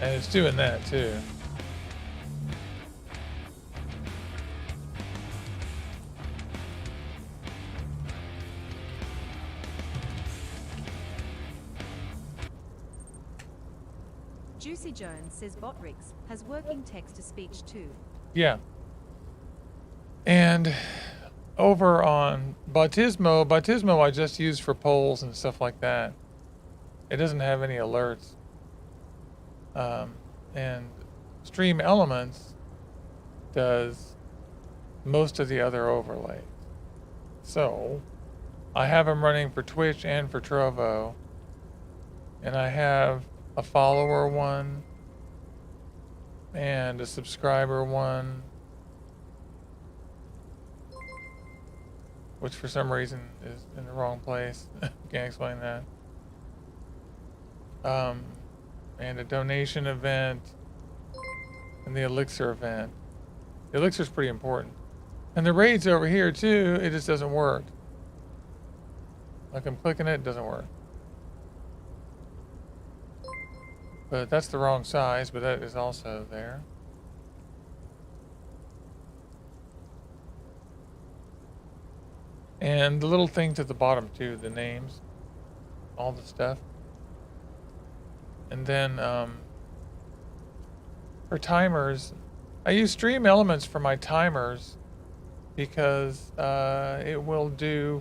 And it's doing that, too. Juicy Jones says Botrix has working text-to-speech too. Yeah. And over on Bautismo I just use for polls and stuff like that. It doesn't have any alerts. And Stream Elements does most of the other overlays. So I have them running for Twitch and for Trovo. And I have a follower one and a subscriber one, which for some reason is in the wrong place. Can't explain that. And a donation event and the Elixir event. The Elixir's pretty important. And the raids over here too, it just doesn't work. Like I'm clicking it doesn't work. But that's the wrong size, but that is also there. And the little things at the bottom too, the names, all the stuff. And then for timers, I use Stream Elements for my timers because it will do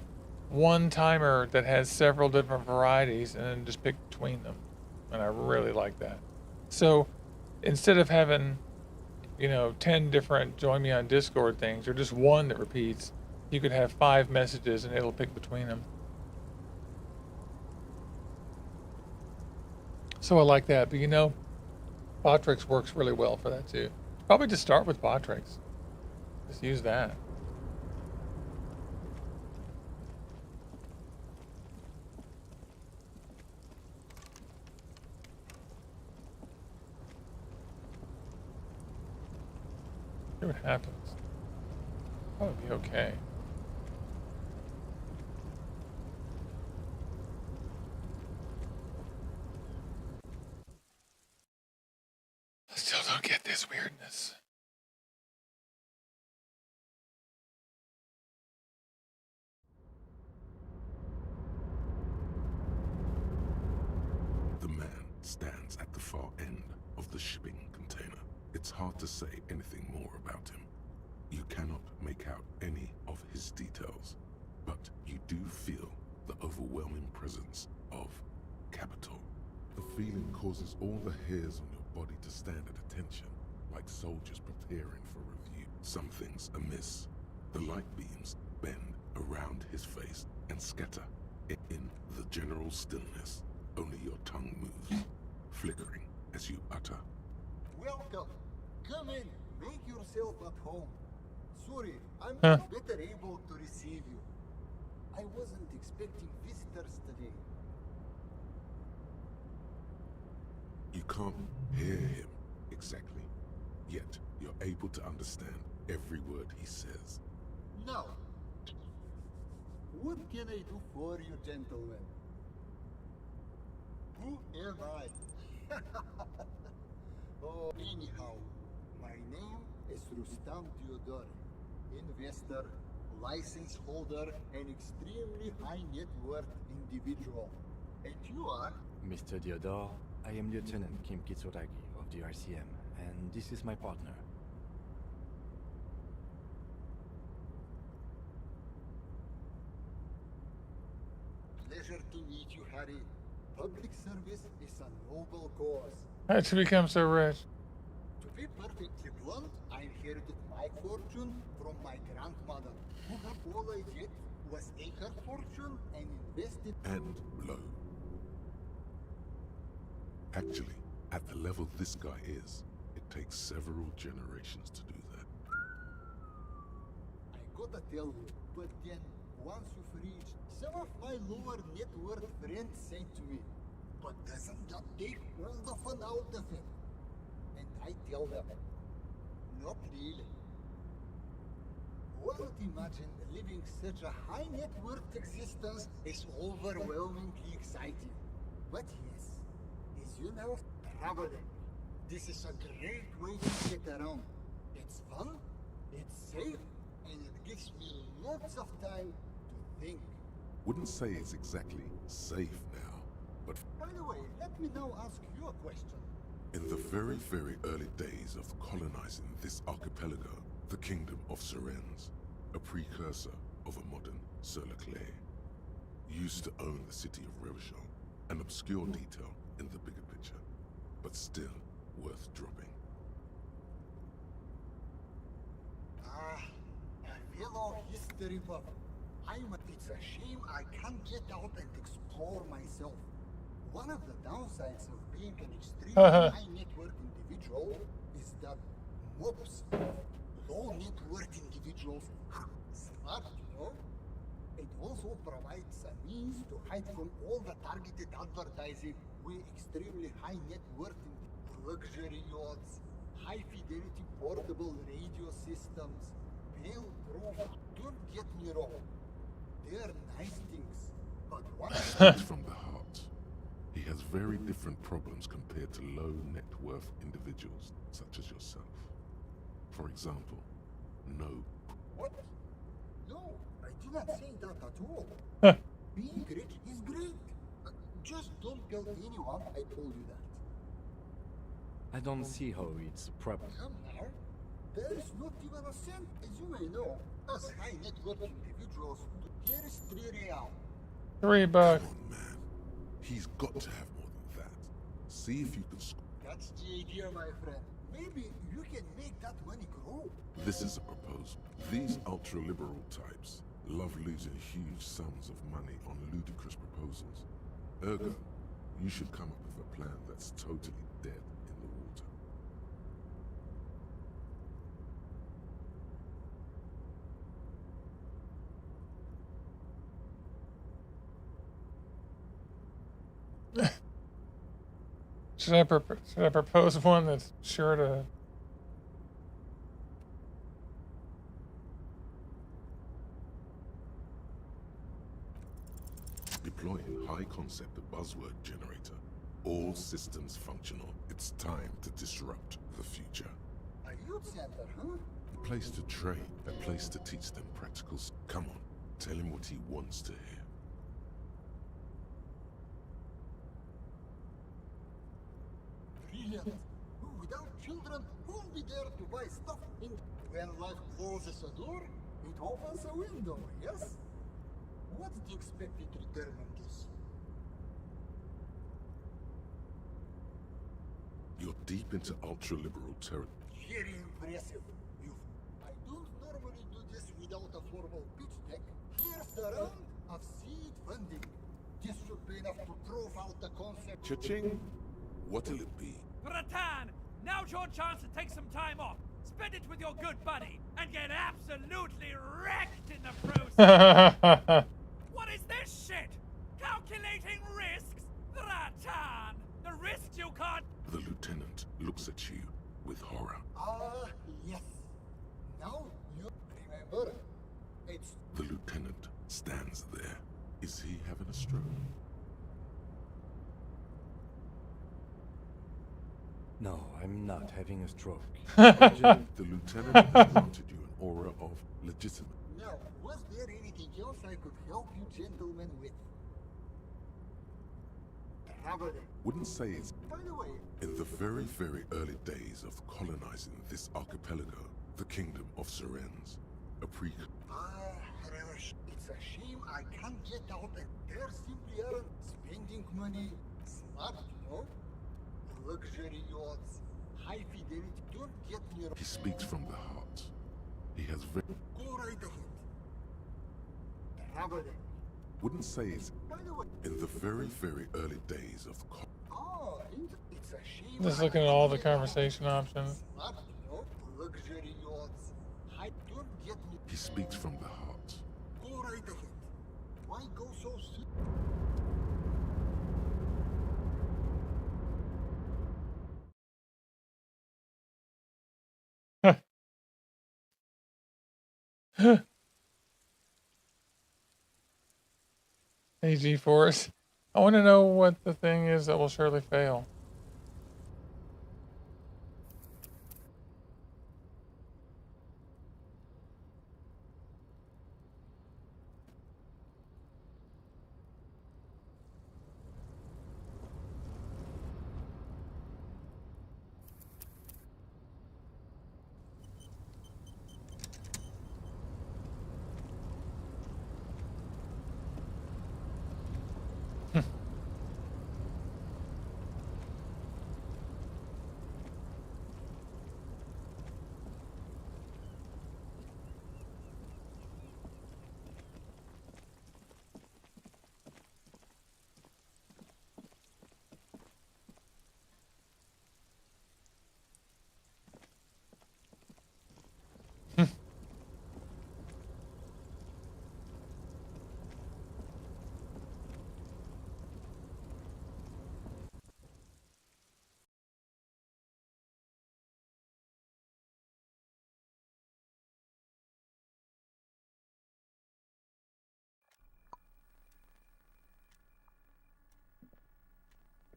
one timer that has several different varieties and then just pick between them. And I really like that. So instead of having, 10 different join me on Discord things or just one that repeats, you could have 5 messages and it'll pick between them. So I like that. But Botrix works really well for that too. Probably just start with Botrix. Just use that. See what happens. Probably be okay. I still don't get this weirdness. The man stands at the far end of the shipping container. It's hard to say anything more about him. You cannot make out any of his details, but you do feel the overwhelming presence of capital. The feeling causes all the hairs on your body to stand at attention, like soldiers preparing for review. Something's amiss. The light beams bend around his face and scatter in the general stillness. Only your tongue moves, flickering as you utter. Welcome. Come in. Make yourself at home. Sorry, I'm not better able to receive you. I wasn't expecting visitors today. You can't hear him exactly, yet you're able to understand every word he says. Now, what can I do for you, gentlemen? Who am I? Oh, anyhow, my name is Rustam Theodore, investor, license holder, and extremely high net worth individual. And you are? Mr. Theodore, I am Lieutenant Kim Kitsuragi of the RCM, and this is my partner. Pleasure to meet you, Harry. public service is a noble cause. How'd you become so rich? To be perfectly blunt, I inherited my fortune from my grandmother, who had all I did was take her fortune and invested. And blow. Actually, at the level this guy is, it takes several generations to do that. I gotta tell you, but then once you've reached, some of my lower net worth friends say to me, but doesn't that take all the fun out of it? And I tell them, not really. Well, imagine living such a high net worth existence is overwhelmingly exciting. But yes, as you know, traveling. This is a great way to get around. It's fun, it's safe, and it gives me lots of time to think. Wouldn't say it's exactly safe now, but By the way, let me now ask you a question. in the very, very early days of colonizing this archipelago, the kingdom of Sirens, a precursor of a modern Sur-le-Clay, used to own the city of Revachol, an obscure detail in the bigger picture, but still worth dropping. A fellow history buff. It's a shame I can't get out and explore myself. One of the downsides of being an extremely high net worth individual is that mobs of low net worth individuals are smart, you know? It also provides a means to hide from all the targeted advertising we extremely high net worth luxury yachts, high fidelity portable radio systems, pale proof. Don't get me wrong, they're nice things, but one Speaks from the heart. He has very different problems compared to low net worth individuals such as yourself. For example, no. What? No, I did not say that at all. Being rich is great. Just don't tell anyone I told you that. I don't see how it's a problem. Come now. There is not even a cent, as you may know. Us high net worth individuals, here is $3. $3. Come on, man. He's got to have more than that. See if you can That's the idea, my friend. Maybe you can make that money grow. This is a proposal. These ultra-liberal types love losing huge sums of money on ludicrous proposals. Ergo, you should come up with a plan that's totally dead in the water. Should I propose one that's sure to... Deploying high concept buzzword generator. All systems functional. It's time to disrupt the future. A youth center, huh? A place to train, a place to teach them practicals. Come on, tell him what he wants to hear. Brilliant. Without children, who'll be there to buy stuff? When life closes a door, it opens a window, yes? What's the expected return on this? You're deep into ultra-liberal territory. Very impressive. I don't normally do this without a formal pitch deck. Here's the round of seed funding. This should be enough to prove out the concept. Cha-ching! What'll it be? Ratan, now's your chance to take some time off. Spend it with your good buddy and get absolutely wrecked in the process. What is this shit? Calculating risks? Ratan, the risks you can't... The lieutenant looks at you with horror. Yes. Now you remember, it's... The lieutenant stands there. Is he having a stroke? No, I'm not having a stroke. The lieutenant has granted you an aura of legitimate. Now, was there anything else I could help you gentlemen with? Traveling. Wouldn't say it's... By the way... In the very, very early days of colonizing this archipelago, the kingdom of Sirens, A pre. It's a shame I can't get out and there simply aren't spending money smart, you know? Luxury yachts, high fidelity, don't get me wrong. He speaks from the heart. He has very. Go right ahead. Traveling. Wouldn't say it's By the way, in the very, very early days of. oh, it's a shame. Just looking at all the conversation options. Smart, you know? Luxury yachts, high, don't get me. He speaks from the heart. Go right ahead. Why go so soon? AG Force. I want to know what the thing is that will surely fail.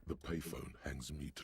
The payphone hangs mute.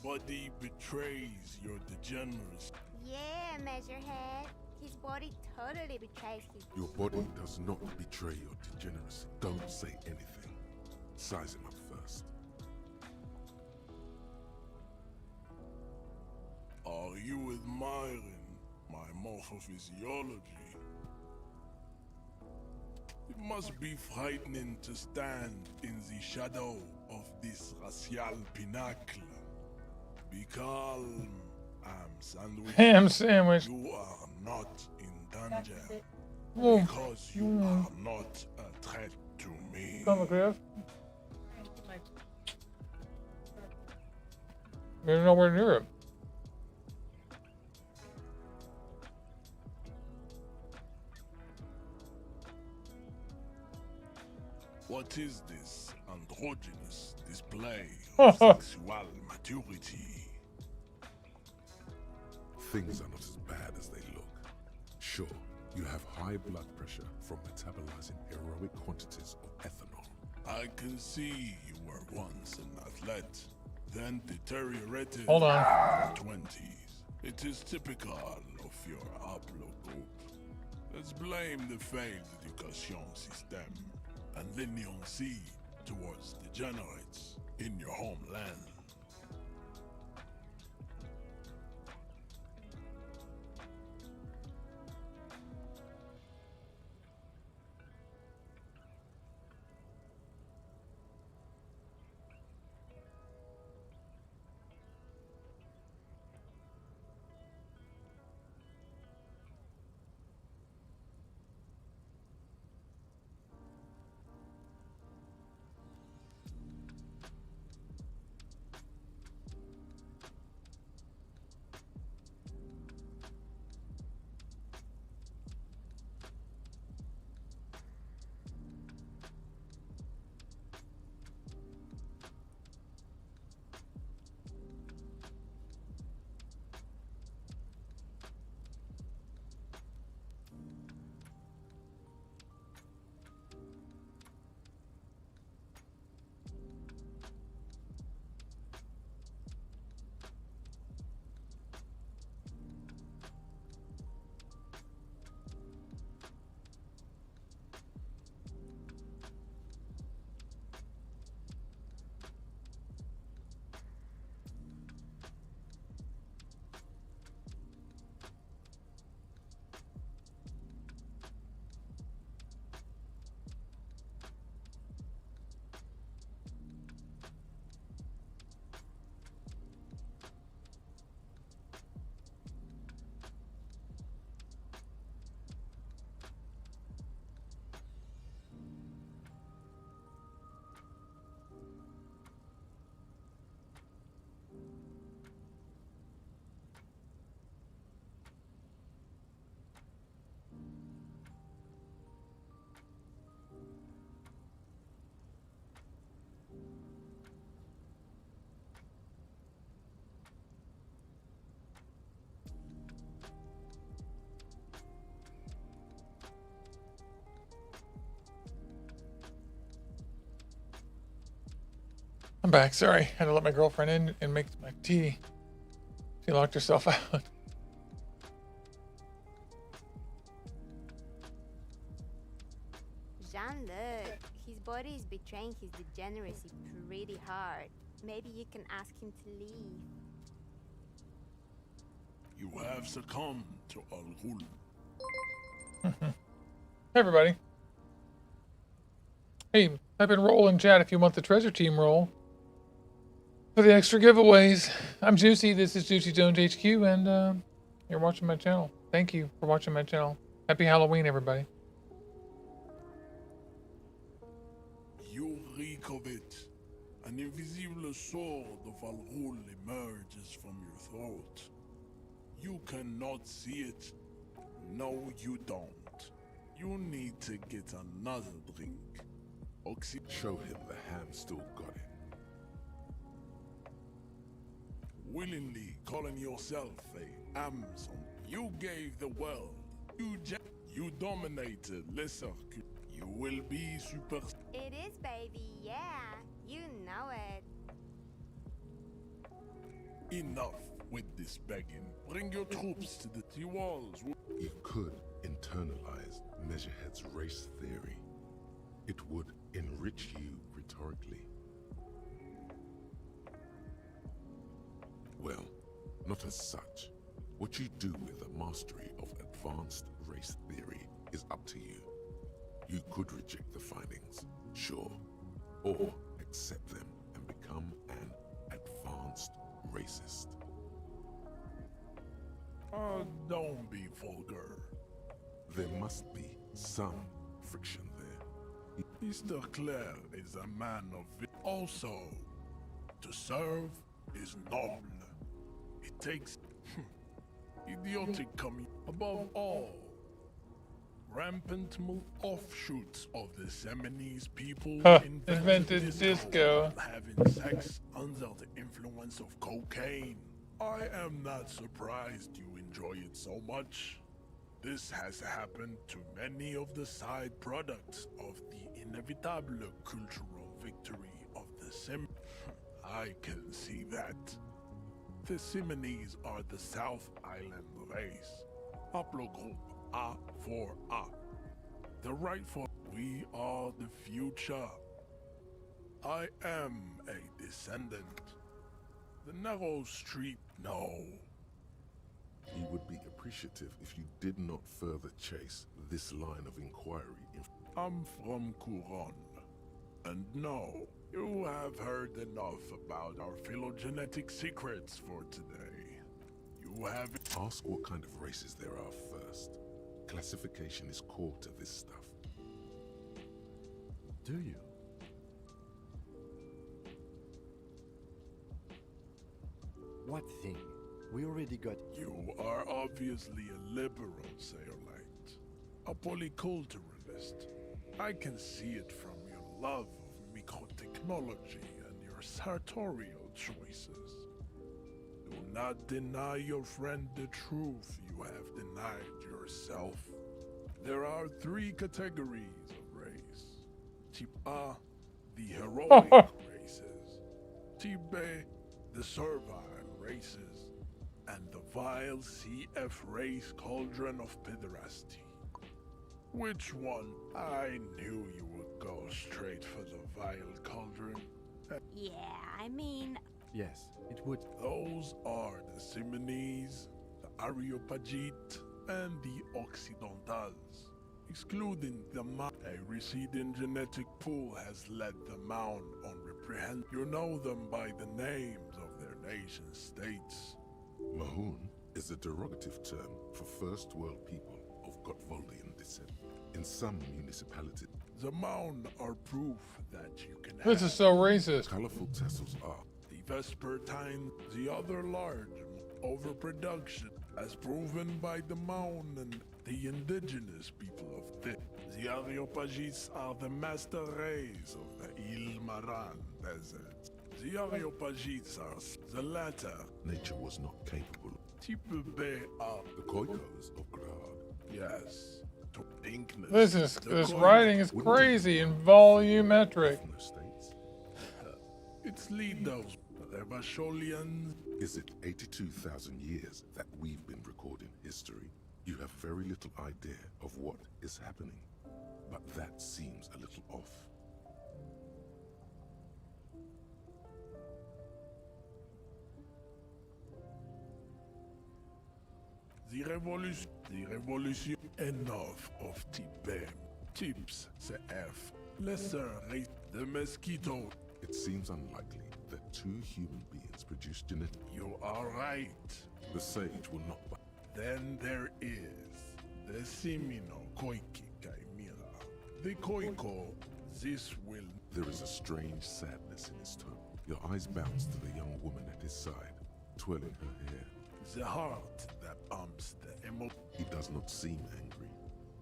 Body betrays your degeneracy. Yeah, Measurehead. His body totally betrays his... Your body does not betray your degeneracy. Don't say anything. Size him up first. Are you admiring my morphophysiology? It must be frightening to stand in the shadow of this racial pinnacle. Be calm, Ham Sandwich. Ham Sandwich. You are not in danger. Oh. Because you are not a threat to me. Come on, Griff. We're nowhere near him. What is this androgynous display of sexual maturity? Things are not as bad as they look. Sure, you have high blood pressure from metabolizing heroic quantities of ethanol. I can see you were once an athlete, then deteriorated Hold on. in your 20s. It is typical of your haplogroup. Let's blame the failed education system and leniency towards degenerates in your homeland. I'm back. Sorry. Had to let my girlfriend in and make my tea. She locked herself out. Jean-Luc, his body is betraying his degeneracy pretty hard. Maybe you can ask him to leave. You have succumbed to Al-Ghul. Hey, everybody. Hey, type in roll in chat if you want the treasure team roll for the extra giveaways. I'm Juicy. This is Juicy Jones HQ, and you're watching my channel. Thank you for watching my channel. Happy Halloween, everybody. You reek of it. An invisible sword of Al-Ghul emerges from your throat. You cannot see it. No, you don't. You need to get another drink. Show him the hand still got it. Willingly calling yourself a Amazon. You gave the world. You dominated lesser. You will be super. It is, baby, yeah. You know it. Enough with this begging. Bring your troops to the T walls. You could internalize Measurehead's race theory. It would enrich you rhetorically. Well, not as such. What you do with a mastery of advanced race theory is up to you. You could reject the findings, sure, or accept them and become an advanced racist. Don't be vulgar. There must be some friction there. Mr. Clare is a man of also, to serve is noble. It takes idiotic coming above all. Rampant offshoots of the Seminese people invented disco. Having sex under the influence of cocaine. I am not surprised you enjoy it so much. This has happened to many of the side products of the inevitable cultural victory of the Sem. I can see that. The Seminese are the South Island race. Haplogroup A4A. The rightful. We are the future. I am a descendant. The narrow street, no. He would be appreciative if you did not further chase this line of inquiry. I'm from Couronne. And no, you have heard enough about our phylogenetic secrets for today. You have... Ask what kind of races there are first. Classification is core to this stuff. Do you? What thing? We already got... You are obviously a liberal, Sayolite. A polyculturalist. I can see it from your love of microtechnology and your sartorial choices. Do not deny your friend the truth you have denied yourself. There are 3 categories of race. Type A, the heroic races. Type B, the servile races. And the vile CF race cauldron of pederasty. Which one? I knew you would go straight for the vile cauldron. Yeah, I mean... Yes, it would. Those are the Simonese, the Areopagite, and the Occidentals. Excluding the a receding genetic pool has led the Mound on reprehend. You know them by the names of their nation states. Mahoon is a derogative term for first world people of Gotvoldian descent. In some municipalities, the Mound are proof that you can This is so racist. Colorful tassels are. The Vespertine, the other large overproduction, as proven by the Mound and the indigenous people of the Areopagites are the master race of the Ilmaran desert. The Areopagites are the latter. Nature was not capable. Type B are the Koikos of Grad. Yes. To pinkness. This writing is crazy and volumetric. It's leaders, Revacholians. Is it 82,000 years that we've been recording history? You have very little idea of what is happening, but that seems a little off. The revolution, enough of Tibet. Tips, CF, lesser race, the mosquito. It seems unlikely that two human beings produce genetic. You are right. The sage will not. Then there is the Simino Koiki Kaimira. The Koiko, this will. There is a strange sadness in his tone. Your eyes bounce to the young woman at his side, twirling her hair. The heart that pumps the emotion. He does not seem angry,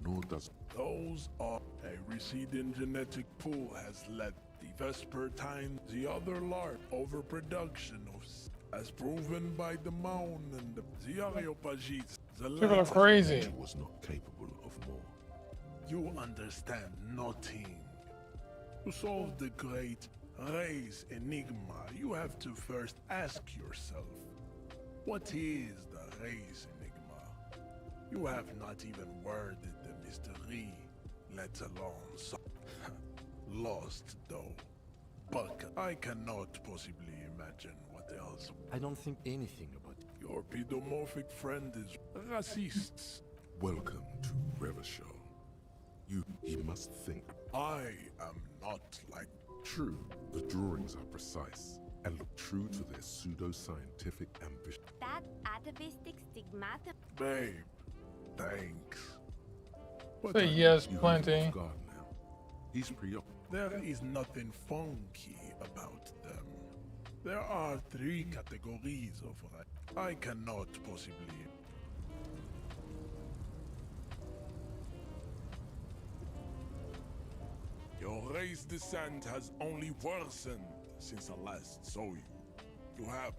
nor does. Those are a receding genetic pool has led the Vespertine, the other large overproduction of, as proven by the Maun and the Areopagites. People are crazy. He was not capable of more. You understand nothing. To solve the great race enigma, you have to first ask yourself, what is the race enigma? You have not even worded the mystery, let alone so lost though. But I cannot possibly imagine what else. I don't think anything about it. Your pedomorphic friend is racist. Welcome to Revachol. You must think. I am not like. True, the drawings are precise and look true to their pseudo-scientific ambition. That atavistic stigmata. Babe, thanks. Say yes, plenty. God now. He's preoccupied. There is nothing funky about them. There are 3 categories of right. I cannot possibly. Your race descent has only worsened since I last saw you. You have.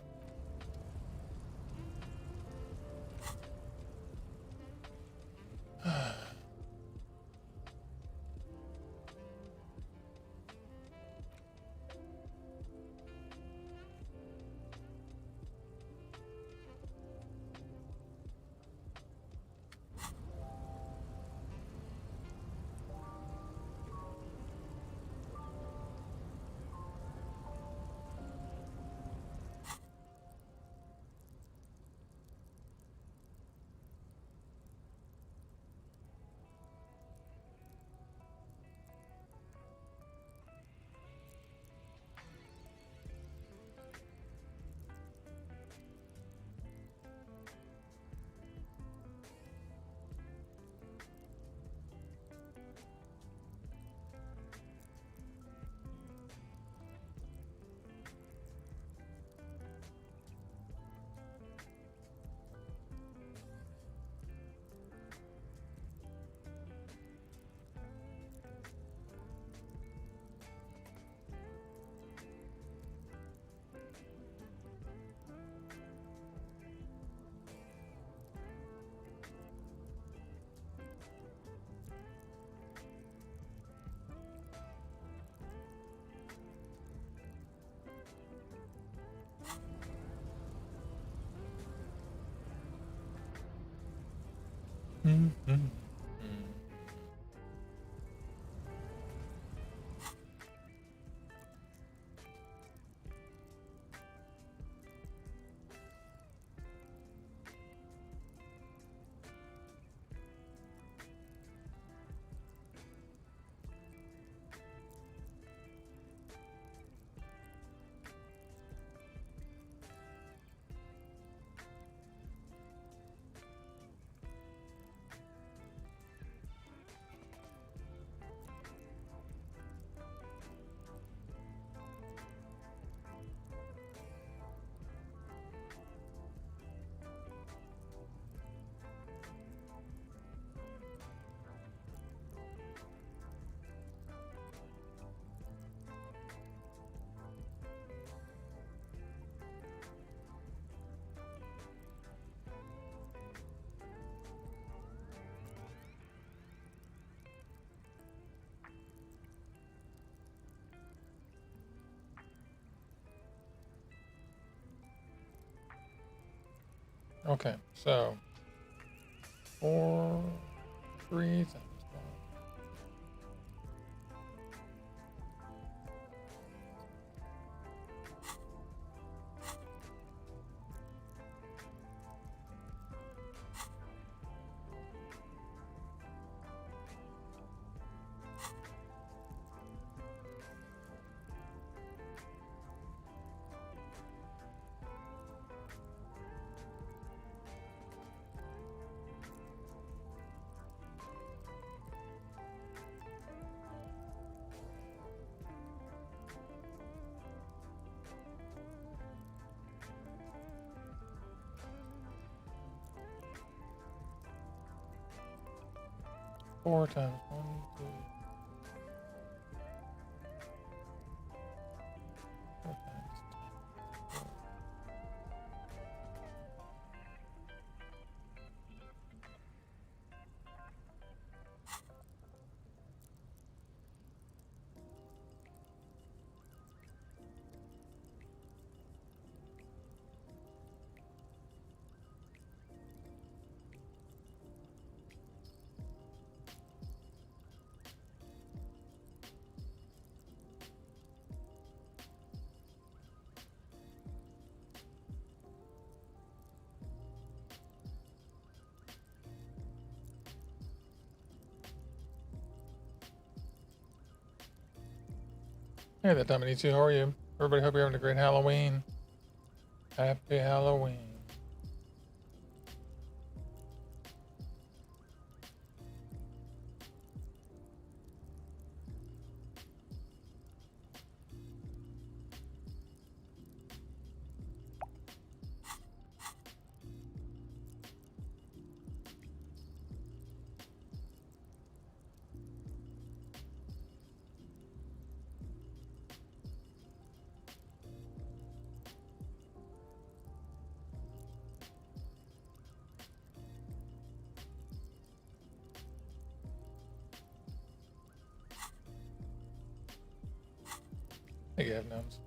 Okay, so 4, 3 times 4 times 1, 2, 4 times 4. Hey there, Dominici, how are you? Everybody, hope you're having a great Halloween. Happy Halloween. Hey, you have gnomes.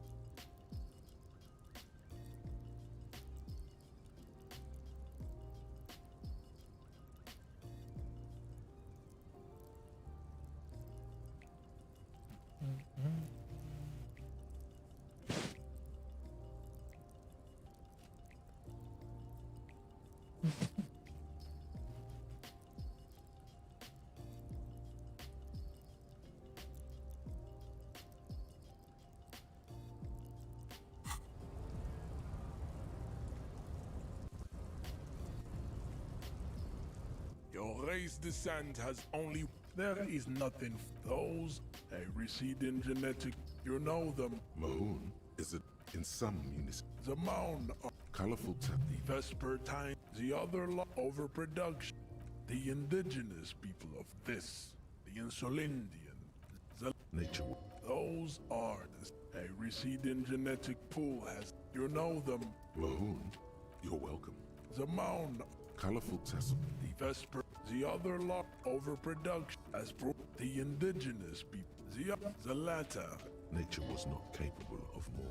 Your race descent has only... There is nothing. Those, a receding genetic, you know them. Mahoon is it in some municipalities? The mound of Colorful the Vespertine, the other overproduction. The indigenous people of this, the Insulindian, the nature. Those are a receding genetic pool has, you know them. Mahoon, you're welcome. The mound, colorful tassel, the Vesper, the other lot overproduction as the indigenous people, the latter. Nature was not capable of more.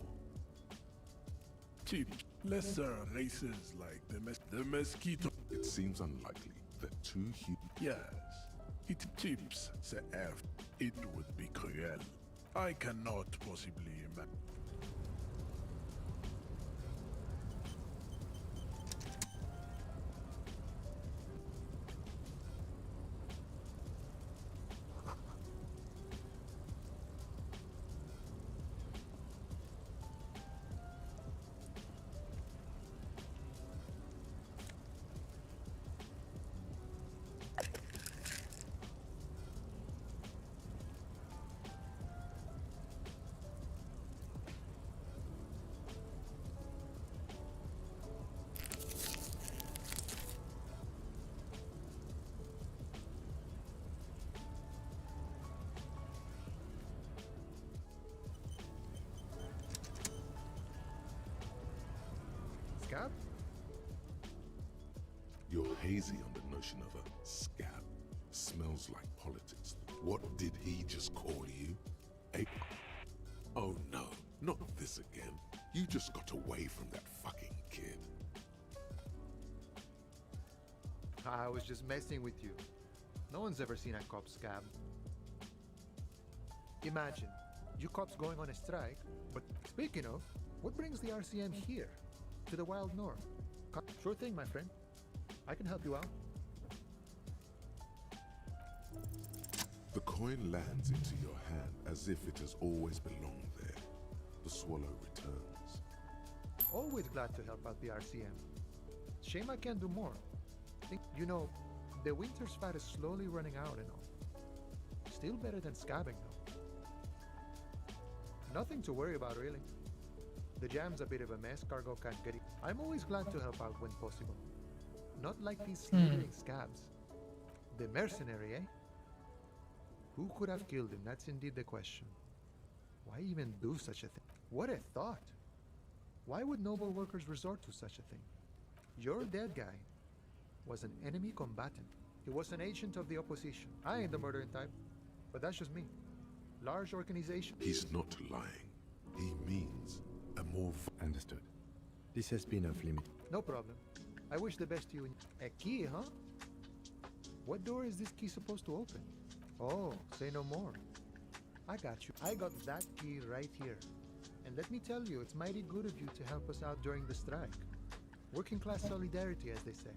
Cheap, lesser races like the mosquito. It seems unlikely that two humans. Yes, it tips the F. It would be cruel. I cannot possibly imagine. Scab? You're hazy on the notion of a scab. Smells like politics. What did he just call you? Oh no, not this again. You just got away from that fucking kid. I was just messing with you. No one's ever seen a cop scab. Imagine, you cops going on a strike, but speaking of, what brings the RCM here? To the wild north? Sure thing, my friend. I can help you out. The coin lands into your hand as if it has always belonged there. The swallow returns. Always glad to help out the RCM. Shame I can't do more. You know, the winter's fat is slowly running out and all. Still better than scabbing though. Nothing to worry about really. The jam's a bit of a mess, cargo can't get it. I'm always glad to help out when possible. Not like these slithering scabs. The mercenary, eh? Who could have killed him? That's indeed the question. Why even do such a thing? What a thought! Why would noble workers resort to such a thing? Your dead guy was an enemy combatant. He was an agent of the opposition. I ain't the murdering type, but that's just me. Large organization. He's not lying. He means a more... Understood. This has been off limit. No problem. I wish the best to you. A key, huh? What door is this key supposed to open? Oh, say no more. I got you. I got that key right here. And let me tell you, it's mighty good of you to help us out during the strike. Working class solidarity, as they say.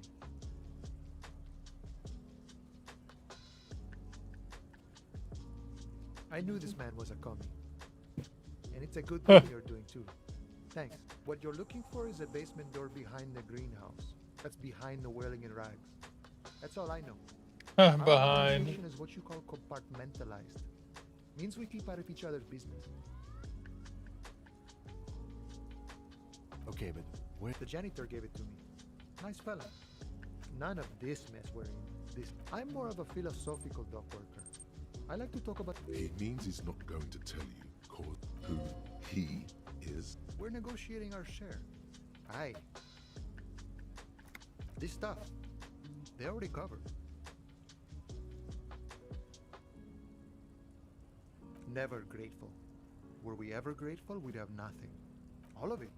I knew this man was a commie. And it's a good thing you're doing too. Thanks. What you're looking for is a basement door behind the greenhouse. That's behind the whirling in rags. That's all I know. Behind. Our organization is what you call compartmentalized. Means we keep out of each other's business. Okay, but where... The janitor gave it to me. Nice fella. None of this mess we're in. This. I'm more of a philosophical dock worker. I like to talk about... He means he's not going to tell you who he is. We're negotiating our share. Aye. This stuff, they already covered. Never grateful. Were we ever grateful, we'd have nothing. All of it.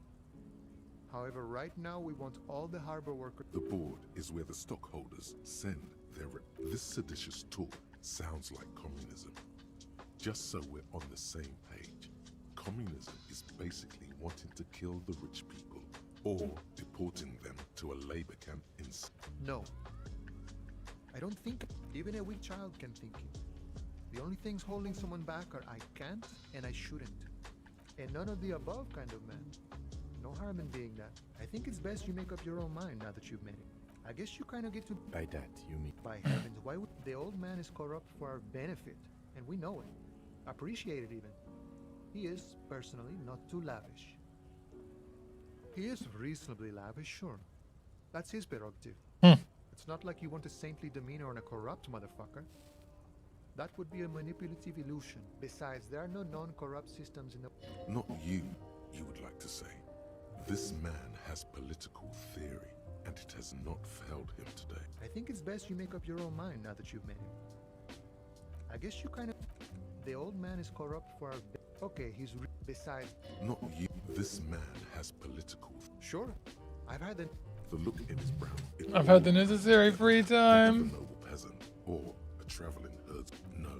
However, right now we want all the harbor workers... The board is where the stockholders send their... This seditious talk sounds like communism. Just so we're on the same page. Communism is basically wanting to kill the rich people or deporting them to a labor camp in... No. I don't think even a weak child can think it. The only things holding someone back are I can't and I shouldn't. And none of the above kind of man. No harm in being that. I think it's best you make up your own mind now that you've made it. I guess you kind of get to... By that, you mean... By heavens, why would... The old man is corrupt for our benefit. And we know it. Appreciate it even. He is, personally, not too lavish. He is reasonably lavish, sure. That's his prerogative. It's not like you want a saintly demeanor on a corrupt motherfucker. That would be a manipulative illusion. Besides, there are no non-corrupt systems in the... Not you would like to say. This man has political theory, and it has not failed him today. I think it's best you make up your own mind now that you've made it. I guess you kind of... The old man is corrupt for our... Okay, he's... Besides... Not you. This man has political... Sure. I've had the... The look in his brow... I've had the necessary free time. A noble peasant or a traveling herdsman. No.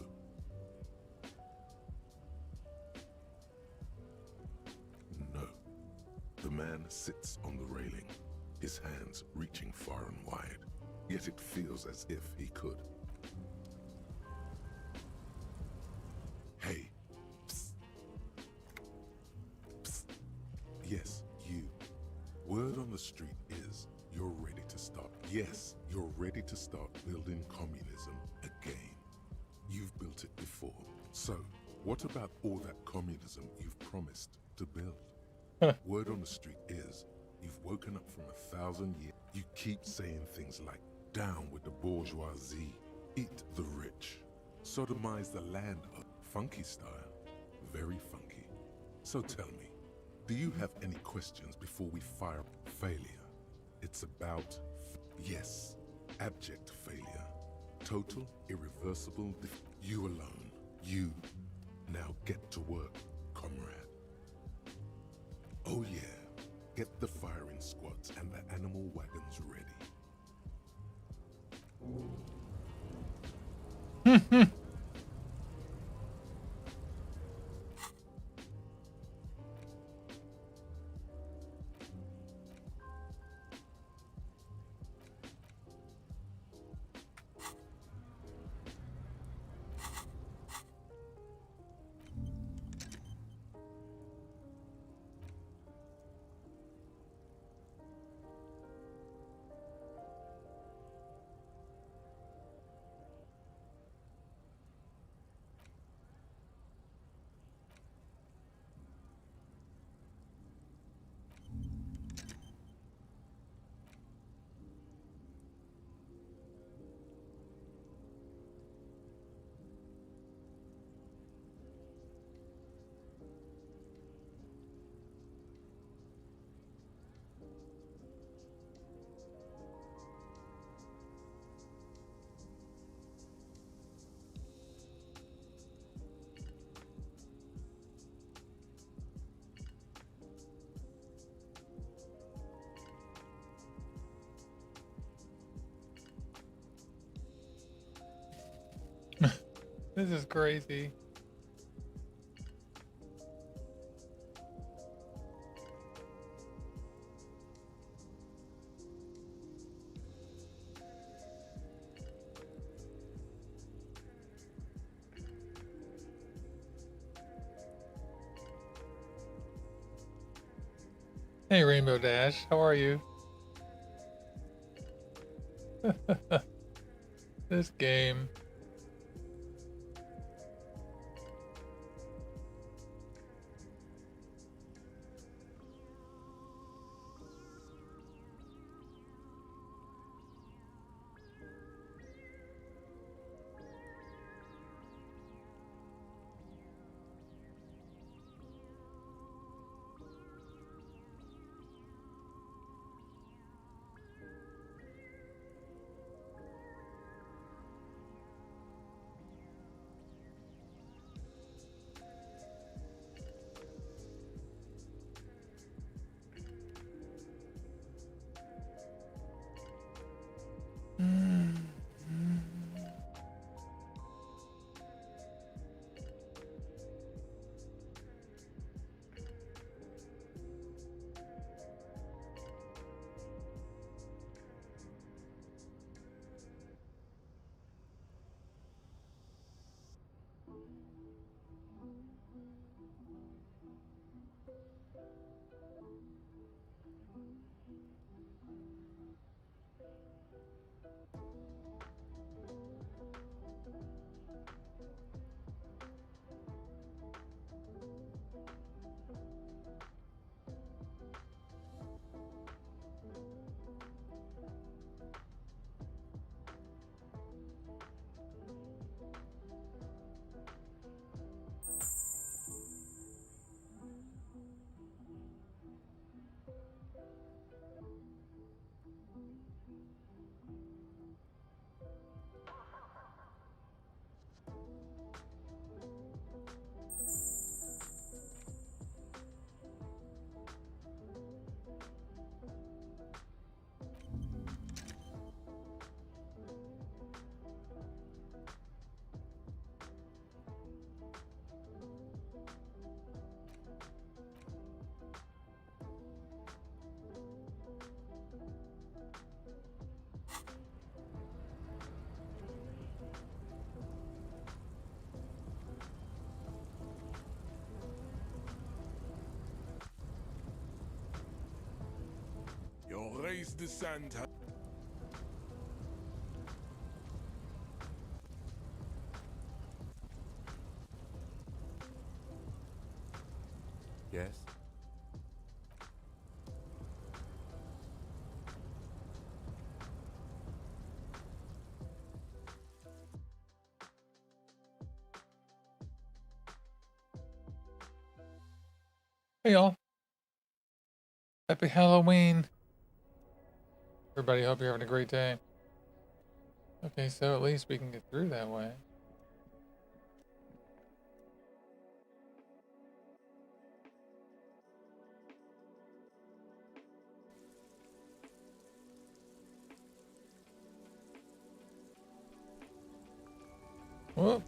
No. The man sits on the railing, his hands reaching far and wide, yet it feels as if he could. Hey. Psst. Psst. Yes, you. Word on the street is you're ready to start. Yes, you're ready to start building communism again. You've built it before. So, what about all that communism you've promised to build? Word on the street is you've woken up from 1,000 years. You keep saying things like, down with the bourgeoisie, eat the rich, sodomize the land of funky style. Very funky. So tell me, do you have any questions before we fire? Failure. It's about, yes, abject failure. Total, irreversible, you alone. You. Now get to work, comrade. Oh yeah, get the firing squads and the animal wagons ready. This is crazy. Hey, Rainbow Dash, how are you? This game. Your race descent. Yes? Hey y'all. Happy Halloween. Everybody, hope you're having a great day. Okay, so at least we can get through that way. Whoop.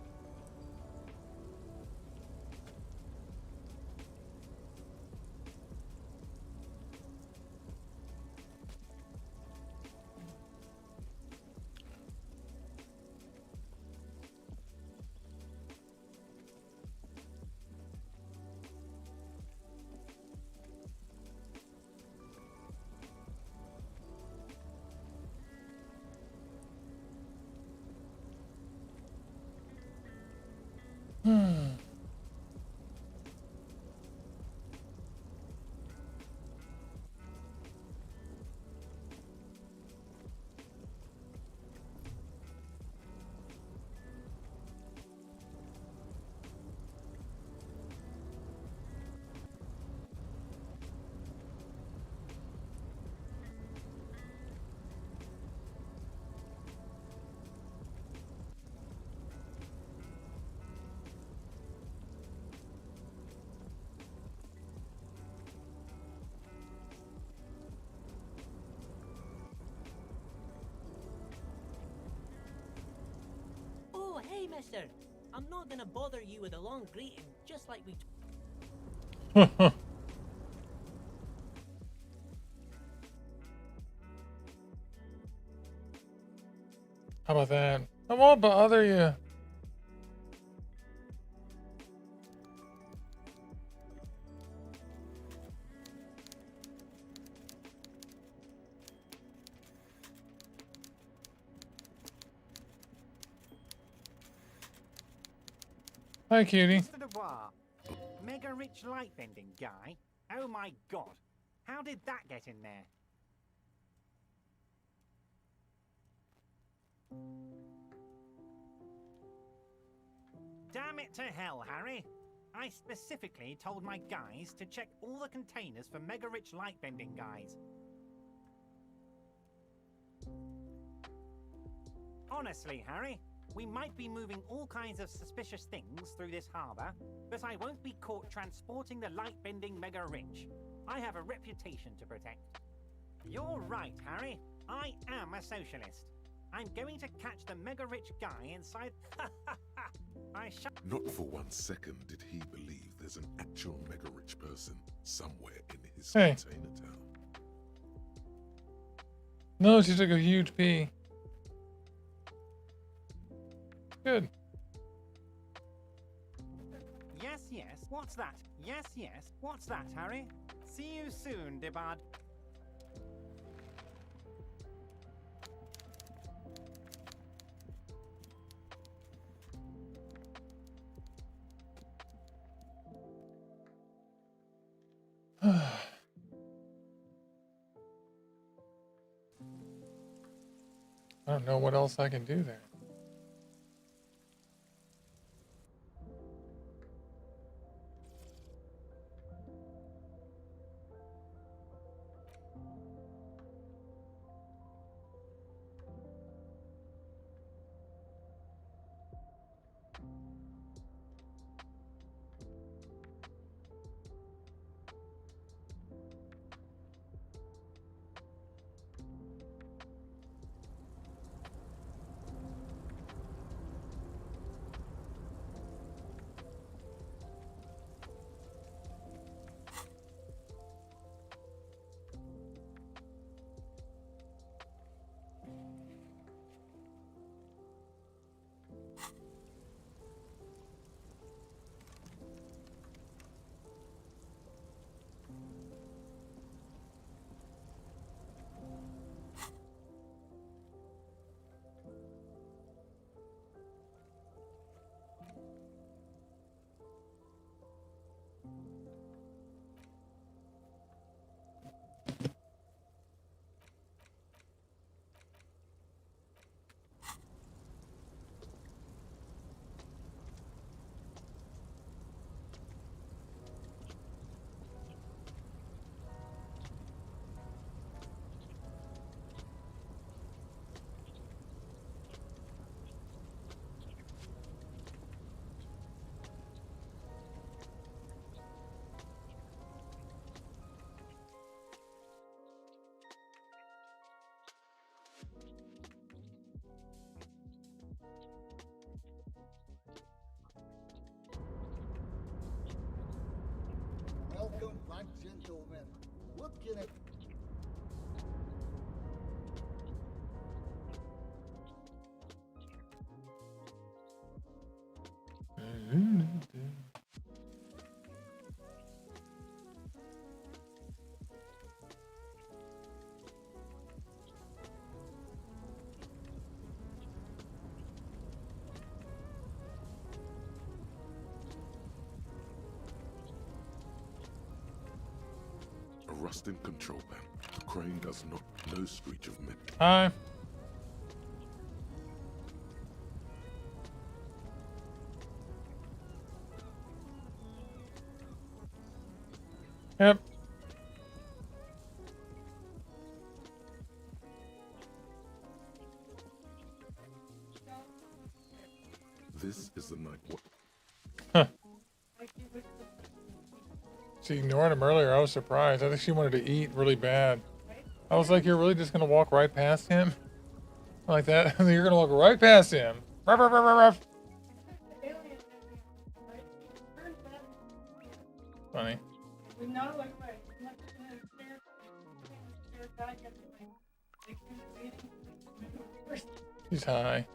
Oh, hey, mister. I'm not gonna bother you with a long greeting, just like we. How about that? I won't bother you. Hi, cutie. Mr. Dubois, mega rich light bending guy. Oh my god, how did that get in there? Damn it to hell, Harry. I specifically told my guys to check all the containers for mega rich light bending guys. Honestly, Harry, we might be moving all kinds of suspicious things through this harbour, but I won't be caught transporting the light-bending mega rich. I have a reputation to protect. You're right, Harry. I am a socialist. I'm going to catch the mega rich guy inside. Not for 1 second did he believe there's an actual mega rich person somewhere in his Hey. container town. No, she took a huge pee. Good. Yes, yes. What's that? Yes, yes. What's that, Harry? See you soon, Debard. I don't know what else I can do there. Welcome back, gentlemen. What can I... A rusting control panel. Crane does not. No screech of metal. Hi. Yep. This is the night. Huh. She ignored him earlier. I was surprised. I think she wanted to eat really bad. I was like, you're really just going to walk right past him? Like that? You're going to walk right past him. Ruff, ruff, ruff, ruff, ruff. funny. We know like right. He's high.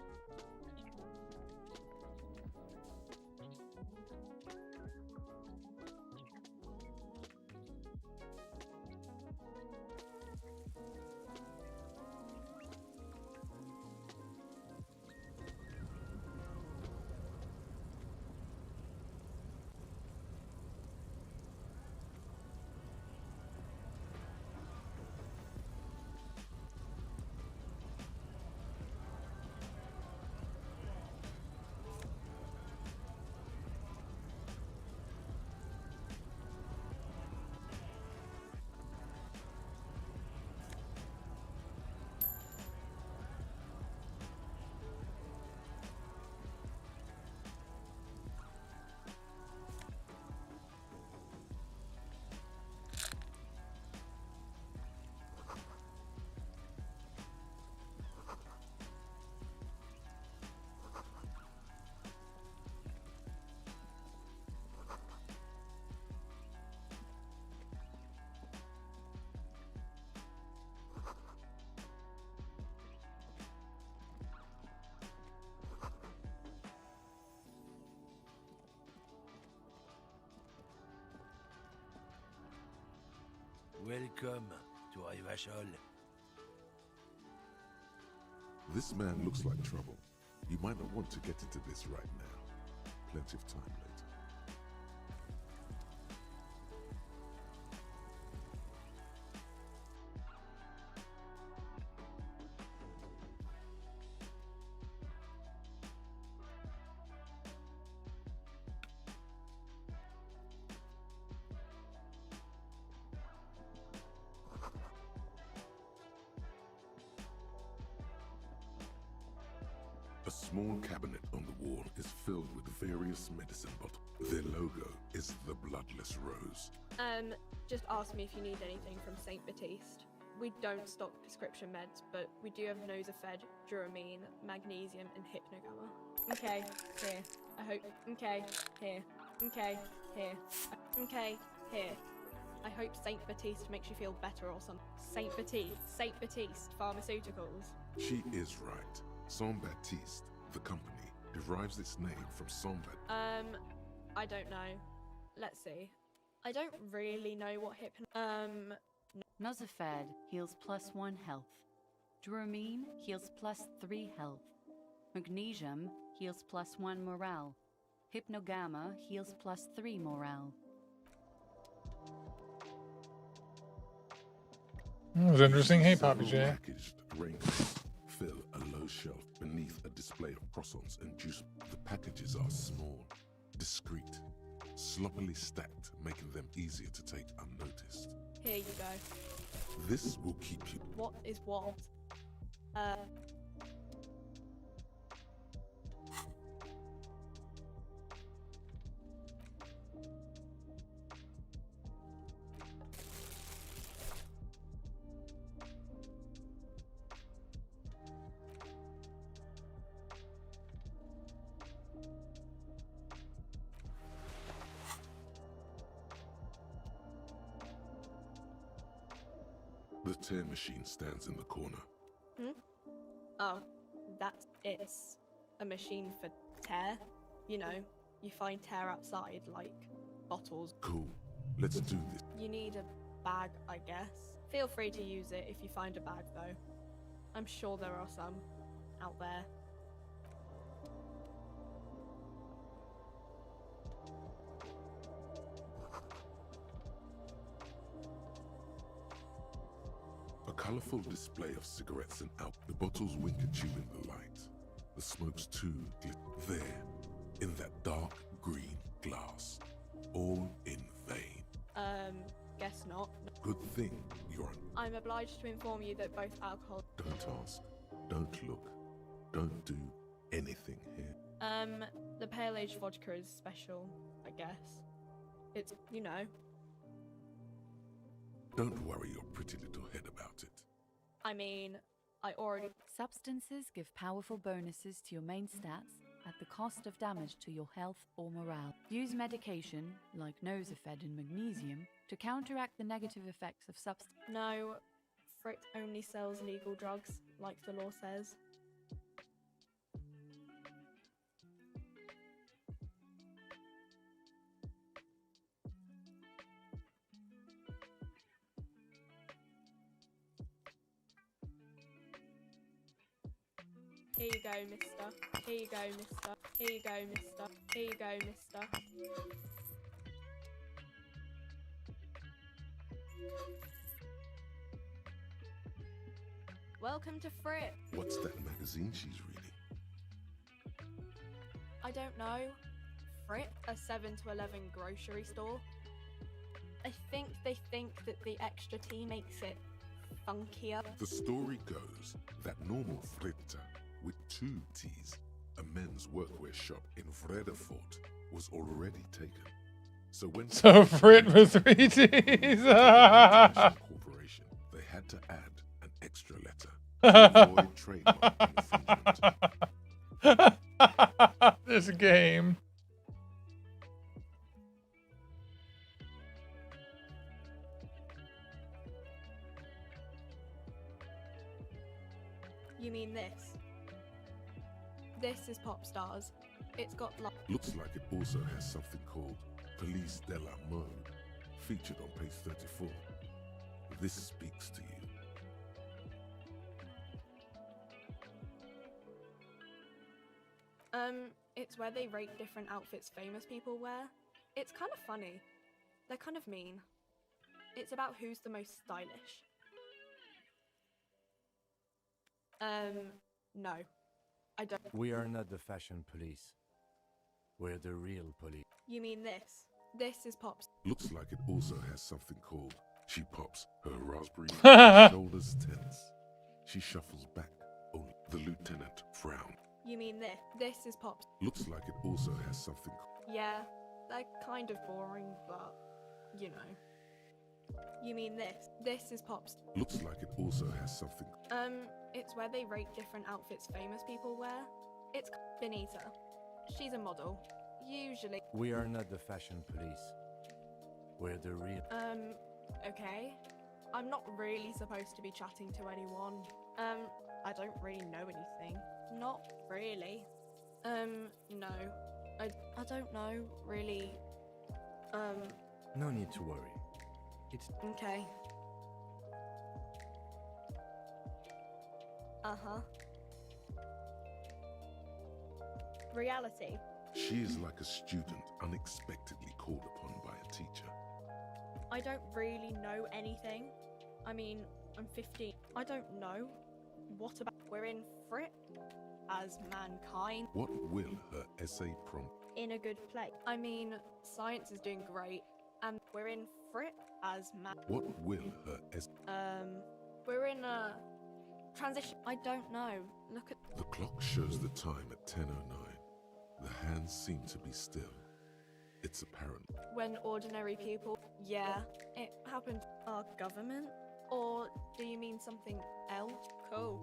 Welcome to Rivachol. This man looks like trouble. You might not want to get into this right now. Plenty of time later. A small cabinet on the wall is filled with various medicine bottles. Their logo is the Bloodless Rose. Just ask me if you need anything from St. Baptiste. We don't stock prescription meds, but we do have Nosafed, Duramine, Magnesium, and Hypnogamma. Okay, here. I hope. Okay, here. Okay, here. Okay, here. I hope St. Baptiste makes you feel better or something. St. Baptiste Pharmaceuticals. She is right. Saint Baptiste, the company, derives its name from I don't know. Let's see. I don't really know what Nosafed heals +1 health. Duramine heals +3 health. Magnesium heals +1 morale. Hypnogamma heals +3 morale. That was interesting. Hey, Papa J. Packaged raincoats fill a low shelf beneath a display of croissants and juice. The packages are small, discreet, sloppily stacked, making them easier to take unnoticed. Here you go. This will keep you. What is what? The tear machine stands in the corner. Oh, it's a machine for tear. You know, you find tear outside, like bottles. Cool. Let's do this. You need a bag, I guess. Feel free to use it if you find a bag, though. I'm sure there are some out there. A colourful display of cigarettes and alcohol. The bottles wink at you in the light. The smoke's too there, in that dark green glass. All in vain. Guess not. Good thing you're an... I'm obliged to inform you that both alcohol... Don't ask. Don't look. Don't do anything here. The Pale Age vodka is special, I guess. It's, you know... Don't worry your pretty little head about it. I mean, I already... Substances give powerful bonuses to your main stats at the cost of damage to your health or morale. Use medication, like Nosafed and magnesium, to counteract the negative effects of substances. No, Frick only sells legal drugs, like the law says. Here you go, mister. Here you go, mister. Here you go, mister. Here you go, mister. Welcome to Frick. What's that magazine she's reading? I don't know. Frick, a 7 to 11 grocery store. I think they think that the extra tea makes it funkier. The story goes that normal Fritta with 2 T's, a men's workwear shop in Vredefort, was already taken. So when Frit with 3 T's. Corporation, they had to add an extra letter to avoid trademark infringement. This game. You mean this? This is Pop Stars. It's got like... Looks like it also has something called Police de la Mode, featured on page 34. This speaks to you. It's where they rate different outfits famous people wear. It's kind of funny. They're kind of mean. It's about who's the most stylish. No. I don't. We are not the fashion police. We're the real police. You mean this? This is Pop's. Looks like it also has something called She Pops Her Raspberry Shoulders Tense. She shuffles back. Oh, the lieutenant frowned. You mean this? This is Pop's. Looks like it also has something. Yeah, they're kind of boring, but you know. You mean this? This is Pop's. Looks like it also has something. It's where they rate different outfits famous people wear. It's Benita. She's a model. Usually. We are not the fashion police. We're the real. Okay. I'm not really supposed to be chatting to anyone. I don't really know anything. Not really. No. I don't know, really. No need to worry. It's okay. Uh-huh. Reality. She is like a student unexpectedly called upon by a teacher. I don't really know anything. I mean, I'm 15. I don't know. What about we're in Frick as mankind? What will her essay prompt? In a good place. I mean, science is doing great, and we're in Frick as man. What will her essay? We're in a transition. I don't know. Look at the clock shows the time at 10:09. The hands seem to be still. It's apparent. When ordinary people. Yeah, it happened. Our government? Or do you mean something else? Cool.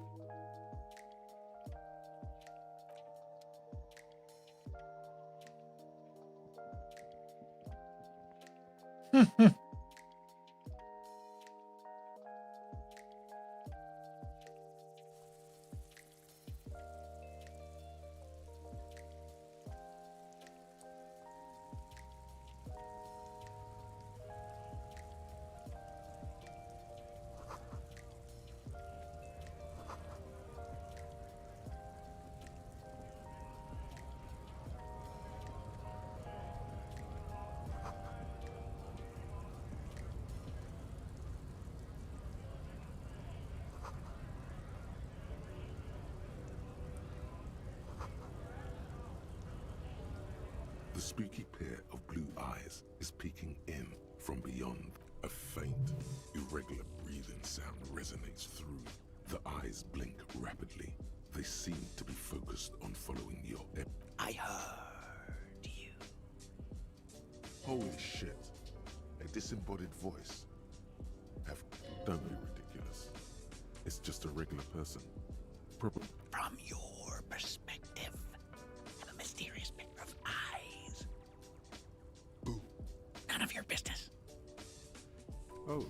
The spooky pair of blue eyes is peeking in from beyond. A faint, irregular breathing sound resonates through. The eyes blink rapidly. They seem to be focused on following your... I heard you. Holy shit. A disembodied voice. Don't be ridiculous. It's just a regular person. From your perspective, of your business. Oh,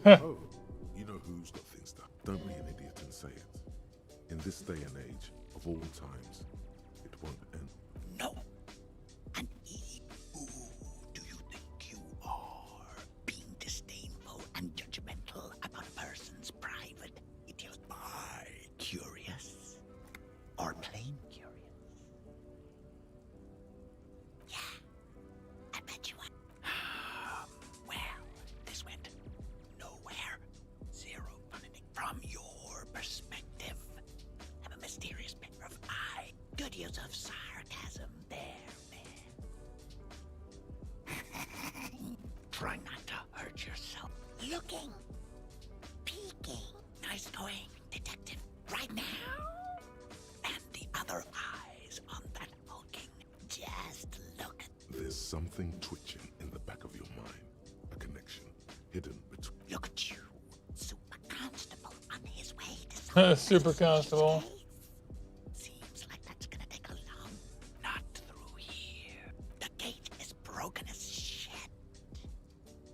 you know who's got things done. Don't be an idiot and say it. In this day and age, of all times, it won't end. No. And who do you think you are? Being disdainful and judgmental about a person's private details. Are curious? Or plain curious? Yeah, I bet you are. Well, this went nowhere. Zero funding from your perspective. Have a mysterious pair of eyes. Good use of sarcasm there, man. Try not to hurt yourself. Looking. Peeking. Nice going, detective. Right now. And the other eyes on that hulking. Just look at. There's something twitching in the back of your mind. A connection hidden between. Look at you. Super constable on his way to Super constable. Seems like that's gonna take a long. Not through here. The gate is broken as shit.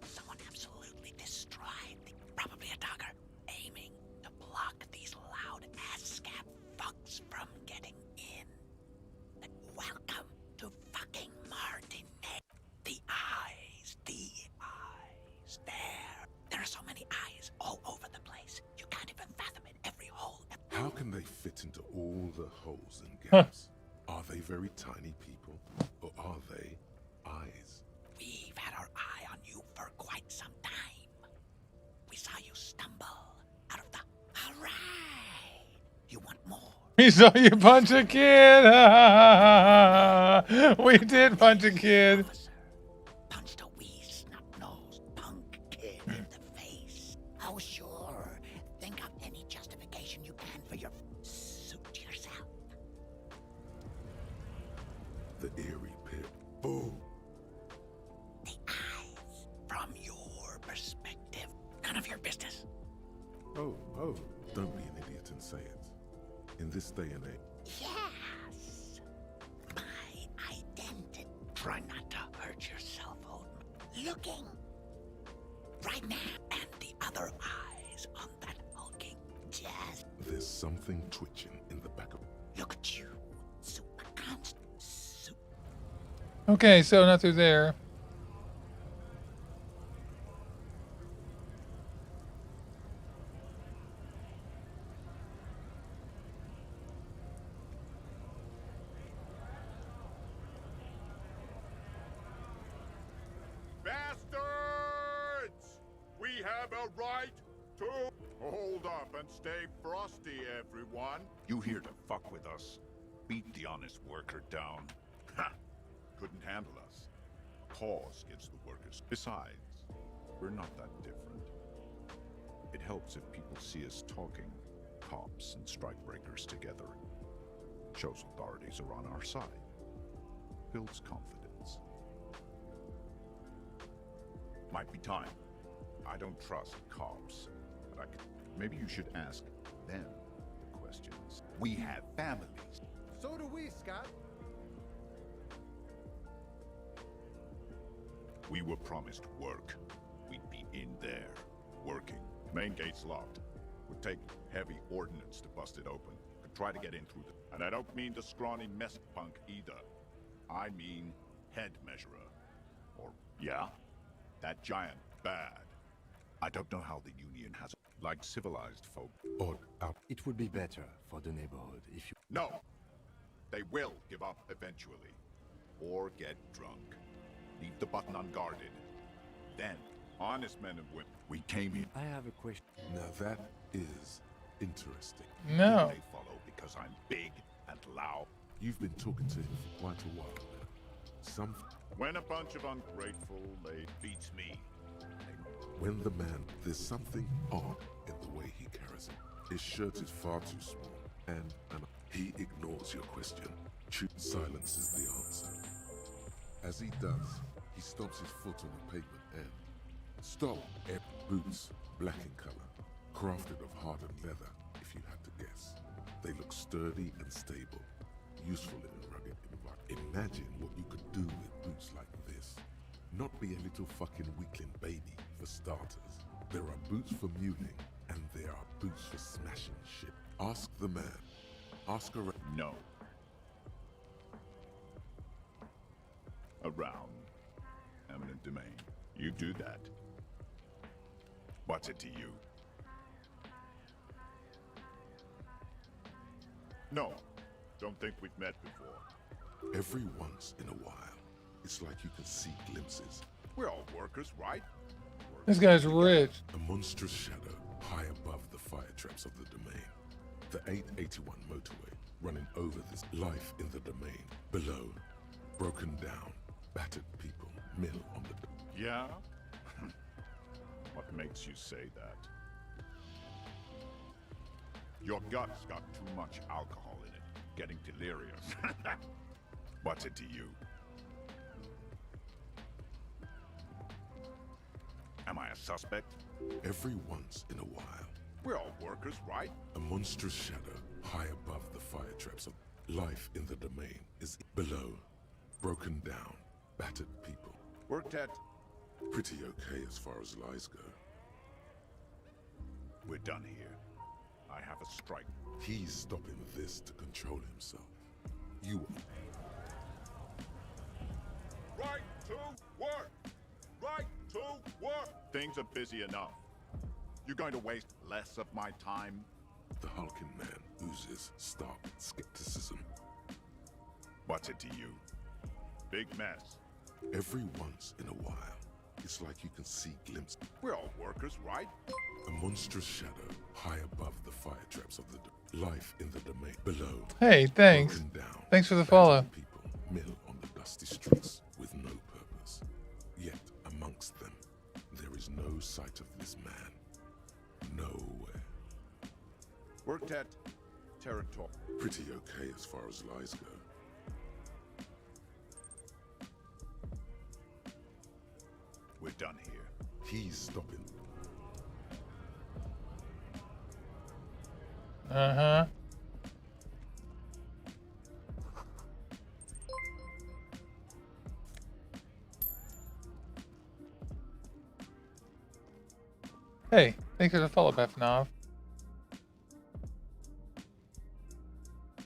Someone absolutely destroyed probably a dogger aiming to block these loud ass scab fucks from getting in. Welcome to fucking Martinet. The eyes. There are so many eyes all over the place. You can't even fathom it. Every hole. How can they fit into all the holes and gaps? Are they very tiny people? Or are they eyes? We've had our eye on you for quite some time. We saw you stumble out of the. All right. You want more? We saw you punch a kid. We did punch a kid. Punched a wee snot-nosed punk kid in the face. Oh, sure. Think of any justification you can for your suit yourself. The eerie pit. Boom. The eyes. From your perspective. None of your business. Oh. Don't be an idiot and say it. In this day and age. Yes. My identity. Try not to hurt yourself, old man. Looking. Right now. And the other eyes on that hulking jazz. There's something twitching in the back of. Look at you. Super constant. Okay, so not through there. Bastards! We have a right to hold up and stay frosty, everyone. You here to fuck with us? Beat the honest worker down. Ha! Couldn't handle us. Cause gives the workers. Besides, we're not that different. It helps if people see us talking, cops and strikebreakers together. Shows authorities are on our side. Builds confidence. Might be time. I don't trust cops, but I could. Maybe you should ask them the questions. We have families. So do we, Scott. We were promised work. We'd be in there, working. Main gate's locked. Would take heavy ordnance to bust it open. Could try to get in through the... And I don't mean the scrawny mess punk either. I mean head measurer. Or, yeah, that giant bad. I don't know how the Union has... Like civilized folk. Or out. It would be better for the neighborhood if you... No! They will give up eventually. Or get drunk. Leave the button unguarded. Then, honest men and women, we came here. I have a question. Now that is interesting. No. They follow because I'm big and loud. You've been talking to him for quite a while now. When a bunch of ungrateful they beats me. When the man, there's something odd in the way he carries it. His shirt is far too small, and he ignores your question. Silence is the answer. As he does, he stomps his foot on the pavement and... Stop! Boots, black in color, crafted of hardened leather, if you had to guess. They look sturdy and stable, useful in a rugged environment. Imagine what you could do with boots like this. Not be a little fucking weakling baby, for starters. There are boots for muling, and there are boots for smashing shit. Ask the man. Ask around. No. Around eminent domain. You do that. What's it to you? No. Don't think we've met before. Every once in a while, it's like you can see glimpses. We're all workers, right? This guy's rich. A monstrous shadow high above the fire traps of the domain. The 881 motorway running over this life in the domain. Below, broken down, battered people mill on the... Yeah? What makes you say that? Your gut's got too much alcohol in it. Getting delirious. What's it to you? Am I a suspect? Every once in a while. We're all workers, right? A monstrous shadow high above the fire traps of life in the domain is below, broken down, battered people. Worked at... Pretty okay as far as lies go. We're done here. I have a strike. He's stopping this to control himself. You are. Right to work! Right to work! Things are busy enough. You're going to waste less of my time? The hulking man oozes stark skepticism. What's it to you? Big mess. Every once in a while, it's like you can see glimpses. We're all workers, right? A monstrous shadow high above the fire traps of the life in the domain. Below. Hey, thanks. Down, Thanks for the follow. People mill on the dusty streets with no purpose. Yet amongst them, there is no sight of this man. Nowhere. Worked at Territor. Pretty okay as far as lies go. We're done here. He's stopping. Uh-huh. Hey, thanks for the follow, Befnov.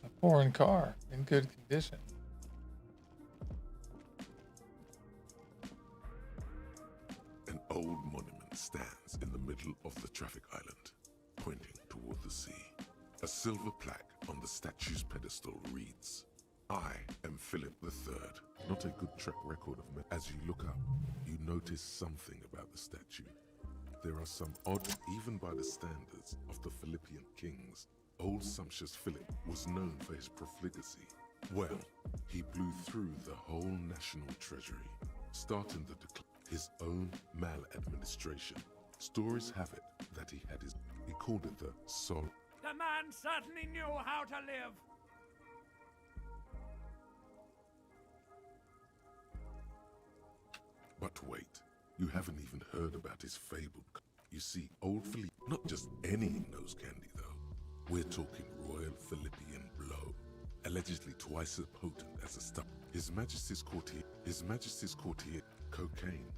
A foreign car in good condition. An old monument stands in the middle of the traffic island, pointing toward the sea. A silver plaque on the statue's pedestal reads, I am Philip III. Not a good track record of men. As you look up, you notice something about the statue. There are some odd, even by the standards of the Philippian kings. Old sumptuous Philip was known for his profligacy. Well, he blew through the whole national treasury, starting the decline. His own maladministration. Stories have it that he called it the Sol. The man certainly knew how to live. But wait, you haven't even heard about his fabled. You see, old Philippe, not just any nose candy though. We're talking royal Philippian blow, allegedly twice as potent as a stuff. His Majesty's courtier, cocaine.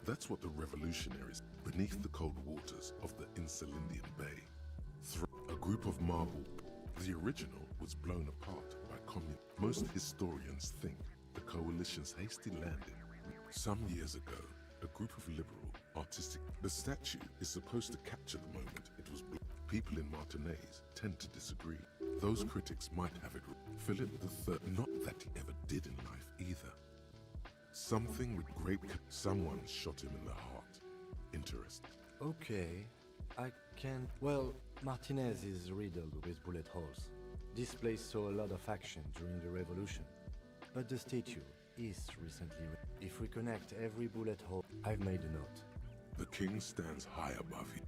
That's what the revolutionaries, beneath the cold waters of the Insulindian Bay, a group of marble. The original was blown apart by communists. Most historians think the coalition's hasty landing. Some years ago, a group of liberal, artistic... The statue is supposed to capture the moment it was blown. People in Martinaise tend to disagree. Those critics might have it. Philip III, not that he ever did in life either. Something with great... Someone shot him in the heart. Interesting. Okay, I can... Well, Martinez is riddled with bullet holes. This place saw a lot of action during the revolution. But the statue is recently... If we connect every bullet hole... I've made a note. The king stands high above him.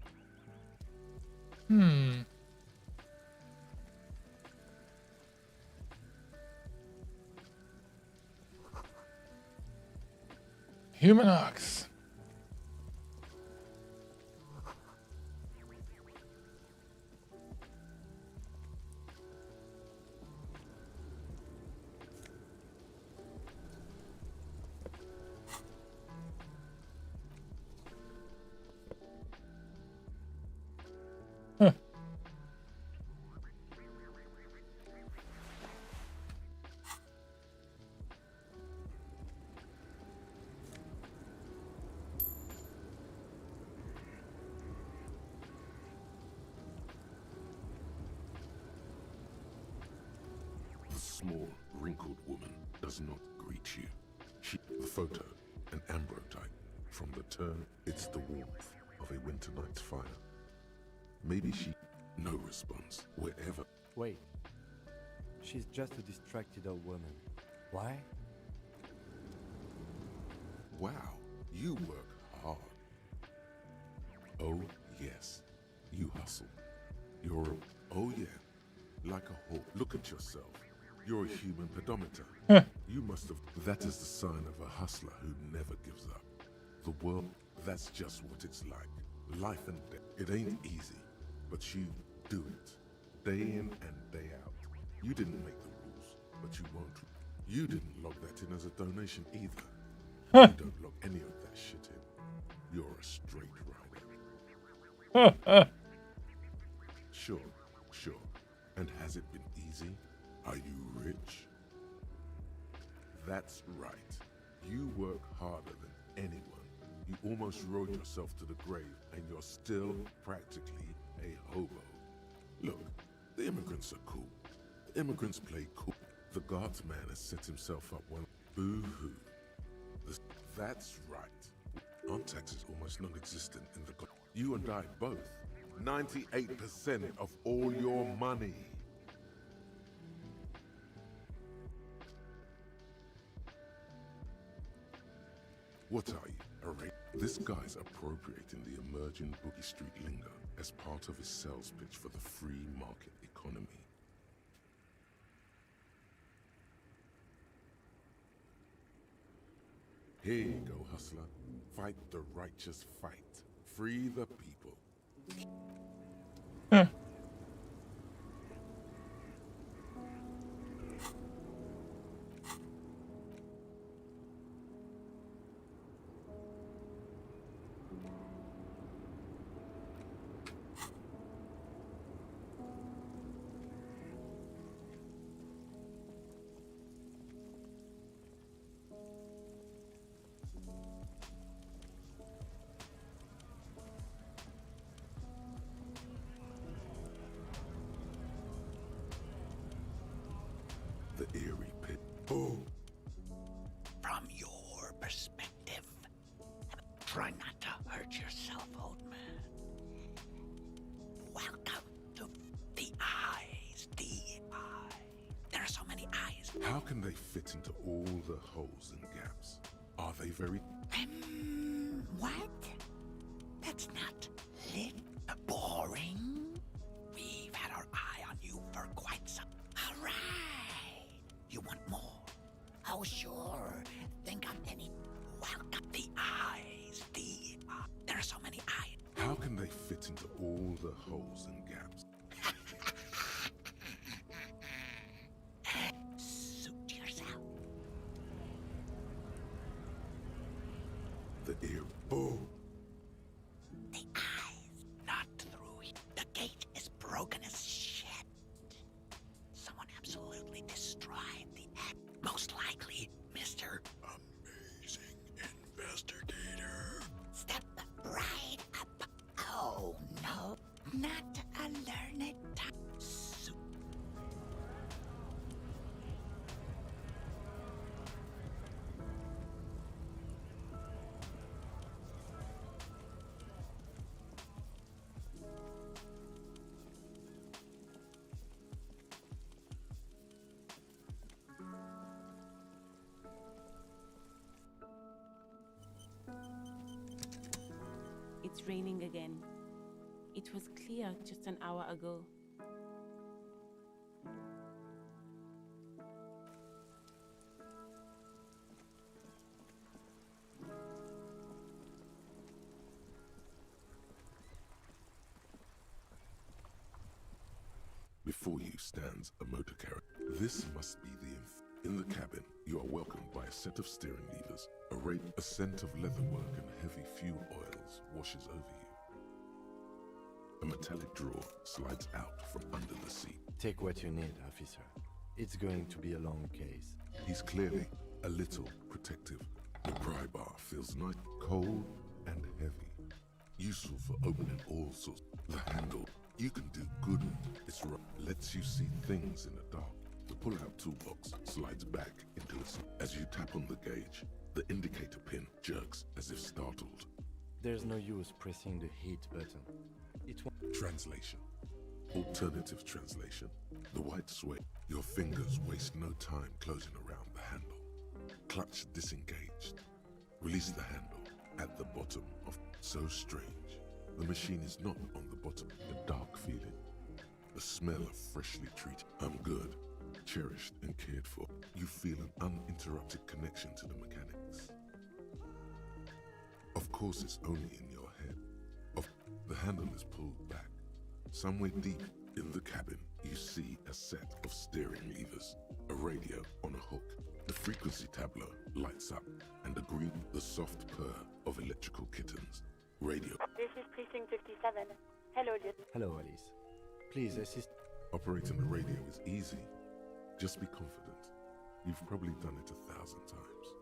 Human ox. small, wrinkled woman does not greet you. The photo, an ambrotype. From the turn, it's the warmth of a winter night's fire. Maybe she... No response, wherever. Wait. She's just a distracted old woman. Why? Wow, you work hard. Oh, yes, you hustle. You're a... Oh, yeah, like a hawk. Look at yourself. You're a human pedometer. You must have... That is the sign of a hustler who never gives up. The world, that's just what it's like. Life and death. It ain't easy, but you do it. Day in and day out. You didn't make the rules, but you won't. You didn't log that in as a donation either. You don't log any of that shit in. You're a straight rider. Sure. And has it been easy? Are you rich? That's right. You work harder than anyone. You almost rode yourself to the grave, and you're still practically a hobo. Look, the immigrants are cool. The immigrants play cool. The guardsman has set himself up well. Boo-hoo. That's right. Aren't taxes almost non-existent in the... You and I both. 98% of all your money. What are you, a This guy's appropriating the emerging Boogie Street lingo as part of his sales pitch for the free market economy. Here you go, hustler. Fight the righteous fight. Free the people. The eerie pit. Oh. From your perspective, try not to hurt yourself, old man. Welcome to the eyes, There are so many eyes. How can they fit into all the holes and gaps? Are they very... What? That's not lit. Boring. We've had our eye on you for quite some... All right. You want more? Oh, sure. Think of any... Welcome. The eyes, There are so many eyes. How can they fit into all the holes and gaps? Suit yourself. The ear... Oh. The eyes. Not through here. The gate is broken as shit. Someone absolutely destroyed the act. Most likely, Mr. Amazing Investigator. Step right up. Oh, no. Not a learned time. It's raining again. It was clear just an hour ago. Before you stands a motor carrier. This must be the In the cabin, you are welcomed by a set of steering levers. A scent of leatherwork and heavy fuel oils washes over you. A metallic drawer slides out from under the seat. Take what you need, officer. It's going to be a long case. He's clearly a little protective. The pry bar feels nice, cold, and heavy. Useful for opening all sorts. The handle, you can do good. It's rough. Lets you see things in the dark. The pull-out toolbox slides back into its... As you tap on the gauge, the indicator pin jerks as if startled. There's no use pressing the heat button. It won't... Translation. Alternative translation. The white sway. Your fingers waste no time closing around the handle. Clutch disengaged. Release the handle at the bottom of... So strange. The machine is not on the bottom. A dark feeling. The smell of freshly treated. I'm good. Cherished and cared for. You feel an uninterrupted connection to the mechanics. Of course it's only in your head. The handle is pulled back. Somewhere deep in the cabin, you see a set of steering levers, a radio on a hook. The frequency tableau lights up, and the soft purr of electrical kittens. Radio. This is Precinct 57. Hello, Liz. Hello, Alice. Please assist. Operating the radio is easy. Just be confident. You've probably done it 1,000 times.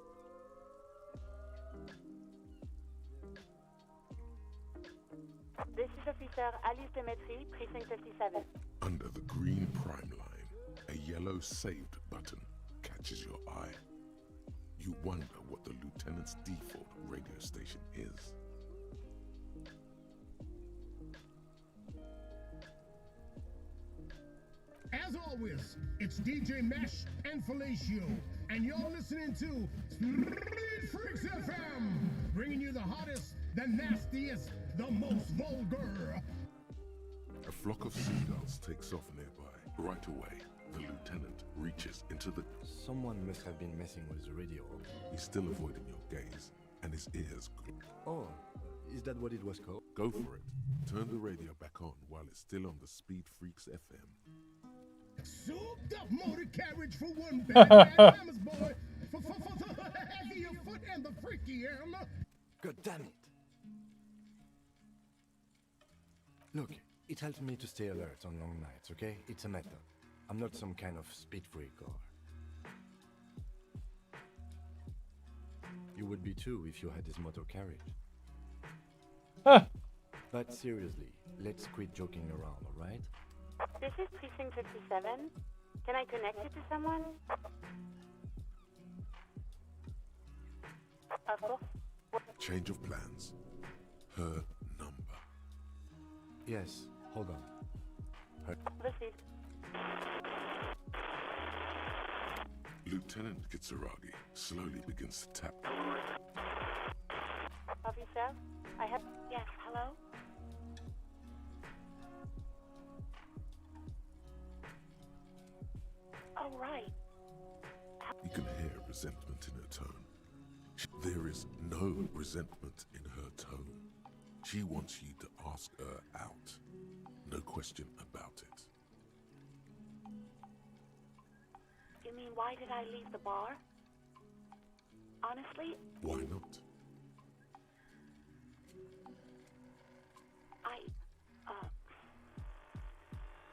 This is Officer Alice Demetri, Precinct 57. Under the green prime line, a yellow saved button catches your eye. You wonder what the lieutenant's default radio station is. As always, it's DJ Mesh and Felicio, and you're listening to Street Freaks FM, bringing you the hottest, the nastiest, the most vulgar. A flock of seagulls takes off nearby. Right away, the lieutenant reaches into the... Someone must have been messing with the radio. He's still avoiding your gaze, and his ears... Oh, is that what it was called? Go for it. Turn the radio back on while it's still on the Speed Freaks FM. Souped up motor carriage for one bad Hammers boy, for the heavier foot and the freaky arm. God damn it. Look, it helps me to stay alert on long nights, okay? It's a method. I'm not some kind of speed freak or... You would be too if you had this motor carriage. Huh. But seriously, let's quit joking around, alright? This is Precinct 57. Can I connect you to someone? Of course. Change of plans. Her number. Yes, hold on. Her... Received. Lieutenant Kitsuragi slowly begins to tap. Officer, I have... Yes, hello? Oh, right. You can hear resentment in her tone. There is no resentment in her tone. She wants you to ask her out. No question about it. You mean, why did I leave the bar? Honestly? Why not?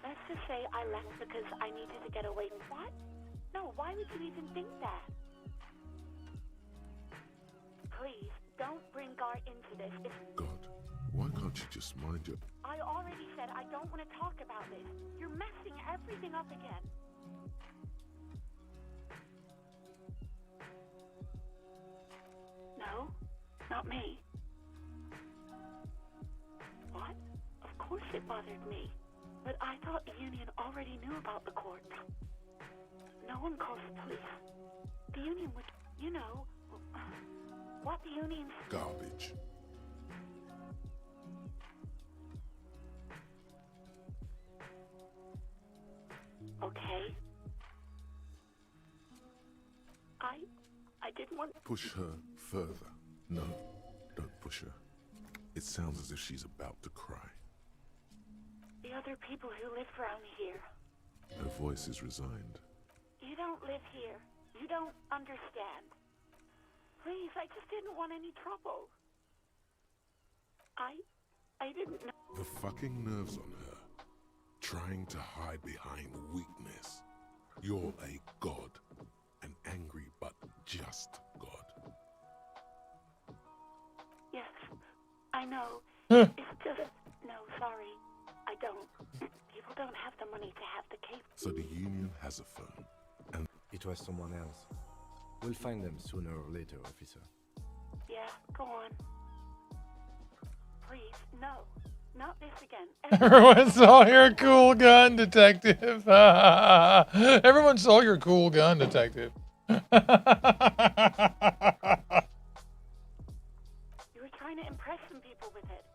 Let's just say I left because I needed to get away. What? No, why would you even think that? Please, don't bring Gar into this. God, why can't you just mind your... I already said I don't want to talk about this. You're messing everything up again. No, not me. What? Of course it bothered me. But I thought the union already knew about the court. No one calls the police. The union would, you know, what the union... Garbage. Okay. I didn't want... Push her further. No, don't push her. It sounds as if she's about to cry. The other people who live around here. Her voice is resigned. You don't live here. You don't understand. Please, I just didn't want any trouble. I didn't know. The fucking nerves on her. Trying to hide behind weakness. You're a god. An angry but just god. Yes, I know. It's just... No, sorry. I don't. People don't have the money to have the cable. So the union has a phone. It was someone else. We'll find them sooner or later, officer. Yeah, go on. Please, no. Not this again. Everyone saw your cool gun, detective. Everyone saw your cool gun, detective. You were trying to impress some people with it.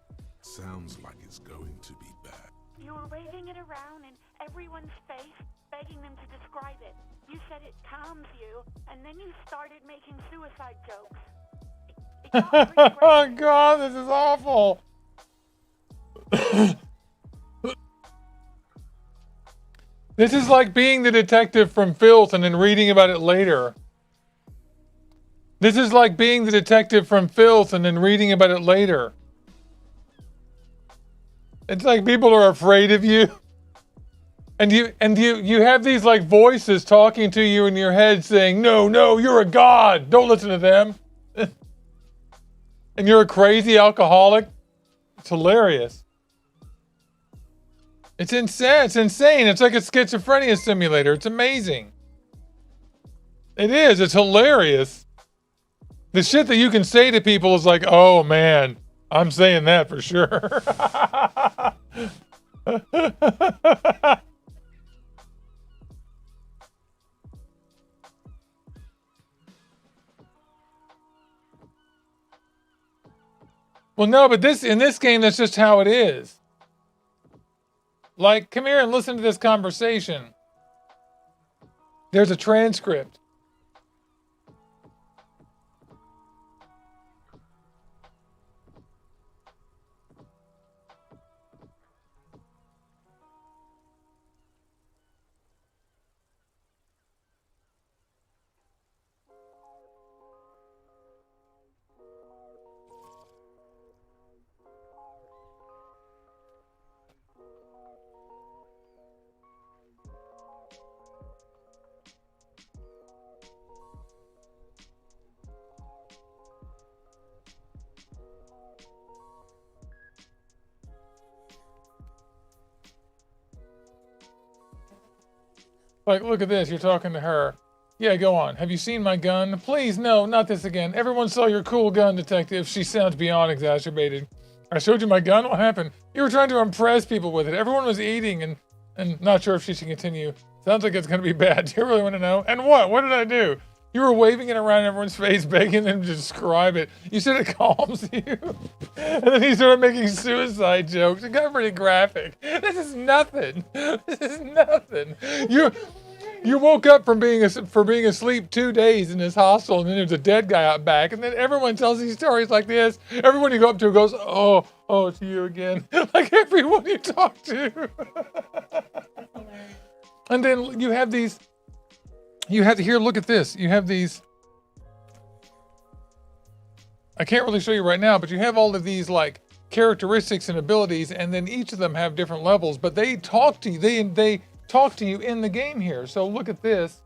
Sounds like it's going to be bad. You were waving it around in everyone's face, begging them to describe it. You said it calms you, and then you started making suicide jokes. Oh God, this is awful. This is like being the detective from Filth and then reading about it later. This is like being the detective from Filth and then reading about it later. It's like people are afraid of you. And you have these like voices talking to you in your head saying, no, you're a god. Don't listen to them. And you're a crazy alcoholic. It's hilarious. It's insane. It's insane. It's like a schizophrenia simulator. It's amazing. It is. It's hilarious. The shit that you can say to people is like, oh man, I'm saying that for sure. Well, no, but in this game, that's just how it is. Like, come here and listen to this conversation. There's a transcript. Like, look at this. You're talking to her. Yeah, go on. Have you seen my gun? Please, no, not this again. Everyone saw your cool gun, detective. She sounds beyond exacerbated. I showed you my gun? What happened? You were trying to impress people with it. Everyone was eating and not sure if she should continue. Sounds like it's going to be bad. Do you really want to know? And what? What did I do? You were waving it around everyone's face, begging them to describe it. You said it calms you. And then he started making suicide jokes. It got pretty graphic. This is nothing. This is nothing. You woke up from being asleep 2 days in this hostel, and then there's a dead guy out back, and then everyone tells these stories like this. Everyone you go up to goes, oh, it's you again. Like everyone you talk to. And then you have these. You have to here. Look at this. You have these. I can't really show you right now, but you have all of these like characteristics and abilities, and then each of them have different levels. But they talk to you. They talk to you in the game here. So look at this.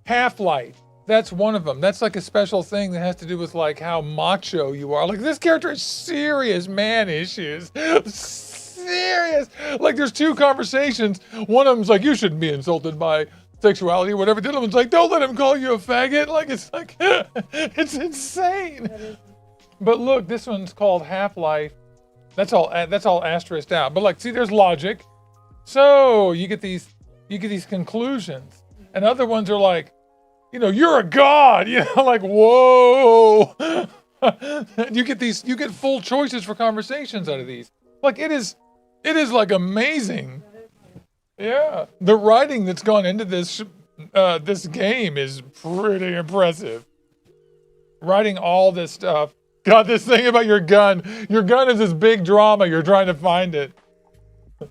Half-life. That's one of them. That's like a special thing that has to do with like how macho you are. Like this character has serious man issues. Serious. Like there's two conversations. One of them's like, you shouldn't be insulted by sexuality or whatever. The other one's like, don't let him call you a faggot. Like it's like, it's insane. But look, this one's called Half-Life. That's all asterisked out. But like, see, there's logic. So you get these conclusions. And other ones are like, you're a god. Like, whoa. You get full choices for conversations out of these. Like it is like amazing. Yeah, the writing that's gone into this game is pretty impressive. Writing all this stuff. God, this thing about your gun. Your gun is this big drama. You're trying to find it. Oh,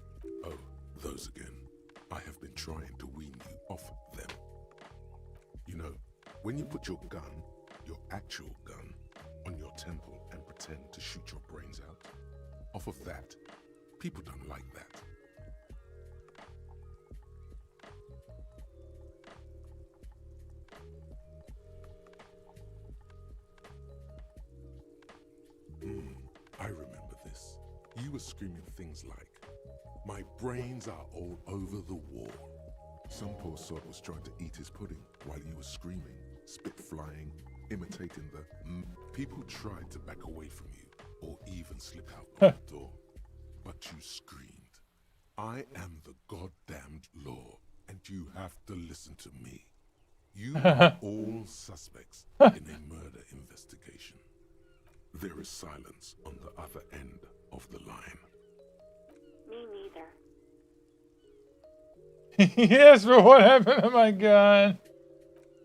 those again. I have been trying to wean you off them. When you put your gun, your actual gun, on your temple and pretend to shoot your brains out, off of that, people don't like that. I remember this. You were screaming things like, my brains are all over the wall. Some poor sod was trying to eat his pudding while you were screaming, spit flying, imitating the People tried to back away from you or even slip out of the door, but you screamed. I am the goddamned law, and you have to listen to me. You are all suspects in a murder investigation. There is silence on the other end of the line. Me neither. Yes, but what happened to my gun?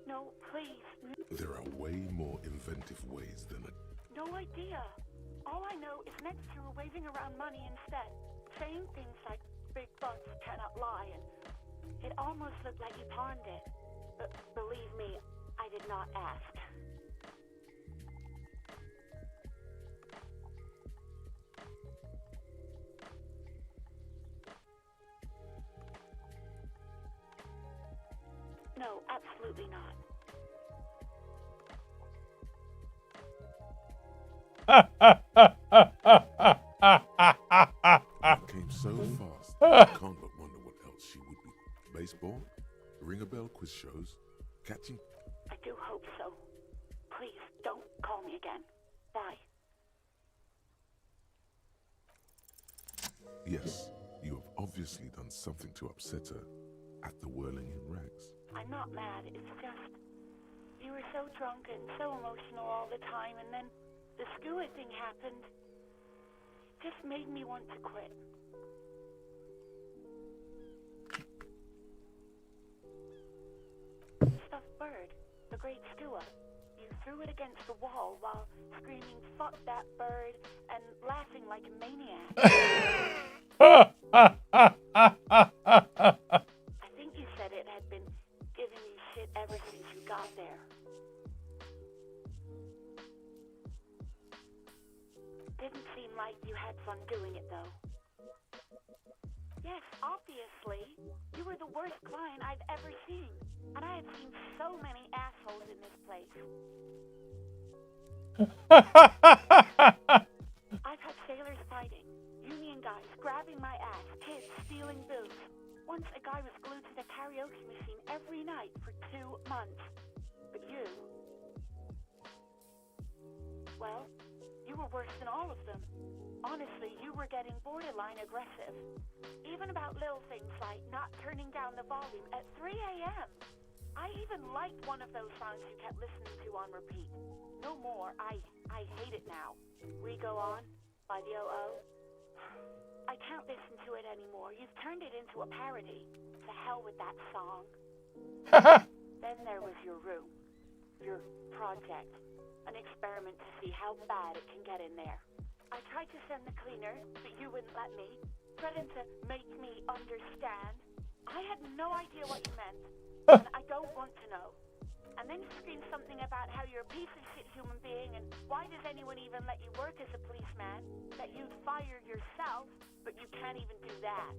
No, please. There are way more inventive ways than a... No idea. All I know is next you were waving around money instead, saying things like big bucks cannot lie, and it almost looked like you pawned it. But believe me, I did not ask. No, absolutely not. It came so fast, I can't but wonder what else she would be. Baseball? Ring-a-bell quiz shows? Catching? I do hope so. Please, don't call me again. Bye. Yes, you have obviously done something to upset her at the whirling in rags. I'm not mad, it's just... You were so drunk and so emotional all the time, and then the skewer thing happened. It just made me want to quit. Stuffed bird, the great skewer. You threw it against the wall while screaming, "Fuck that bird," and laughing like a maniac. I think you said it had been giving you shit ever since you got there. Didn't seem like you had fun doing it, though. Yes, obviously. You were the worst client I've ever seen. And I had seen so many assholes in this place. I've had sailors fighting, union guys grabbing my ass, kids stealing booze. Once a guy was glued to the karaoke machine every night for 2 months. But you... Well, you were worse than all of them. Honestly, you were getting borderline aggressive. Even about little things like not turning down the volume at 3 a.m. I even liked one of those songs you kept listening to on repeat. No more. I hate it now. We Go On by the O.O. I can't listen to it anymore. You've turned it into a parody. To hell with that song. Then there was your room. Your project. An experiment to see how bad it can get in there. I tried to send the cleaner, but you wouldn't let me. Threatened to make me understand. I had no idea what you meant, and I don't want to know. And then you screamed something about how you're a piece of shit human being, and why does anyone even let you work as a policeman? That you'd fire yourself, but you can't even do that.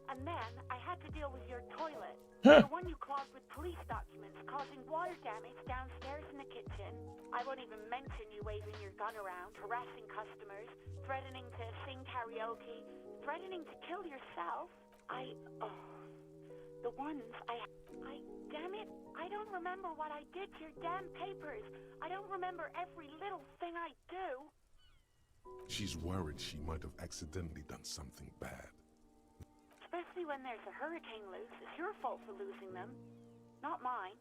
And then I had to deal with your toilet, the one you clogged with police documents, causing water damage downstairs in the kitchen. I won't even mention you waving your gun around, harassing customers, threatening to sing karaoke, threatening to kill yourself. The ones damn it, I don't remember what I did to your damn papers. I don't remember every little thing I do. She's worried she might have accidentally done something bad. Especially when there's a hurricane loose. It's your fault for losing them, not mine.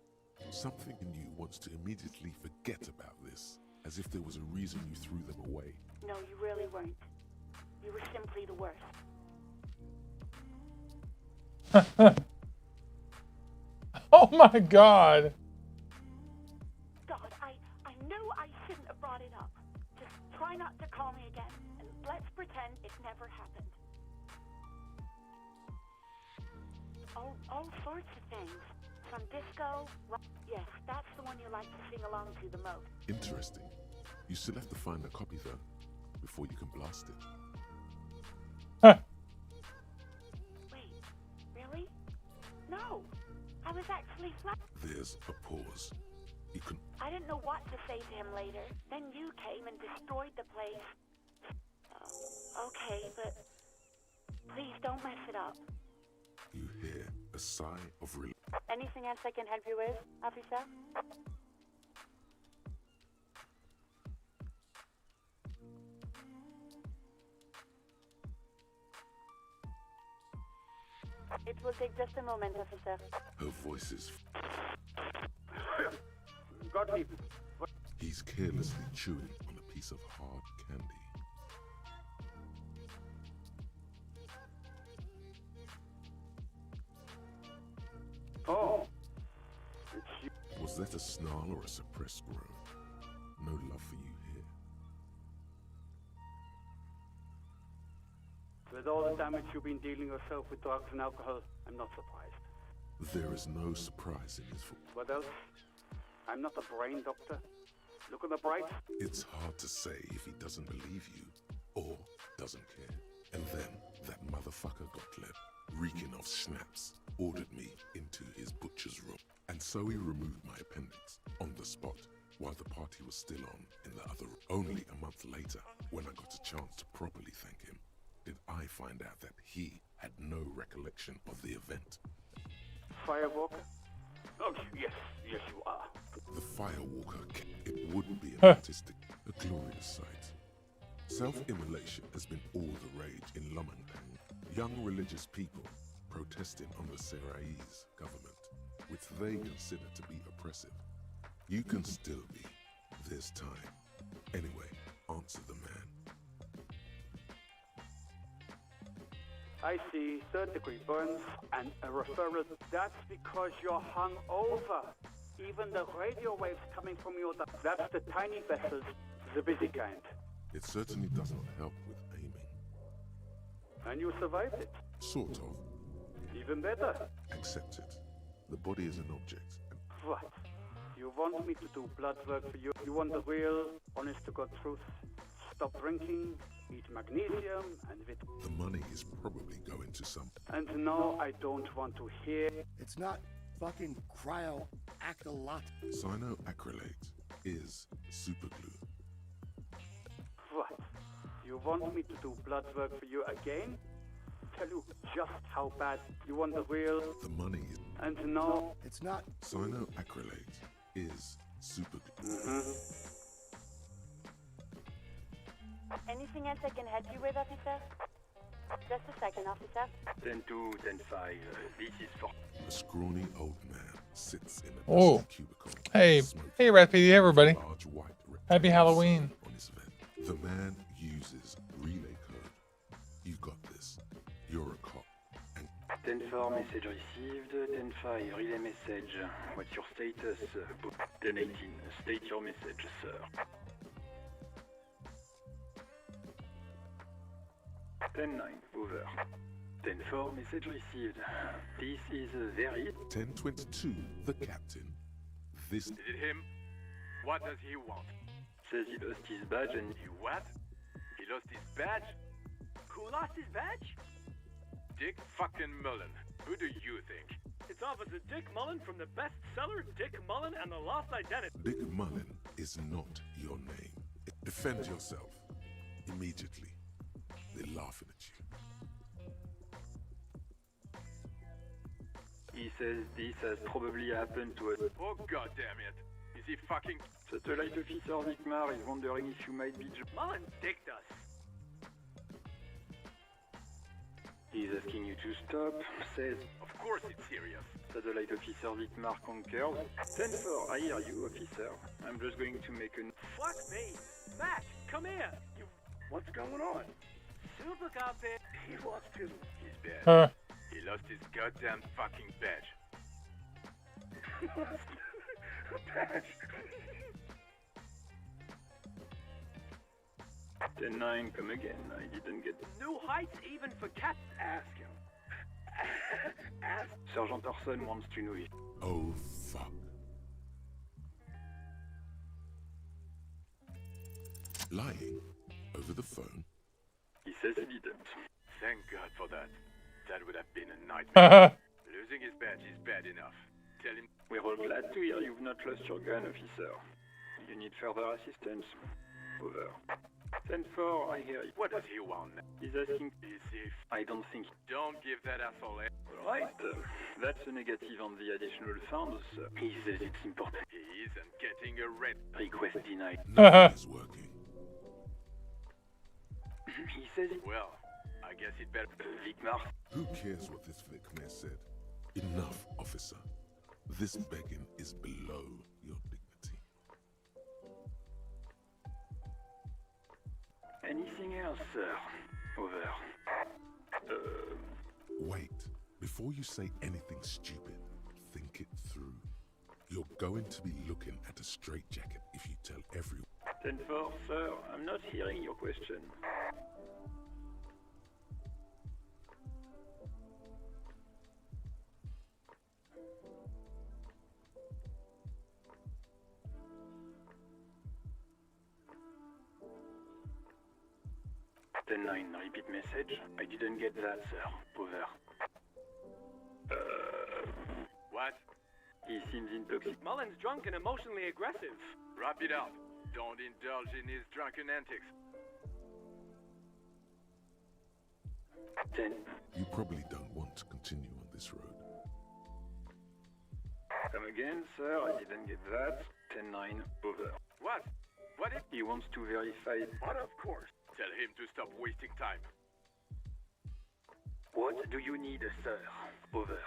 Something in you wants to immediately forget about this, as if there was a reason you threw them away. No, you really weren't. You were simply the worst. Oh my God. God, I knew I shouldn't have brought it up. Just try not to call me again, and let's pretend it never happened. All sorts of things. From disco, rock. Yes, that's the one you like to sing along to the most. Interesting. You still have to find a copy though, before you can blast it. Wait, really? No, I was actually flat. There's a pause. You can... I didn't know what to say to him later. Then you came and destroyed the place. Okay, but please don't mess it up. You hear a a sigh of relief. Anything else I can help you with, officer? It will take just a moment, officer. Her voice is... Gottlieb. He's carelessly chewing on a piece of hard candy. Oh. Was that a snarl or a suppressed groan? No love for you here. With all the damage you've been dealing yourself with drugs and alcohol, I'm not surprised. There is no surprise in his voice. What else? I'm not a brain doctor. Look on the bright. It's hard to say if he doesn't believe you or doesn't care. And then that motherfucker Gottlieb, reeking of schnapps, ordered me into his butcher's room. And so he removed my appendix on the spot while the party was still on in the other room. Only a month later, when I got a chance to properly thank him, did I find out that he had no recollection of the event. Firewalker? Oh, yes, yes you are. The Firewalker, it wouldn't be an artistic, a glorious sight. Self-immolation has been all the rage in Lomangpang. Young religious people protesting on the Seraise government, which they consider to be oppressive. You can still be. There's time. Anyway, answer the man. I see third-degree burns and a referral. That's because you're hung over. Even the radio waves coming from your... That's the tiny vessels, the busy kind. It certainly doesn't help with aiming. And you survived it. Sort of. Even better. Accept it. The body is an object. What? You want me to do blood work for you? You want the real, honest-to-God truth? Stop drinking, eat magnesium, and with... The money is probably going to some... And no, I don't want to hear... It's not fucking cryoacrylate. Cyanoacrylate is superglue. What? You want me to do blood work for you again? Tell you just how bad you want the real... The money is... And no... It's not... Cyanoacrylate is superglue. Anything else I can help you with, officer? Just a second, officer. 10-2, 10-5. This is for... A scrawny old man sits in a Oh. cubicle. Hey, hey, Rapid, everybody. Happy Halloween. On his vent. The man uses relay code. You've got this. You're a cop. 10-4, message received. 10-5, relay message. What's your status? 10-18, state your message, sir. 10-9, over. 10-4, message received. This is very... 10-22, the captain. This... Is it him? What does he want? Says he lost his badge and... He what? He lost his badge? Who lost his badge? Dick fucking Mullen. Who do you think? It's Officer Dick Mullen from the bestseller Dick Mullen and the Lost Identity. Dick Mullen is not your name. Defend yourself. Immediately. They're laughing at you. He says this has probably happened to us. Oh god damn it. Is he fucking... Satellite Officer Vikmar is wondering if you might be... Mullen dicked us. He's asking you to stop. Says... Of course it's serious. Satellite Officer Vikmar concurs. 10-4, I hear you, officer. I'm just going to make a... Fuck me! Mac, come here! You... What's going on? Super carpet. He lost his badge. He lost his goddamn fucking badge. Badge. 10-9, come again. I didn't get... New heights even for cats. Ask him. Ask. Sergeant Orson wants to know it. Oh, fuck. Lying over the phone. He says he didn't. Thank God for that. That would have been a nightmare. Losing his badge is bad enough. Tell him... We're all glad to hear you've not lost your gun, officer. You need further assistance? Over. 10-4, I hear you. What does he want? He's asking if I don't think... Don't give that asshole a... Right, that's a negative on the additional funds. He says it's important. He isn't getting a red... Request denied. Nothing is working. He says it... Well, I guess it better... Vicmar. Who cares what this Vicmar said? Enough, officer. This begging is below your dignity. Anything else, sir? Over. Wait. Before you say anything stupid, think it through. You're going to be looking at a straitjacket if you tell everyone. 10-4, sir. I'm not hearing your question. Repeat message. I didn't get that, sir. Over. What? He seems intoxicated. Mullen's drunk and emotionally aggressive. Wrap it up. Don't indulge in his drunken antics. 10. You probably don't want to continue on this road. Come again, sir. I didn't get that. 10-9. Over. What? What if... He wants to verify... What, of course. Tell him to stop wasting time. What do you need, sir? Over.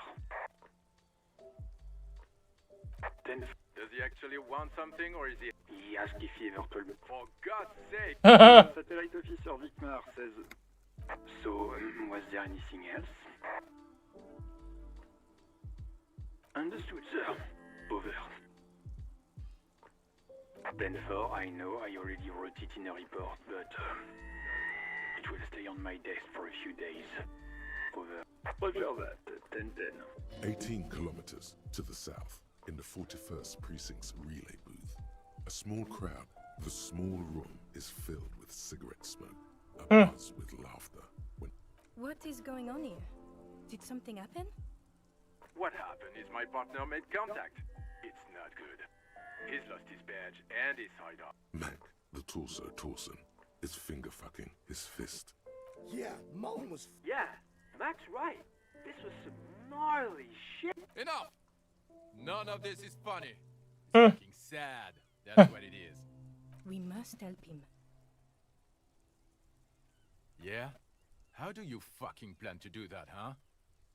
10. Does he actually want something, or is he... He asked if he ever told me. For God's sake! Satellite officer Vicmar says... So, was there anything else? Understood, sir. Over. 10-4, I know I already wrote it in a report, but... it will stay on my desk for a few days. Over. Roger that. 10-10. 18 kilometers to the south, in the 41st Precinct's relay booth. A small crowd. The small room is filled with cigarette smoke, a buzz with laughter. What is going on here? Did something happen? What happened is my partner made contact. It's not good. He's lost his badge and his hideout. Mac, the torso Torson, is finger fucking his fist. Yeah, Mullen was... Yeah, Mac's right. This was some gnarly shit. Enough! None of this is funny. It's fucking sad. That's what it is. We must help him. Yeah? How do you fucking plan to do that, huh?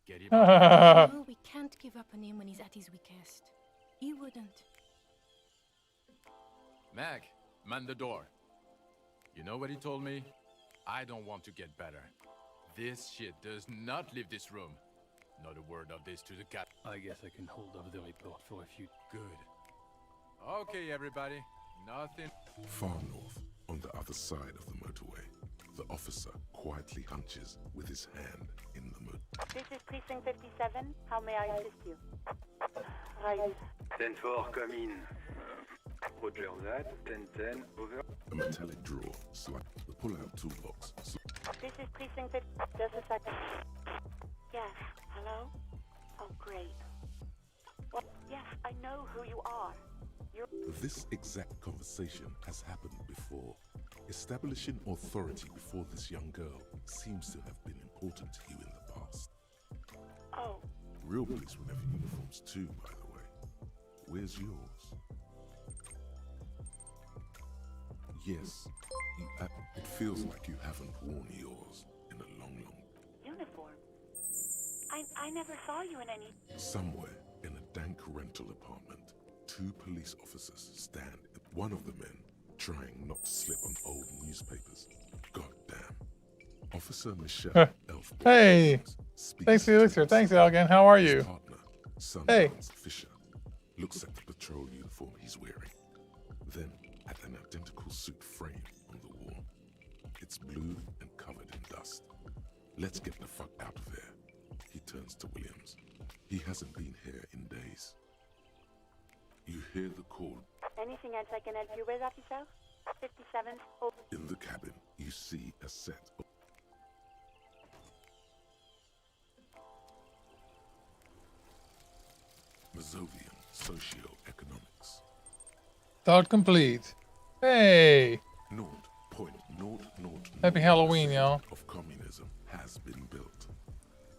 Get him No, we can't give up on him when he's at his weakest. He wouldn't. Mac, man the door. You know what he told me? I don't want to get better. This shit does not leave this room. Not a word of this to the cat. I guess I can hold up the report for a few... Good. Okay, everybody. Nothing... Far north, on the other side of the motorway, the officer quietly hunches with his hand in the mud. This is Precinct 57. How may I assist you? Right. 10-4, come in. Roger that. 10-10, over. A metallic drawer, the pull-out toolbox. This is Precinct 50. Just a second. Yes. Hello? Oh, great. Well, yes, I know who you are. You're... This exact conversation has happened before. Establishing authority before this young girl seems to have been important to you in the past. Oh. Real police would have uniforms too, by the way. Where's yours? Yes, it feels like you haven't worn yours in a long... Uniform? I never saw you in any... Somewhere in a dank rental apartment, two police officers stand. One of the men trying not to slip on old newspapers. Goddamn. Officer Michelle Elfborn. Hey! Thanks for the elixir. Thanks, Algan. How are you? Partner, Hey! Fisher, looks at the patrol uniform he's wearing. Then at an identical suit frame on the wall. It's blue and covered in dust. Let's get the fuck out of here. He turns to Williams. He hasn't been here in days. You hear the call. Anything else I can help you with, officer? 57. Oh. In the cabin, you see a set of... Mazovian Socioeconomics. Thought complete. Hey! 0.9 Happy Halloween, y'all. Of communism has been built.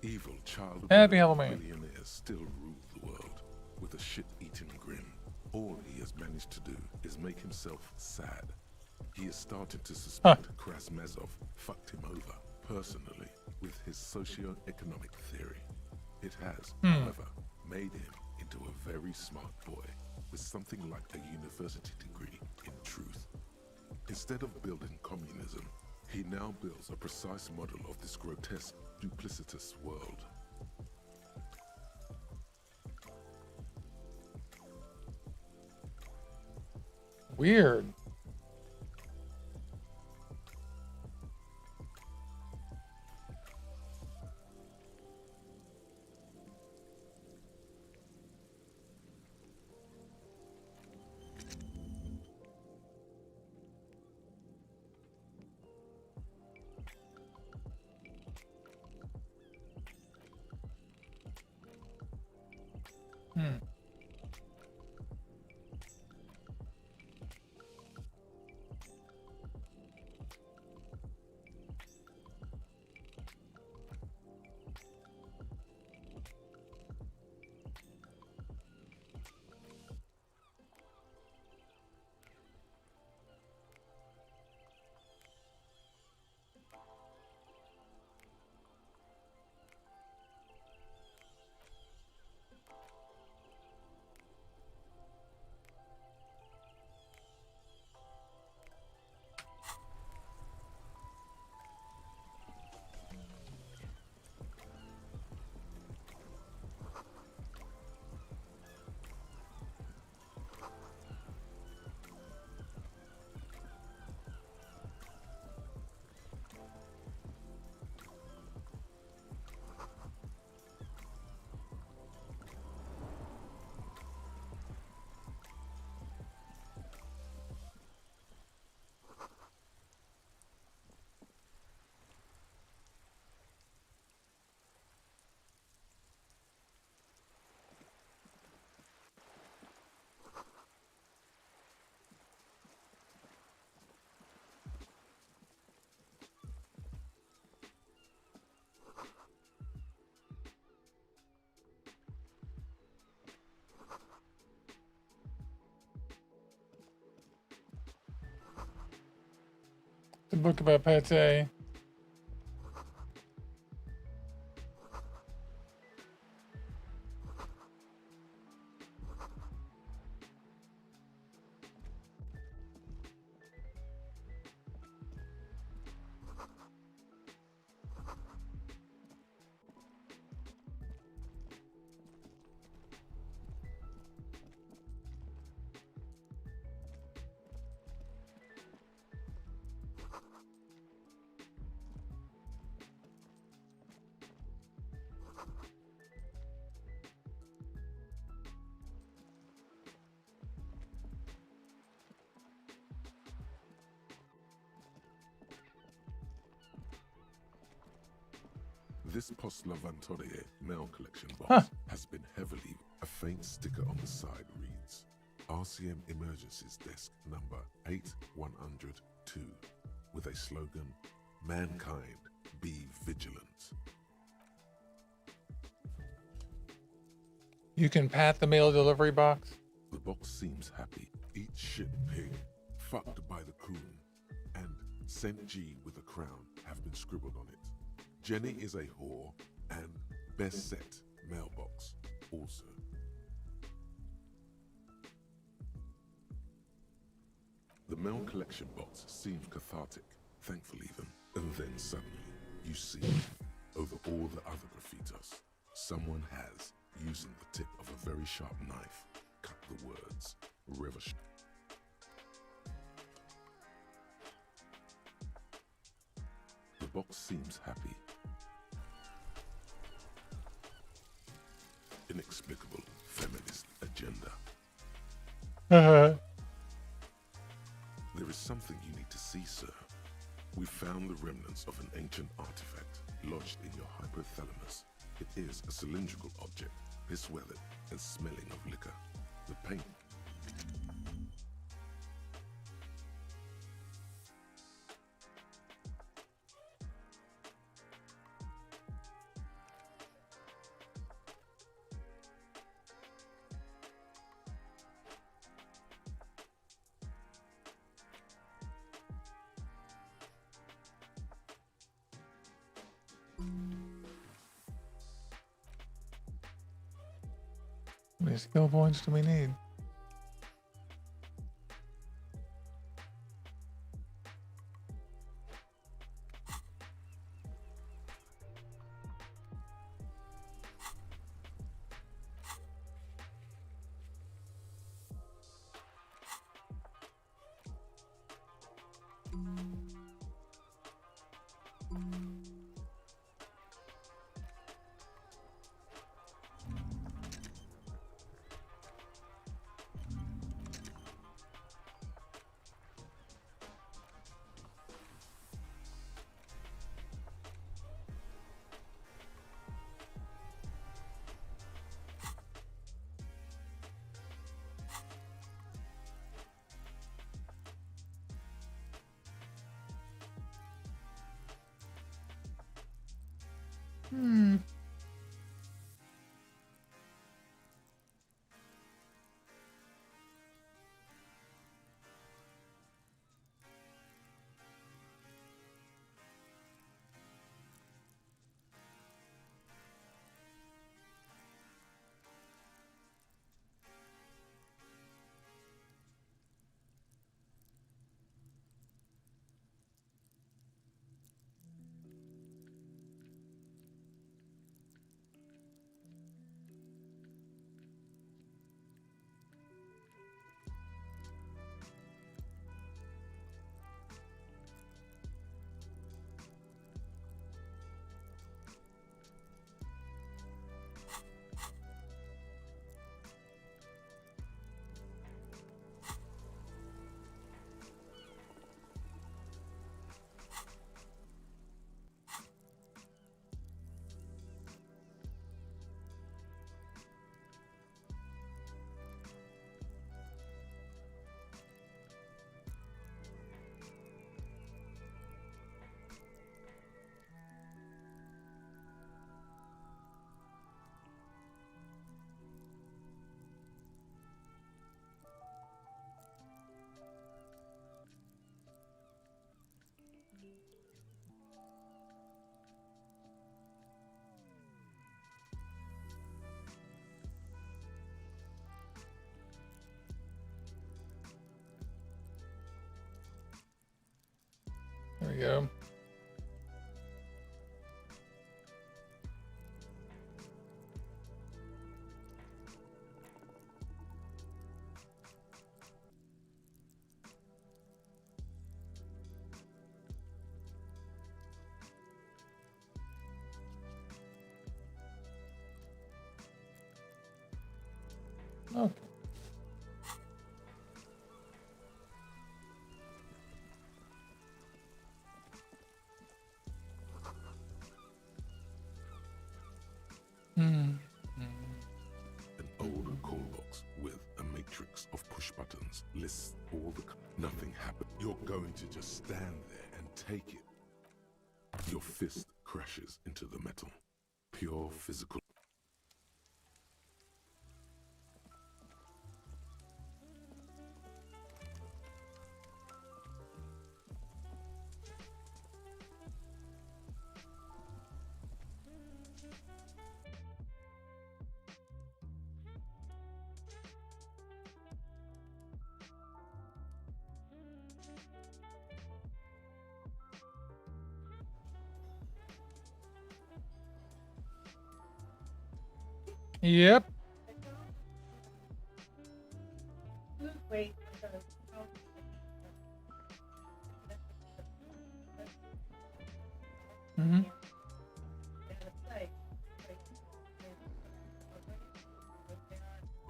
Evil child Happy Halloween. billionaires still rule the world with a shit-eating grin. All he has managed to do is make himself sad. He is starting to suspect Krasmazov fucked him over personally with his socio-economic theory. It has, however, made him into a very smart boy with something like a university degree in truth. Instead of building communism, he now builds a precise model of this grotesque, duplicitous world. Weird. The book about pate. This Postlavantorie mail collection box has been heavily. A faint sticker on the side reads, RCM Emergencies Desk number 8102, with a slogan, Mankind, be vigilant. You can pat the mail delivery box. The box seems happy. Eat shit pig, fucked by the coon, and Saint G with a crown have been scribbled on it. Jenny is a whore, and best set mailbox also. The mail collection box seemed cathartic, thankful even. And then suddenly, you see, over all the other graffitos, someone has, using the tip of a very sharp knife, cut the words, Revolution. The box seems happy. Inexplicable feminist agenda. There is something you need to see, sir. We found the remnants of an ancient artifact lodged in your hypothalamus. It is a cylindrical object, piss-weathered and smelling of liquor. The paint. How many skill points do we need? Hmm. There we go. Okay. An old call box with a matrix of push buttons lists all the... Nothing happened. You're going to just stand there and take it. Your fist crashes into the metal. Pure physical... Yep. Mm-hmm.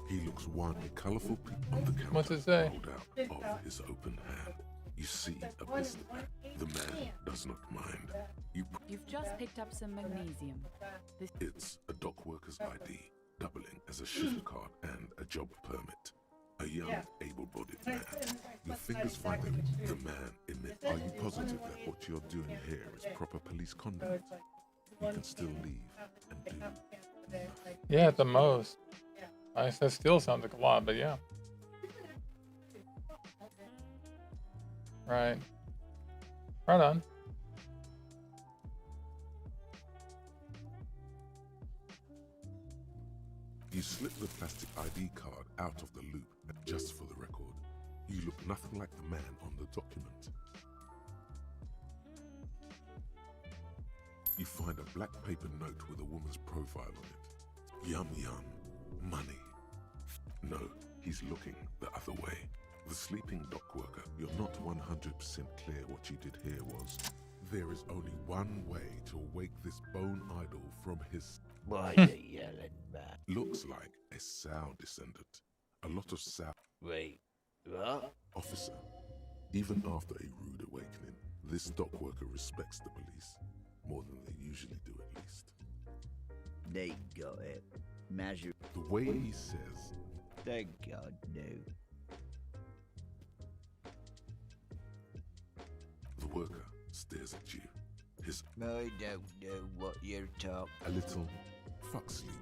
He looks one colorful on the counter. What's it say? Pulled out of his open hand. You see a blister pack. The man does not mind. You've just picked up some magnesium. It's a dock worker's ID, doubling as a shift card and a job permit. A young, able-bodied man. Your fingers find him. The man emits. Are you positive that what you're doing here is proper police conduct? You can still leave and do nothing. Yeah, at the most. That still sounds like a lot, but yeah. Right. Right on. You slip the plastic ID card out of the loop, and just for the record, you look nothing like the man on the document. You find a black paper note with a woman's profile on it. Yum yum. Money. No, he's looking the other way. The sleeping dock worker, you're not 100% clear what you did here was. There is only one way to wake this bone idol from his... Why you yelling, man? Looks like a sow descendant. A lot of sow... Wait, what? Officer, even after a rude awakening, this dock worker respects the police. More than they usually do, at least. They got it. Measure. The way he says... Thank God, no. The worker stares at you. His... I don't know what you're talking... A little fuck sleep.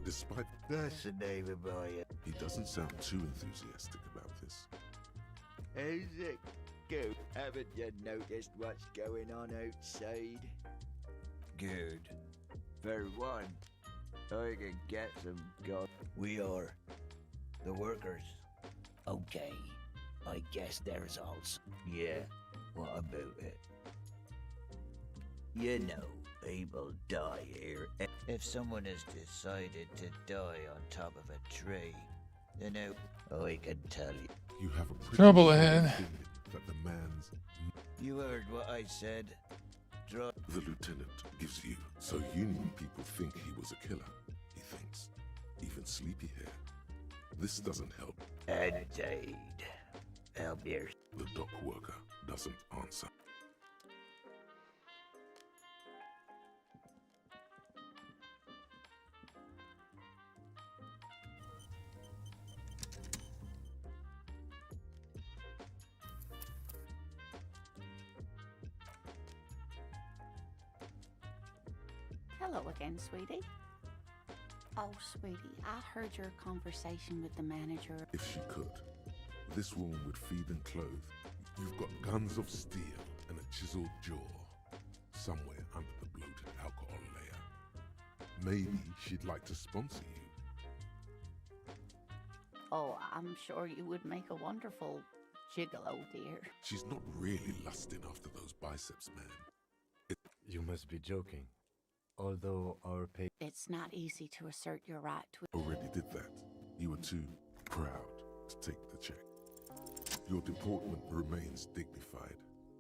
Despite... That's the name of my... He doesn't sound too enthusiastic about this. How's it go? Haven't you noticed what's going on outside? Good. For one, I can get some gun. We are the workers. Okay, I guess there's also... Yeah, what about it? You know, people die here. If someone has decided to die on top of a tree, then I can tell you. You have a pretty Trouble ahead. That the man's... You heard what I said. The lieutenant gives you, so Union people think he was a killer. He thinks. Even sleepy hair. This doesn't help. Indeed. Help here. The dock worker doesn't answer. Hello again, sweetie. Oh, sweetie, I heard your conversation with the manager. If she could, this woman would feed and clothe. You've got guns of steel and a chiseled jaw somewhere under the bloated alcohol layer. Maybe she'd like to sponsor you. Oh, I'm sure you would make a wonderful gigolo, dear. She's not really lusting after those biceps, man. You must be joking. Although our pay... It's not easy to assert your right to... Already did that. You were too proud to take the check. Your deportment remains dignified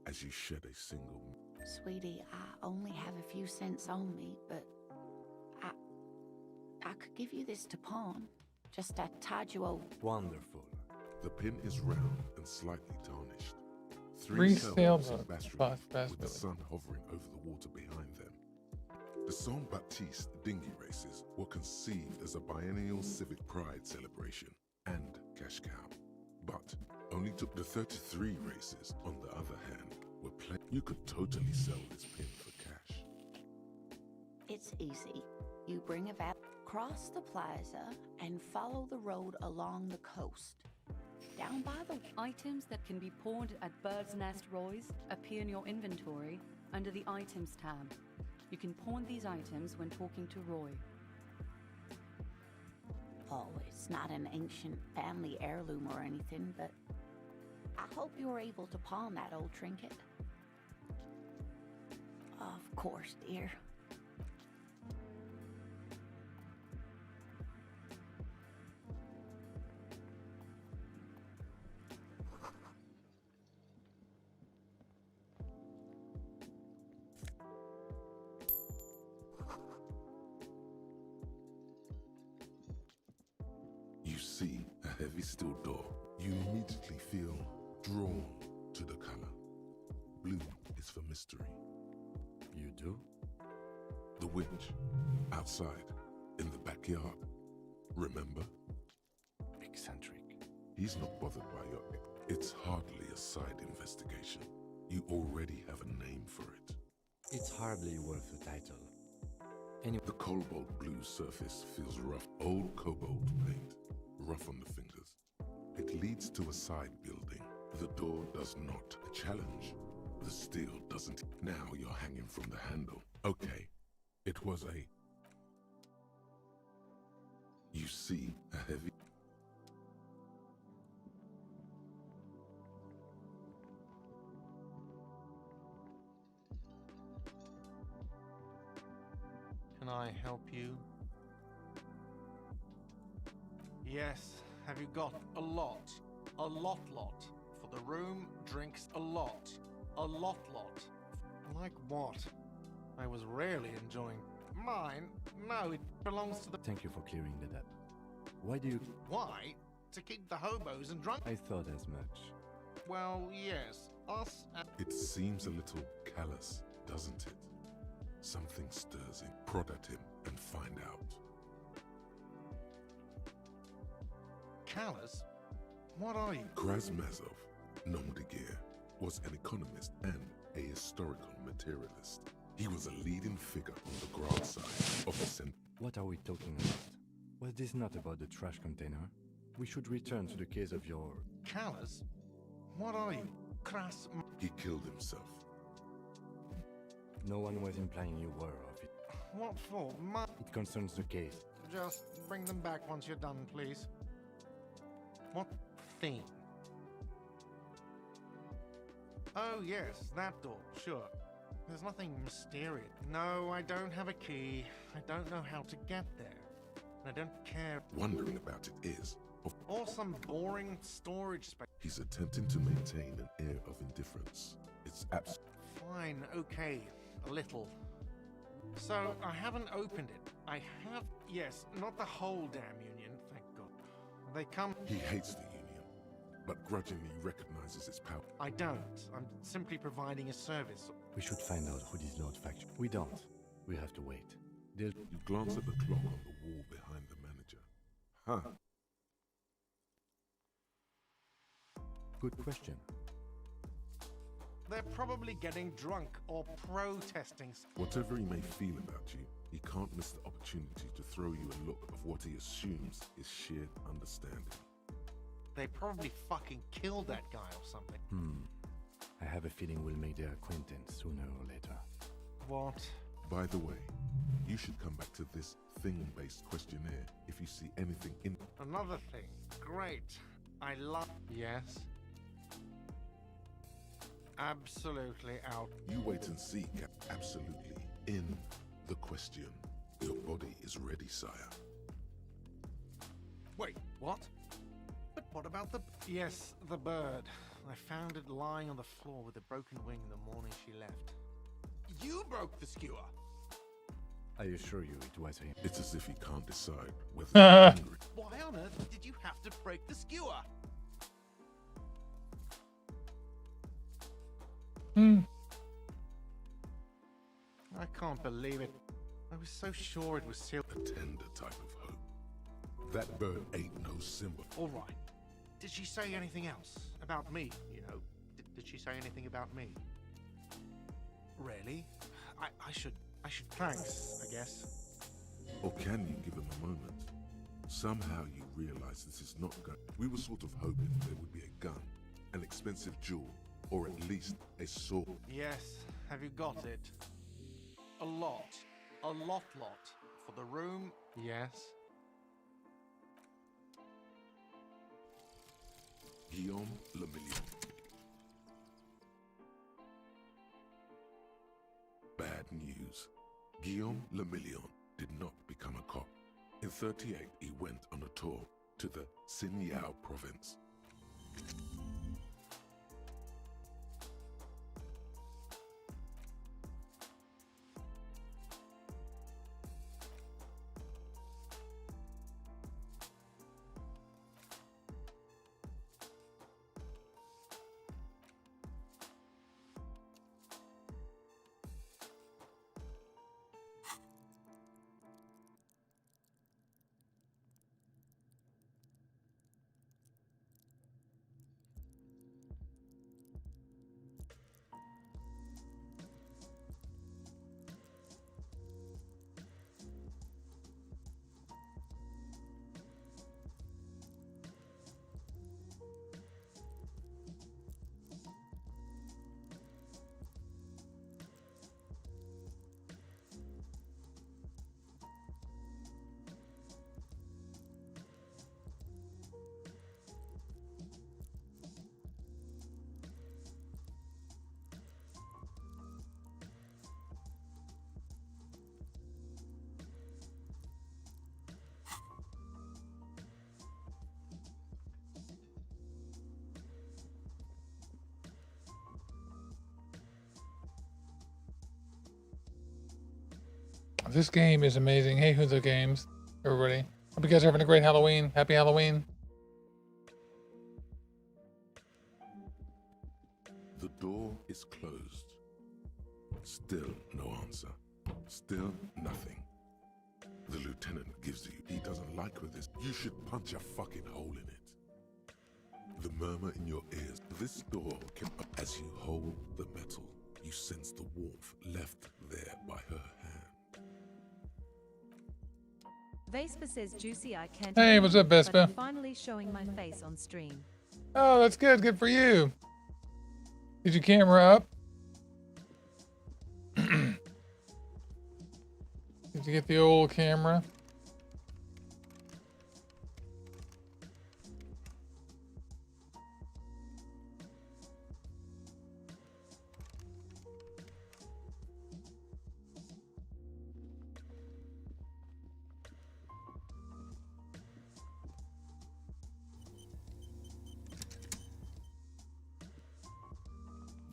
as you shed a single... Sweetie, I only have a few cents on me, but I could give you this to pawn. Just a Tajuo. Wonderful. The pin is round and slightly tarnished. Three sailboats sailboats in Bass pass River with the sun hovering over the water behind them. The Saint Baptiste dinghy races were conceived as a biennial civic pride celebration and cash cow, but only took the 33 races, on the other hand, were planned. You could totally sell this pin for cash. It's easy. You bring a vat, cross the plaza, and follow the road along the coast. Down by the... Items that can be pawned at Bird's Nest Roy's appear in your inventory under the Items tab. You can pawn these items when talking to Roy. Oh, it's not an ancient family heirloom or anything, but I hope you're able to pawn that old trinket. Of course, dear. You see a heavy steel door. You immediately feel drawn to the color. Blue is for mystery. You do? The winch, outside, in the backyard. Remember? Eccentric. He's not bothered by your... It's hardly a side investigation. You already have a name for it. It's hardly worth a title. The cobalt blue surface feels rough. Old cobalt paint, rough on the fingers. It leads to a side building. The door does not. A challenge. The steel doesn't. Now you're hanging from the handle. Okay, it was a... You see a heavy... Can I help you? Yes, have you got a lot? A lot. For the room, drinks a lot. A lot. Like what? I was rarely enjoying mine. No, it belongs to the... Thank you for clearing that up. Why do you... Why? To keep the hobos and drunk... I thought as much. Well, yes. Us and... It seems a little callous, doesn't it? Something stirs in. Prod at him and find out. Callous? What are you? Krasmazov, nom de guerre, was an economist and a historical materialist. He was a leading figure on the ground side of the center. What are we talking about? Was this not about the trash container? We should return to the case of your... Callous? What are you? He killed himself. No one was implying you were of it. What for? It concerns the case. Just bring them back once you're done, please. What theme? Oh yes, that door, sure. There's nothing mysterious. No, I don't have a key. I don't know how to get there. I don't care. Wondering about it is... Or some boring storage space. He's attempting to maintain an air of indifference. It's Fine, okay, a little. So, I haven't opened it. I have... Yes, not the whole damn union, thank God. They come... He hates the union, but grudgingly recognizes its power. I don't. I'm simply providing a service. We should find out who this Lord Faction... We don't. We have to wait. You glance at the clock on the wall behind the manager. Huh. Good question. They're probably getting drunk or protesting. Whatever he may feel about you, he can't miss the opportunity to throw you a look of what he assumes is shared understanding. They probably fucking killed that guy or something. I have a feeling we'll make their acquaintance sooner or later. What? By the way, you should come back to this thing-based questionnaire if you see anything in... Another thing. Great. I love... Yes? Absolutely out. You wait and see, Cap. Absolutely. In the question. Your body is ready, sire. Wait, what? But what about the... Yes, the bird. I found it lying on the floor with a broken wing the morning she left. You broke the skewer! I assure you it was him. It's as if he can't decide whether to be angry. Why on earth did you have to break the skewer? I can't believe it. I was so sure it was sealed. A tender type of hope. That bird ain't no symbol. All right. Did she say anything else? About me, you know? Did she say anything about me? Really? I should thanks, I guess. Or can you give him a moment? Somehow you realize this is not good. We were sort of hoping there would be a gun, an expensive jewel, or at least a sword. Yes, have you got it? A lot. A lot. For the room? Yes. Guillaume Le Million. Bad news. Guillaume Le Million did not become a cop. In 38, he went on a tour to the Sinyao province. This game is amazing. Hey, who's the games? Everybody. Hope you guys are having a great Halloween. Happy Halloween. The door is closed. Still no answer. Still nothing. The lieutenant gives you. He doesn't like with this. You should punch a fucking hole in it. The murmur in your ears. This door can. As you hold the metal, you sense the warmth left there by her hand. Vespa says Juicy I can't. Hey, what's up, Vespa? But I'm finally showing my face on stream. Oh, that's good. Good for you. Did your camera up? Did you get the old camera?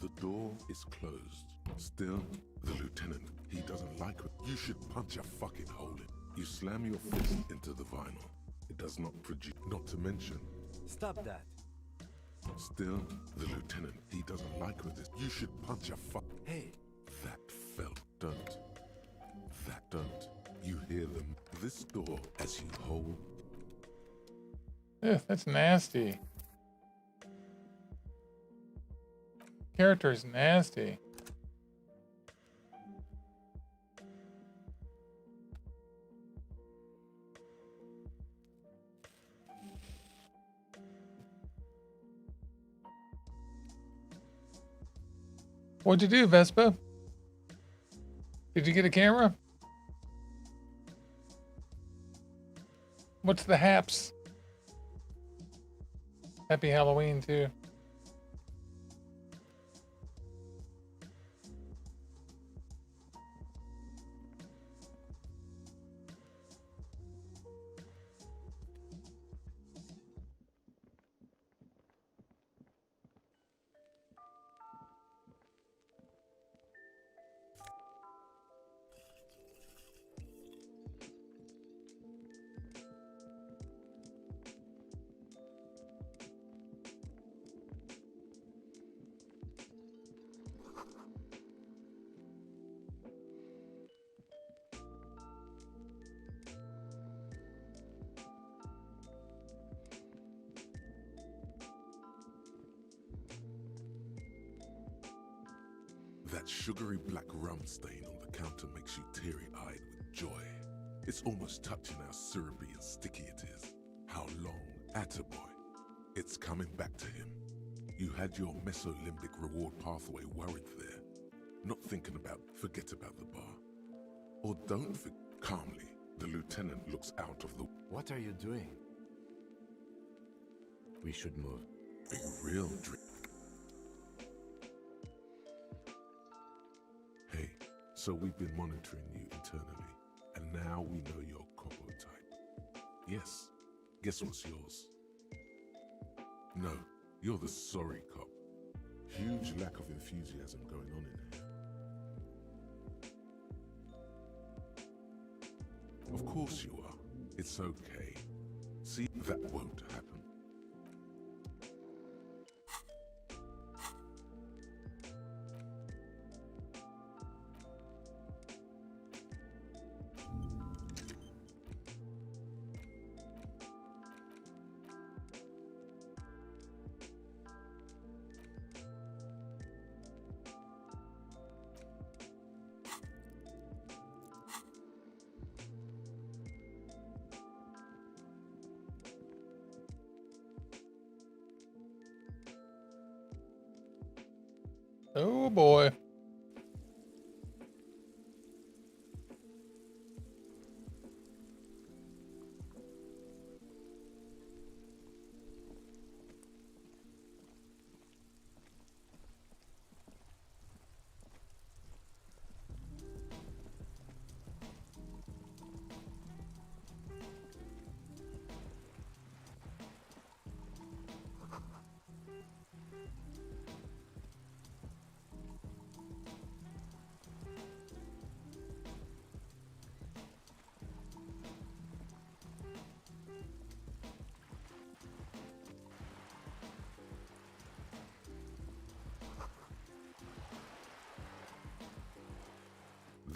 The door is closed. Still, the lieutenant, he doesn't like it. You should punch a fucking hole in. You slam your fist into the vinyl. It does not produce, not to mention. Stop that. Still, the lieutenant, he doesn't like with this. You should punch a fuck. Hey. That felt. Don't. That don't. You hear them. This door, as you hold. Yeah, that's nasty. Character is nasty. What'd you do, Vespa? Did you get a camera? What's the haps? Happy Halloween, too. That sugary black rum stain on the counter makes you teary-eyed with joy. It's almost touching how syrupy and sticky it is. How long, attaboy. It's coming back to him. You had your mesolimbic reward pathway worried there. Not thinking about, forget about the bar. Or don't forget. Calmly, the lieutenant looks out of the... What are you doing? We should move. A real drink. Hey, so we've been monitoring you internally, and now we know your Copo type. Yes, guess what's yours? No, you're the sorry cop. Huge lack of enthusiasm going on in here. Of course you are. It's okay. See, that won't happen. Oh boy.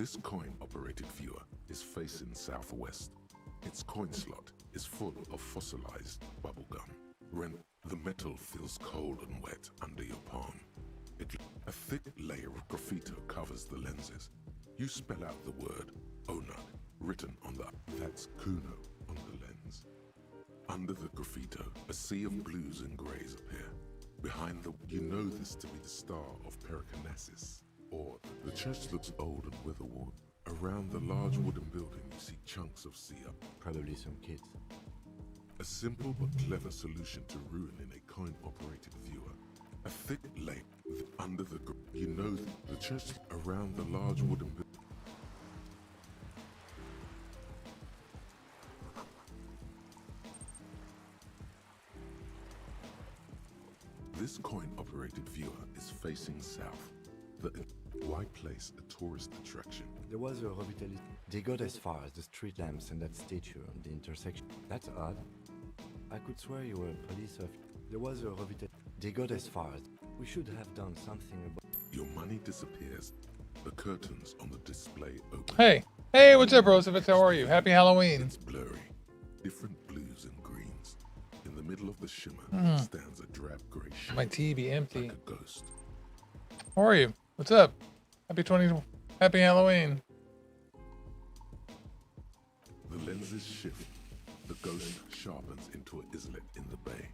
This coin-operated viewer is facing southwest. Its coin slot is full of fossilized bubblegum. The metal feels cold and wet under your palm. A thick layer of graffito covers the lenses. You spell out the word Ona written on that's Kuno on the lens. Under the graffito, a sea of blues and greys appear. Behind you know this to be the star of Pericarnassus. Or the church looks old and weather-worn. Around the large wooden building, you see chunks of sea up. Probably some kids. A simple but clever solution to ruin in a coin-operated viewer. A thick layer under the you know the church around the large wooden building. This coin-operated viewer is facing south. Why place a tourist attraction? There was a revitalization. They got as far as the street lamps and that statue on the intersection. That's odd. I could swear you were a police officer. There was a revitalization. They got as far as... We should have done something about... Your money disappears. The curtains on the display open. Hey! Hey, what's up, Rosevitz? How are you? Happy Halloween. It's blurry. Different blues and greens. In the middle of the shimmer stands a drab gray shape. My tea be empty. Like a ghost. How are you? What's up? Happy Halloween. The lenses shift. The ghost sharpens into an islet in the bay.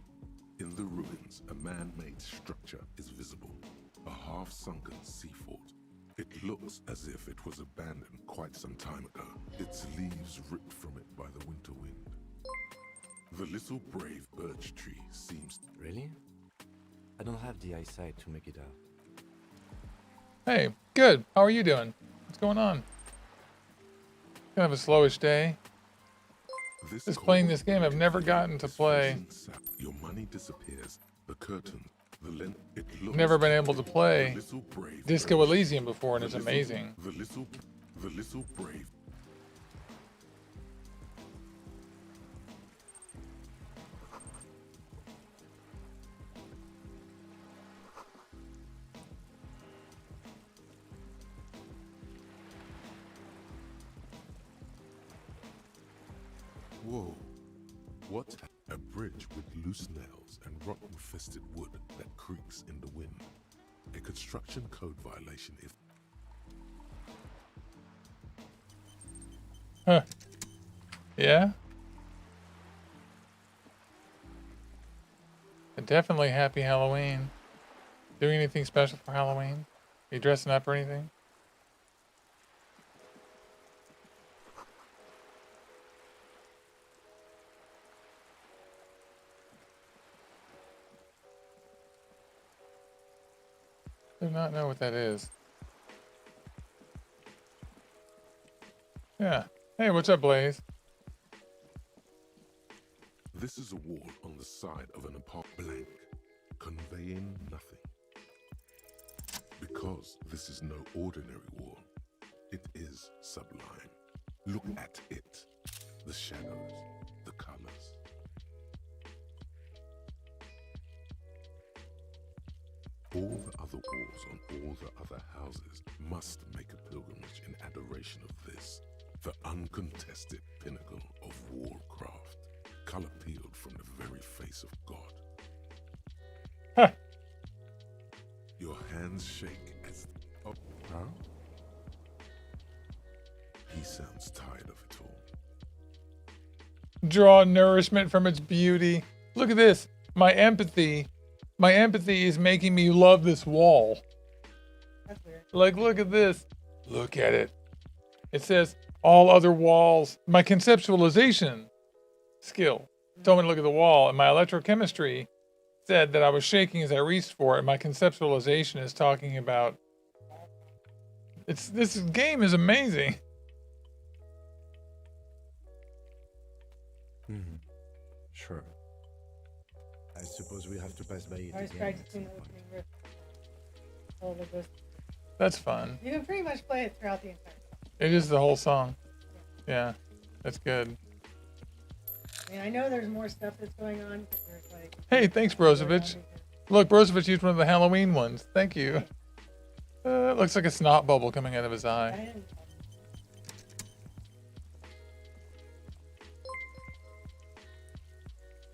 In the ruins, a man-made structure is visible. A half-sunken sea fort. It looks as if it was abandoned quite some time ago. Its leaves ripped from it by the winter wind. The little brave birch tree seems... Really? I don't have the eyesight to make it out. Hey, good. How are you doing? What's going on? Kind of a slowish day. Just playing this game I've never gotten to play. Your money disappears. The curtain, the lens. Never been able to play Disco Elysium before, and it's amazing. The little brave. Whoa. What? A bridge with loose nails and rotten-infested wood that creaks in the wind. A construction code violation if... Huh. Yeah? Definitely happy Halloween. Doing anything special for Halloween? Are you dressing up or anything? I do not know what that is. Yeah. Hey, what's up, Blaze? This is a wall on the side of an apartment blank, conveying nothing. Because this is no ordinary wall, it is sublime. Look at it. The shadows, the colors. All the other walls on all the other houses must make a pilgrimage in adoration of this, the uncontested pinnacle of wallcraft, color peeled from the very face of God. Huh. Your hands shake as... Oh, huh? He sounds tired of it all. Draw nourishment from its beauty. Look at this. My empathy is making me love this wall. That's weird. Like, look at this. Look at it. It says, all other walls. My conceptualization skill told me to look at the wall, and my electrochemistry said that I was shaking as I reached for it, and my conceptualization is talking about... This game is amazing. Mm-hmm. Sure. I suppose we have to pass by it I was again. practicing the opening riff. All of this. That's fun. You can pretty much play it throughout the entire song. It is the whole song. Yeah, that's good. I mean, I know there's more stuff that's going on. Cause there's like, Hey, thanks, Brozovic. Look, Brozovic used one of the Halloween ones. Thank you. It looks like a snot bubble coming out of his eye.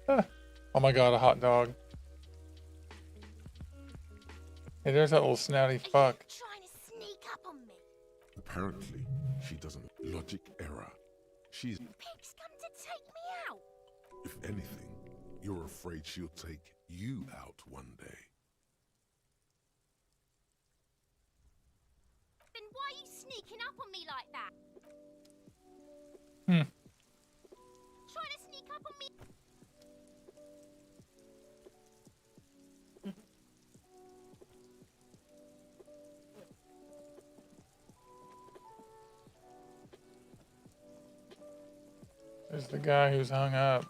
Oh my god, a hot dog. Hey, there's that little snouty fuck. Trying to sneak up on me. Apparently, she doesn't. Logic error. She's. Pig's come to take me out. If anything, you're afraid she'll take you out one day. Then why are you sneaking up on me like that? Trying to sneak up on me. There's the guy who's hung up.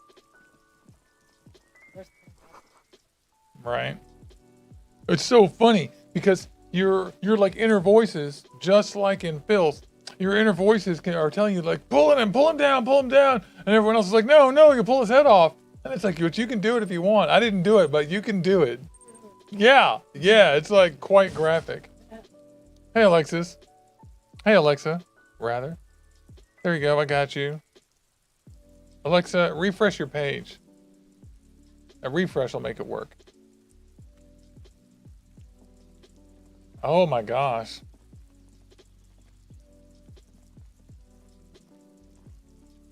Right. It's so funny because your like inner voices, just like in Phil's, your inner voices are telling you like pull him down, and everyone else is like no, you pull his head off, and it's like you can do it if you want. I didn't do it, but you can do it. Yeah, it's like quite graphic. Hey Alexis. Hey Alexa, rather. There you go. I got you. Alexa, refresh your page. A refresh will make it work. Oh my gosh.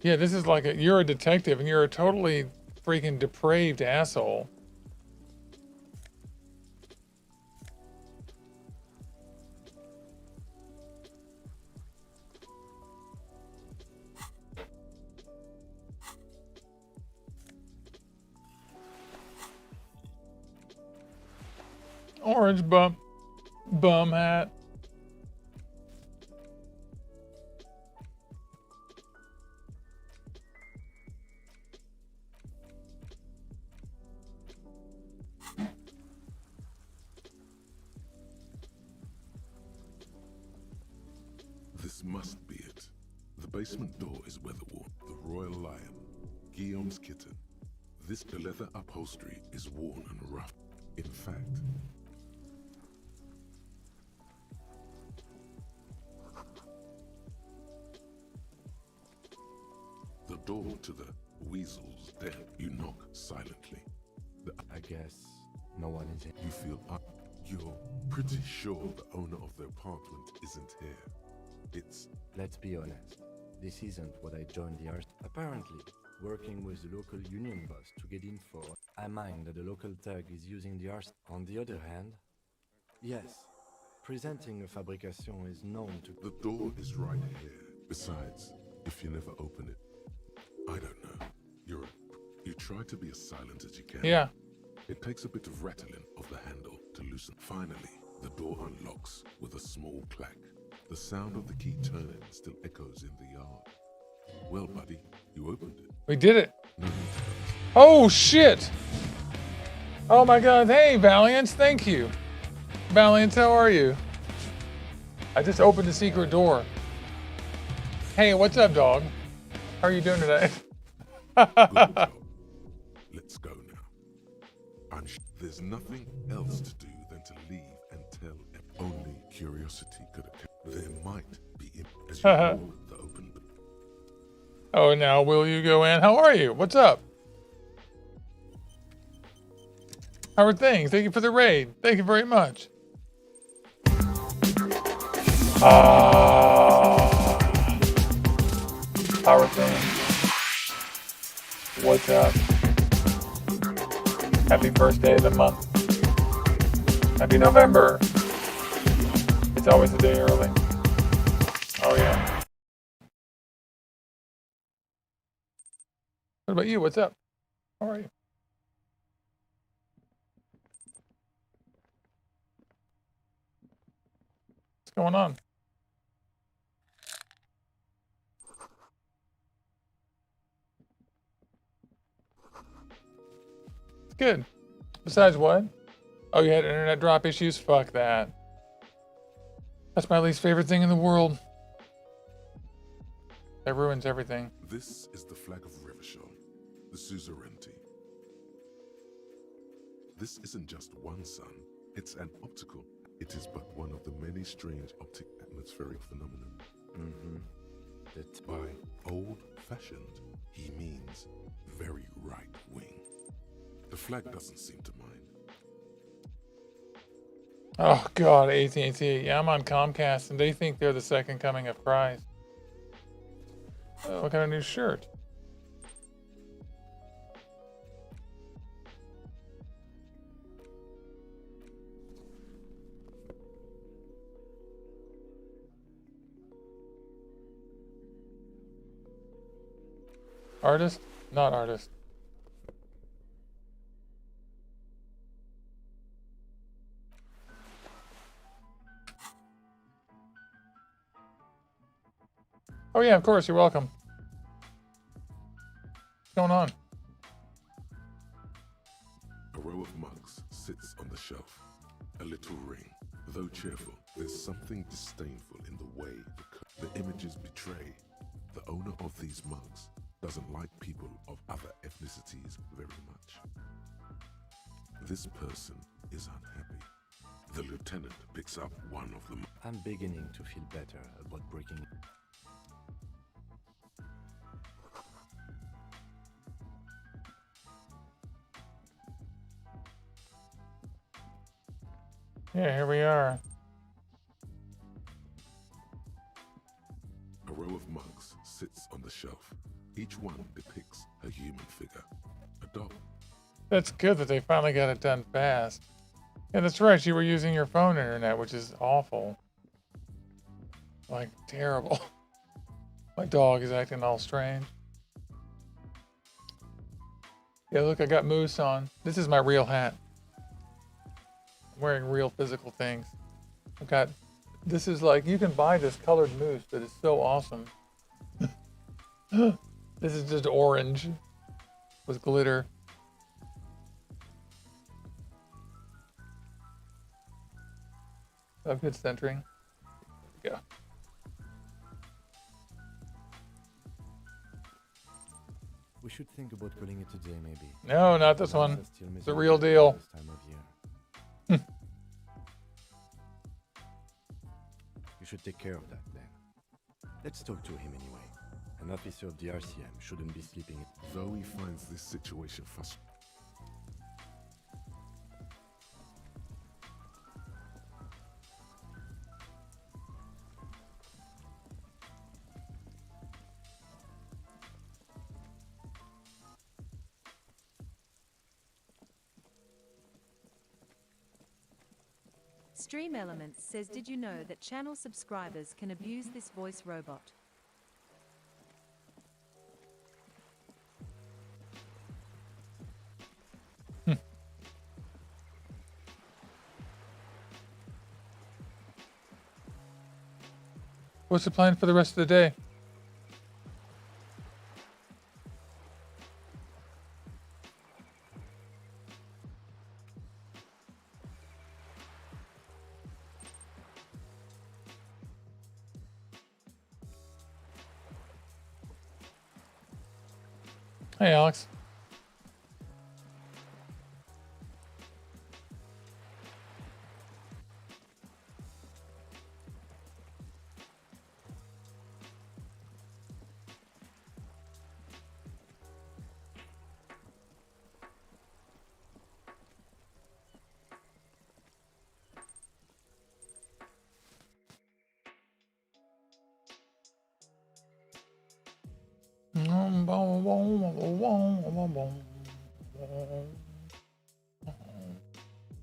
Yeah, this is like you're a detective and you're a totally freaking depraved asshole. Orange bum hat. This must be it. The basement door is weather-worn. The royal lion, Guillaume's kitten. The leather upholstery is worn and rough. In fact, the door to the weasel's den. You knock silently. I guess no one is in. You feel you're pretty sure the owner of the apartment isn't here. It's. Let's be honest. This isn't what I joined the arst. Apparently, working with the local union boss to get info, I mind that the local thug is using the arst. On the other hand, yes, presenting a fabrication is known to. The door is right here. Besides, if you never open it, I don't know. You try to be as silent as you can. Yeah. It takes a bit of rattling of the handle to loosen. Finally, the door unlocks with a small clack. The sound of the key turning still echoes in the yard. Well, buddy, you opened it. We did it. No. Oh shit! Oh my god, hey Valiance, thank you. Valiance, how are you? I just opened the secret door. Hey, what's up, dog? How are you doing today? Let's go now. There's nothing else to do than to leave and tell. Only curiosity could have kept. There might be as you walk the open door. Oh, now will you go in? How are you? What's up? How are things? Thank you for the raid. Thank you very much. How are things? What's up? Happy first day of the month. Happy November. It's always a day early. Oh yeah. What about you? What's up? How are you? What's going on? It's good. Besides what? Oh, you had internet drop issues? Fuck that. That's my least favorite thing in the world. That ruins everything. This is the flag of Revachol, the suzerainty. This isn't just one sun, it's an optical. It is but one of the many strange optic atmospheric phenomena. That's by old-fashioned, he means very right-wing. The flag doesn't seem to mind. Oh God, AT&T. Yeah, I'm on Comcast, and they think they're the second coming of Christ. Oh, what kind of new shirt? Artist? Not artist. Oh yeah, of course, you're welcome. What's going on? A row of mugs sits on the shelf. A little ring. Though cheerful, there's something disdainful in the way the images betray. The owner of these mugs doesn't like people of other ethnicities very much. This person is unhappy. The lieutenant picks up one of them. I'm beginning to feel better about breaking. Yeah, here we are. A row of mugs sits on the shelf. Each one depicts a human figure. A dog. That's good that they finally got it done fast. Yeah, that's right. You were using your phone internet, which is awful. Like, terrible. My dog is acting all strange. Yeah, look, I got moose on. This is my real hat. I'm wearing real physical things. I've got, this is like, you can buy this colored moose that is so awesome. This is just orange with glitter. Oh, good centering. There we go. We should think about calling it a day, maybe. No, not this one. It's the real deal. This time of year. You should take care of that then. Let's talk to him anyway. An officer of the RCM shouldn't be sleeping. Though he finds this situation frustrating. Stream Elements says, did you know that channel subscribers can abuse this voice robot? What's the plan for the rest of the day? Hey, Alex.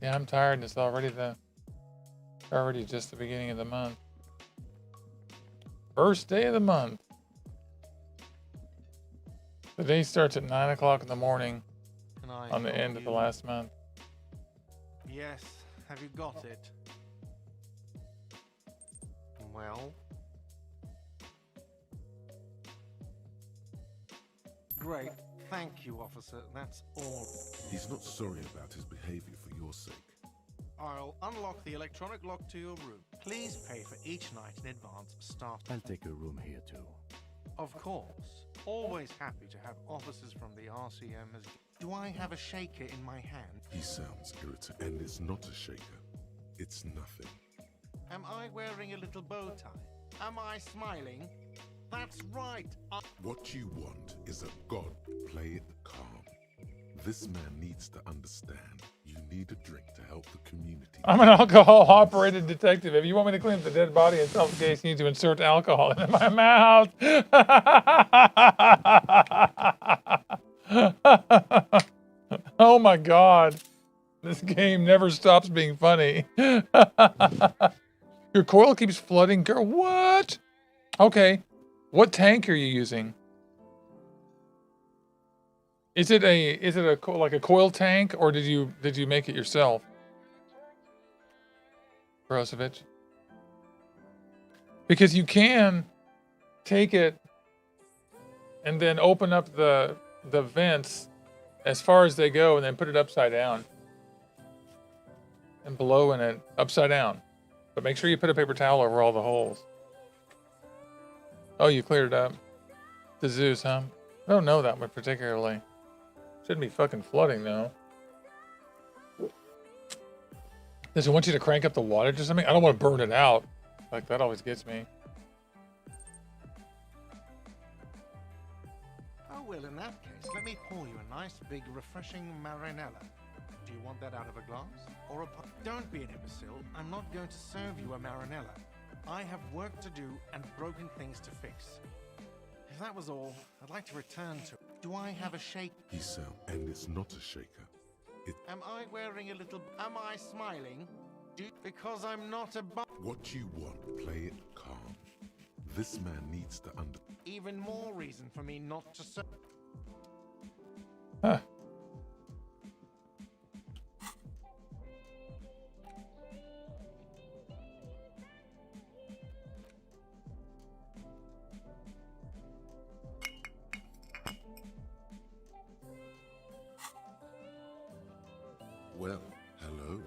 Yeah, I'm tired and it's already just the beginning of the month. First day of the month. The day starts at 9 o'clock in the morning on the end of the last month. Yes, have you got it? Well? Great. Thank you, officer. That's all. He's not sorry about his behavior for your sake. I'll unlock the electronic lock to your room. Please pay for each night in advance, staff. I'll take a room here too. Of course. Always happy to have officers from the RCM as... Do I have a shaker in my hand? He sounds irritated, and it's not a shaker. It's nothing. Am I wearing a little bow tie? Am I smiling? That's right. What you want is a god. Play it calm. This man needs to understand you need a drink to help the community. I'm an alcohol-operated detective. If you want me to clean up the dead body in self-case, you need to insert alcohol into my mouth. Oh my God. This game never stops being funny. Your coil keeps flooding, girl. What? Okay. What tank are you using? Is it like a coil tank, or did you make it yourself? Brozovic? Because you can take it and then open up the vents as far as they go and then put it upside down. And blow in it upside down. But make sure you put a paper towel over all the holes. Oh, you cleared it up. The Zeus, huh? I don't know that one particularly. Shouldn't be fucking flooding though. Does it want you to crank up the water to something? I don't want to burn it out. Like, that always gets me. Oh, well, in that case, let me pour you a nice, big, refreshing marinella. Do you want that out of a glass? Or a pot? Don't be an imbecile. I'm not going to serve you a marinella. I have work to do and broken things to fix. If that was all, I'd like to return to... Do I have a shake? He sound, and it's not a shaker. Am I wearing a little... Am I smiling? Because I'm not a... What you want, play it calm. This man needs to Even more reason for me not to serve... Huh. Well, hello.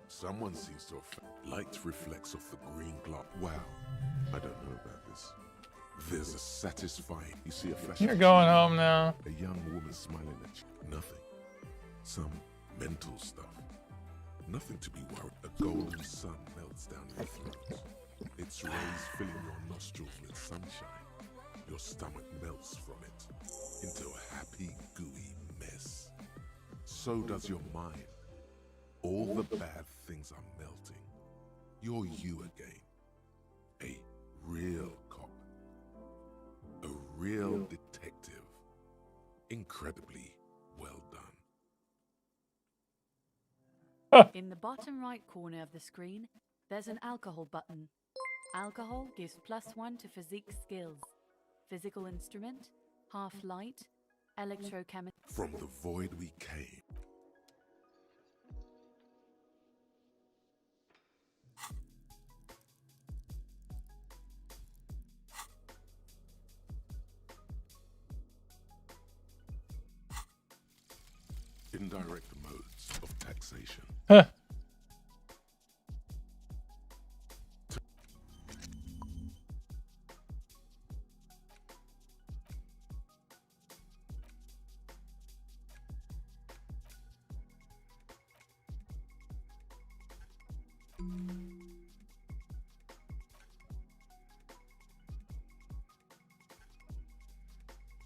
Someone seems to have... Light reflects off the green glass. Wow. I don't know about this. There's a satisfying... You see a flash... You're going home now. A young woman smiling at you. Nothing. Some mental stuff. Nothing to be worried. A golden sun melts down your throat. Its rays filling your nostrils with sunshine. Your stomach melts from it into a happy, gooey mess. So does your mind. All the bad things are melting. You're you again. A real cop. A real detective. Incredibly well done. In the bottom right corner of the screen, there's an alcohol button. Alcohol gives +1 to physique skills. Physical instrument, half light, electrochemical. From the void we came. Indirect modes of taxation. Huh.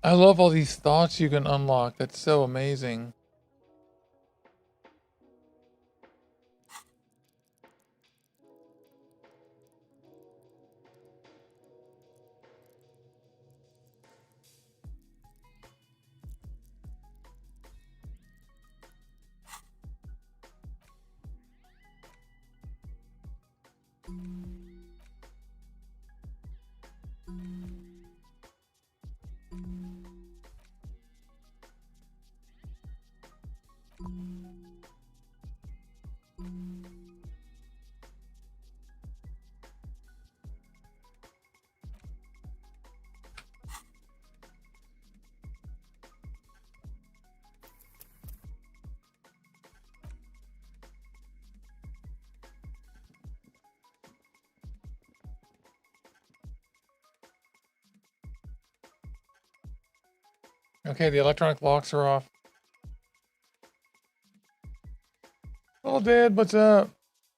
I love all these thoughts you can unlock. That's so amazing. Okay, the electronic locks are off. Little Dad, what's up?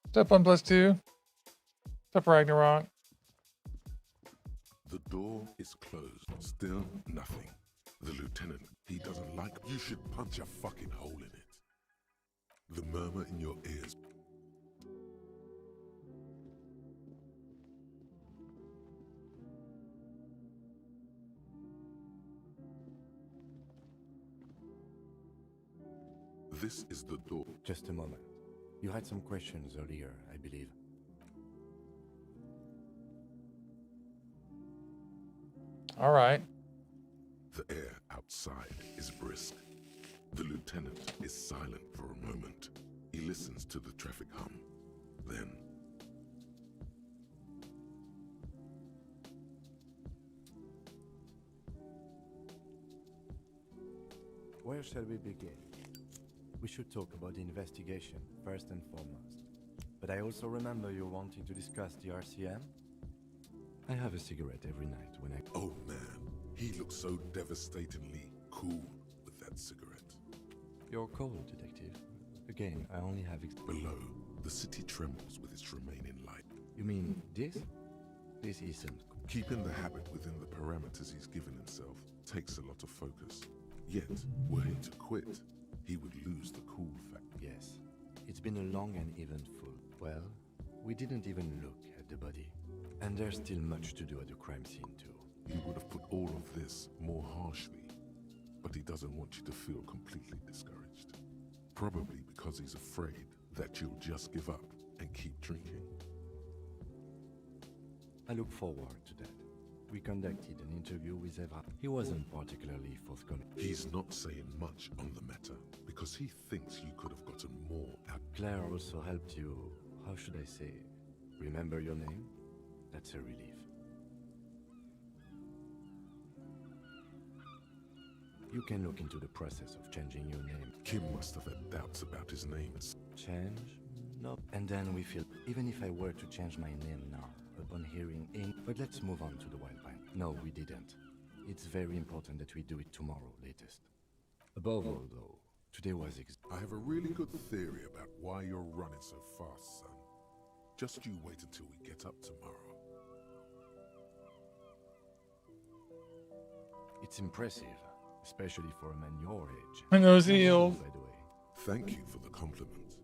What's up, 1+2? What's up, Ragnarok? The door is closed. Still nothing. The lieutenant, he doesn't like like you should punch a fucking hole in it. The murmur in your ears. This is the door. Just a moment. You had some questions earlier, I believe. All right. The air outside is brisk. The lieutenant is silent for a moment. He listens to the traffic hum. Then, where shall we begin? We should talk about the investigation, first and foremost. But I also remember you wanting to discuss the RCM. I have a cigarette every night when I... oh man, he looks so devastatingly cool with that cigarette. You're cold, Detective. Again, I only have... Below, the city trembles with its remaining light. You mean this? This isn't. Keeping the habit within the parameters he's given himself takes a lot of focus. Yet, were he to quit, he would lose the cool factor. Yes. It's been a long and eventful... Well, we didn't even look at the body. And there's still much to do at the crime scene, too. He would have put all of this more harshly, but he doesn't want you to feel completely discouraged. Probably because he's afraid that you'll just give up and keep drinking. I look forward to that. We conducted an interview with Eva. He wasn't particularly forthcoming. He's not saying much on the matter because he thinks you could have gotten more out. Claire also helped you, how should I say, remember your name? That's a relief. You can look into the process of changing your name. Kim must have had doubts about his name. Change? No. And then we feel, even if I were to change my name now, upon hearing ink, but let's move on to the wild pine. No, we didn't. It's very important that we do it tomorrow, latest. Above all, though, today was I have a really good theory about why you're running so fast, son. Just you wait until we get up tomorrow. It's impressive, especially for a man your age. And those heels. By the way. Thank you for the compliment.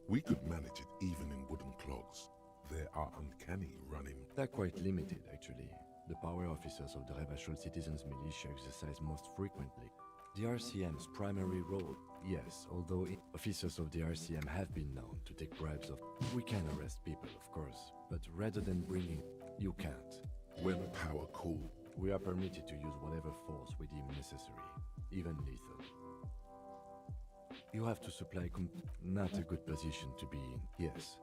We could manage it even in wooden clogs. They are uncanny running. They're quite limited, actually. The power officers of the Revachol Citizens Militia exercise most frequently. The RCM's primary role, yes, although officers of the RCM have been known to take bribes of... We can arrest people, of course, but rather than bringing... You can't. When power call. We are permitted to use whatever force we deem necessary, even lethal. You have to supply not a good position to be in, yes.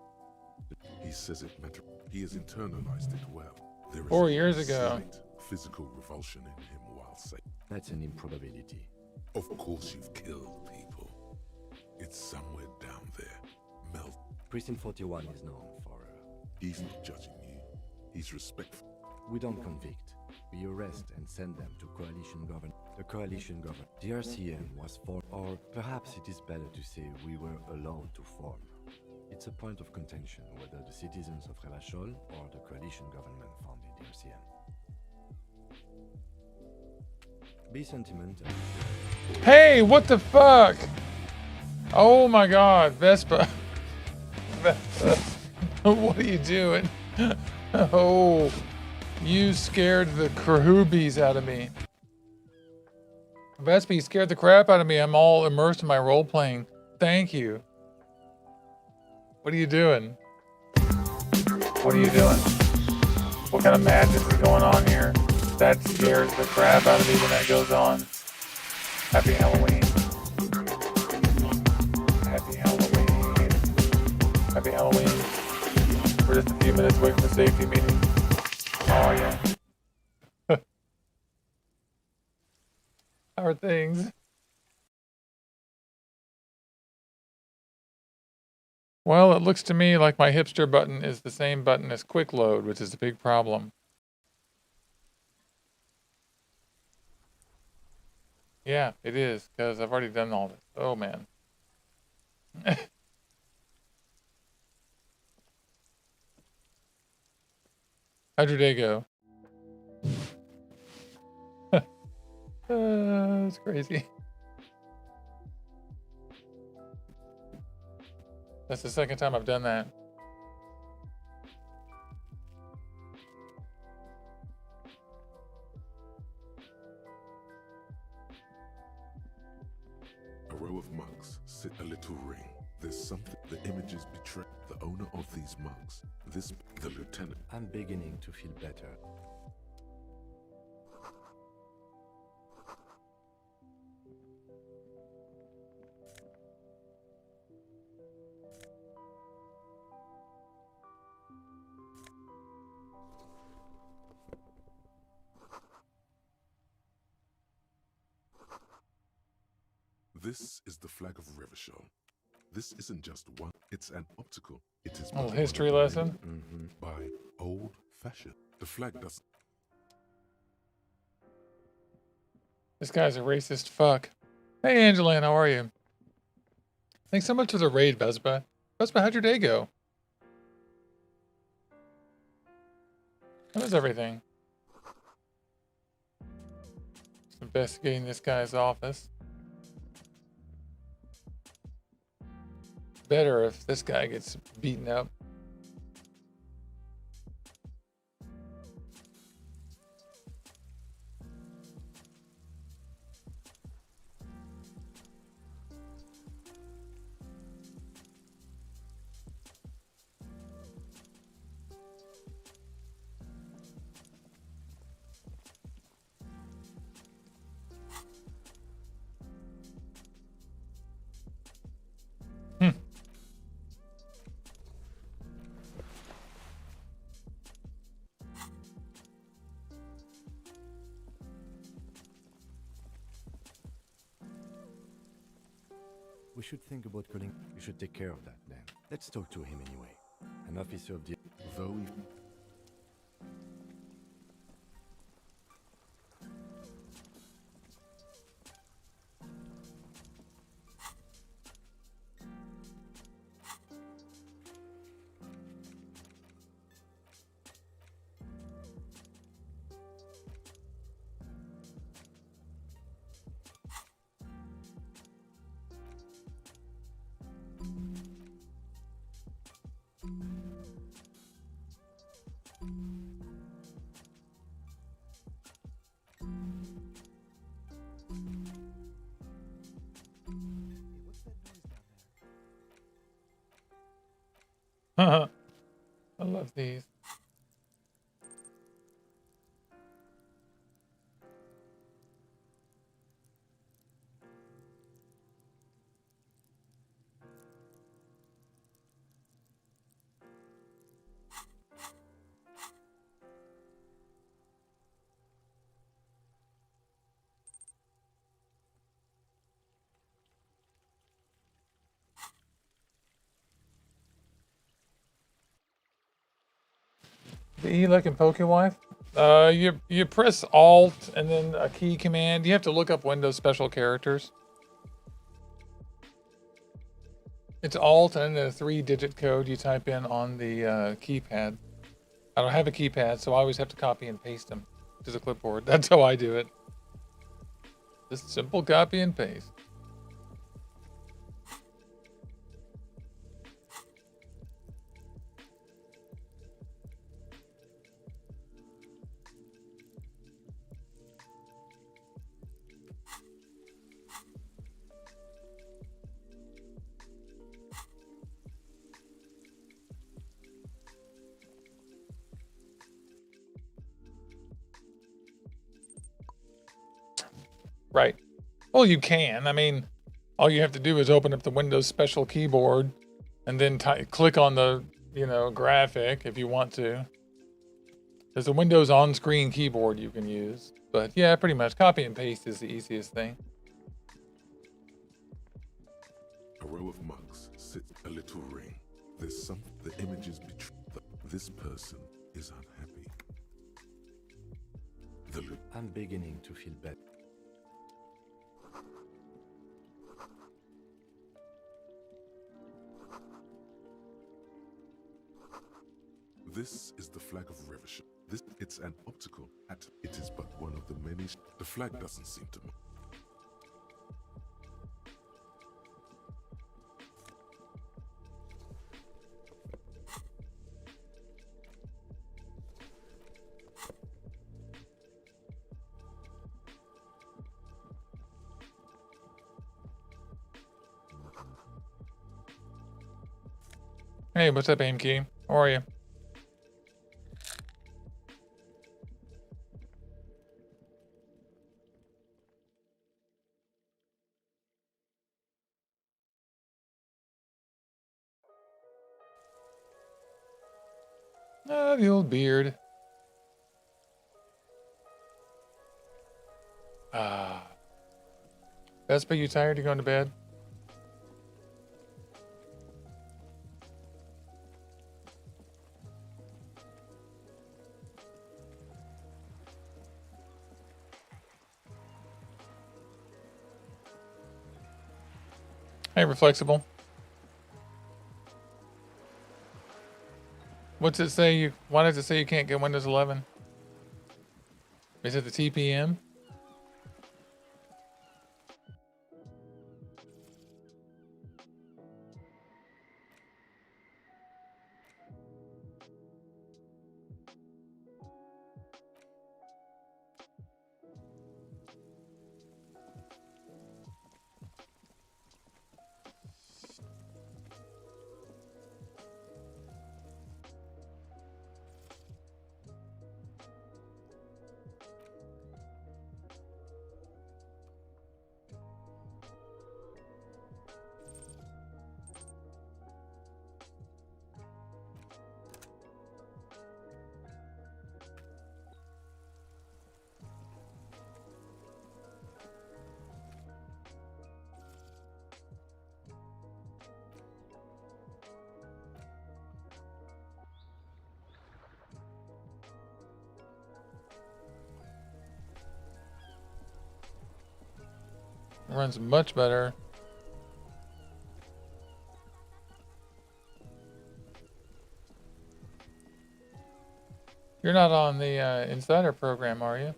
He says it matter. He has internalized it well. There is 4 years ago. Slight physical revulsion in him while saying. That's an improbability. Of course you've killed people. It's somewhere down there. Melt. Precinct 41 is known for... He's not judging you. He's respectful. We don't convict. We arrest and send them to coalition government. The coalition government. The RCM was formed, or perhaps it is better to say we were allowed to form. It's a point of contention whether the citizens of Revachol or the coalition government founded the RCM. Be sentimental. Hey, what the fuck? Oh my god, Vespa. Vespa. What are you doing? Oh, you scared the crahoobies out of me. Vespa, you scared the crap out of me. I'm all immersed in my role playing. Thank you. What are you doing? What are you doing? What kind of madness is going on here? That scares the crap out of me when that goes on. Happy Halloween. Happy Halloween. Happy Halloween. We're just a few minutes away from the safety meeting. Oh yeah. How are things? Well, it looks to me like my hipster button is the same button as quick load, which is a big problem. Yeah, it is, because I've already done all this. Oh, man. How'd your day go? It's crazy. That's the second time I've done that. A row of mugs sit a little ring. There's something. The images betray the owner of these mugs. The lieutenant. I'm beginning to feel better. This is the flag of Revachol. This isn't just one, it's an optical. It is a history lesson by old fashioned. The flag doesn't. This guy's a racist fuck. Hey, Angeline, how are you? Thanks so much for the raid, Vespa. Vespa, how'd your day go? How was everything? Just investigating this guy's office. Better if this guy gets beaten up. We should think about calling. We should take care of that then. Let's talk to him anyway. An officer of the. Though we. I love these. The E like in PokeWife? You press Alt and then a key command. You have to look up Windows special characters. It's Alt and then a 3-digit code you type in on the keypad. I don't have a keypad, so I always have to copy and paste them to the clipboard. That's how I do it. Just simple copy and paste. Right. Well, you can. I mean, all you have to do is open up the Windows special keyboard and then click on the, graphic if you want to. There's a Windows on-screen keyboard you can use. But yeah, pretty much copy and paste is the easiest thing. A row of mugs sit a little ring. There's some. The images betray. This person is unhappy. I'm beginning to feel better. This is the flag of Revachol. It's an optical. It is but one of the many. The flag doesn't seem to. Hey, what's up, Aim Key? How are you? Ah, the old beard. Ah. Vespa, you tired? You going to bed? Hey, Reflexible. What's it say? Why does it say you can't get Windows 11? Is it the TPM? Runs much better. You're not on the Insider program, are you?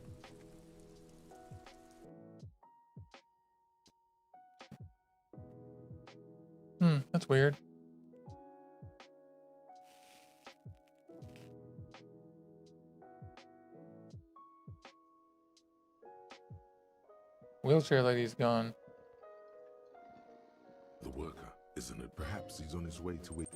That's weird. Wheelchair lady's gone. The worker, isn't it? Perhaps he's on his way to it.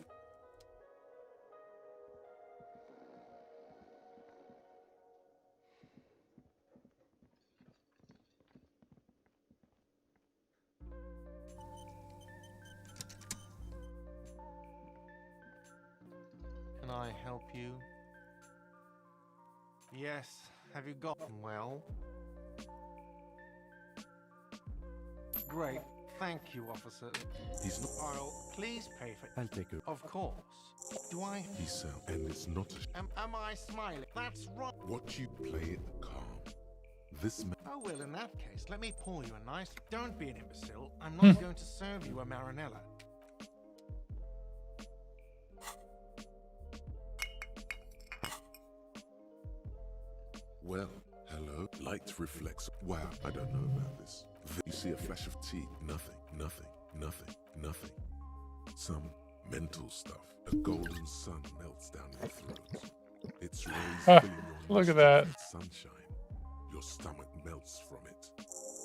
Can I help you? Yes. Have you got well? Great. Thank you, officer. He's not. I'll please pay for it. I'll take it. Of course. Do I? He sound, and it's not a. Am I smiling? That's wrong. Watch you play it calm. This man. Oh, well, in that case, let me pour you a nice. Don't be an imbecile. I'm not going to serve you a marinella. Well, hello. Light reflects. Wow, I don't know about this. You see a flash of teeth. Nothing, nothing, nothing, nothing. Some mental stuff. A golden sun melts down your throat. Its rays filling your Look at that. with sunshine. Your stomach melts from it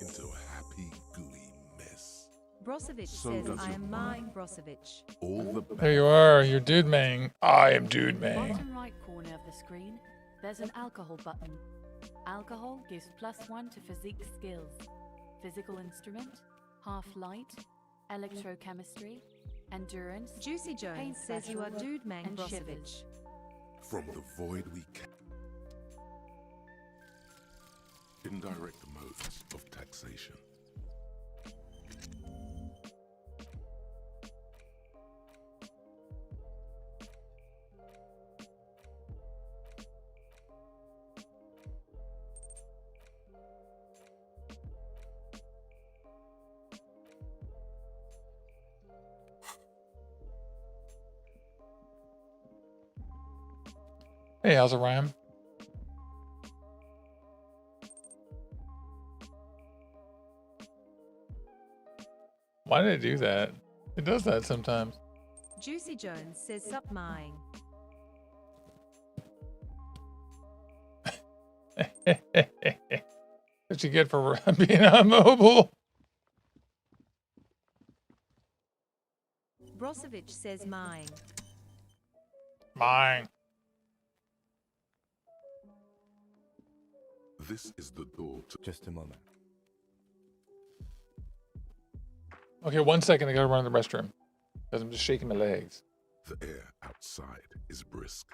into a happy, gooey mess. Brozovic So says, does I your am mind. mine, Brozovic. All the There you are. You're Dude Mang. I am Dude Mang. Bottom right corner of the screen, there's an alcohol button. Alcohol gives +1 to physique skills. Physical instrument, half light, electrochemistry, endurance. Juicy Jones paint says you are special, Dude Mang, and Brozovic. shivers. From the void we can. Indirect modes of taxation. Hey, how's it, Ryan? Why did it do that? It does that sometimes. Juicy Jones says, sup mine. What you get for being immobile? Brozovic says mine. Mine. This is the door to... Just a moment. Okay, 1 second. I gotta run to the restroom. Because I'm just shaking my legs. The air outside is brisk.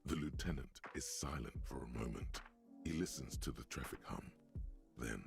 The lieutenant is silent for a moment. He listens to the traffic hum. Then...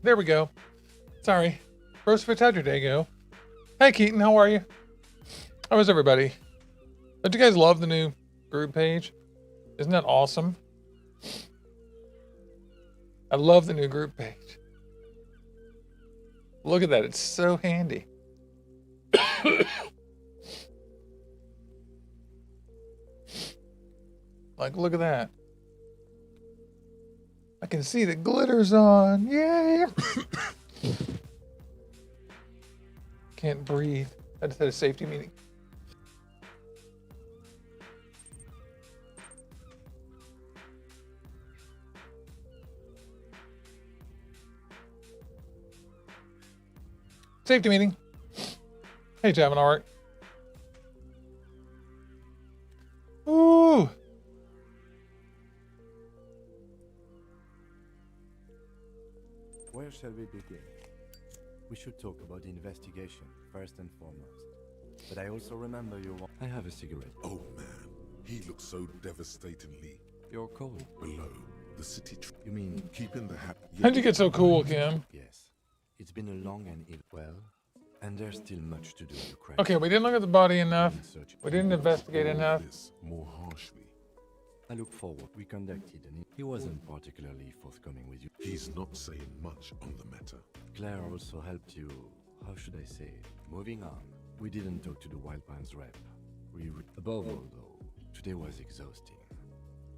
There we go. Sorry. First Fitch, how'd your day go? Hi, Keaton. How are you? How is everybody? Don't you guys love the new group page? Isn't that awesome? I love the new group page. Look at that. It's so handy. Like, look at that. I can see the glitters on. Yay! Can't breathe. I just had a safety meeting. Safety meeting. Hey, Javin, all right? Ooh. shall we begin? We should talk about the investigation, first and foremost. But I also remember you I have a cigarette. Oh man, he looks so devastatingly. You're cold. Below, the city You mean... keeping the hat... How'd you get so cool, Kim? Yes. It's been a long and well, and there's still much to do in Ukraine. Okay, we didn't look at the body enough. We didn't investigate enough. More harshly. I look forward. We conducted an... He wasn't particularly forthcoming with you. He's not saying much on the matter. Claire also helped you... How should I say? Moving on. We didn't talk to the Wild Pines rep. Above all, though, today was exhausting.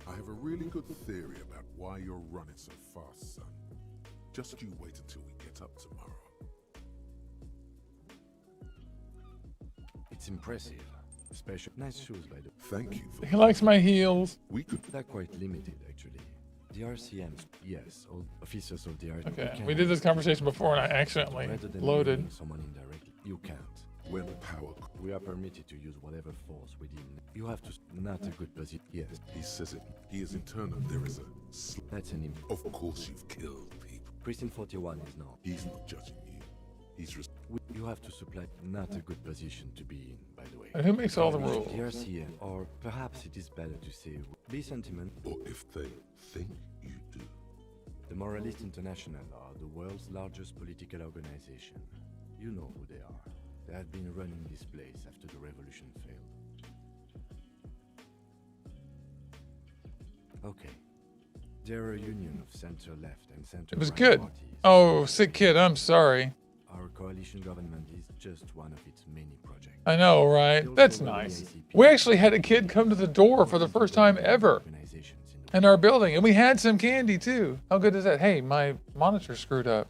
I have a really good theory about why you're running so fast, son. Just you wait until we get up tomorrow. It's impressive. Special. Nice shoes, by the way. Thank you for... He likes my heels. We could... They're quite limited, actually. The RCMs, yes, all officers of the RCM. Okay, we did this conversation before and I accidentally loaded. Someone indirectly. You can't. When power... We are permitted to use whatever force within. You have to... Not a good position. Yes. He says it. He is internal. There is a... That's an imp. Of course you've killed people. Precinct 41 is not. He's not judging you. He's... You have to supply... Not a good position to be in, by the way. And who makes all the rules? The RCM, or perhaps it is better to say... Be sentiment. Or if they think you do. The Moralist International are the world's largest political organization. You know who they are. They have been running this place after the revolution failed. Okay. They're a union of center-left and center-right. It was good. Parties. Oh, sick kid, I'm sorry. Our coalition government is just one of its many projects. I know, right? That's nice. We actually had a kid come to the door for the first time ever in our building, and we had some candy too. How good is that? Hey, my monitor screwed up.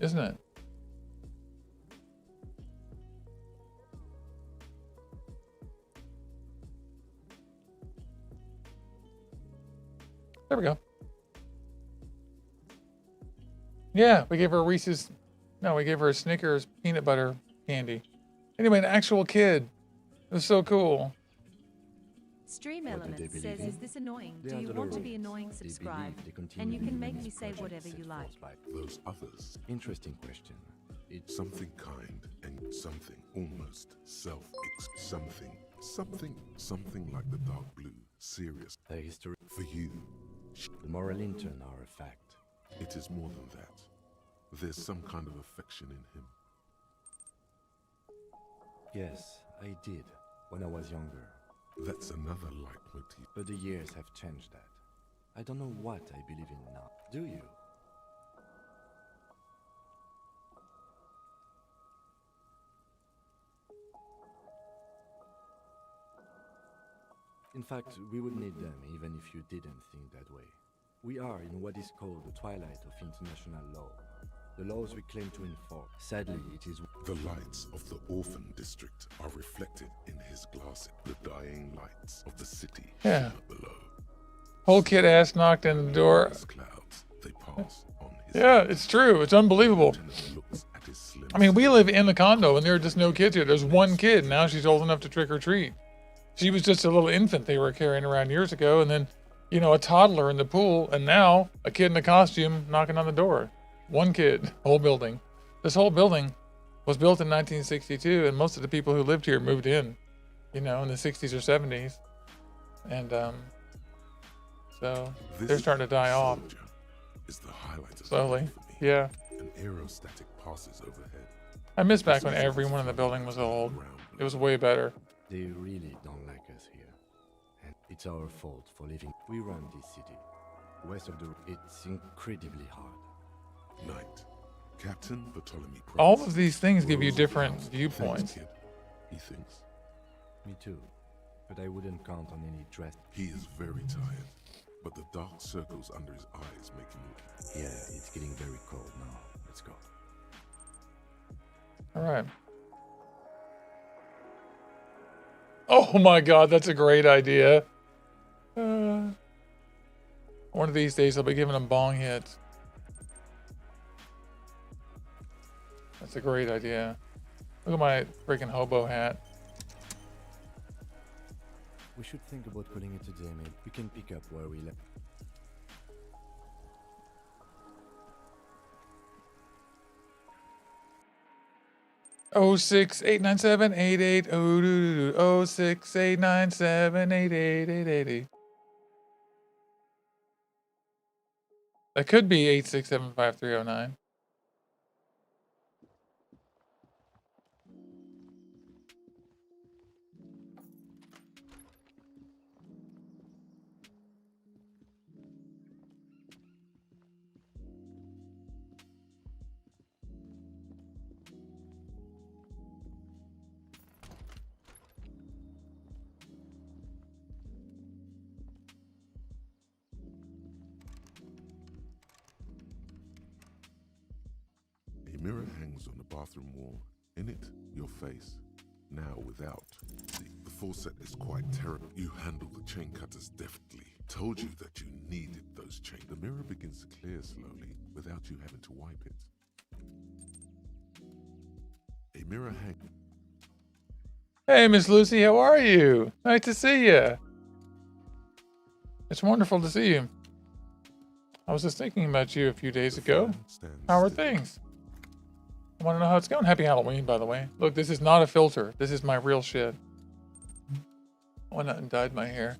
Isn't it? There we go. Yeah, we gave her a Reese's. No, we gave her a Snickers peanut butter candy. Anyway, an actual kid. It was so cool. Stream Element says, is this annoying? Do you want to be annoying? Subscribe. And you can make me say whatever you like. Those others. Interesting question. It's something kind and something almost something like the dark blue. Serious. A history. For you. The moral intern are a fact. It is more than that. There's some kind of affection in him. Yes, I did, when I was younger. That's another leitmotif. But the years have changed that. I don't know what I believe in now. Do you? In fact, we would need them even if you didn't think that way. We are in what is called the twilight of international law. The laws we claim to enforce. Sadly, it is... The lights of the orphan district are reflected in his glasses. The dying lights of the city Yeah. below. Whole kid ass knocked in the door. Clouds, they pass on his... Yeah, it's true. It's unbelievable. I mean, we live in the condo and there are just no kids here. There's one kid. Now she's old enough to trick or treat. She was just a little infant they were carrying around years ago. And then, you know, a toddler in the pool. And now a kid in a costume knocking on the door. One kid, whole building. This whole building was built in 1962. And most of the people who lived here moved in, you know, in the 60s or 70s. And so they're starting to die off. Is the highlight of slowly. Yeah. An aerostatic passes overhead. I miss back when everyone in the building was old. It was way better. They really don't like us here. And it's our fault for living. We run this city. West of the... It's incredibly hard. Night. Captain Ptolemy. All of these things give you different viewpoints. He thinks. Me too. But I wouldn't count on any dress. He is very tired. But the dark circles under his eyes make him... Yeah, it's getting very cold now. Let's go. All right. Oh my God, that's a great idea. One of these days I'll be giving them bong hits. That's a great idea. Look at my freaking hobo hat. We should think about calling it a day, mate. We can pick up where we left. 0689788 068978888. That could be 8675309. A mirror hangs on the bathroom wall. In it, your face. Now without. See, the faucet is quite terrible. You handle the chain cutters deftly. Told you that you needed those chains. The mirror begins to clear slowly without you having to wipe it. A mirror hang. Hey, Miss Lucy, how are you? Nice to see you. It's wonderful to see you. I was just thinking about you a few days ago. How are things? I want to know how it's going. Happy Halloween, by the way. Look, this is not a filter. This is my real shit. I went out and dyed my hair.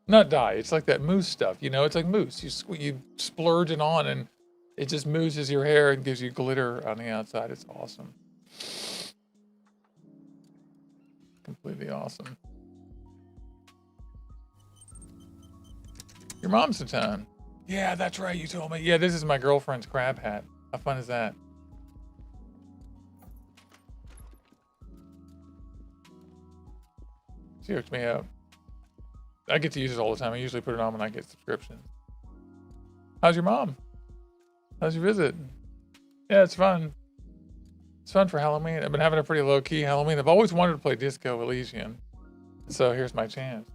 Not dye. It's like that mousse stuff. You know, it's like mousse. You splurge it on and it just mousses your hair and gives you glitter on the outside. It's awesome. Completely awesome. Your mom's in town. Yeah, that's right. You told me. Yeah, this is my girlfriend's crab hat. How fun is that? She hooked me up. I get to use it all the time. I usually put it on when I get subscriptions. How's your mom? How's your visit? Yeah, it's fun. It's fun for Halloween. I've been having a pretty low-key Halloween. I've always wanted to play Disco Elysium. So here's my chance.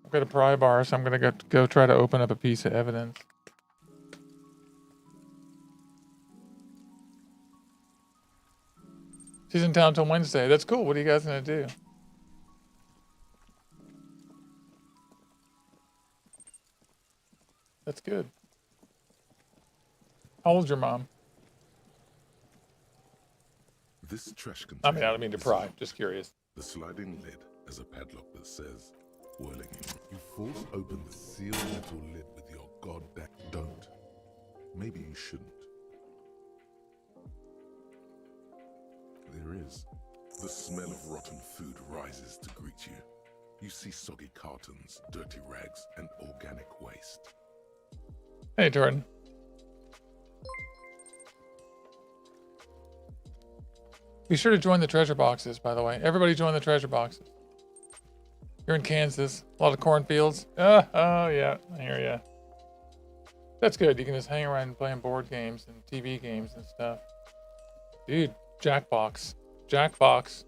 I've got a pry bar, so I'm going to go try to open up a piece of evidence. She's in town till Wednesday. That's cool. What are you guys going to do? That's good. How old's your mom? This trash container. I mean, I don't mean to pry. Just curious. The sliding lid has a padlock that says, whirling in. You force open the sealed metal lid with your goddamn. Don't. Maybe you shouldn't. There is. The smell of rotten food rises to greet you. You see soggy cartons, dirty rags, and organic waste. Hey, Jordan. Be sure to join the treasure boxes, by the way. Everybody join the treasure boxes. You're in Kansas. A lot of cornfields. Oh, yeah. I hear ya. That's good. You can just hang around playing board games and TV games and stuff. Dude, Jackbox. Jackbox.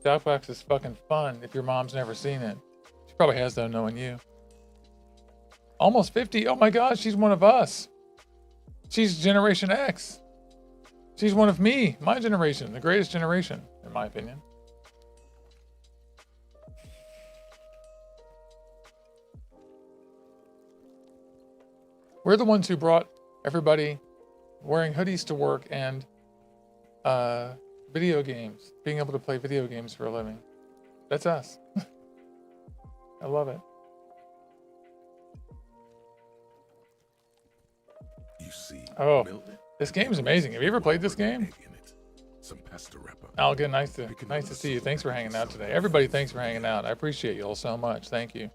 Jackbox is fucking fun if your mom's never seen it. She probably has, though, knowing you. Almost 50. Oh my gosh, she's one of us. She's Generation X. She's one of me, my generation, the greatest generation, in my opinion. We're the ones who brought everybody wearing hoodies to work and video games, being able to play video games for a living. That's us. I love it. You see, oh, this game's amazing. Have you ever played this game? Some pasta wrapper. Algan, nice to see you. Thanks for hanging out today. Everybody, thanks for hanging out. I appreciate you all so much. Thank you.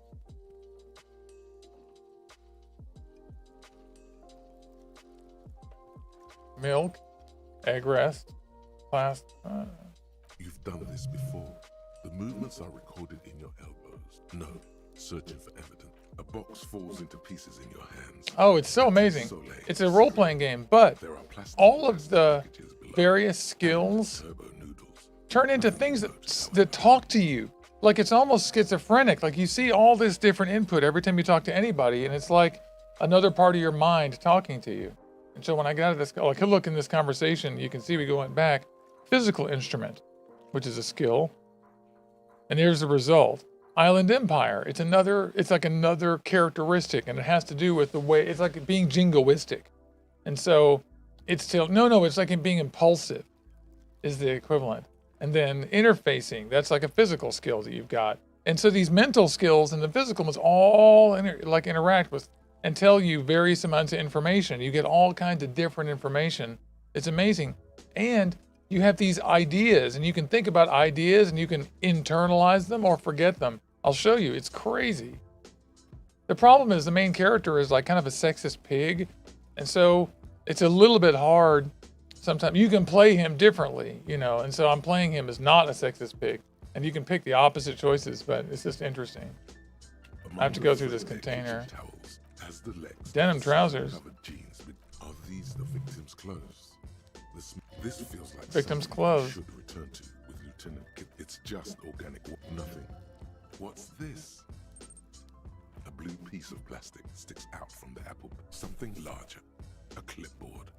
Milk, egg rest, class. You've done this before. The movements are recorded in your elbows. No, searching for evidence. A box falls into pieces in your hands. Oh, it's so amazing. It's a role-playing game, but all of the various skills turn into things that talk to you. Like, it's almost schizophrenic. Like, you see all this different input every time you talk to anybody, and it's like another part of your mind talking to you. And so when I got out of this, like, look in this conversation, you can see we went back. Physical instrument, which is a skill. And here's the result. Island Empire. It's like another characteristic, and it has to do with the way, it's like being jingoistic. And so it's still, it's like it being impulsive is the equivalent. And then interfacing, that's like a physical skill that you've got. And so these mental skills and the physical must all interact with and tell you various amounts of information. You get all kinds of different information. It's amazing. And you have these ideas, and you can think about ideas, and you can internalize them or forget them. I'll show you. It's crazy. The problem is the main character is like kind of a sexist pig. And so it's a little bit hard. Sometimes you can play him differently, and so I'm playing him as not a sexist pig. And you can pick the opposite choices, but it's just interesting. I have to go through this container. Denim trousers. Are these the victim's clothes? This feels like victim's something clothes. I should return to with Lieutenant Kit. It's just organic, nothing. What's this? A blue piece of plastic sticks out from the apple. Something larger. A clipboard.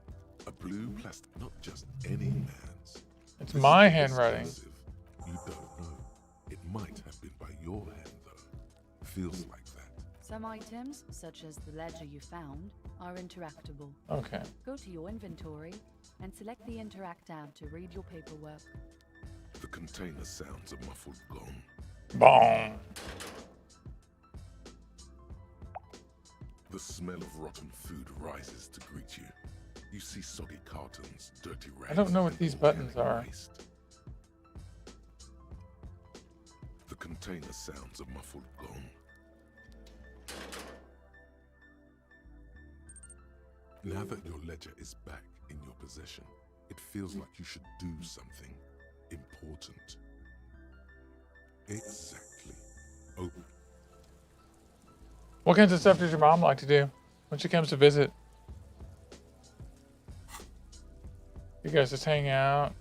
A blue plastic, not just any man's. It's my handwriting. You don't know. It might have been by your hand, though. Feels like that. Some items, such as the ledger you found, are interactable. Okay. Go to your inventory and select the Interact tab to read your paperwork. The container sounds a muffled gong. Bong. The smell of rotten food rises to greet you. You see soggy cartons, dirty rags. I don't know what these buttons are. Waste. The container sounds a muffled gong. Now that your ledger is back in your possession, it feels like you should do something important. Exactly. Open. What kinds of stuff does your mom like to do when she comes to visit? You guys just hang out.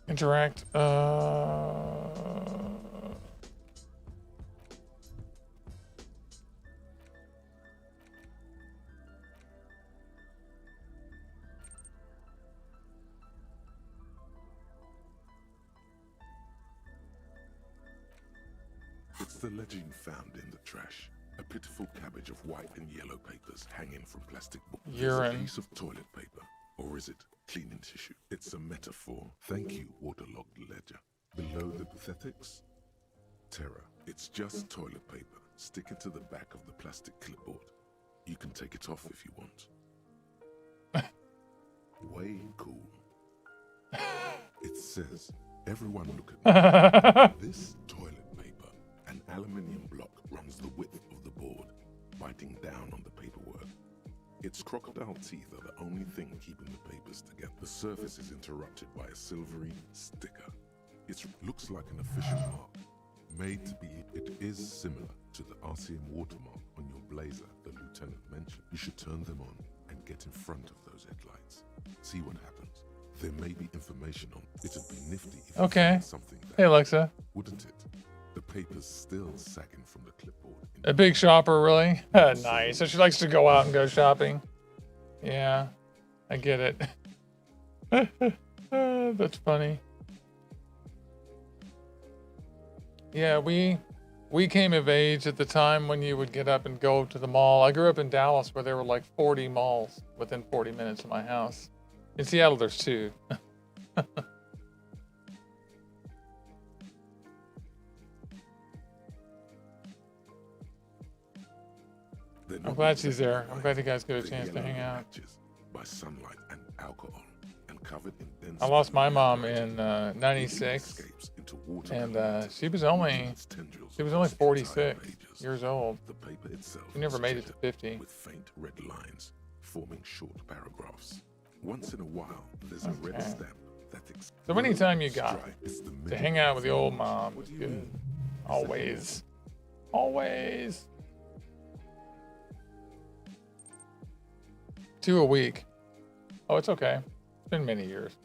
Interact. It's the ledger you found in the trash. A pitiful cabbage of white and yellow papers hanging from plastic books. Urine. A piece of toilet paper. Or is it cleaning tissue? It's a metaphor. Thank you, waterlogged ledger. Below the pathetics? Terror. It's just toilet paper. Stick it to the back of the plastic clipboard. You can take it off if you want. Way cool. It says, everyone look at me. This toilet paper, an aluminium block, runs the width of the board, biting down on the paperwork. Its crocodile teeth are the only thing keeping the papers together. The surface is interrupted by a silvery sticker. It looks like an official mark, made to be. It is similar to the RCM watermark on your blazer the lieutenant mentioned. You should turn them on and get in front of those headlights. See what happens. There may be information on. It'd be nifty if you found something there. Hey Alexa. Wouldn't it? The paper's still sagging from the clipboard. A big shopper, really? Nice. So she likes to go out and go shopping. Yeah, I get it. That's funny. Yeah, we came of age at the time when you would get up and go to the mall. I grew up in Dallas where there were like 40 malls within 40 minutes of my house. In Seattle, there's 2. I'm glad she's there. I'm glad you guys get a chance to hang out. By sunlight and alcohol, and covered in dense. I lost my mom in '96, and she was only 46 years old. The paper itself she never made it to 50. With faint red lines forming short paragraphs. Once in a while, there's a red stamp that. So anytime you got to hang out with the old mom was good. Always, always. 2 a week. Oh, it's okay. It's been many years.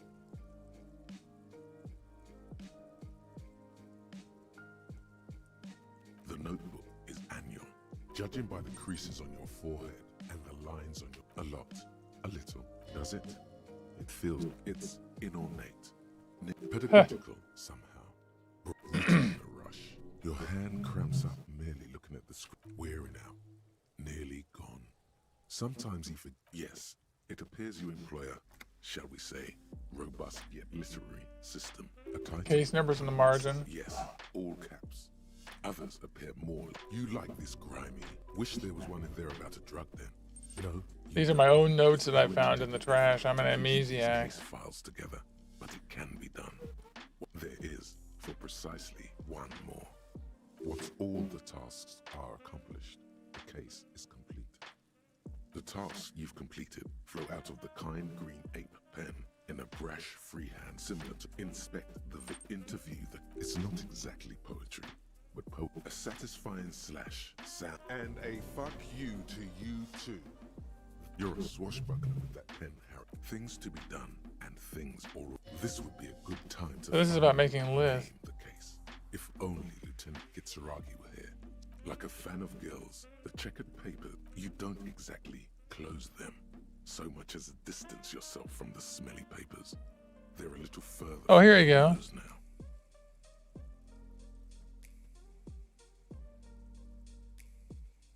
The notebook is annual. Judging by the creases on your forehead and the lines on your... A lot. A little. Does it? It feels... It's inornate. Pedagogical, somehow. Written in a rush. Your hand cramps up merely looking at the screen. Wearing out. Nearly gone. Sometimes even... Yes, it appears you employ a, shall we say, robust yet literary system. A title. Case numbers in the margin. Yes, all caps. Others appear more. You like this grimy. Wish there was one in there about a drug den. No. These are my own notes that I found in the trash. I'm an amnesiac. Files together, but it can be done. There is, for precisely one more. Once all the tasks are accomplished, the case is complete. The tasks you've completed flow out of the kind green ape pen in a brash freehand similar to inspect the interview. It's not exactly poetry, but a satisfying slash sound. And a fuck you to you too. You're a swashbuckler with that pen, Harry. Things to be done and things oral. This would be a good time to... So this is about making a list. The case. If only Lieutenant Gitsaragi were here. Like a fan of girls, the checkered paper, you don't exactly close them so much as distance yourself from the smelly papers. They're a little further. Oh, here you go. Now.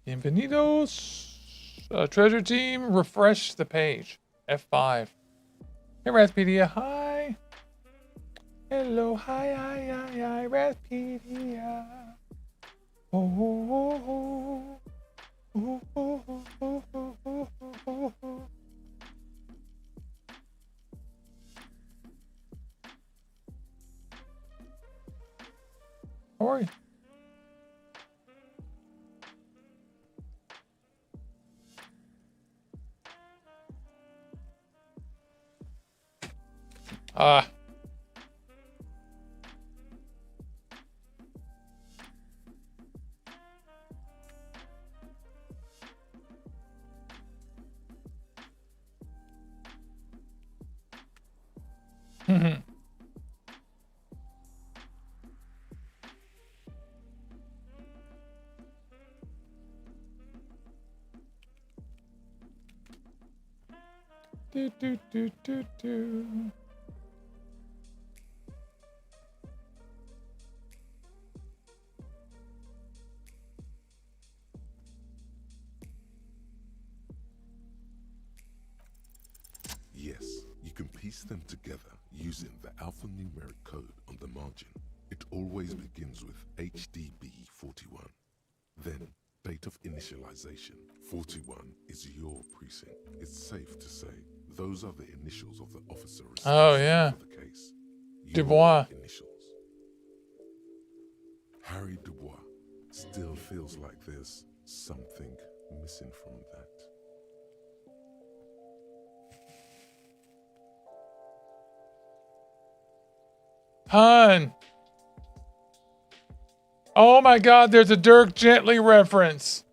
Bienvenidos. Treasure team, refresh the page. F5. Hey, Rathpedia. Hi. Hello. Hi, Rathpedia. Oh. How are you? Do. Yes, you can piece them together using the alphanumeric code on the margin. It always begins with HDB41. Then, date of initialization. 41 is your precinct. It's safe to say those are the initials of the officer oh, yeah. for the case. Dubois. Initials. Harry Dubois. Still feels like there's something missing from that. Hun. Oh my God, there's a Dirk Gently reference.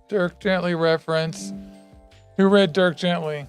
Dirk Gently reference. Who read Dirk Gently?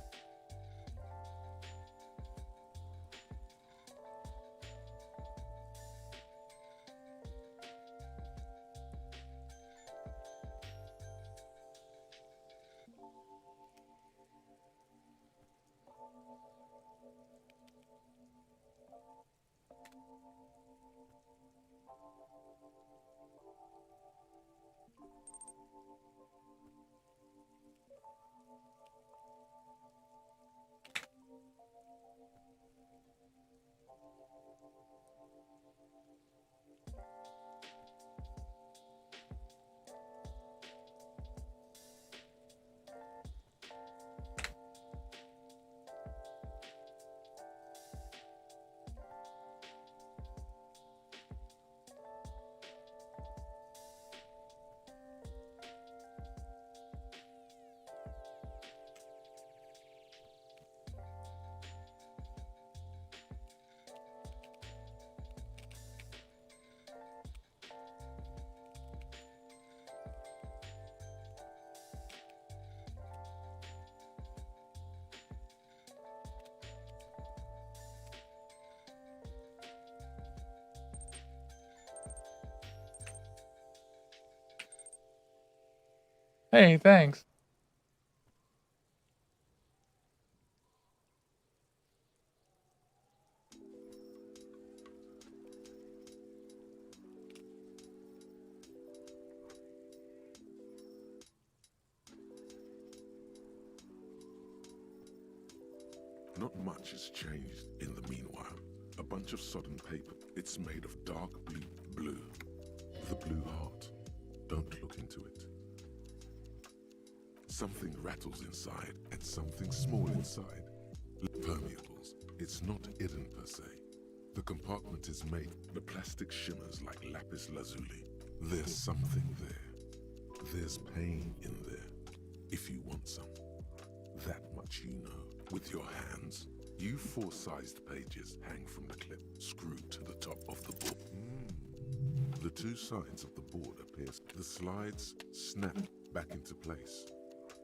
Hey, thanks. Not much has changed in the meanwhile. A bunch of sodden paper. It's made of dark blue. The blue heart. Don't look into it. Something rattles inside, and something small inside. Permeables. It's not hidden per se. The compartment is made. The plastic shimmers like lapis lazuli. There's something there. There's pain in there. If you want some. That much you know. With your hands, you four-sized pages hang from the clip, screwed to the top of the board. The two sides of the board appear. The slides snap back into place.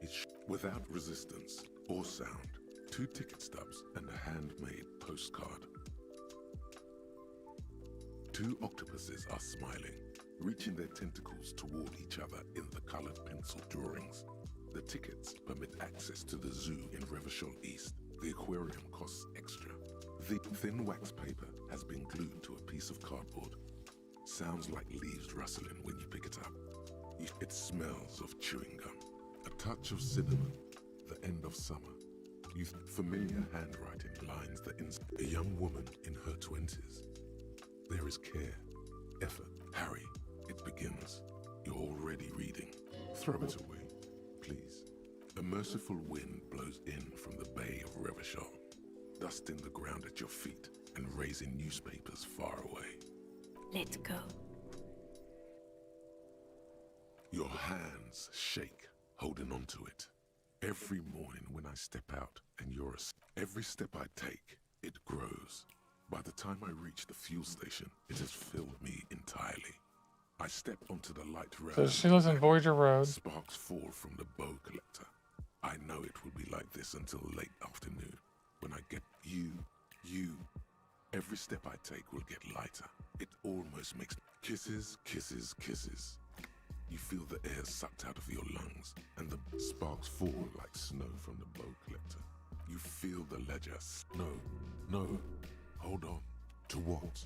It's without resistance or sound. 2 ticket stubs and a handmade postcard. 2 octopuses are smiling, reaching their tentacles toward each other in the colored pencil drawings. The tickets permit access to the zoo in Revachol East. The aquarium costs extra. The thin wax paper has been glued to a piece of cardboard. Sounds like leaves rustling when you pick it up. It smells of chewing gum. A touch of cinnamon. The end of summer. Familiar handwriting lines the a young woman in her 20s. There is care, effort. Harry, it begins. You're already reading. Throw it away, please. A merciful wind blows in from the bay of Revachol, dusting the ground at your feet and raising newspapers far away. Let go. Your hands shake, holding on to it. Every morning when I step out and every step I take, it grows. By the time I reach the fuel station, it has filled me entirely. I step onto the light rail. So she lives in Voyager Road. Sparks fall from the bow collector. I know it will be like this until late afternoon. When I get you. Every step I take will get lighter. It almost makes kisses. You feel the air sucked out of your lungs, and the sparks fall like snow from the bow collector. You feel the ledger. No. Hold on. To what?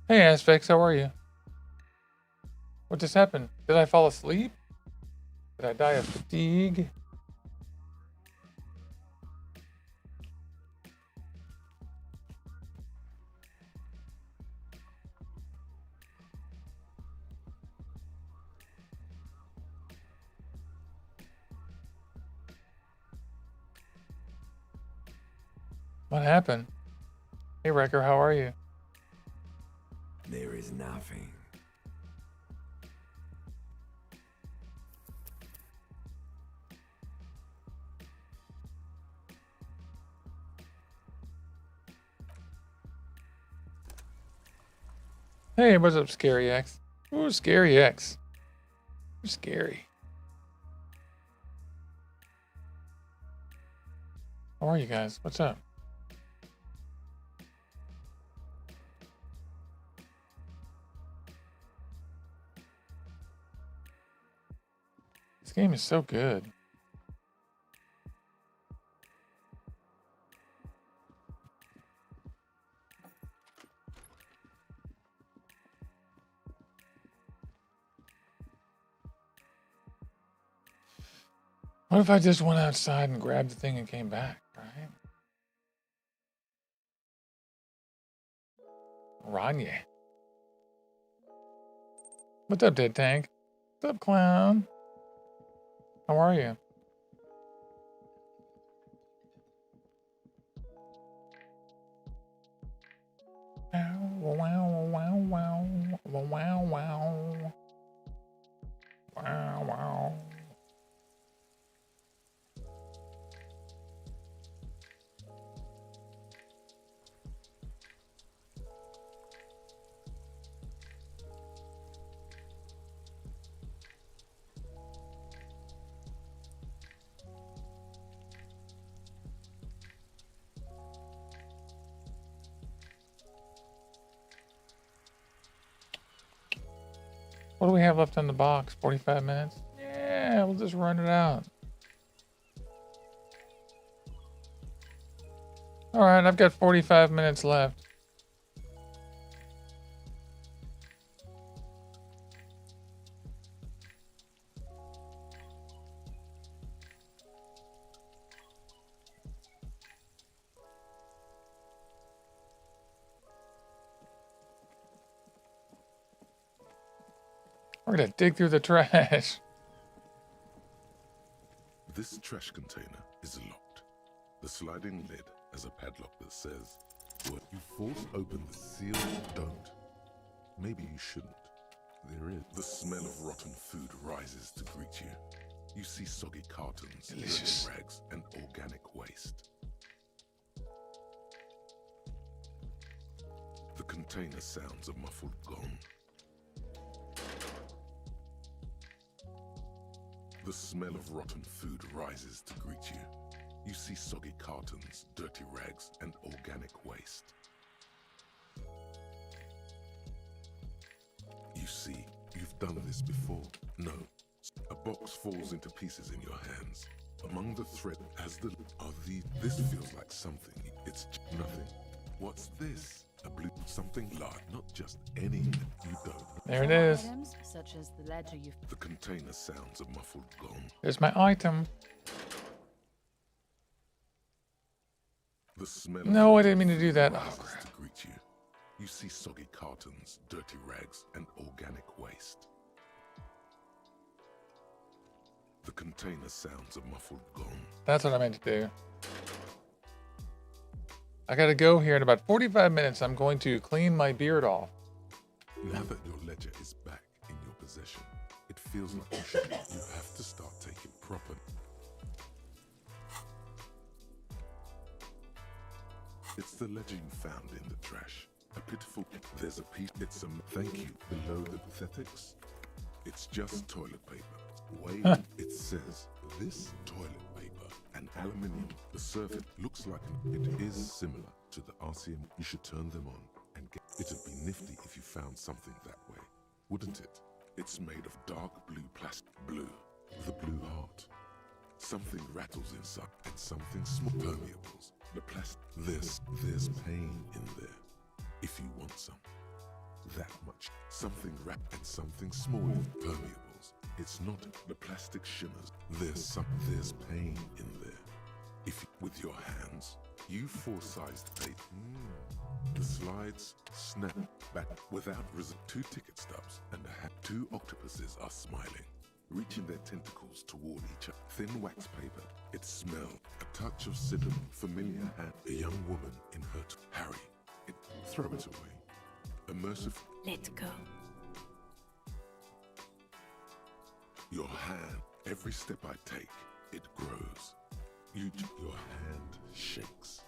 Hey, Aspects, how are you? What just happened? Did I fall asleep? Did I die of fatigue? What happened? Hey, Wrecker, how are you? There is nothing. Hey, what's up, Scary X? Ooh, Scary X. You're scary. How are you guys? What's up? This game is so good. What if I just went outside and grabbed the thing and came back, right? Ranye. What's up, Dead Tank? What's up, Clown? How are you? Wow, wow, wow, wow, wow, wow, wow, wow. What do we have left in the box? 45 minutes? Yeah, we'll just run it out. All right, I've got 45 minutes left. We're gonna dig through the trash. This trash container is locked. The sliding lid has a padlock that says, "When you force open the sealed, don't." Maybe you shouldn't. There is. The smell of rotten food rises to greet you. You see soggy cartons, Delicious. dirty rags, and organic waste. The container sounds a muffled gong. The smell of rotten food rises to greet you. You see soggy cartons, dirty rags, and organic waste. You see, you've done this before. No. A box falls into pieces in your hands. Among the thread as the... This feels like something. It's nothing. What's this? A blue something large, not just any. You don't. There it is. Items, such as the ledger you've... The container sounds a muffled gong. There's my item. The smell. No, I didn't mean to do that. Oh, crap. To greet you. You see soggy cartons, dirty rags, and organic waste. The container sounds a muffled gong. That's what I meant to do. I gotta go here in about 45 minutes. I'm going to clean my beard off. Now that your ledger is back in your possession, it feels like you have to start taking proper. It's the ledger you found in the trash. A pitiful. There's a piece. It's a thank you below the pathetics. It's just toilet paper. Wait, it says this toilet paper and aluminium. The surface looks like it is similar to the RCM. You should turn them on and get. It'd be nifty if you found something that way, wouldn't it? It's made of dark blue plastic. Blue, the blue heart. Something rattles inside and something small. Permeables. The plastic. There's pain in there. If you want some. That much. Something wrapped and something small. Permeables. It's not the plastic shimmers. There's pain in there. If you, with your hands, you four-sized tape. The slides snap back without resistance. 2 ticket stubs and a hat. 2 octopuses are smiling, reaching their tentacles toward each other. Thin wax paper. It smells. A touch of cinnamon. Familiar hand. A young woman in her. Harry. Throw it away. Immersive. Let go. Your hand, every step I take, it grows. Your hand shakes.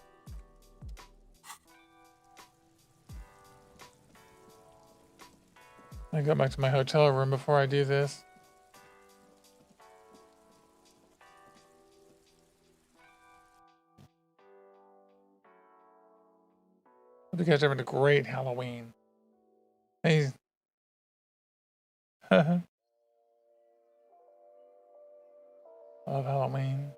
I go back to my hotel room before I do this. Hope you guys are having a great Halloween. Hey. Love Halloween.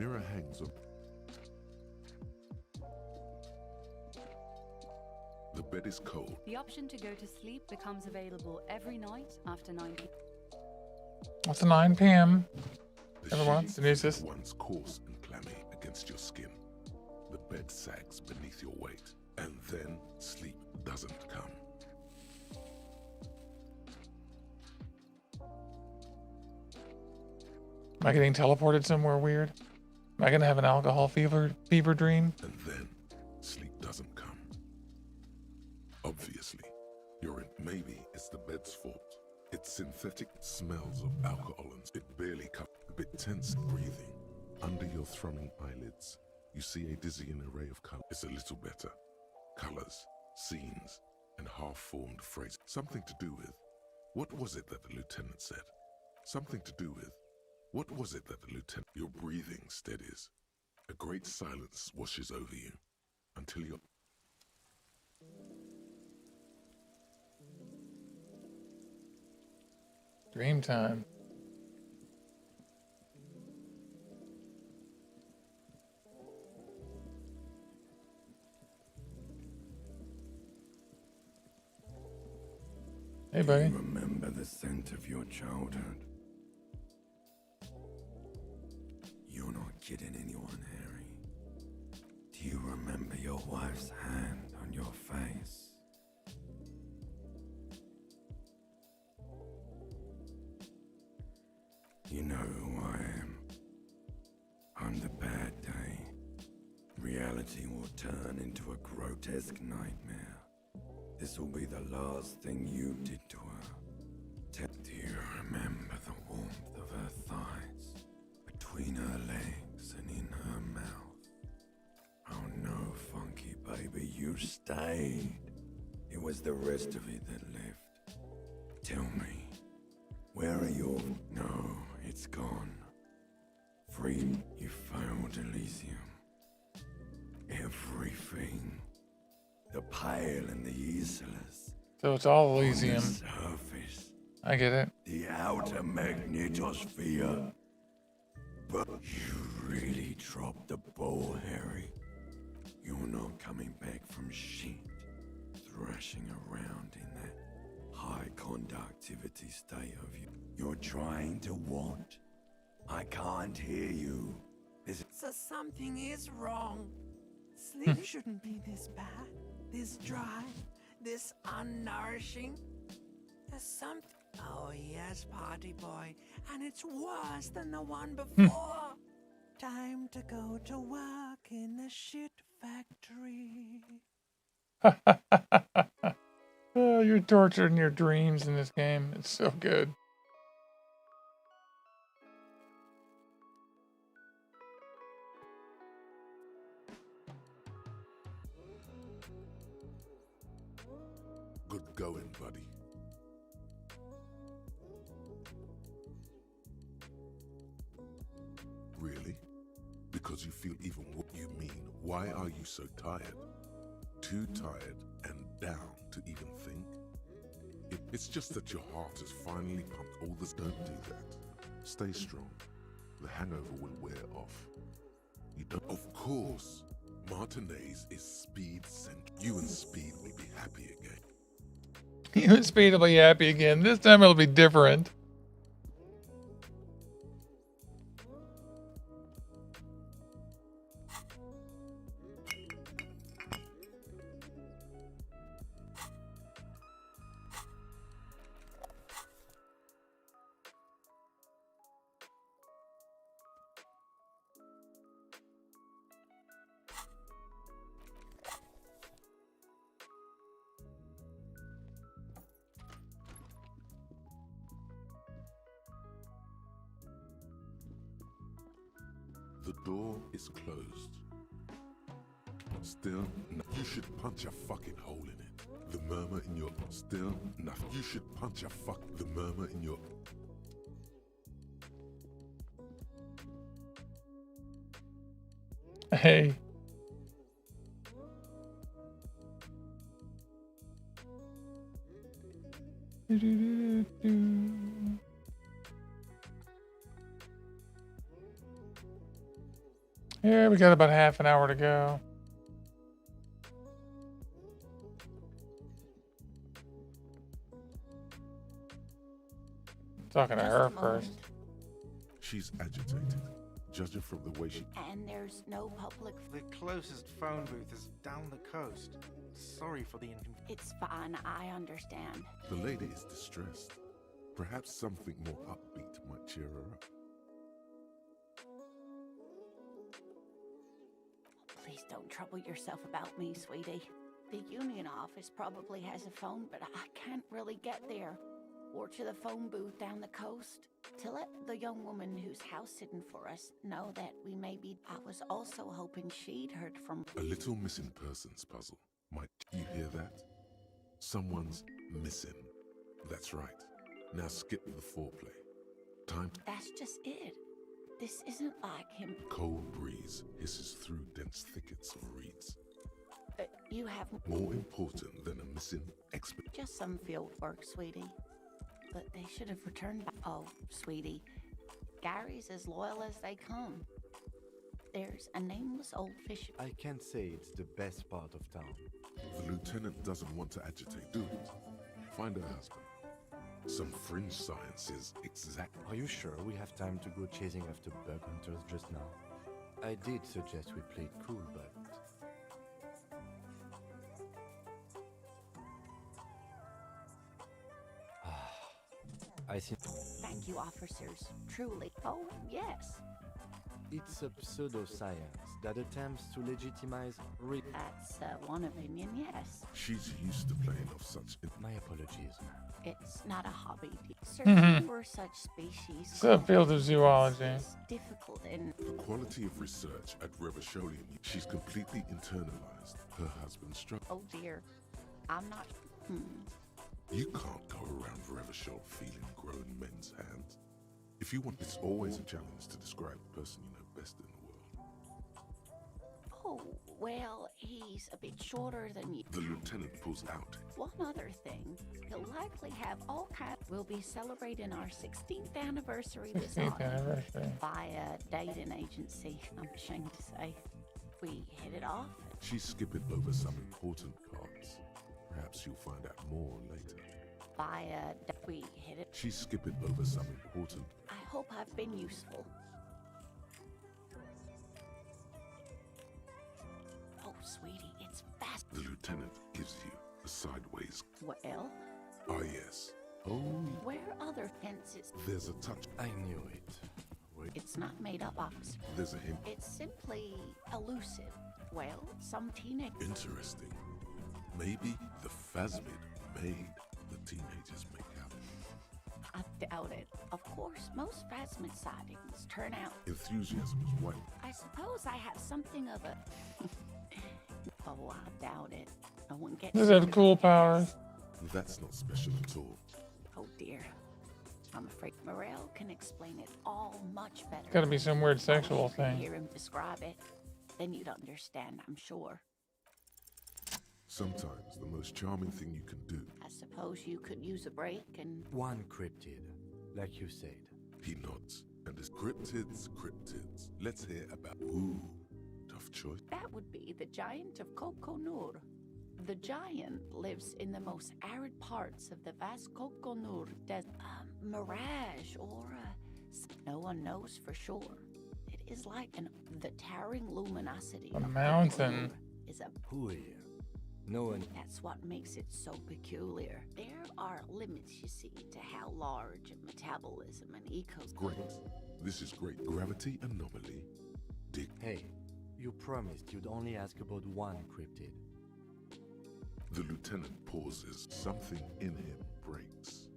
mirror hangs on. The bed is cold. The option to go to sleep becomes available every night after 9 p.m. What's 9 p.m.? The Everyone, sheets Sunesis. once coarse and clammy against your skin. The bed sags beneath your weight, and then sleep doesn't come. Am I getting teleported somewhere weird? Am I gonna have an alcohol fever dream? And then sleep doesn't come. Obviously, maybe it's the bed's fault. Its synthetic smells of alcoholants. It barely covers. A bit tense breathing. Under your thrumming eyelids, you see a dizzying array of colors. It's a little better. Colors, scenes, and half-formed phrases. Something to do with. What was it that the lieutenant said? Something to do with. What was it that the lieutenant... Your breathing steadies. A great silence washes over you until you're... Dream time. Hey, buddy. Do you remember the scent of your childhood? You're not kidding anyone, Harry. Do you remember your wife's hand on your face? You know who I am. On the bad day, reality will turn into a grotesque nightmare. This will be the last thing you did to her. Do you remember the warmth of her thighs, between her legs and in her mouth? Oh no, Funky baby, you stayed. It was the rest of it that left. Tell me, where are your... No, it's gone. Free, you failed Elysium. Everything. The pale and the useless. So it's all Elysium. On the surface. I get it. The outer magnetosphere. But you really dropped the ball, Harry. You're not coming back from shit. Thrashing around in that high conductivity state of you. You're trying to what? I can't hear you. So something is wrong. Sleep shouldn't be this bad, this dry, this unnourishing. There's something. Oh yes, party boy, and it's worse than the one before. Time to go to work in the shit factory. Oh, you're tortured in your dreams in this game. It's so good. Good going, buddy. Really? Because you feel even what you mean. Why are you so tired? Too tired and down to even think? It's just that your heart has finally pumped all this. Don't do that. Stay strong. The hangover will wear off. You don't. Of course. Martinez is Speed central. You and Speed will be happy again. You and Speed will be happy again. This time it'll be different. The door is closed. Still, you should punch a fucking hole in it. The murmur in your... Still, nothing. You should punch a fuck... The murmur in your... Hey. Yeah, we got about half an hour to go. Talking to her first. She's agitated, judging from the way she... And there's no public... The closest phone booth is down the coast. Sorry for the inconvenience. It's fine, I understand. The lady is distressed. Perhaps something more upbeat might cheer her up. Please don't trouble yourself about me, sweetie. The union office probably has a phone, but I can't really get there. Or to the phone booth down the coast. To let the young woman who's house sitting for us know that we may be... I was also hoping she'd heard from... A little missing persons puzzle. Might you hear that? Someone's missing. That's right. Now skip the foreplay. Time. That's just it. This isn't like him. Cold breeze hisses through dense thickets of reeds. You have... More important than a missing expert. Just some field work, sweetie. But they should have returned back. Oh, sweetie. Gary's as loyal as they come. There's a nameless old fish. I can't say it's the best part of town. The lieutenant doesn't want to agitate, do it. Find her husband. Some fringe science is exact. Are you sure we have time to go chasing after bug hunters just now? I did suggest we played cool, but... I see. Thank you, officers. Truly. Oh, yes. It's a pseudoscience that attempts to legitimize That's one opinion, yes. She's used to playing off such... My apologies. It's not a hobby. Searching for such species... It's a field of zoology. ...is difficult and... The quality of research at Revacholium, she's completely internalized her husband's struggle. Oh, dear. I'm not... You can't go around Revachol feeling grown men's hands. If you want, it's always a challenge to describe the person you know best in the world. Oh, well, he's a bit shorter than you. The lieutenant pulls out. One other thing, he'll likely have all kinds. We'll be celebrating our 16th anniversary this 16th autumn anniversary. by a dating agency, I'm ashamed to say. We hit it off. She's skipping over some important parts. Perhaps you'll find out more later. We hit it. She's skipping over some important... I hope I've been useful. Oh, sweetie, it's fast. The lieutenant gives you a sideways... Well? Ah, yes. Oh, Where other fences? there's a touch. I knew it. Wait. It's not made up, officer. There's a hint. It's simply elusive. Well, some teenage... Interesting. Maybe the phasmid made the teenagers make out. I doubt it. Of course, most phasmid sightings turn out... Enthusiasm is white. I suppose I have something of a... Oh, I doubt it. No one gets... Does it have cool powers? That's not special at all. Oh, dear. I'm afraid Morel can explain it all much better. It's gotta be some weird sexual If you could thing. hear him describe it, then you'd understand, I'm sure. Sometimes the most charming thing you can do. I suppose you could use a break and... One cryptid, like you said. He nods. And as cryptids. Let's hear about... Ooh, tough choice. That would be the giant of Kokonur. The giant lives in the most arid parts of the vast Kokonur desert. Mirage or... no one knows for sure. It is like the towering luminosity A of mountain. Kokonur is a... Who here? No one. That's what makes it so peculiar. There are limits, you see, to how large a metabolism and ecosystem... Great. This is great. Gravity anomaly. Dick. Hey, you promised you'd only ask about one cryptid. The lieutenant pauses. Something in him breaks.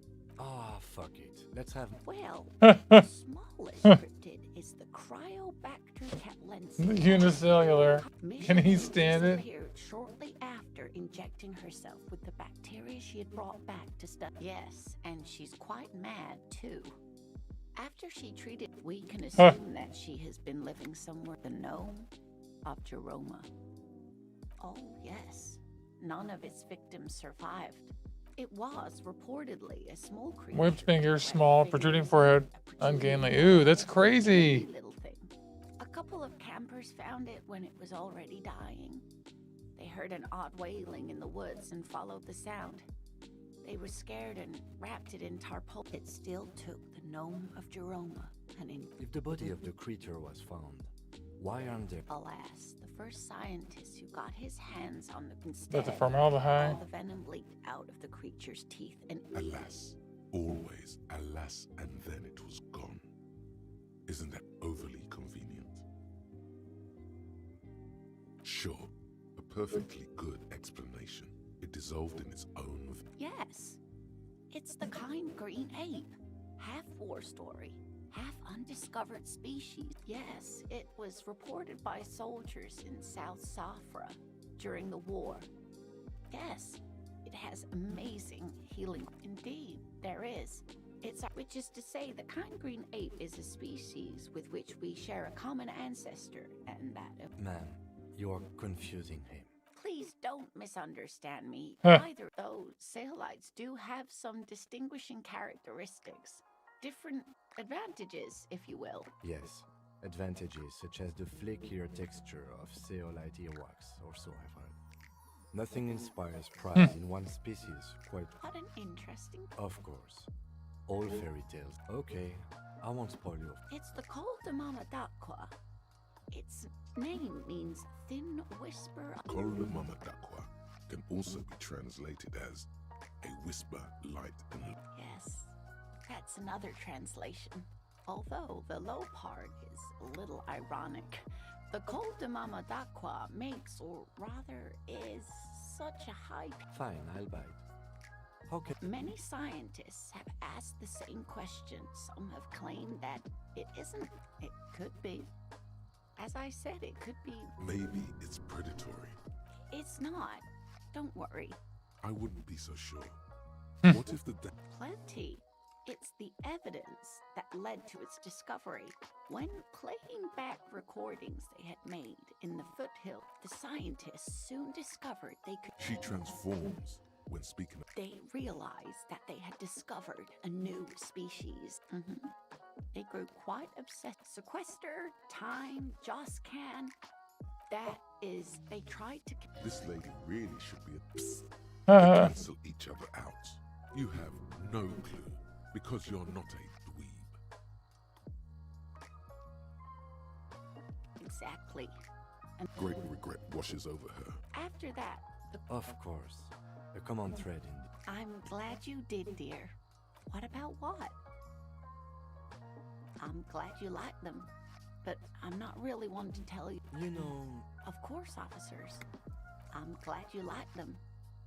Ah, fuck it. Let's have... Well, the smallest cryptid is the Cryobacter catlensis. Unicellular. Can he stand it? Disappeared shortly after injecting herself with the bacteria she had brought back to study. Yes, and she's quite mad, too. After she treated, we can assume that she has been living somewhere. The gnome of Jeroma. Oh, yes. None of its victims survived. It was reportedly a small creature. Whipped fingers, small, protruding forehead, ungainly. Ooh, that's crazy. Little thing. A couple couple of campers found it when it was already dying. They heard an odd wailing in the woods and followed the sound. They were scared and wrapped it in tarpaulin. It still took the gnome of Jeroma and If the body of the creature was found, why aren't there... Alas, the first scientist who got his hands on the But instead, the formaldehyde. all the venom leaked out of the creature's teeth and Alas, always alas, and then it was gone. Isn't that overly convenient? Sure, a perfectly good explanation. It dissolved in its own... Yes, it's the kind green ape. Half war story, half undiscovered species. Yes, it was reported by soldiers in South Safra during the war. Yes, it has amazing healing. Indeed, there is. Which is to say, the kind green ape is a species with which we share a common ancestor, and that of... Ma'am, you're confusing him. Please don't misunderstand me. Huh. Either, though Sailites do have some distinguishing characteristics, different advantages, if you will. Yes, advantages such as the flakier texture of Zeolite earwax, or so I've heard. Nothing inspires pride in one species quite... What an interesting... Of course. All fairy tales. Okay, I won't spoil you. It's the Col de Mama d'Aqua. Its name means thin whisper. Col de Mama d'Aqua can also be translated as a whisper, light and... Yes, that's another translation. Although the low part is a little ironic. The Col de Mama d'Aqua makes, or rather is, such a high... Fine, I'll bite. Okay. Many scientists have asked the same question. Some have claimed that it isn't. It could be. As I said, it could be. Maybe it's predatory. It's not. Don't worry. I wouldn't be so sure. Hmm. What if the... Plenty. It's the evidence that led to its discovery. When playing back recordings they had made in the foothill, the scientists soon discovered they could... She transforms when speaking of... They realized that they had discovered a new species. They grew quite obsessed. Sequester, time, Joscan. That is, they tried to... This lady really should be a... Psst. They cancel each other out. You have no clue, because you're not a dweeb. Exactly. And Great regret washes over her. after that, Of course. A common thread in... I'm glad you did, dear. What about what? I'm glad you like them, but I'm not really one to tell you. You know... Of course, officers. I'm glad you like them,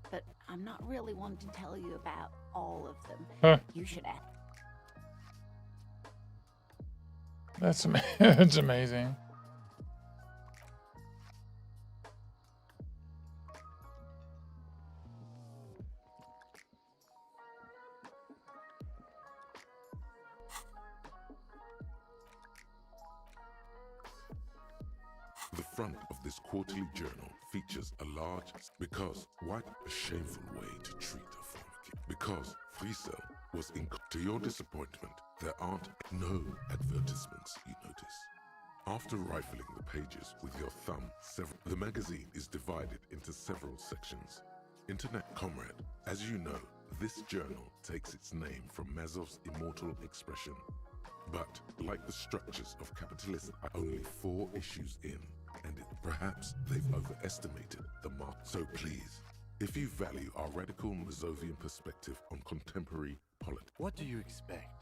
but I'm not really one to tell you about all of them. Huh. You should ask. That's it's amazing. The front of this quarterly journal features a large... Because what a shameful way to treat a former king. Because Friesel was in... To your disappointment, there aren't no advertisements, you notice. After rifling the pages with your thumb, the magazine is divided into several sections. Internet comrade, as you know, this journal takes its name from Mazov's immortal expression. But, like the structures of capitalism, are only 4 issues in, and perhaps they've overestimated the mark. So please, if you value our radical Mazovian perspective on contemporary politics... What do you expect?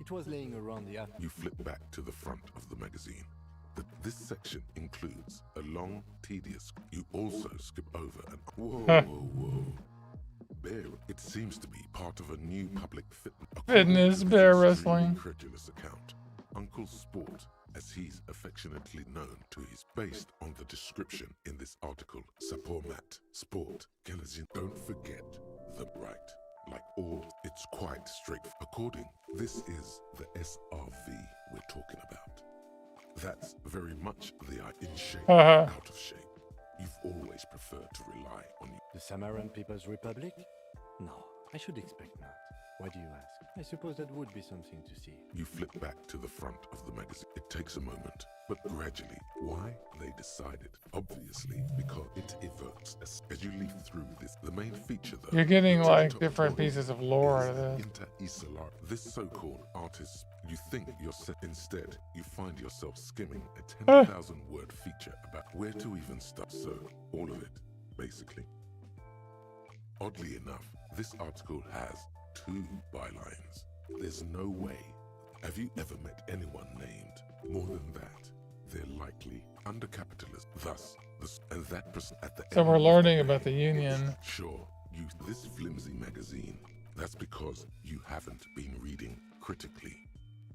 It was laying around the... You flip back to the front of the magazine. This section includes a long, tedious... You also skip over and... Whoa. Bear, it seems to be part of a new public Fitness bear wrestling. Incredulous account. Uncle Sport, as he's affectionately known to his, based on the description in this article. Sapormat, Sport, Kelazin. Don't forget the right. Like all, it's quite straight. According, this is the SRV we're talking about. That's very much the in shape, out of shape. You've always preferred to rely on you. The Samaran People's Republic? No, I should expect not. Why do you ask? I suppose that would be something to see. You flip back to the front of the magazine. It takes a moment, but gradually. Why? They decided. Obviously, because it evokes as you leaf through this. The main feature, though. You're getting like different pieces of lore out of this. This so-called artist, you think you're set. Instead, you find yourself skimming a 10,000-word feature about where to even start. So, all of it, basically. Oddly enough, this article has 2 bylines. There's no way. Have you ever met anyone named more than that? They're likely under capitalism. Thus, and that person at the So end we're of the learning day, about the union. Sure, use this flimsy magazine. That's because you haven't been reading critically.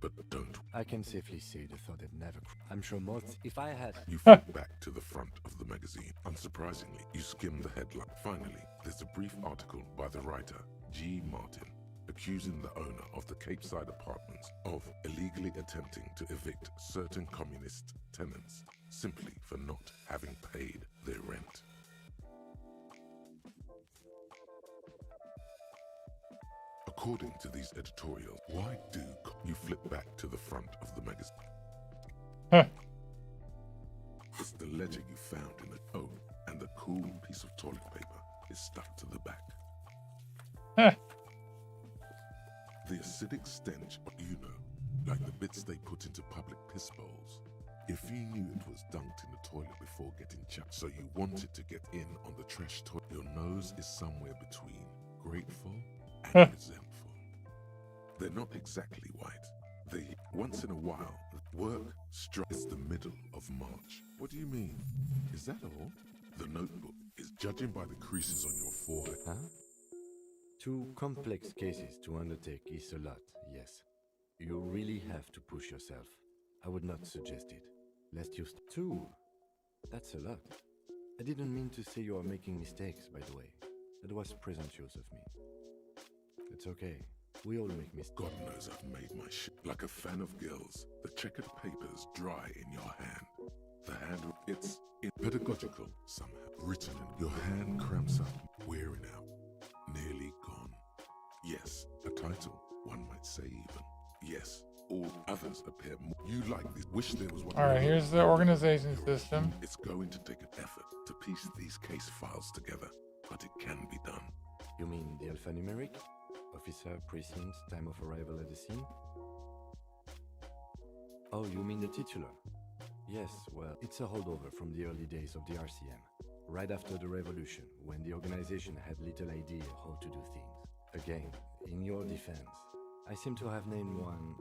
But don't. I can safely say the thought had never. I'm sure most. If I had. You flip back to the front of the magazine. Unsurprisingly, you skim the headline. Finally, there's a brief article by the writer, G. Martin, accusing the owner of the Cape Side apartments of illegally attempting to evict certain communist tenants simply for not having paid their rent. According to these editorials, why do you flip back to the front of the magazine? It's the ledger you found in the and the cool piece of toilet paper is stuck to the back. The acidic stench, like the bits they put into public piss bowls. If you knew it was dunked in the toilet before getting chucked, so you wanted to get in on the trash toilet, your nose is somewhere between grateful and resentful. They're not exactly white. They, once in a while, work struck. It's the middle of March. What do you mean? Is that all? The notebook is judging by the creases on your forehead. Huh? 2 complex cases to undertake is a lot, yes. You really have to push yourself. I would not suggest it. Lest you 2. That's a lot. I didn't mean to say you are making mistakes, by the way. That was presumptuous of me. It's okay. We all make mistakes. God knows I've made my shit. Like a fan of girls, the checkered papers dry in your hand. The hand, it's pedagogical somehow. Written in your hand cramps up, wearing out, nearly gone. Yes, a title, one might say even. Yes, all others appear more. You like this. Wish there was one. Alright, here's the organization system. It's going to take an effort to piece these case files together, but it can be done. You mean the alphanumeric? Officer, precinct, time of arrival at the scene? Oh, you mean the titular? Yes, well, it's a holdover from the early days of the RCM, right after the revolution, when the organization had little idea how to do things. Again, in your defense, I seem to have named one,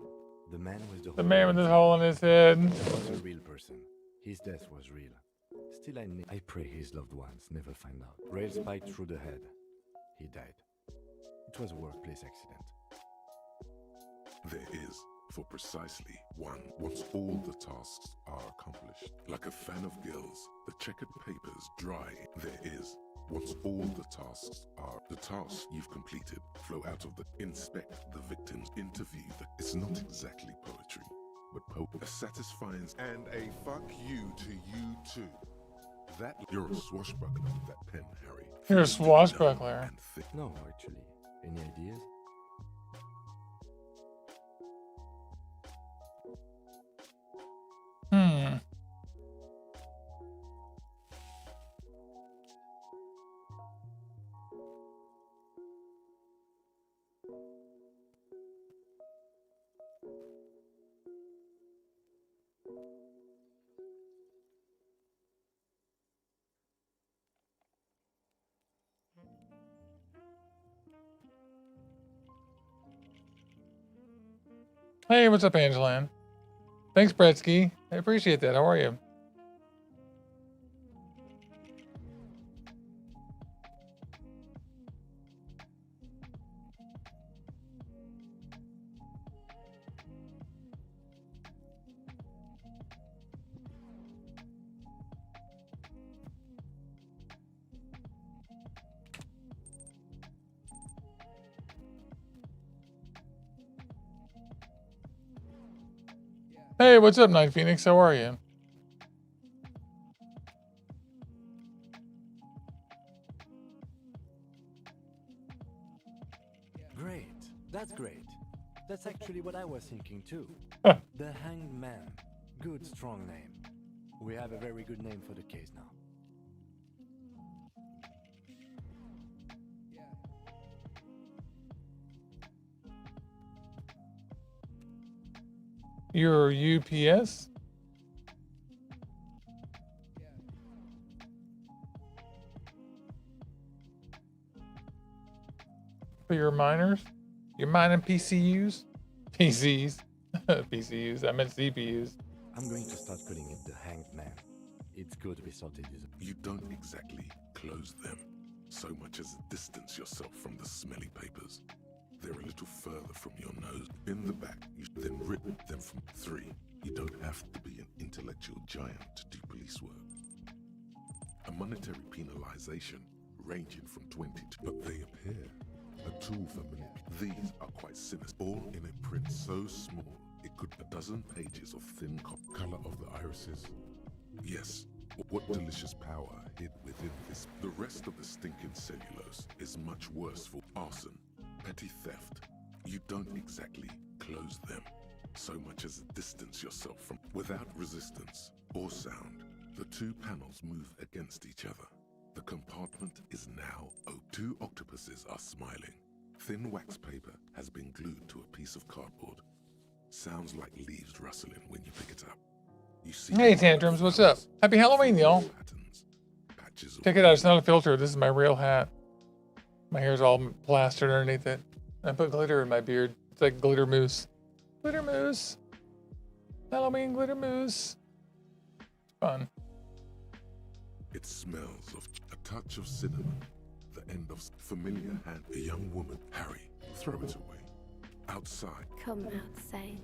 the man with the man with the hole in his head. That was a real person. His death was real. Still, I pray his loved ones never find out. Rail spiked through the head. He died. It was a workplace accident. There is, for precisely one, once all the tasks are accomplished. Like a fan of gills, the checkered papers dry. There is, once all the tasks you've completed flow out of the inspect the victims, interview it's not exactly poetry, but a satisfying and a fuck you to you too. That you're a swashbuckler with that pen, Harry. You're a swashbuckler. No, actually. Any ideas? Hey, what's up, Angeline? Thanks, Bretsky. I appreciate that. How are you? Hey, what's up, Night Phoenix? How are you? That's great. That's actually what I was thinking too. The Hanged Man. Good, strong name. We have a very good name for the case now. Your UPS? For your miners? Your mining PCUs? PCs. PCUs. I meant CPUs. I'm going to start calling it the Hanged Man. It's good we sorted this. You don't exactly close them, so much as distance yourself from the smelly papers. They're a little further from your nose. In the back, you then rip them from 3. You don't have to be an intellectual giant to do police work. A monetary penalization ranging from 20 to... But they appear a tool for manipulation. These are quite sinister. All in a print so small, it could be a dozen pages of thin color of the irises. Yes, what delicious power hid within this. The rest of the stinking cellulose is much worse for arson, petty theft. You don't exactly close them, so much as distance yourself from. Without resistance or sound, the 2 panels move against each other. The compartment is now open. 2 octopuses are smiling. Thin wax paper has been glued to a piece of cardboard. Sounds like leaves rustling when you pick it up. You see. Hey Tantrums, what's up? Happy Halloween, y'all. Check it out, it's not a filter. This is my real hat. My hair's all plastered underneath it. I put glitter in my beard. It's like glitter mousse. Glitter mousse. Halloween glitter mousse. It's fun. It smells of a touch of cinnamon. The end of familiar hand. A young woman. Harry, throw it away. Outside. Come outside.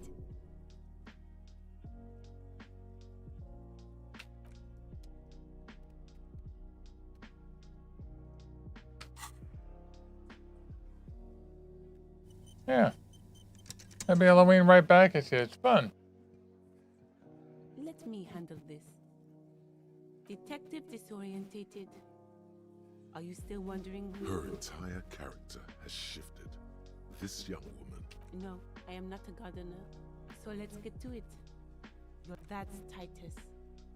Yeah. Happy Halloween right back at you. It's fun. Let me handle this. Detective disorientated. Are you still wondering who... Her entire character has shifted. This young woman. No, I am not a gardener. So let's get to it. That's Titus.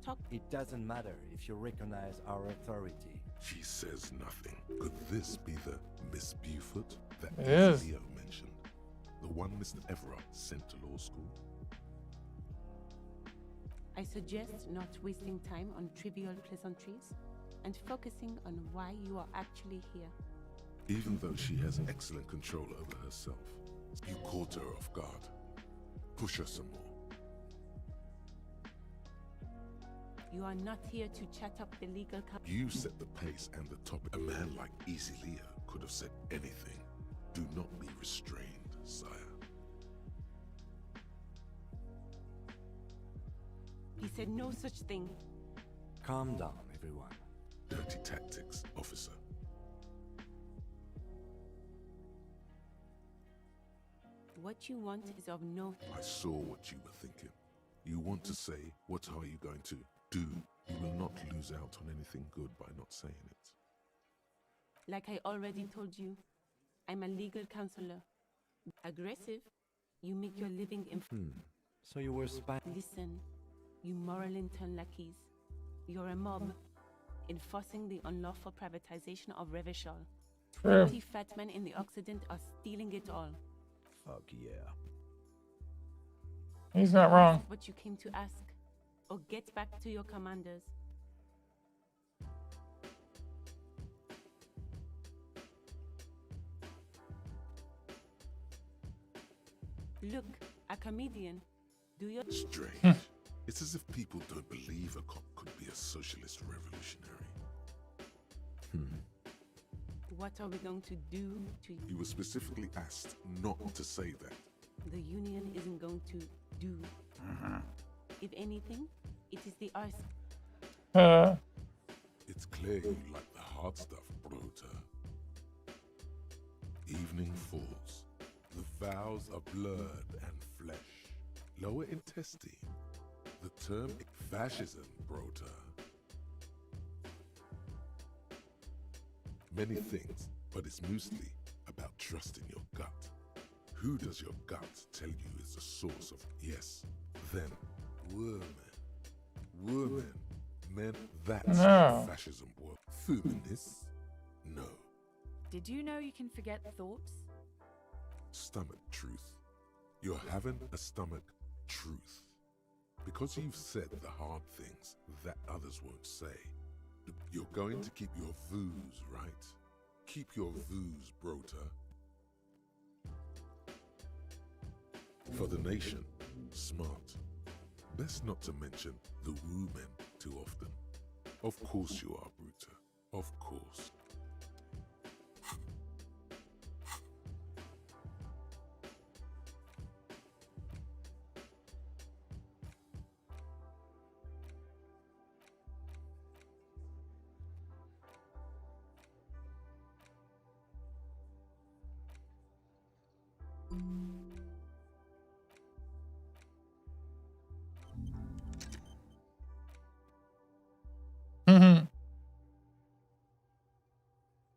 Talk. It doesn't matter if you recognize our authority. She says nothing. Could this be the Miss Beaufort that It is. Leo mentioned? The one Mr. Everard sent to law school? I suggest not wasting time on trivial pleasantries and focusing on why you are actually here. Even though she has excellent control over herself, you caught her off guard. Push her some more. You are not here to chat up the legal... You set the pace and the topic. A man like Easy Leo could have said anything. Do not be restrained, sire. He said no such thing. Calm down, everyone. Dirty tactics, officer. What you want is of no... I saw what you were thinking. You want to say, what are you going to do? You will not lose out on anything good by not saying it. Like I already told you, I'm a legal counselor. Aggressive, you make your living in... So you were spy... Listen, you moral intern lackeys. You're a mob, enforcing the unlawful privatization of Revachol. 20 fat men in the Occident are stealing it all. Fuck yeah. He's not wrong. What you came to ask, or get back to your commanders. Look, a comedian. Do your... Strange. It's as if people don't believe a cop could be a socialist revolutionary. What are we going to do to you? You were specifically asked not to say that. The Union isn't going to do. If anything, it is the arse. It's clear you like the hard stuff, Bruta. Evening falls. The vows are blurred and flesh. Lower intestine. The term fascism, Bruta. Many things, but it's mostly about trusting your gut. Who does your gut tell you is the source of yes? Then, women. Women. Men, that's No. fascism work. Feminists? No. Did you know you can forget thoughts? Stomach truth. You're having a stomach truth. Because you've said the hard things that others won't say, you're going to keep your views, right? Keep your views, brota. For the nation, smart. Best not to mention the women too often. Of course you are, Bruta. Of course.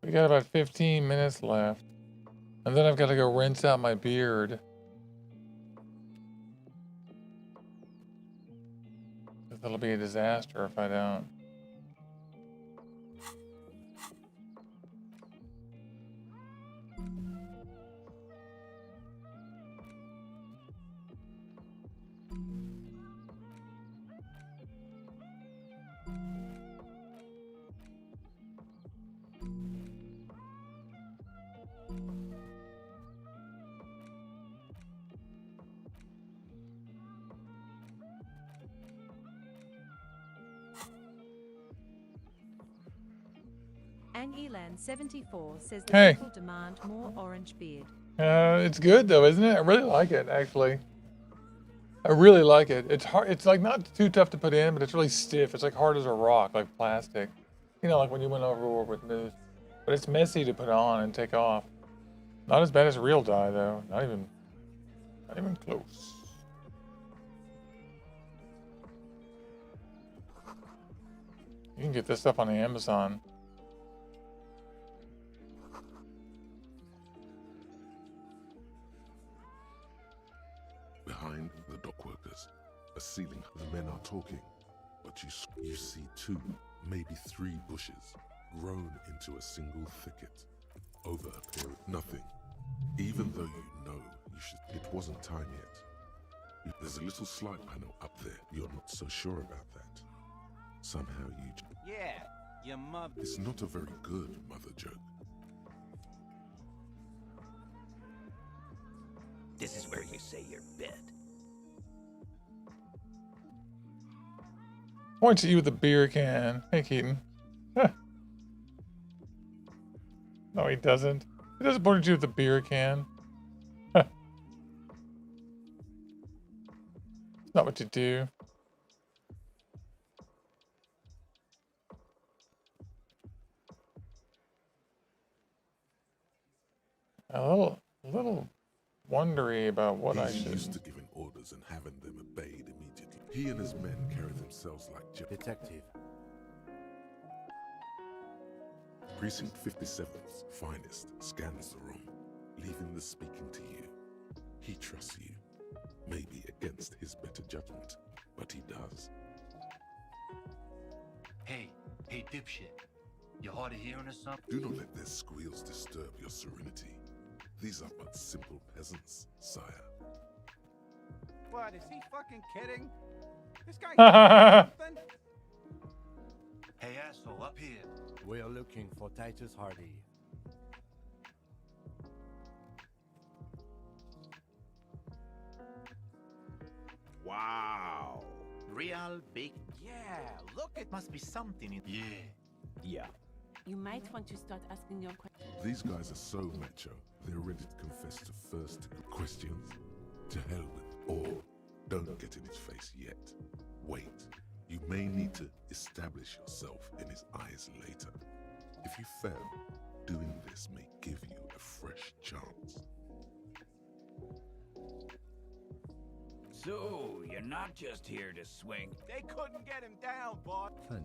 We got about 15 minutes left. And then I've got to go rinse out my beard. That'll be a disaster if I don't. Angelan74 says that Hey. people demand more orange beard. It's good though, isn't it? I really like it, actually. I really like it. It's hard. It's like not too tough to put in, but it's really stiff. It's like hard as a rock, like plastic. You know, like when you went overboard with Moose. But it's messy to put on and take off. Not as bad as real dye though. Not even close. You can get this stuff on the Amazon. Behind the dock workers, a ceiling. The men are talking, but you see 2, maybe 3 bushes grown into a single thicket. Over a period, nothing. Even though you know it wasn't time yet. There's a little slide panel up there. You're not so sure about that. Somehow you. Yeah, your mother. It's not a very good mother joke. This is where you say your bit. Points at you with a beer can. Hey, Keaton. Huh. No, he doesn't. He doesn't point at you with a beer can. Huh. It's not what you do. A little wondery about what I He's should. used to giving orders and having them obeyed immediately. He and his men carry themselves like detective. Precinct 57's finest scans the room, leaving the speaking to you. He trusts you, maybe against his better judgment, but he does. Hey, dipshit. You hard of hearing or something? Do not let their squeals disturb your serenity. These are but simple peasants, sire. What, is he fucking kidding? This guy something? Hey, asshole, up here. We are looking for Titus Hardy. Wow. Real big. Yeah, look, it must be something in. Yeah. You might want to start asking your questions. These guys are so macho, they're ready to confess to first questions. To hell with all. Don't get in his face yet. Wait. You may need to establish yourself in his eyes later. If you fail, doing this may give you a fresh chance. So, you're not just here to swing. They couldn't get him down, boss. Funny.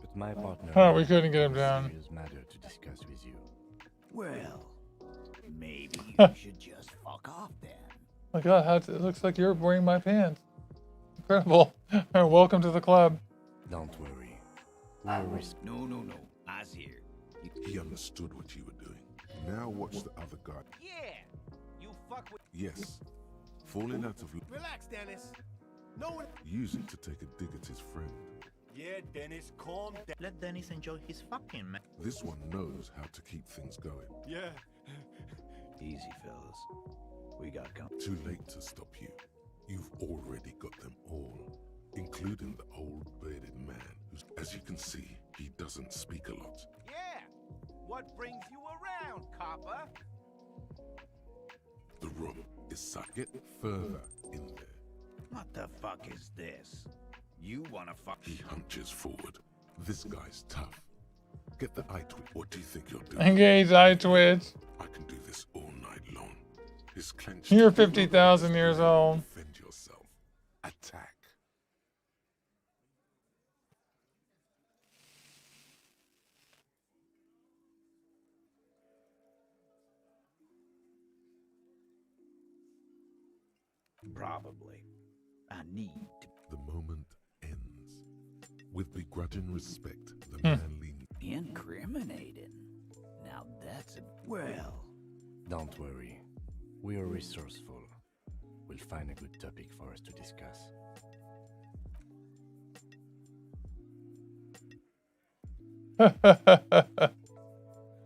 But my partner... Oh, we couldn't get him down. ...serious matter to discuss with you. Well, Maybe you should just fuck off then. My God, it looks like you're wearing my pants. Incredible. Welcome to the club. Don't worry. No. I's here. He understood what you were doing. Now watch the other guy. Yeah, you fuck with. Yes. Falling out of Relax, Dennis. No one. use it to take a dig at his friend. Yeah, Dennis, calm down. Let Dennis enjoy his fucking man. This one knows how to keep things going. Yeah. Easy, fellas. We got Too late to stop you. You've already got them all, including the old bearded man who's, as you can see, he doesn't speak a lot. Yeah. What brings you around, copper? The room is such. Get further in there. What the fuck is this? You wanna fuck? He hunches forward. This guy's tough. Get the eye twitch. What do you think you're doing? Engage eye twitch. I can do this all night long. His clenched. You're 50,000 years old. Defend yourself. Attack. Probably. I need to. The moment ends. With begrudging respect, the man leans. Incriminating. Now that's a. Well. Don't worry. We are resourceful. We'll find a good topic for us to discuss.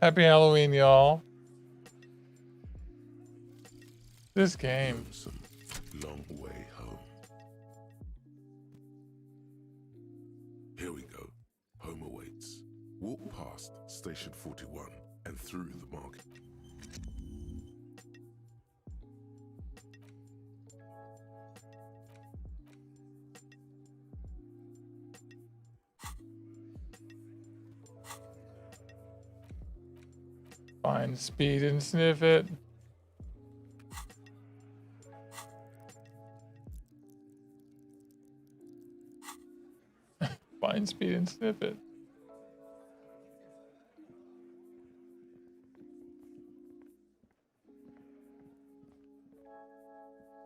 Happy Halloween, y'all. This game. Some long way home. Here we go. Home awaits. Walk past Station 41 and through the market. Find speed and sniff it. Find speed and sniff it.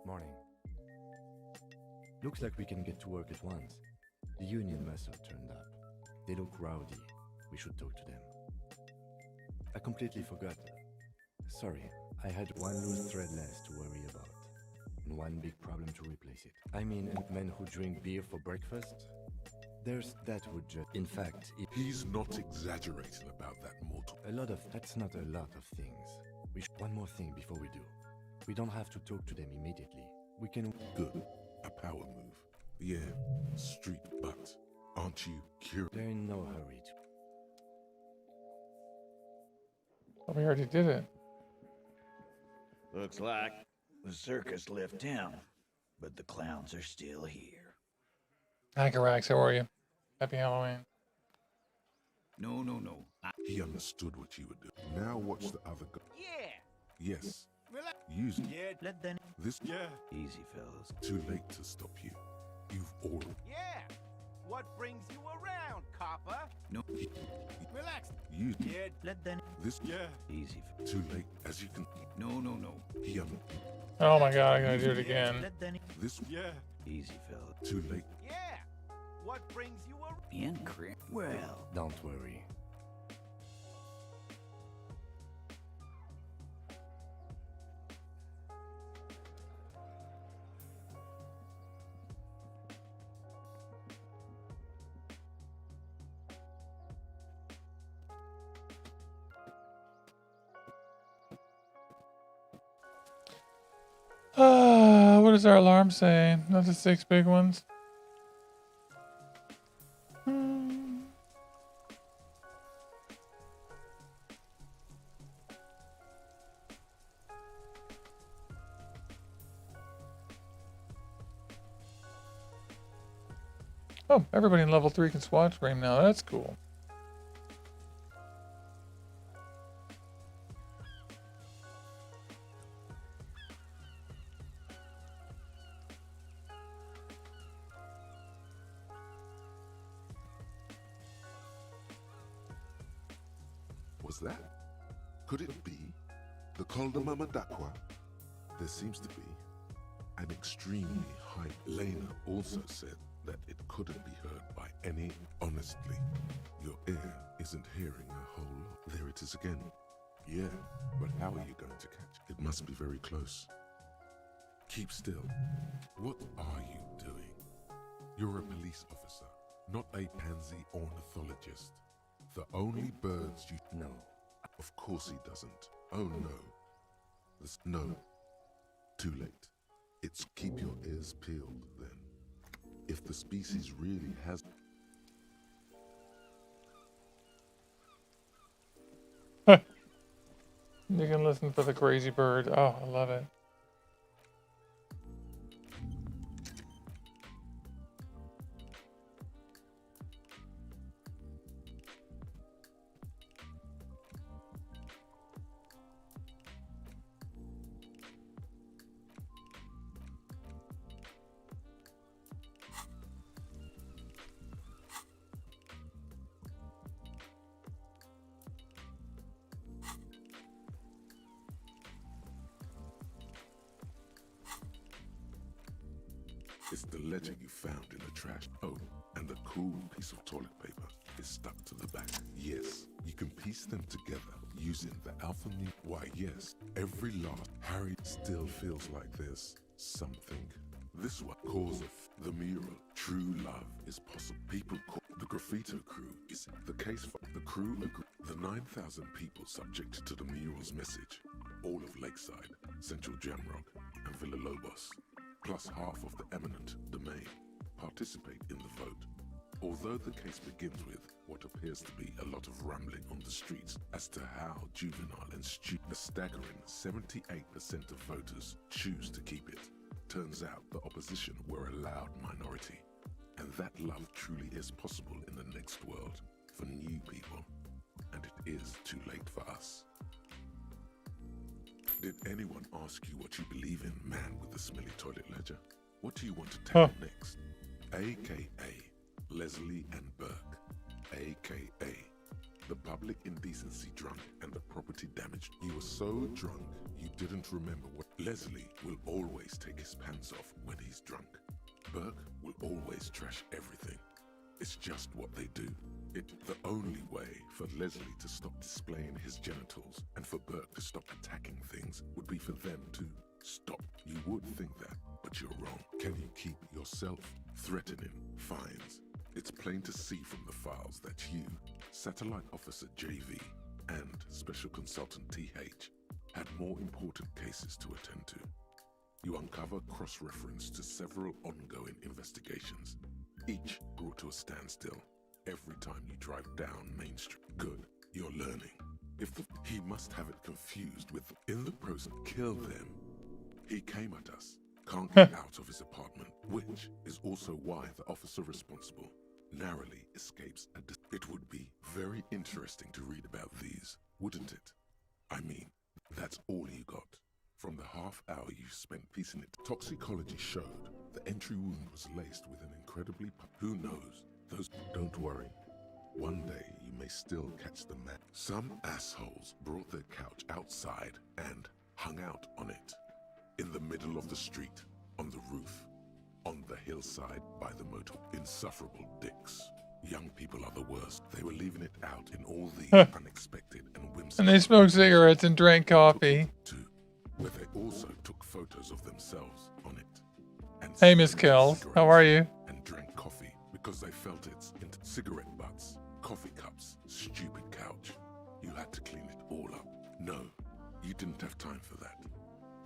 Morning. Looks like we can get to work at once. The union must have turned up. They look rowdy. We should talk to them. I completely forgot. Sorry, I had one loose thread less to worry about. And one big problem to replace it. I mean, men who drink beer for breakfast? There's that would just... In fact, He's not exaggerating about that mortal. That's not a lot of things. One more thing before we do. We don't have to talk to them immediately. We can... Good. A power move. Yeah, street, but aren't you curious? They're in no hurry to... Oh, we already did it. Looks like the circus left town, but the clowns are still here. Hackerax, how are you? Happy Halloween. No. He understood what you were doing. Now watch the other guy. Yeah. Yes. Relax. Use it. Yeah. Let Dennis. This. Yeah. Easy, fellas. Too late to stop you. You've already. Yeah. What brings you around, copper? No. Relax. Use it. Yeah. Let Dennis. This. Yeah. Easy. Too late, as you can. No. He Oh my God, I gotta do it again. Let Dennis. This. Yeah. Easy, fella. Too late. Yeah. What brings you around? Well. Don't worry. What does our alarm say? Not the 6 big ones. Oh, everybody in level 3 can swatch frame now. That's cool. Was that? Could it be? The Col de Mamadakwa, there seems to be an extremely high. Lena also said that it couldn't be heard by any. Honestly, your ear isn't hearing a whole lot. There it is again. Yeah, but how are you going to catch it? It must be very close. Keep still. What are you doing? You're a police officer, not a pansy ornithologist. The only birds you know. Of course he doesn't. Oh no. No. Too late. It's keep your ears peeled then. If the species really has... You can listen for the crazy bird. Oh, I love it. It's the ledger you found in the trash. Oh, and the cool piece of toilet paper is stuck to the back. Yes, you can piece them together using the alphabet. Why, yes, every last Harry still feels like there's something. This one cause of the mural. True love is possible. People call the graffito crew is the case for the crew agree. The 9,000 people subject to the mural's message, all of Lakeside, Central Jamrock, and Villalobos, plus half of the eminent domain, participate in the vote. Although the case begins with what appears to be a lot of rambling on the streets as to how juvenile and a staggering 78% of voters choose to keep it. Turns out the opposition were a loud minority, and that love truly is possible in the next world for new people, and it is too late for us. Did anyone ask you what you believe in, man with the smelly toilet ledger? What do you want to tackle next? AKA Leslie and Burke, AKA the public indecency drunk and the property damaged. You were so drunk you didn't remember what. Leslie will always take his pants off when he's drunk. Burke will always trash everything. It's just what they do. The only way for Leslie to stop displaying his genitals and for Burke to stop attacking things would be for them to stop. You would think that, but you're wrong. Can you keep yourself threatening fines? It's plain to see from the files that you, Satellite Officer JV, and Special Consultant TH had more important cases to attend to. You uncover cross-reference to several ongoing investigations, each brought to a standstill every time you drive down Main Street. Good, you're learning. He must have it confused with in the process, kill them. He came at us, can't get out of his apartment, which is also why the officer responsible narrowly escapes it would be very interesting to read about these, wouldn't it? I mean, that's all you got. From the half hour you spent piecing it, toxicology showed the entry wound was laced with an incredibly... Who knows? Those... Don't worry. One day you may still catch the man. Some assholes brought their couch outside and hung out on it. In the middle of the street, on the roof, on the hillside by the motor. Insufferable dicks. Young people are the worst. They were leaving it out in all these unexpected and whimsical... And they smoked cigarettes and drank coffee. Where they also took photos of themselves on it. And hey, Miss Kells, how are you? And drank coffee because they felt it's into cigarette butts, coffee cups, stupid couch. You had to clean it all up. No, you didn't have time for that.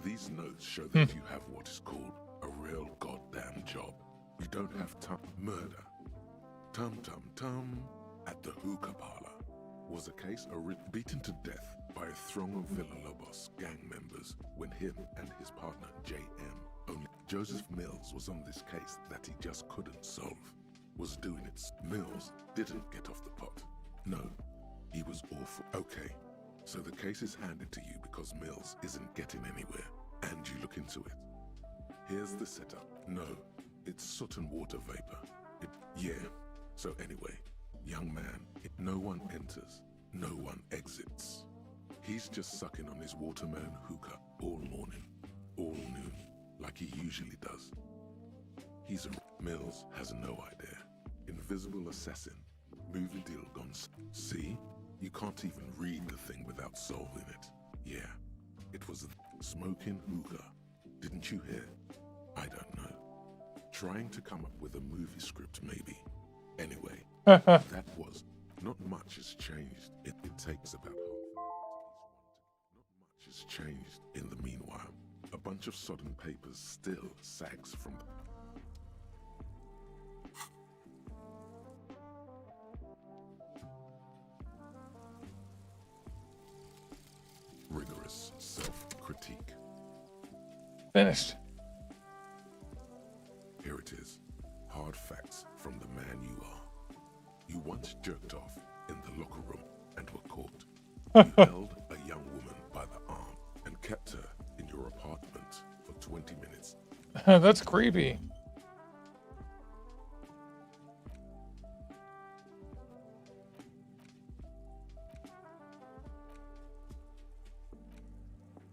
These notes show that you have what is called a real goddamn job. You don't have time. Murder. Tum-tum-tum at the hookah parlor was a case beaten to death by a throng of Villalobos gang members when him and his partner JM, only Joseph Mills was on this case that he just couldn't solve, was doing it. Mills didn't get off the pot. No, he was awful. Okay, so the case is handed to you because Mills isn't getting anywhere, and you look into it. Here's the setup. No, it's soot and water vapor. Yeah, so anyway, young man, no one enters, no one exits. He's just sucking on his watermelon hookah all morning, all noon, like he usually does. He's a... Mills has no idea. Invisible assassin. Movie deal gone. See? You can't even read the thing without solving it. Yeah, it was smoking hookah. Didn't you hear? I don't know. Trying to come up with a movie script, maybe. Anyway, that was... Not much has changed. It takes about half an hour. Not much has changed in the meanwhile. A bunch of sodden papers still sags from... Rigorous self-critique. Finished. Here it is. Hard facts from the man you are. You once jerked off in the locker room and were caught. You held a young woman by the arm and kept her in your apartment for 20 minutes. That's creepy.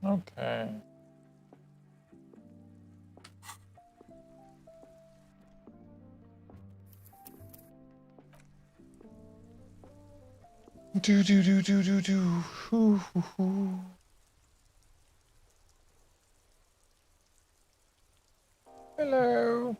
Okay. Do. Ooh, ooh, ooh. Hello.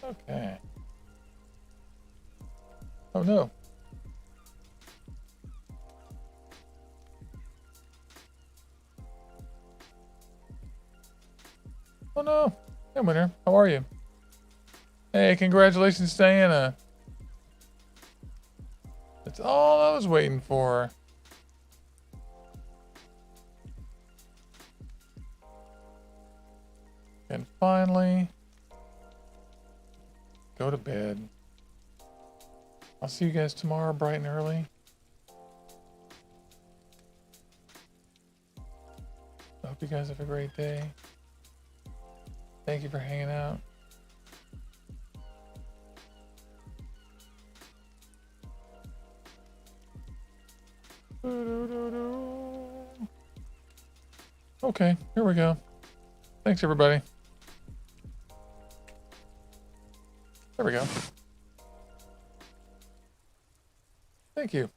Okay. Oh no. Oh no. Hey, Winter. How are you? Hey, congratulations, Diana. That's all I was waiting for. And finally, go to bed. I'll see you guys tomorrow bright and early. I hope you guys have a great day. Thank you for hanging out. Okay, here we go. Thanks, everybody. There we go. Thank you.